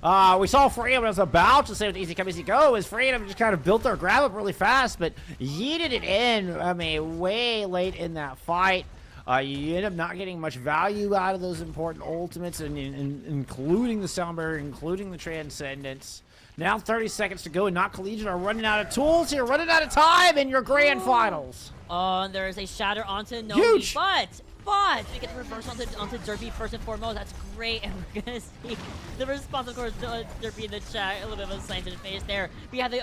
We saw Freedom, I was about to say with easy come, easy go, is Freedom just kind of built their grab up really fast, but yeeted it in, I mean, way late in that fight. You end up not getting much value out of those important ultimates, and including the Sound Barrier, including the Transcendence. Now 30 seconds to go, and Not Collegiate are running out of tools here, running out of time in your grand finals. Oh, and there is a shatter onto Nomi, Huge. but we get the reverse onto Derpy first and foremost. That's great, and we're gonna see the response, of course, Derpy in the chat. A little bit of a slant to the face there. We have the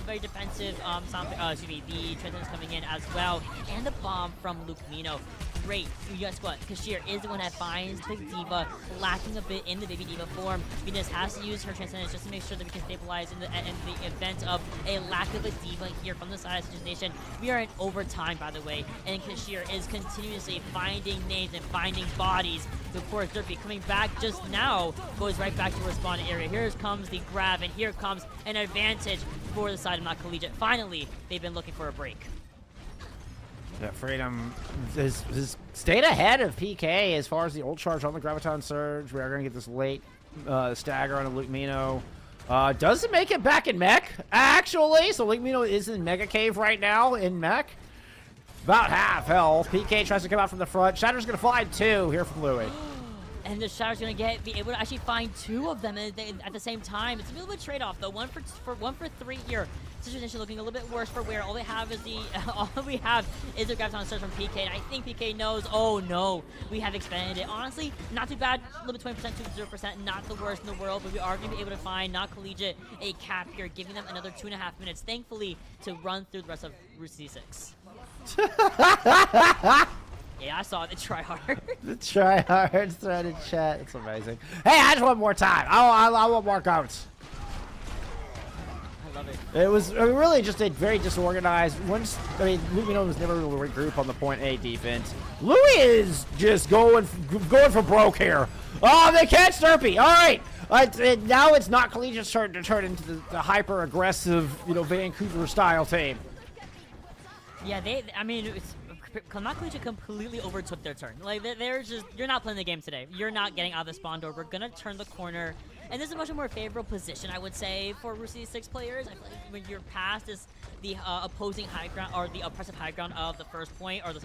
very defensive the Transcendence coming in as well, and the bomb from Lupino. Great. Guess what? Kashir is the one that finds the Diva, lacking a bit in the Baby Diva form. Venus has to use her Transcendence just to make sure that we can stabilize in the event of a lack of a Diva here from the side of Stitches Nation. We are in overtime, by the way, and Kashir is continuously finding names and finding bodies. So, of course, Derpy coming back just now goes right back to her spawn area. Here comes the grab, and here comes an advantage for the side of Not Collegiate. Finally, they've been looking for a break. Yeah, Freedom has stayed ahead of PK as far as the ult charge on the Graviton Surge. We are going to get this late stagger on a Lupino. Doesn't make it back in mech, actually. So Lupino is in Mega Cave right now in mech. About half health. PK tries to come out from the front. Shatter's going to fly 2 here from Louis. And the Shatter's gonna be able to actually find 2 of them at the same time. It's a little bit trade-off though. One for 3 here. Situation looking a little bit worse for Where. All we have is the Graviton Surge from PK, and I think PK knows. Oh no, we have expanded it. Honestly, not too bad. A little bit 20% to 0%, not the worst in the world. But we are gonna be able to find Not Collegiate a cap here, giving them another 2.5 minutes, thankfully, to run through the rest of Route 66. Yeah, I saw the try hard. The try hard thread in chat. It's amazing. Hey, I just want more time. I want more goats. I love it. It was really just a very disorganized. Lupino was never able to regroup on the point A defense. Louis is just going for broke here. Oh, they catch Derpy. All right. Now it's Not Collegiate's turn to turn into the hyper aggressive, Vancouver style team. Yeah, Not Collegiate completely overtook their turn. Like, they're just, you're not playing the game today. You're not getting out of the spawn door. We're gonna turn the corner. And this is a much more favorable position, I would say, for Route 66 players. I feel like when you're past the opposing high ground, or the oppressive high ground of the first point, or the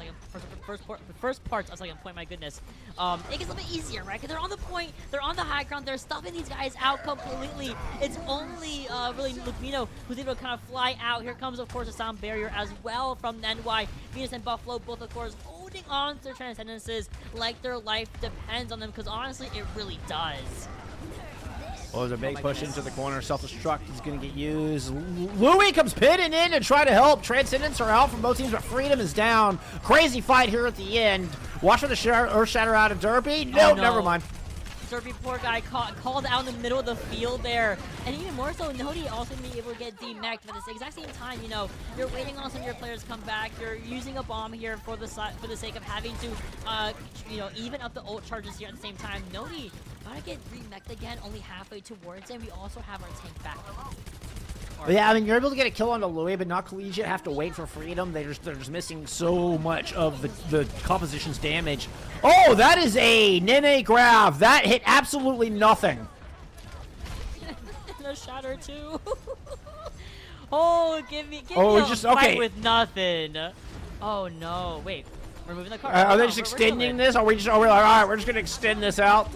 first parts of second point, my goodness, it gets a little bit easier, right? Because they're on the point, they're on the high ground, they're stuffing these guys out completely. It's only really Lupino who's able to kind of fly out. Here comes, of course, a Sound Barrier as well from NY. Venus and Buffalo, both, of course, holding on to their Transcendences like their life depends on them, because honestly, it really does. Well, there's a big push into the corner. Self-destruct is going to get used. Louis comes pitting in to try to help. Transcendence are out from both teams, but Freedom is down. Crazy fight here at the end. Watch for the Earth Shatter out of Derpy. No, never mind. Derpy, poor guy, called out in the middle of the field there. And even more so, Nodi also being able to get demeched. But at the exact same time, you're waiting on some of your players to come back. You're using a bomb here for the sake of having to, even up the ult charges here at the same time. Nodi gotta get remeched again, only halfway towards it. We also have our tank back. Yeah, I mean, you're able to get a kill onto Louis, but Not Collegiate have to wait for Freedom. They're just missing so much of the composition's damage. Oh, that is a Nene grab. That hit absolutely nothing. The shatter too. Oh, give me a fight with nothing. Oh no, wait, we're moving the car. Are they just extending this? Are we like, all right, we're just gonna extend this out?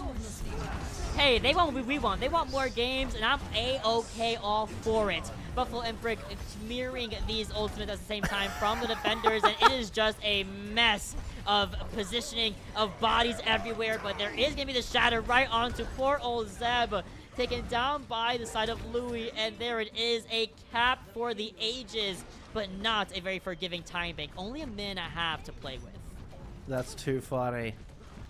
Hey, they want what we want. They want more games, and I'm A-OK all for it. Buffalo and Brick mirroring these ultimates at the same time from the defenders, and it is just a mess of positioning, of bodies everywhere, but there is going to be the shatter right onto poor old Zeb, taken down by the side of Louis, and there it is, a cap for the ages, but not a very forgiving time bank. Only a minute and a half to play with. That's too funny.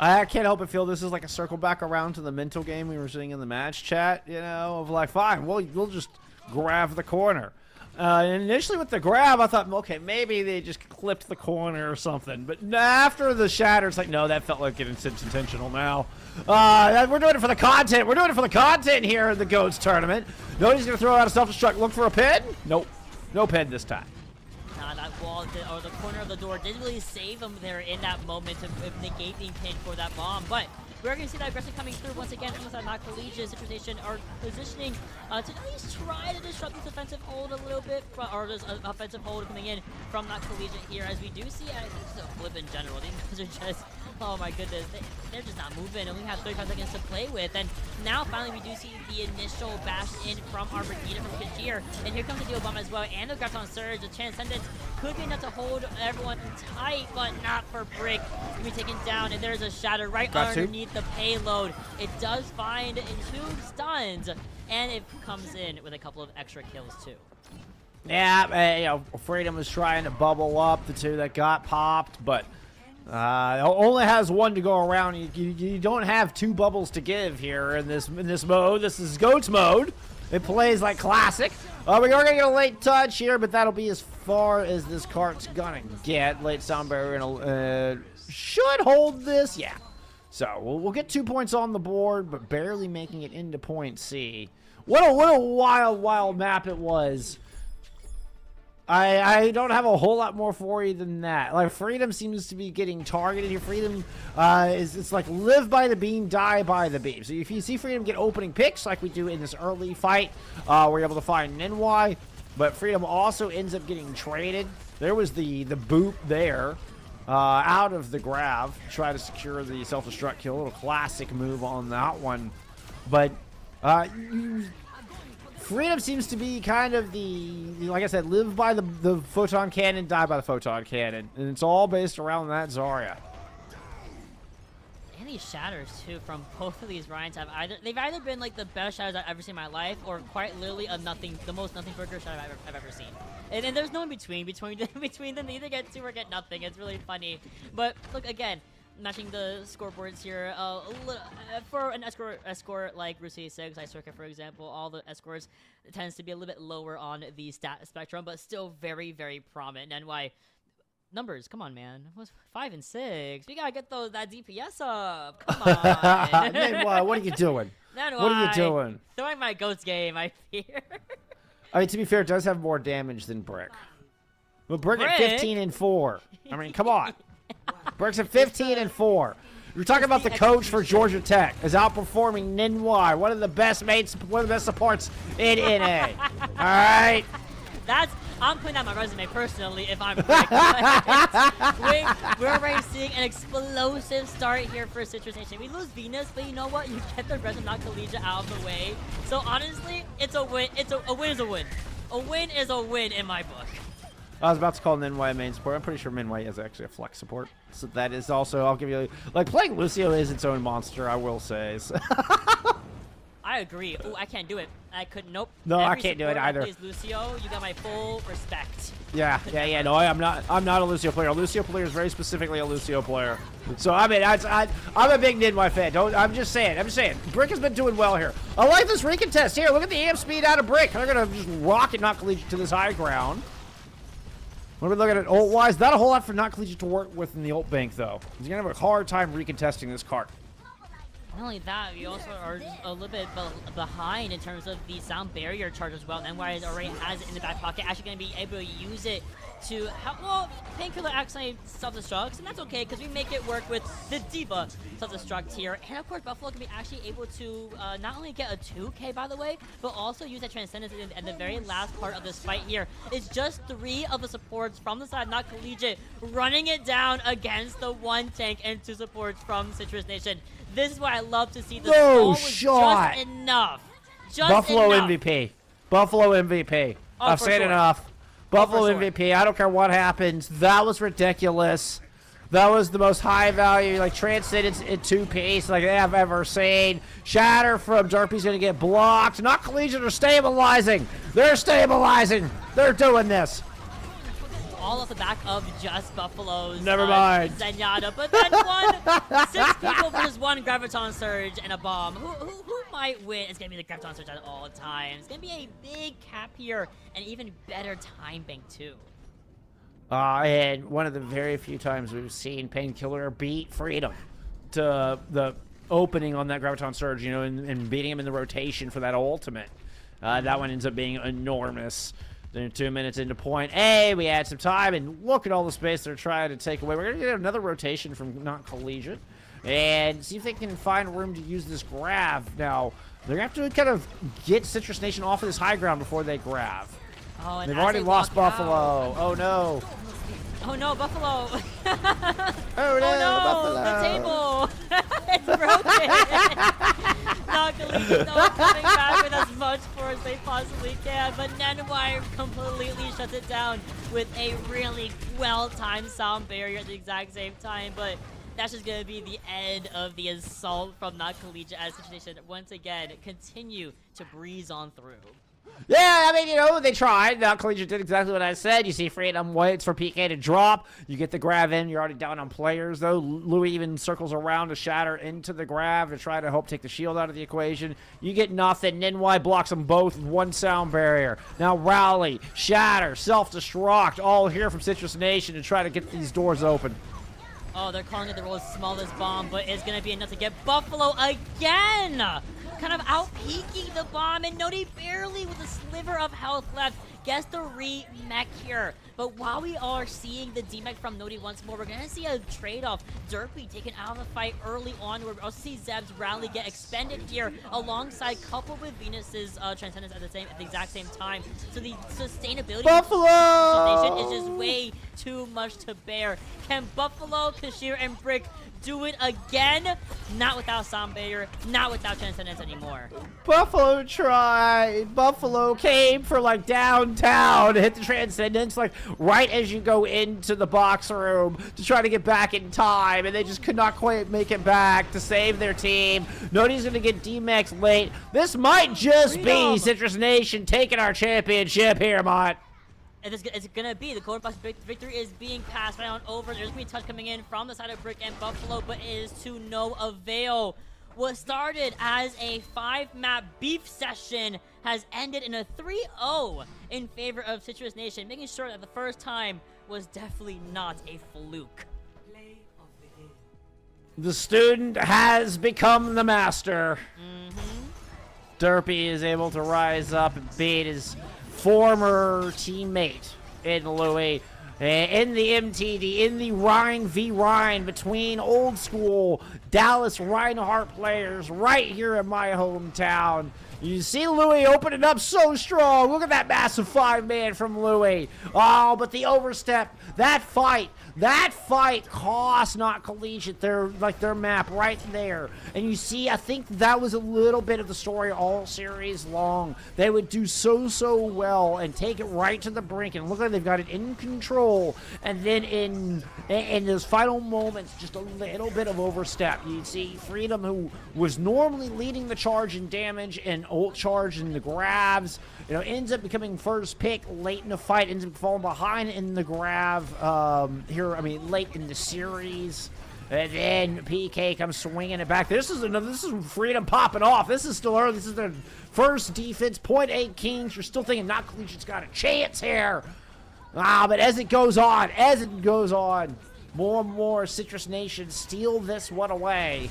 I can't help but feel this is like a circle back around to the mental game we were seeing in the match chat, you know, of like, fine, we'll just grab the corner. Initially with the grab, I thought, okay, maybe they just clipped the corner or something. But after the shatter, it's like, no, that felt like it's intentional now. We're doing it for the content. We're doing it for the content here in the GOATs tournament. Nobody's going to throw out a self-destruct. Look for a pin? Nope. No pin this time. That wall or the corner of the door didn't really save him there in that moment to negate being pinned for that bomb, but we're going to see that aggression coming through once again from the side. Not Collegiate situation are positioning to at least try to disrupt this defensive hold a little bit, or this offensive hold coming in from Not Collegiate here, as we do see just a flip in general. These guys are just, oh my goodness, they're just not moving, and we have 35 seconds to play with, and now finally we do see the initial bash in from our Brigida from Kajir, and here comes the Deal Bomb as well, and the Graviton Surge. The Transcendence could be enough to hold everyone tight, but not for Brick. He's be taken down, and there's a shatter right underneath the payload. It does find in 2 stuns, and it comes in with a couple of extra kills too. Yeah, you know, Freedom was trying to bubble up the 2 that got popped, but only has 1 to go around. You don't have 2 bubbles to give here in this mode. This is GOATs mode. It plays like classic. We are going to get a late touch here, but that'll be as far as this cart's going to get. Late sound barrier should hold this. Yeah. So we'll get 2 points on the board, but barely making it into point C. What a wild map it was. I don't have a whole lot more for you than that. Like, Freedom seems to be getting targeted here. Freedom it's like live by the beam, die by the beam. So if you see Freedom get opening picks like we do in this early fight, we're able to find NY, but Freedom also ends up getting traded. There was the boop there out of the grab, try to secure the self-destruct kill. A little classic move on that one. But Freedom seems to be kind of the like I said, live by the photon cannon, die by the photon cannon. And it's all based around that Zarya. And these shatters too from both of these Ryans they've either been like the best shatters I've ever seen in my life, or quite literally the most nothing burger shatter I've ever seen. And there's no in between them. They either get 2 or get nothing. It's really funny. But look, again, matching the scoreboards here, for an escort like Route 6, iCircuit, for example, all the escorts tends to be a little bit lower on the stat spectrum, but still very, very prominent. And why numbers? Come on, man. It was 5 and 6. We gotta get that DPS up. Come on. What are you doing? What are you doing? Throwing my GOATs game, I fear. I mean, to be fair, it does have more damage than Brick. But Brick at 15 and 4. I mean, come on. Brick's at 15 and 4. We're talking about the coach for Georgia Tech is outperforming Ninwai, one of the best mates, one of the best supports in NA. All right. I'm putting out my resume personally if I'm Brick. We're already seeing an explosive start here for Citrus Nation. We lose Venus, but you know what? You get the rest of Not Collegiate out of the way. So honestly, it's a win. A win is a win. A win is a win in my book. I was about to call Ninwai main support. I'm pretty sure Minwai is actually a flex support. So that is also, I'll give you, like, playing Lucio is its own monster, I will say. So. I agree. Oh, I can't do it. I couldn't. Nope. No, I can't do it either. Plays Lucio, you got my full respect. Yeah. No, I'm not a Lucio player. A Lucio player is very specifically a Lucio player. So I mean, I'm a big Ninwai fan. I'm just saying. Brick has been doing well here. I like this recontest here. Look at the amp speed out of Brick. They're gonna just rocket Not Collegiate to this high ground. What are we looking at ult-wise? Not a whole lot for Not Collegiate to work with in the ult bank, though. He's going to have a hard time recontesting this cart. Not only that, we also are a little bit behind in terms of the sound barrier charge as well. And NY already has it in the back pocket. Actually going to be able to use it to help. Well, Painkiller actually self-destructs, and that's okay because we make it work with the Diva self-destruct here. And of course, Buffalo can be actually able to not only get a 2K, by the way, but also use that Transcendence in the very last part of this fight here. It's just 3 of the supports from the side, Not Collegiate, running it down against the 1 tank and 2 supports from Citrus Nation. This is what I love to see. The stall was just enough. Buffalo MVP. Buffalo MVP. I've said enough. Buffalo MVP. I don't care what happens. That was ridiculous. That was the most high value, like, transcendence in 2-piece like I've ever seen. Shatter from Derpy's gonna get blocked. Not Collegiate are stabilizing. They're stabilizing. They're doing this. All off the back of just Buffalo's Never mind. Zenyatta, but then 6 people versus 1 Graviton Surge and a bomb. Who might win? It's gonna be the Graviton Surge at all times. It's gonna be a big cap here and even better time bank too. And one of the very few times we've seen Painkiller beat Freedom to the opening on that Graviton Surge, you know, and beating him in the rotation for that ultimate. That one ends up being enormous. Then 2 minutes into point A, we add some time, and look at all the space they're trying to take away. We're going to get another rotation from not Collegiate, and see if they can find room to use this grab. Now, they're going to have to kind of get Citrus Nation off of this high ground before they grab. Oh, and they've already lost Buffalo. Out. Oh, no. Oh, no, Buffalo. Oh, no, Buffalo. The table. It's broken. Not Collegiate, though, coming back with as much force they possibly can, but Nenwire completely shuts it down with a really well-timed sound barrier at the exact same time, but that's just going to be the end of the assault from Not Collegiate as Situation once again continue to breeze on through. Yeah, I mean, you know, they tried. Now Collegiate did exactly what I said. You see Freedom waits for PK to drop. You get the grab in. You're already down on players, though. Louis even circles around to shatter into the grab to try to help take the shield out of the equation. You get nothing. Ninwai blocks them both with 1 sound barrier. Now Rowley, Shatter, Self-Destruct, all here from Citrus Nation to try to get these doors open. Oh, they're calling it the world's smallest bomb, but it's going to be enough to get Buffalo again! Kind of out-peeking the bomb, and Nodi barely with a sliver of health left gets the re-mech here. But while we are seeing the D-mech from Nodi once more, we're going to see a trade-off. Derpy taken out of the fight early on. We're also see Zeb's rally get expended here alongside coupled with Venus's Transcendence at the exact same time. So the sustainability Buffalo is just way too much to bear. Can Buffalo, Kashir, and Brick do it again? Not without Sound Barrier, not without Transcendence anymore. Buffalo tried. Buffalo came for like downtown, hit the Transcendence like right as you go into the box room to try to get back in time, and they just could not quite make it back to save their team. Nodi's gonna get D-Max late. This might just be Citrus Nation taking our championship here, Mott. It's gonna be the Gold Box victory is being passed right on over. There's gonna be a touch coming in from the side of Brick and Buffalo, but it is to no avail. What started as a 5-map beef session has ended in a 3-0 in favor of Citrus Nation, making sure that the first time was definitely not a fluke. The student has become the master. Derpy is able to rise up and beat his former teammate in Louis, in the MTD, in the Rhine v. Rhine between old school Dallas Reinhardt players right here in my hometown. You see Louis opening up so strong. Look at that massive 5-man from Louis. Oh, but the overstep, that fight cost Not Collegiate their map right there. And you see, I think that was a little bit of the story all series long. They would do so well and take it right to the brink, and look like they've got it in control. And then in those final moments, just a little bit of overstep. You'd see Freedom, who was normally leading the charge in damage and ult charge in the grabs, you know, ends up becoming first pick late in the fight, ends up falling behind in the grab late in the series. And then PK comes swinging it back. This is Freedom popping off. This is still early. This is their first defense. 0.8 Kings. You're still thinking Not Collegiate's got a chance here. But as it goes on, more and more Citrus Nation steal this one away.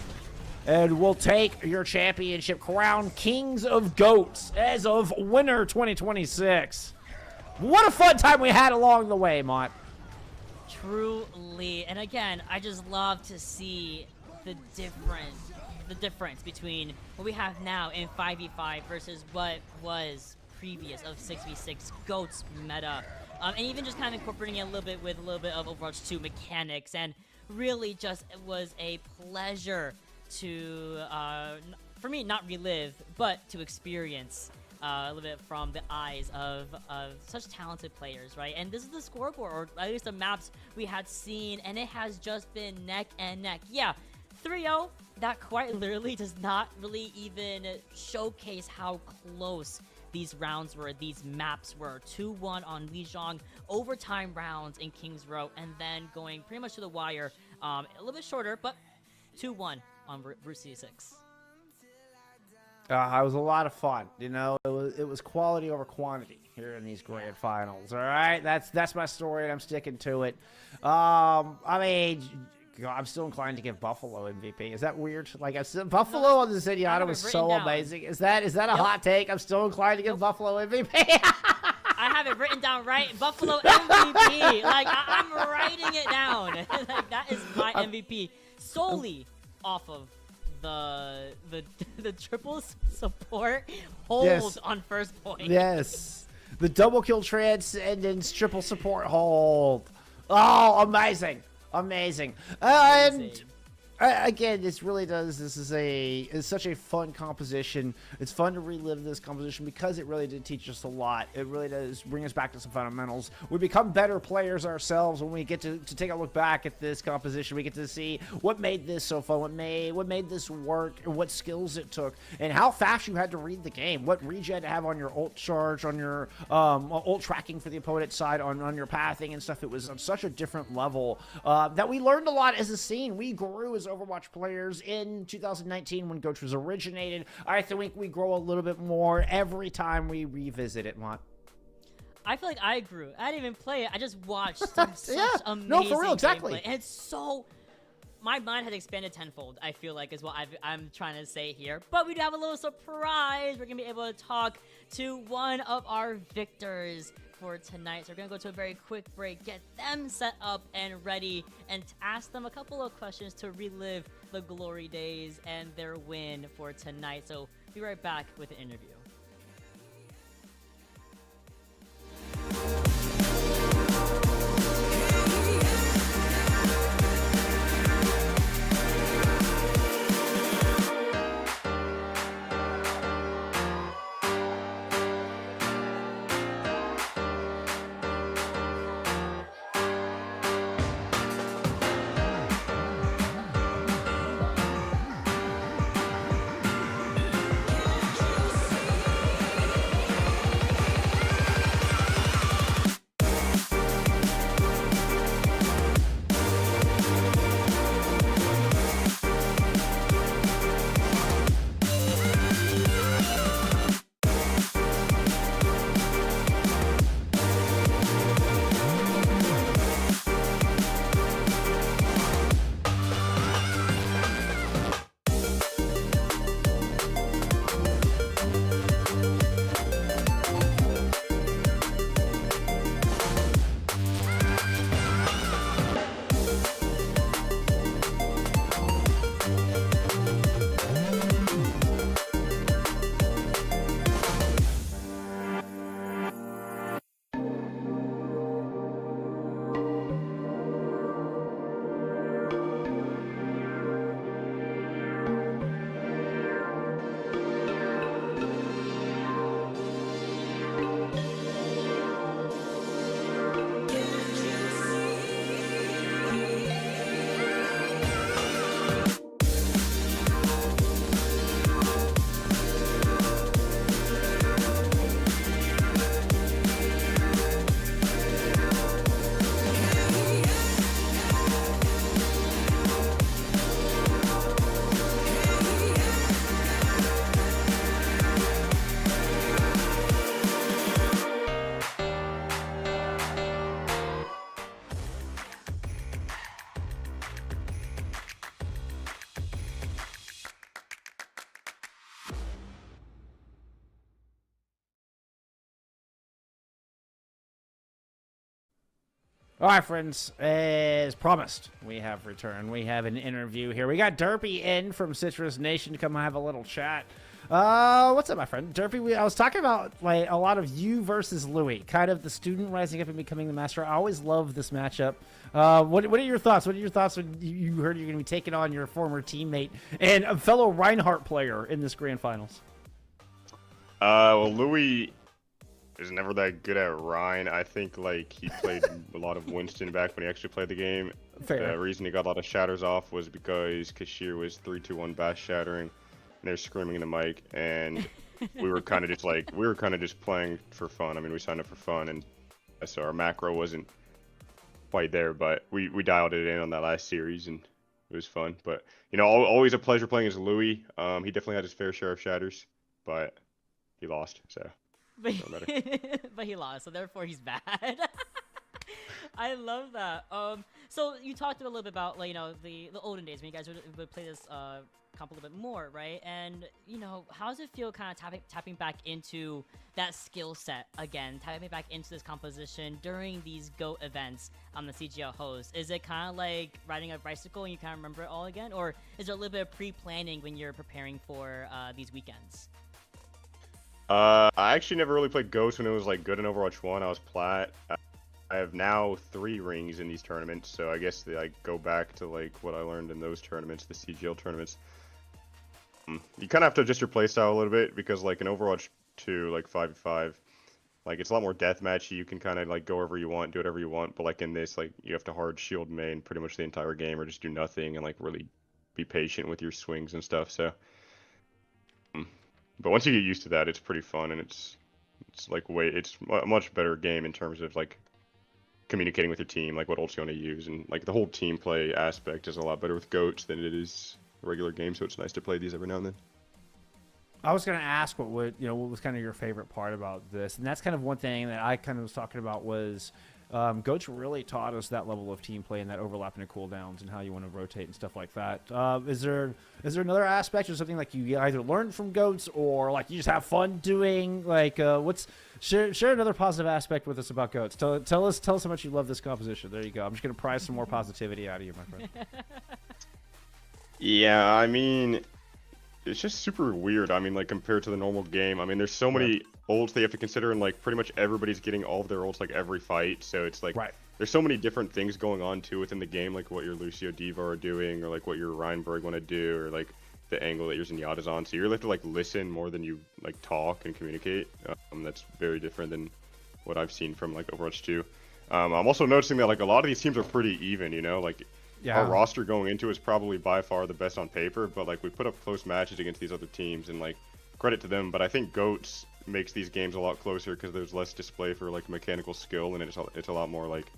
And we'll take your championship crown Kings of Goats as of winter 2026. What a fun time we had along the way, Mott. Truly, and again, I just love to see the difference between what we have now in 5v5 versus what was previous of 6v6 GOATs meta, and even just kind of incorporating it a little bit with a little bit of Overwatch 2 mechanics, and really just it was a pleasure to, for me, not relive, but to experience a little bit from the eyes of such talented players, right? And this is the scoreboard, or at least the maps we had seen, and it has just been neck and neck. Yeah, 3-0, that quite literally does not really even showcase how close these rounds were, these maps were. 2-1 on Lijiang, overtime rounds in Kings Row, and then going pretty much to the wire, a little bit shorter, but 2-1 on Route 6. It was a lot of fun. You know, it was quality over quantity here in these grand finals. All right, that's my story, and I'm sticking to it. I mean, I'm still inclined to give Buffalo MVP. Is that weird? Like, Buffalo on the Zenyatta was so amazing. Is that a hot take? I'm still inclined to give Buffalo MVP. I have it written down right. Buffalo MVP. Like, I'm writing it down. Like, that is my MVP solely off of the triple support hold on first point. Yes. The double kill transcendence triple support hold. Oh, amazing. Amazing. And again, this really does. This is such a fun composition. It's fun to relive this composition because it really did teach us a lot. It really does bring us back to some fundamentals. We become better players ourselves when we get to take a look back at this composition. We get to see what made this so fun, what made this work, and what skills it took, and how fast you had to read the game, what read you had to have on your ult charge, on your ult tracking for the opponent's side, on your pathing and stuff. It was on such a different level that we learned a lot as a scene. We grew as Overwatch players in 2019 when GOATs was originated. I think we grow a little bit more every time we revisit it, Mont. I feel like I grew. I didn't even play it. I just watched such amazing no, for real, exactly. gameplay. And it's so... My mind has expanded tenfold, I feel like, is what I'm trying to say here. But we do have a little surprise. We're going to be able to talk to one of our victors for tonight. So we're going to go to a very quick break, get them set up and ready, and ask them a couple of questions to relive the glory days and their win for tonight. So be right back with an interview. All right, friends, as promised, we have returned. We have an interview here. We got Derpy in from Citrus Nation to come have a little chat. What's up, my friend? Derpy, I was talking about like a lot of you versus Louis, kind of the student rising up and becoming the master. I always love this matchup. What are your thoughts? What are your thoughts when you heard you're going to be taking on your former teammate and a fellow Reinhardt player in this grand finals? Well, Louis is never that good at Rhine. I think like he played a lot of Winston back when he actually played the game. Fair. The reason he got a lot of shatters off was because Kashir was 3-2-1 bash shattering, and they're screaming in the mic, and we were kind of just playing for fun. I mean, we signed up for fun, and so our macro wasn't quite there, but we dialed it in on that last series, and it was fun. But you know, always a pleasure playing as Louis. He definitely had his fair share of shatters, but he lost, so. But, but he lost, so therefore he's bad. I love that. So you talked a little bit about, like, you know, the olden days when you guys would play this comp a little bit more, right? And you know, how does it feel kind of tapping back into that skill set again, tapping back into this composition during these GOAT events on the CGL host? Is it kind of like riding a bicycle and you kind of remember it all again, or is there a little bit of pre-planning when you're preparing for these weekends? I actually never really played Ghost when it was like good in Overwatch 1. I was plat. I have now 3 rings in these tournaments, so I guess I go back to like what I learned in those tournaments, the CGL tournaments. You kind of have to adjust your playstyle a little bit because like in Overwatch 2, like 5v5, like it's a lot more deathmatchy. You can kind of like go wherever you want, do whatever you want, but like in this, like you have to hard shield main pretty much the entire game or just do nothing and like really be patient with your swings and stuff. So. But once you get used to that, it's pretty fun, and it's like it's a much better game in terms of like communicating with your team, like what ults you want to use, and like the whole team play aspect is a lot better with GOATs than it is a regular game. So it's nice to play these every now and then. I was going to ask what was kind of your favorite part about this, and that's kind of one thing that I kind of was talking about was GOATs really taught us that level of team play and that overlapping of cooldowns and how you want to rotate and stuff like that. Is there another aspect or something like you either learned from GOATs or like you just have fun doing? Like share another positive aspect with us about GOATs. Tell us how much you love this composition. There you go. I'm just going to pry some more positivity out of you, my friend. Yeah, I mean, it's just super weird. I mean, like compared to the normal game, I mean, there's so many ults they have to consider, and like pretty much everybody's getting all of their ults like every fight. So it's like there's so many different things going on too within the game, like what your Lucio Diva are doing, or like what your Reinberg want to do, or like the angle that your Zenyatta's on. So you're left to like listen more than you like talk and communicate. That's very different than what I've seen from like Overwatch 2. I'm also noticing that like a lot of these teams are pretty even. You know, like. Yeah. Our roster going into is probably by far the best on paper, but like we put up close matches against these other teams, and like credit to them. But I think GOATs makes these games a lot closer because there's less display for like mechanical skill, and it's a lot more like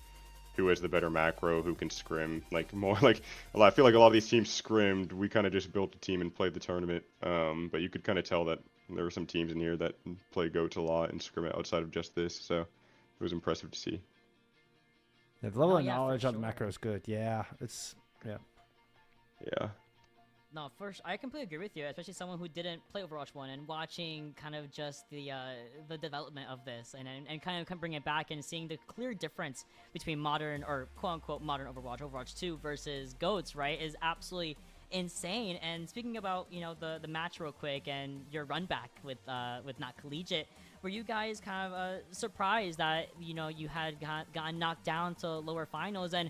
who has the better macro, who can scrim, like more like I feel like a lot of these teams scrimmed. We kind of just built a team and played the tournament, but you could kind of tell that there were some teams in here that play GOATs a lot and scrim outside of just this, so it was impressive to see. Yeah, the level of knowledge on the macro is good. Yeah, yeah. No, first, I completely agree with you, especially someone who didn't play Overwatch 1 and watching kind of just the development of this and kind of bring it back and seeing the clear difference between modern or quote-unquote modern Overwatch 2 versus GOATs, right, is absolutely insane. And speaking about, you know, the match real quick and your run back with not collegiate, were you guys kind of surprised that, you know, you had gotten knocked down to lower finals? And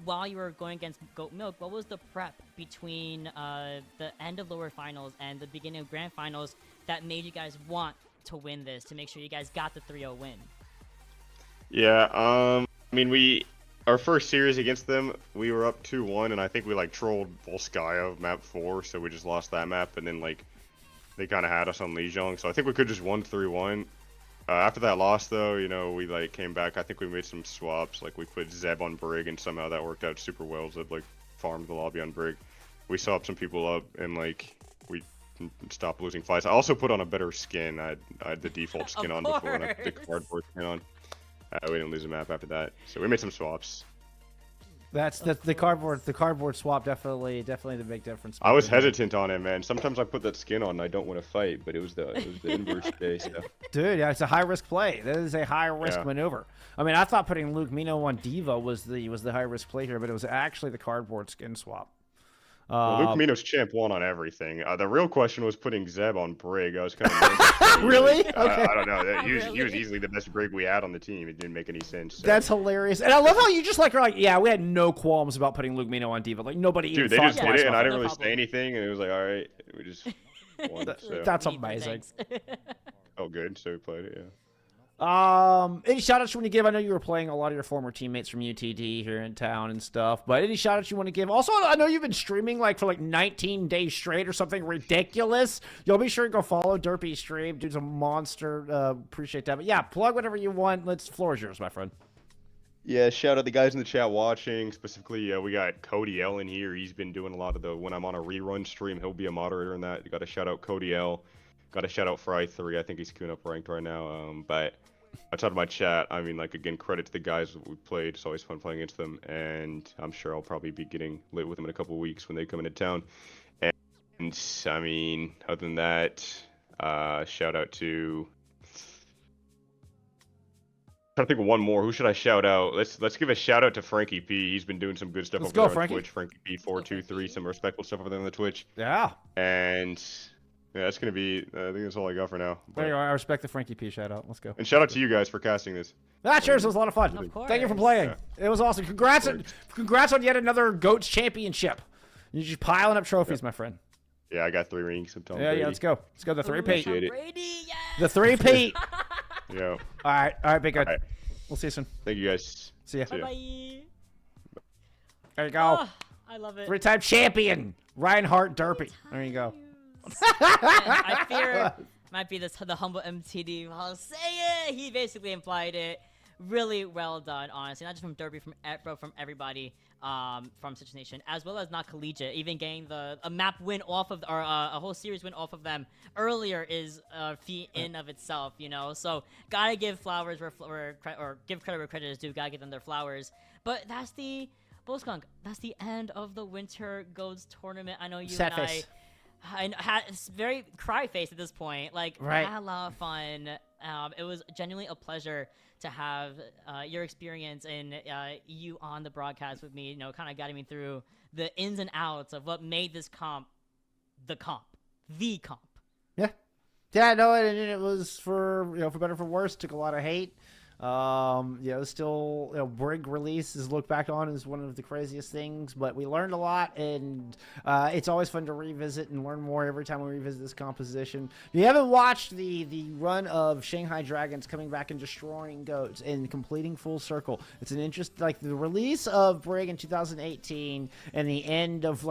while you were going against Goat Milk, what was the prep between the end of lower finals and the beginning of grand finals that made you guys want to win this, to make sure you guys got the 3-0 win? Yeah, I mean, our first series against them, we were up 2-1, and I think we like trolled Volskaya map 4, so we just lost that map, and then like they kind of had us on Lijiang, so I think we could just won 3-1. After that loss, though, you know, we like came back. I think we made some swaps. Like we put Zeb on Brig, and somehow that worked out super well. Zeb like farmed the lobby on Brig. We swapped some people up, and like we stopped losing fights. I also put on a better skin. I had the default skin on before, and I put the cardboard skin on. We didn't lose a map after that, so we made some swaps. That's the cardboard swap definitely the big difference. I was hesitant on it, man. Sometimes I put that skin on and I don't want to fight, but it was the inverse case. So. Dude, yeah, it's a high risk play. That is a high risk maneuver. I mean, I thought putting Luke Mino on Diva was the high risk play here, but it was actually the cardboard skin swap. Well, Luke Mino's champ 1 on everything. The real question was putting Zeb on Brig. I was kind of really? Okay. I don't know. He was easily the best Brig we had on the team. It didn't make any sense. So. That's hilarious. And I love how you just like are like, yeah, we had no qualms about putting Luke Mino on Diva. Like nobody. Dude, even they just did it, and I didn't really say problem. anything, and it was like, all right, we just won. So. That's amazing. Oh felt good, so we played it. Yeah. Any shout outs you want to give? I know you were playing a lot of your former teammates from UTD here in town and stuff, but any shout outs you want to give? Also, I know you've been streaming like for like 19 days straight or something ridiculous. You'll be sure to go follow Derpy's stream. Dude's a monster. Appreciate that. But yeah, plug whatever you want. Floor is yours, my friend. Yeah, shout out the guys in the chat watching. Specifically, we got Cody L in here. He's been doing a lot of the when I'm on a rerun stream, he'll be a moderator in that. You got to shout out Cody L. Got to shout out Fry3. I think he's queuing up ranked right now. But outside of my chat, I mean, like, again, credit to the guys that we played. It's always fun playing against them. And I'm sure I'll probably be getting lit with them in a couple of weeks when they come into town. And, I mean, other than that, shout out to... I'm trying to think of one more. Who should I shout out? Let's give a shout out to Frankie P. He's been doing some good stuff over there on Frankie. Twitch. Frankie P 423, some respectful stuff over there on the Twitch. Yeah. And yeah, that's gonna be. I think that's all I got for now. There you are. I respect the Frankie P shout out. Let's go. And shout out to you guys for casting this. Cheers. It was a lot of fun. Of course. Thank you for playing. Yeah. It was awesome. Congrats on yet another GOATs championship. You're just piling up trophies, my friend. Yeah, I got 3 rings. I'm telling Yeah, let's go. Let's go. The 3-peat. Appreciate it. Brady, yes! The 3-peat. Yeah. All right, big good. All right. We'll see you soon. Thank you guys. See ya. Bye-bye. There you go. Oh, I love it. 3-time champion, Reinhardt Derpy. There you go. I fear might be the humble MTD. I'll say it. He basically implied it. Really well done, honestly. Not just from Derpy, from everybody from Citrus Nation, as well as not collegiate. Even getting a map win off of, or a whole series win off of them earlier is a feat in of itself, you know. So gotta give flowers or give credit where credit is due. Gotta give them their flowers. But that's the Bullskunk. That's the end of the Winter GOATs tournament. I know you Sad and face. I had very cry face at this point. Like, Right. I had a lot of fun. It was genuinely a pleasure to have your experience and you on the broadcast with me, you know, kind of guiding me through the ins and outs of what made this comp the comp. Yeah, no, and it was for better or for worse. Took a lot of hate. Still, Brig release is looked back on as one of the craziest things, but we learned a lot, and it's always fun to revisit and learn more every time we revisit this composition. If you haven't watched the run of Shanghai Dragons coming back and destroying GOATs and completing full circle, it's an interest, like the release of Brig in 2018 and the end of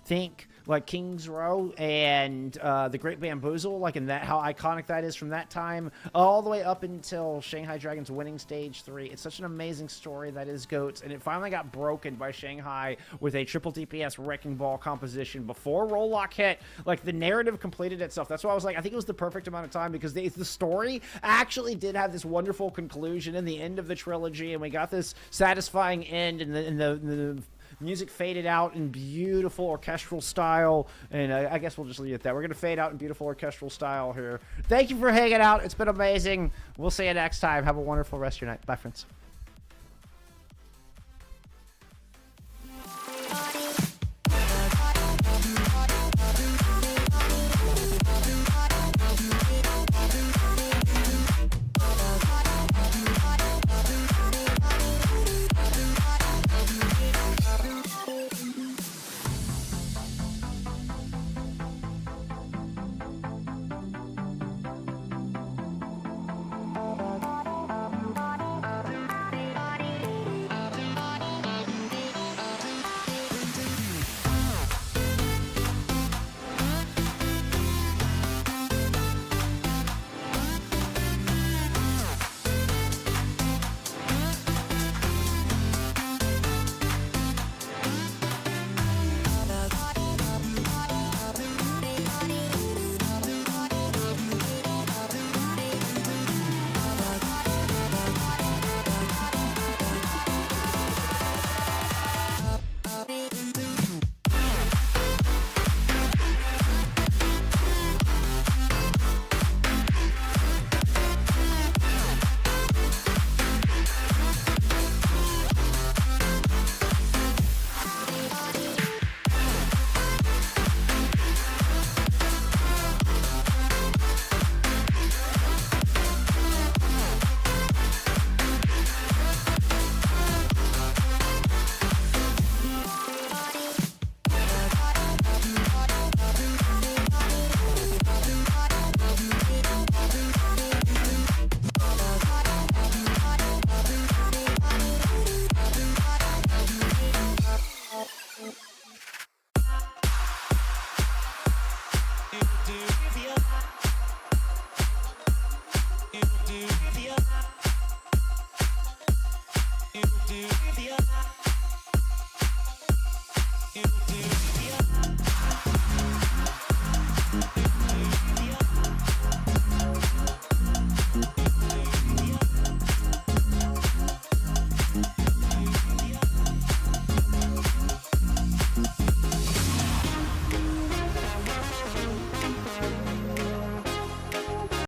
think King's Row and the Great Bamboozle, and that how iconic that is from that time all the way up until Shanghai Dragons winning stage 3. It's such an amazing story that is GOATs, and it finally got broken by Shanghai with a triple DPS wrecking ball composition before roll lock hit. The narrative completed itself. That's why I was I think it was the perfect amount of time, because the story actually did have this wonderful conclusion in the end of the trilogy, and we got this satisfying end, and the music faded out in beautiful orchestral style, and I guess we'll just leave it at that. We're going to fade out in beautiful orchestral style here. Thank you for hanging out. It's been amazing. We'll see you next time. Have a wonderful rest of your night. Bye, friends.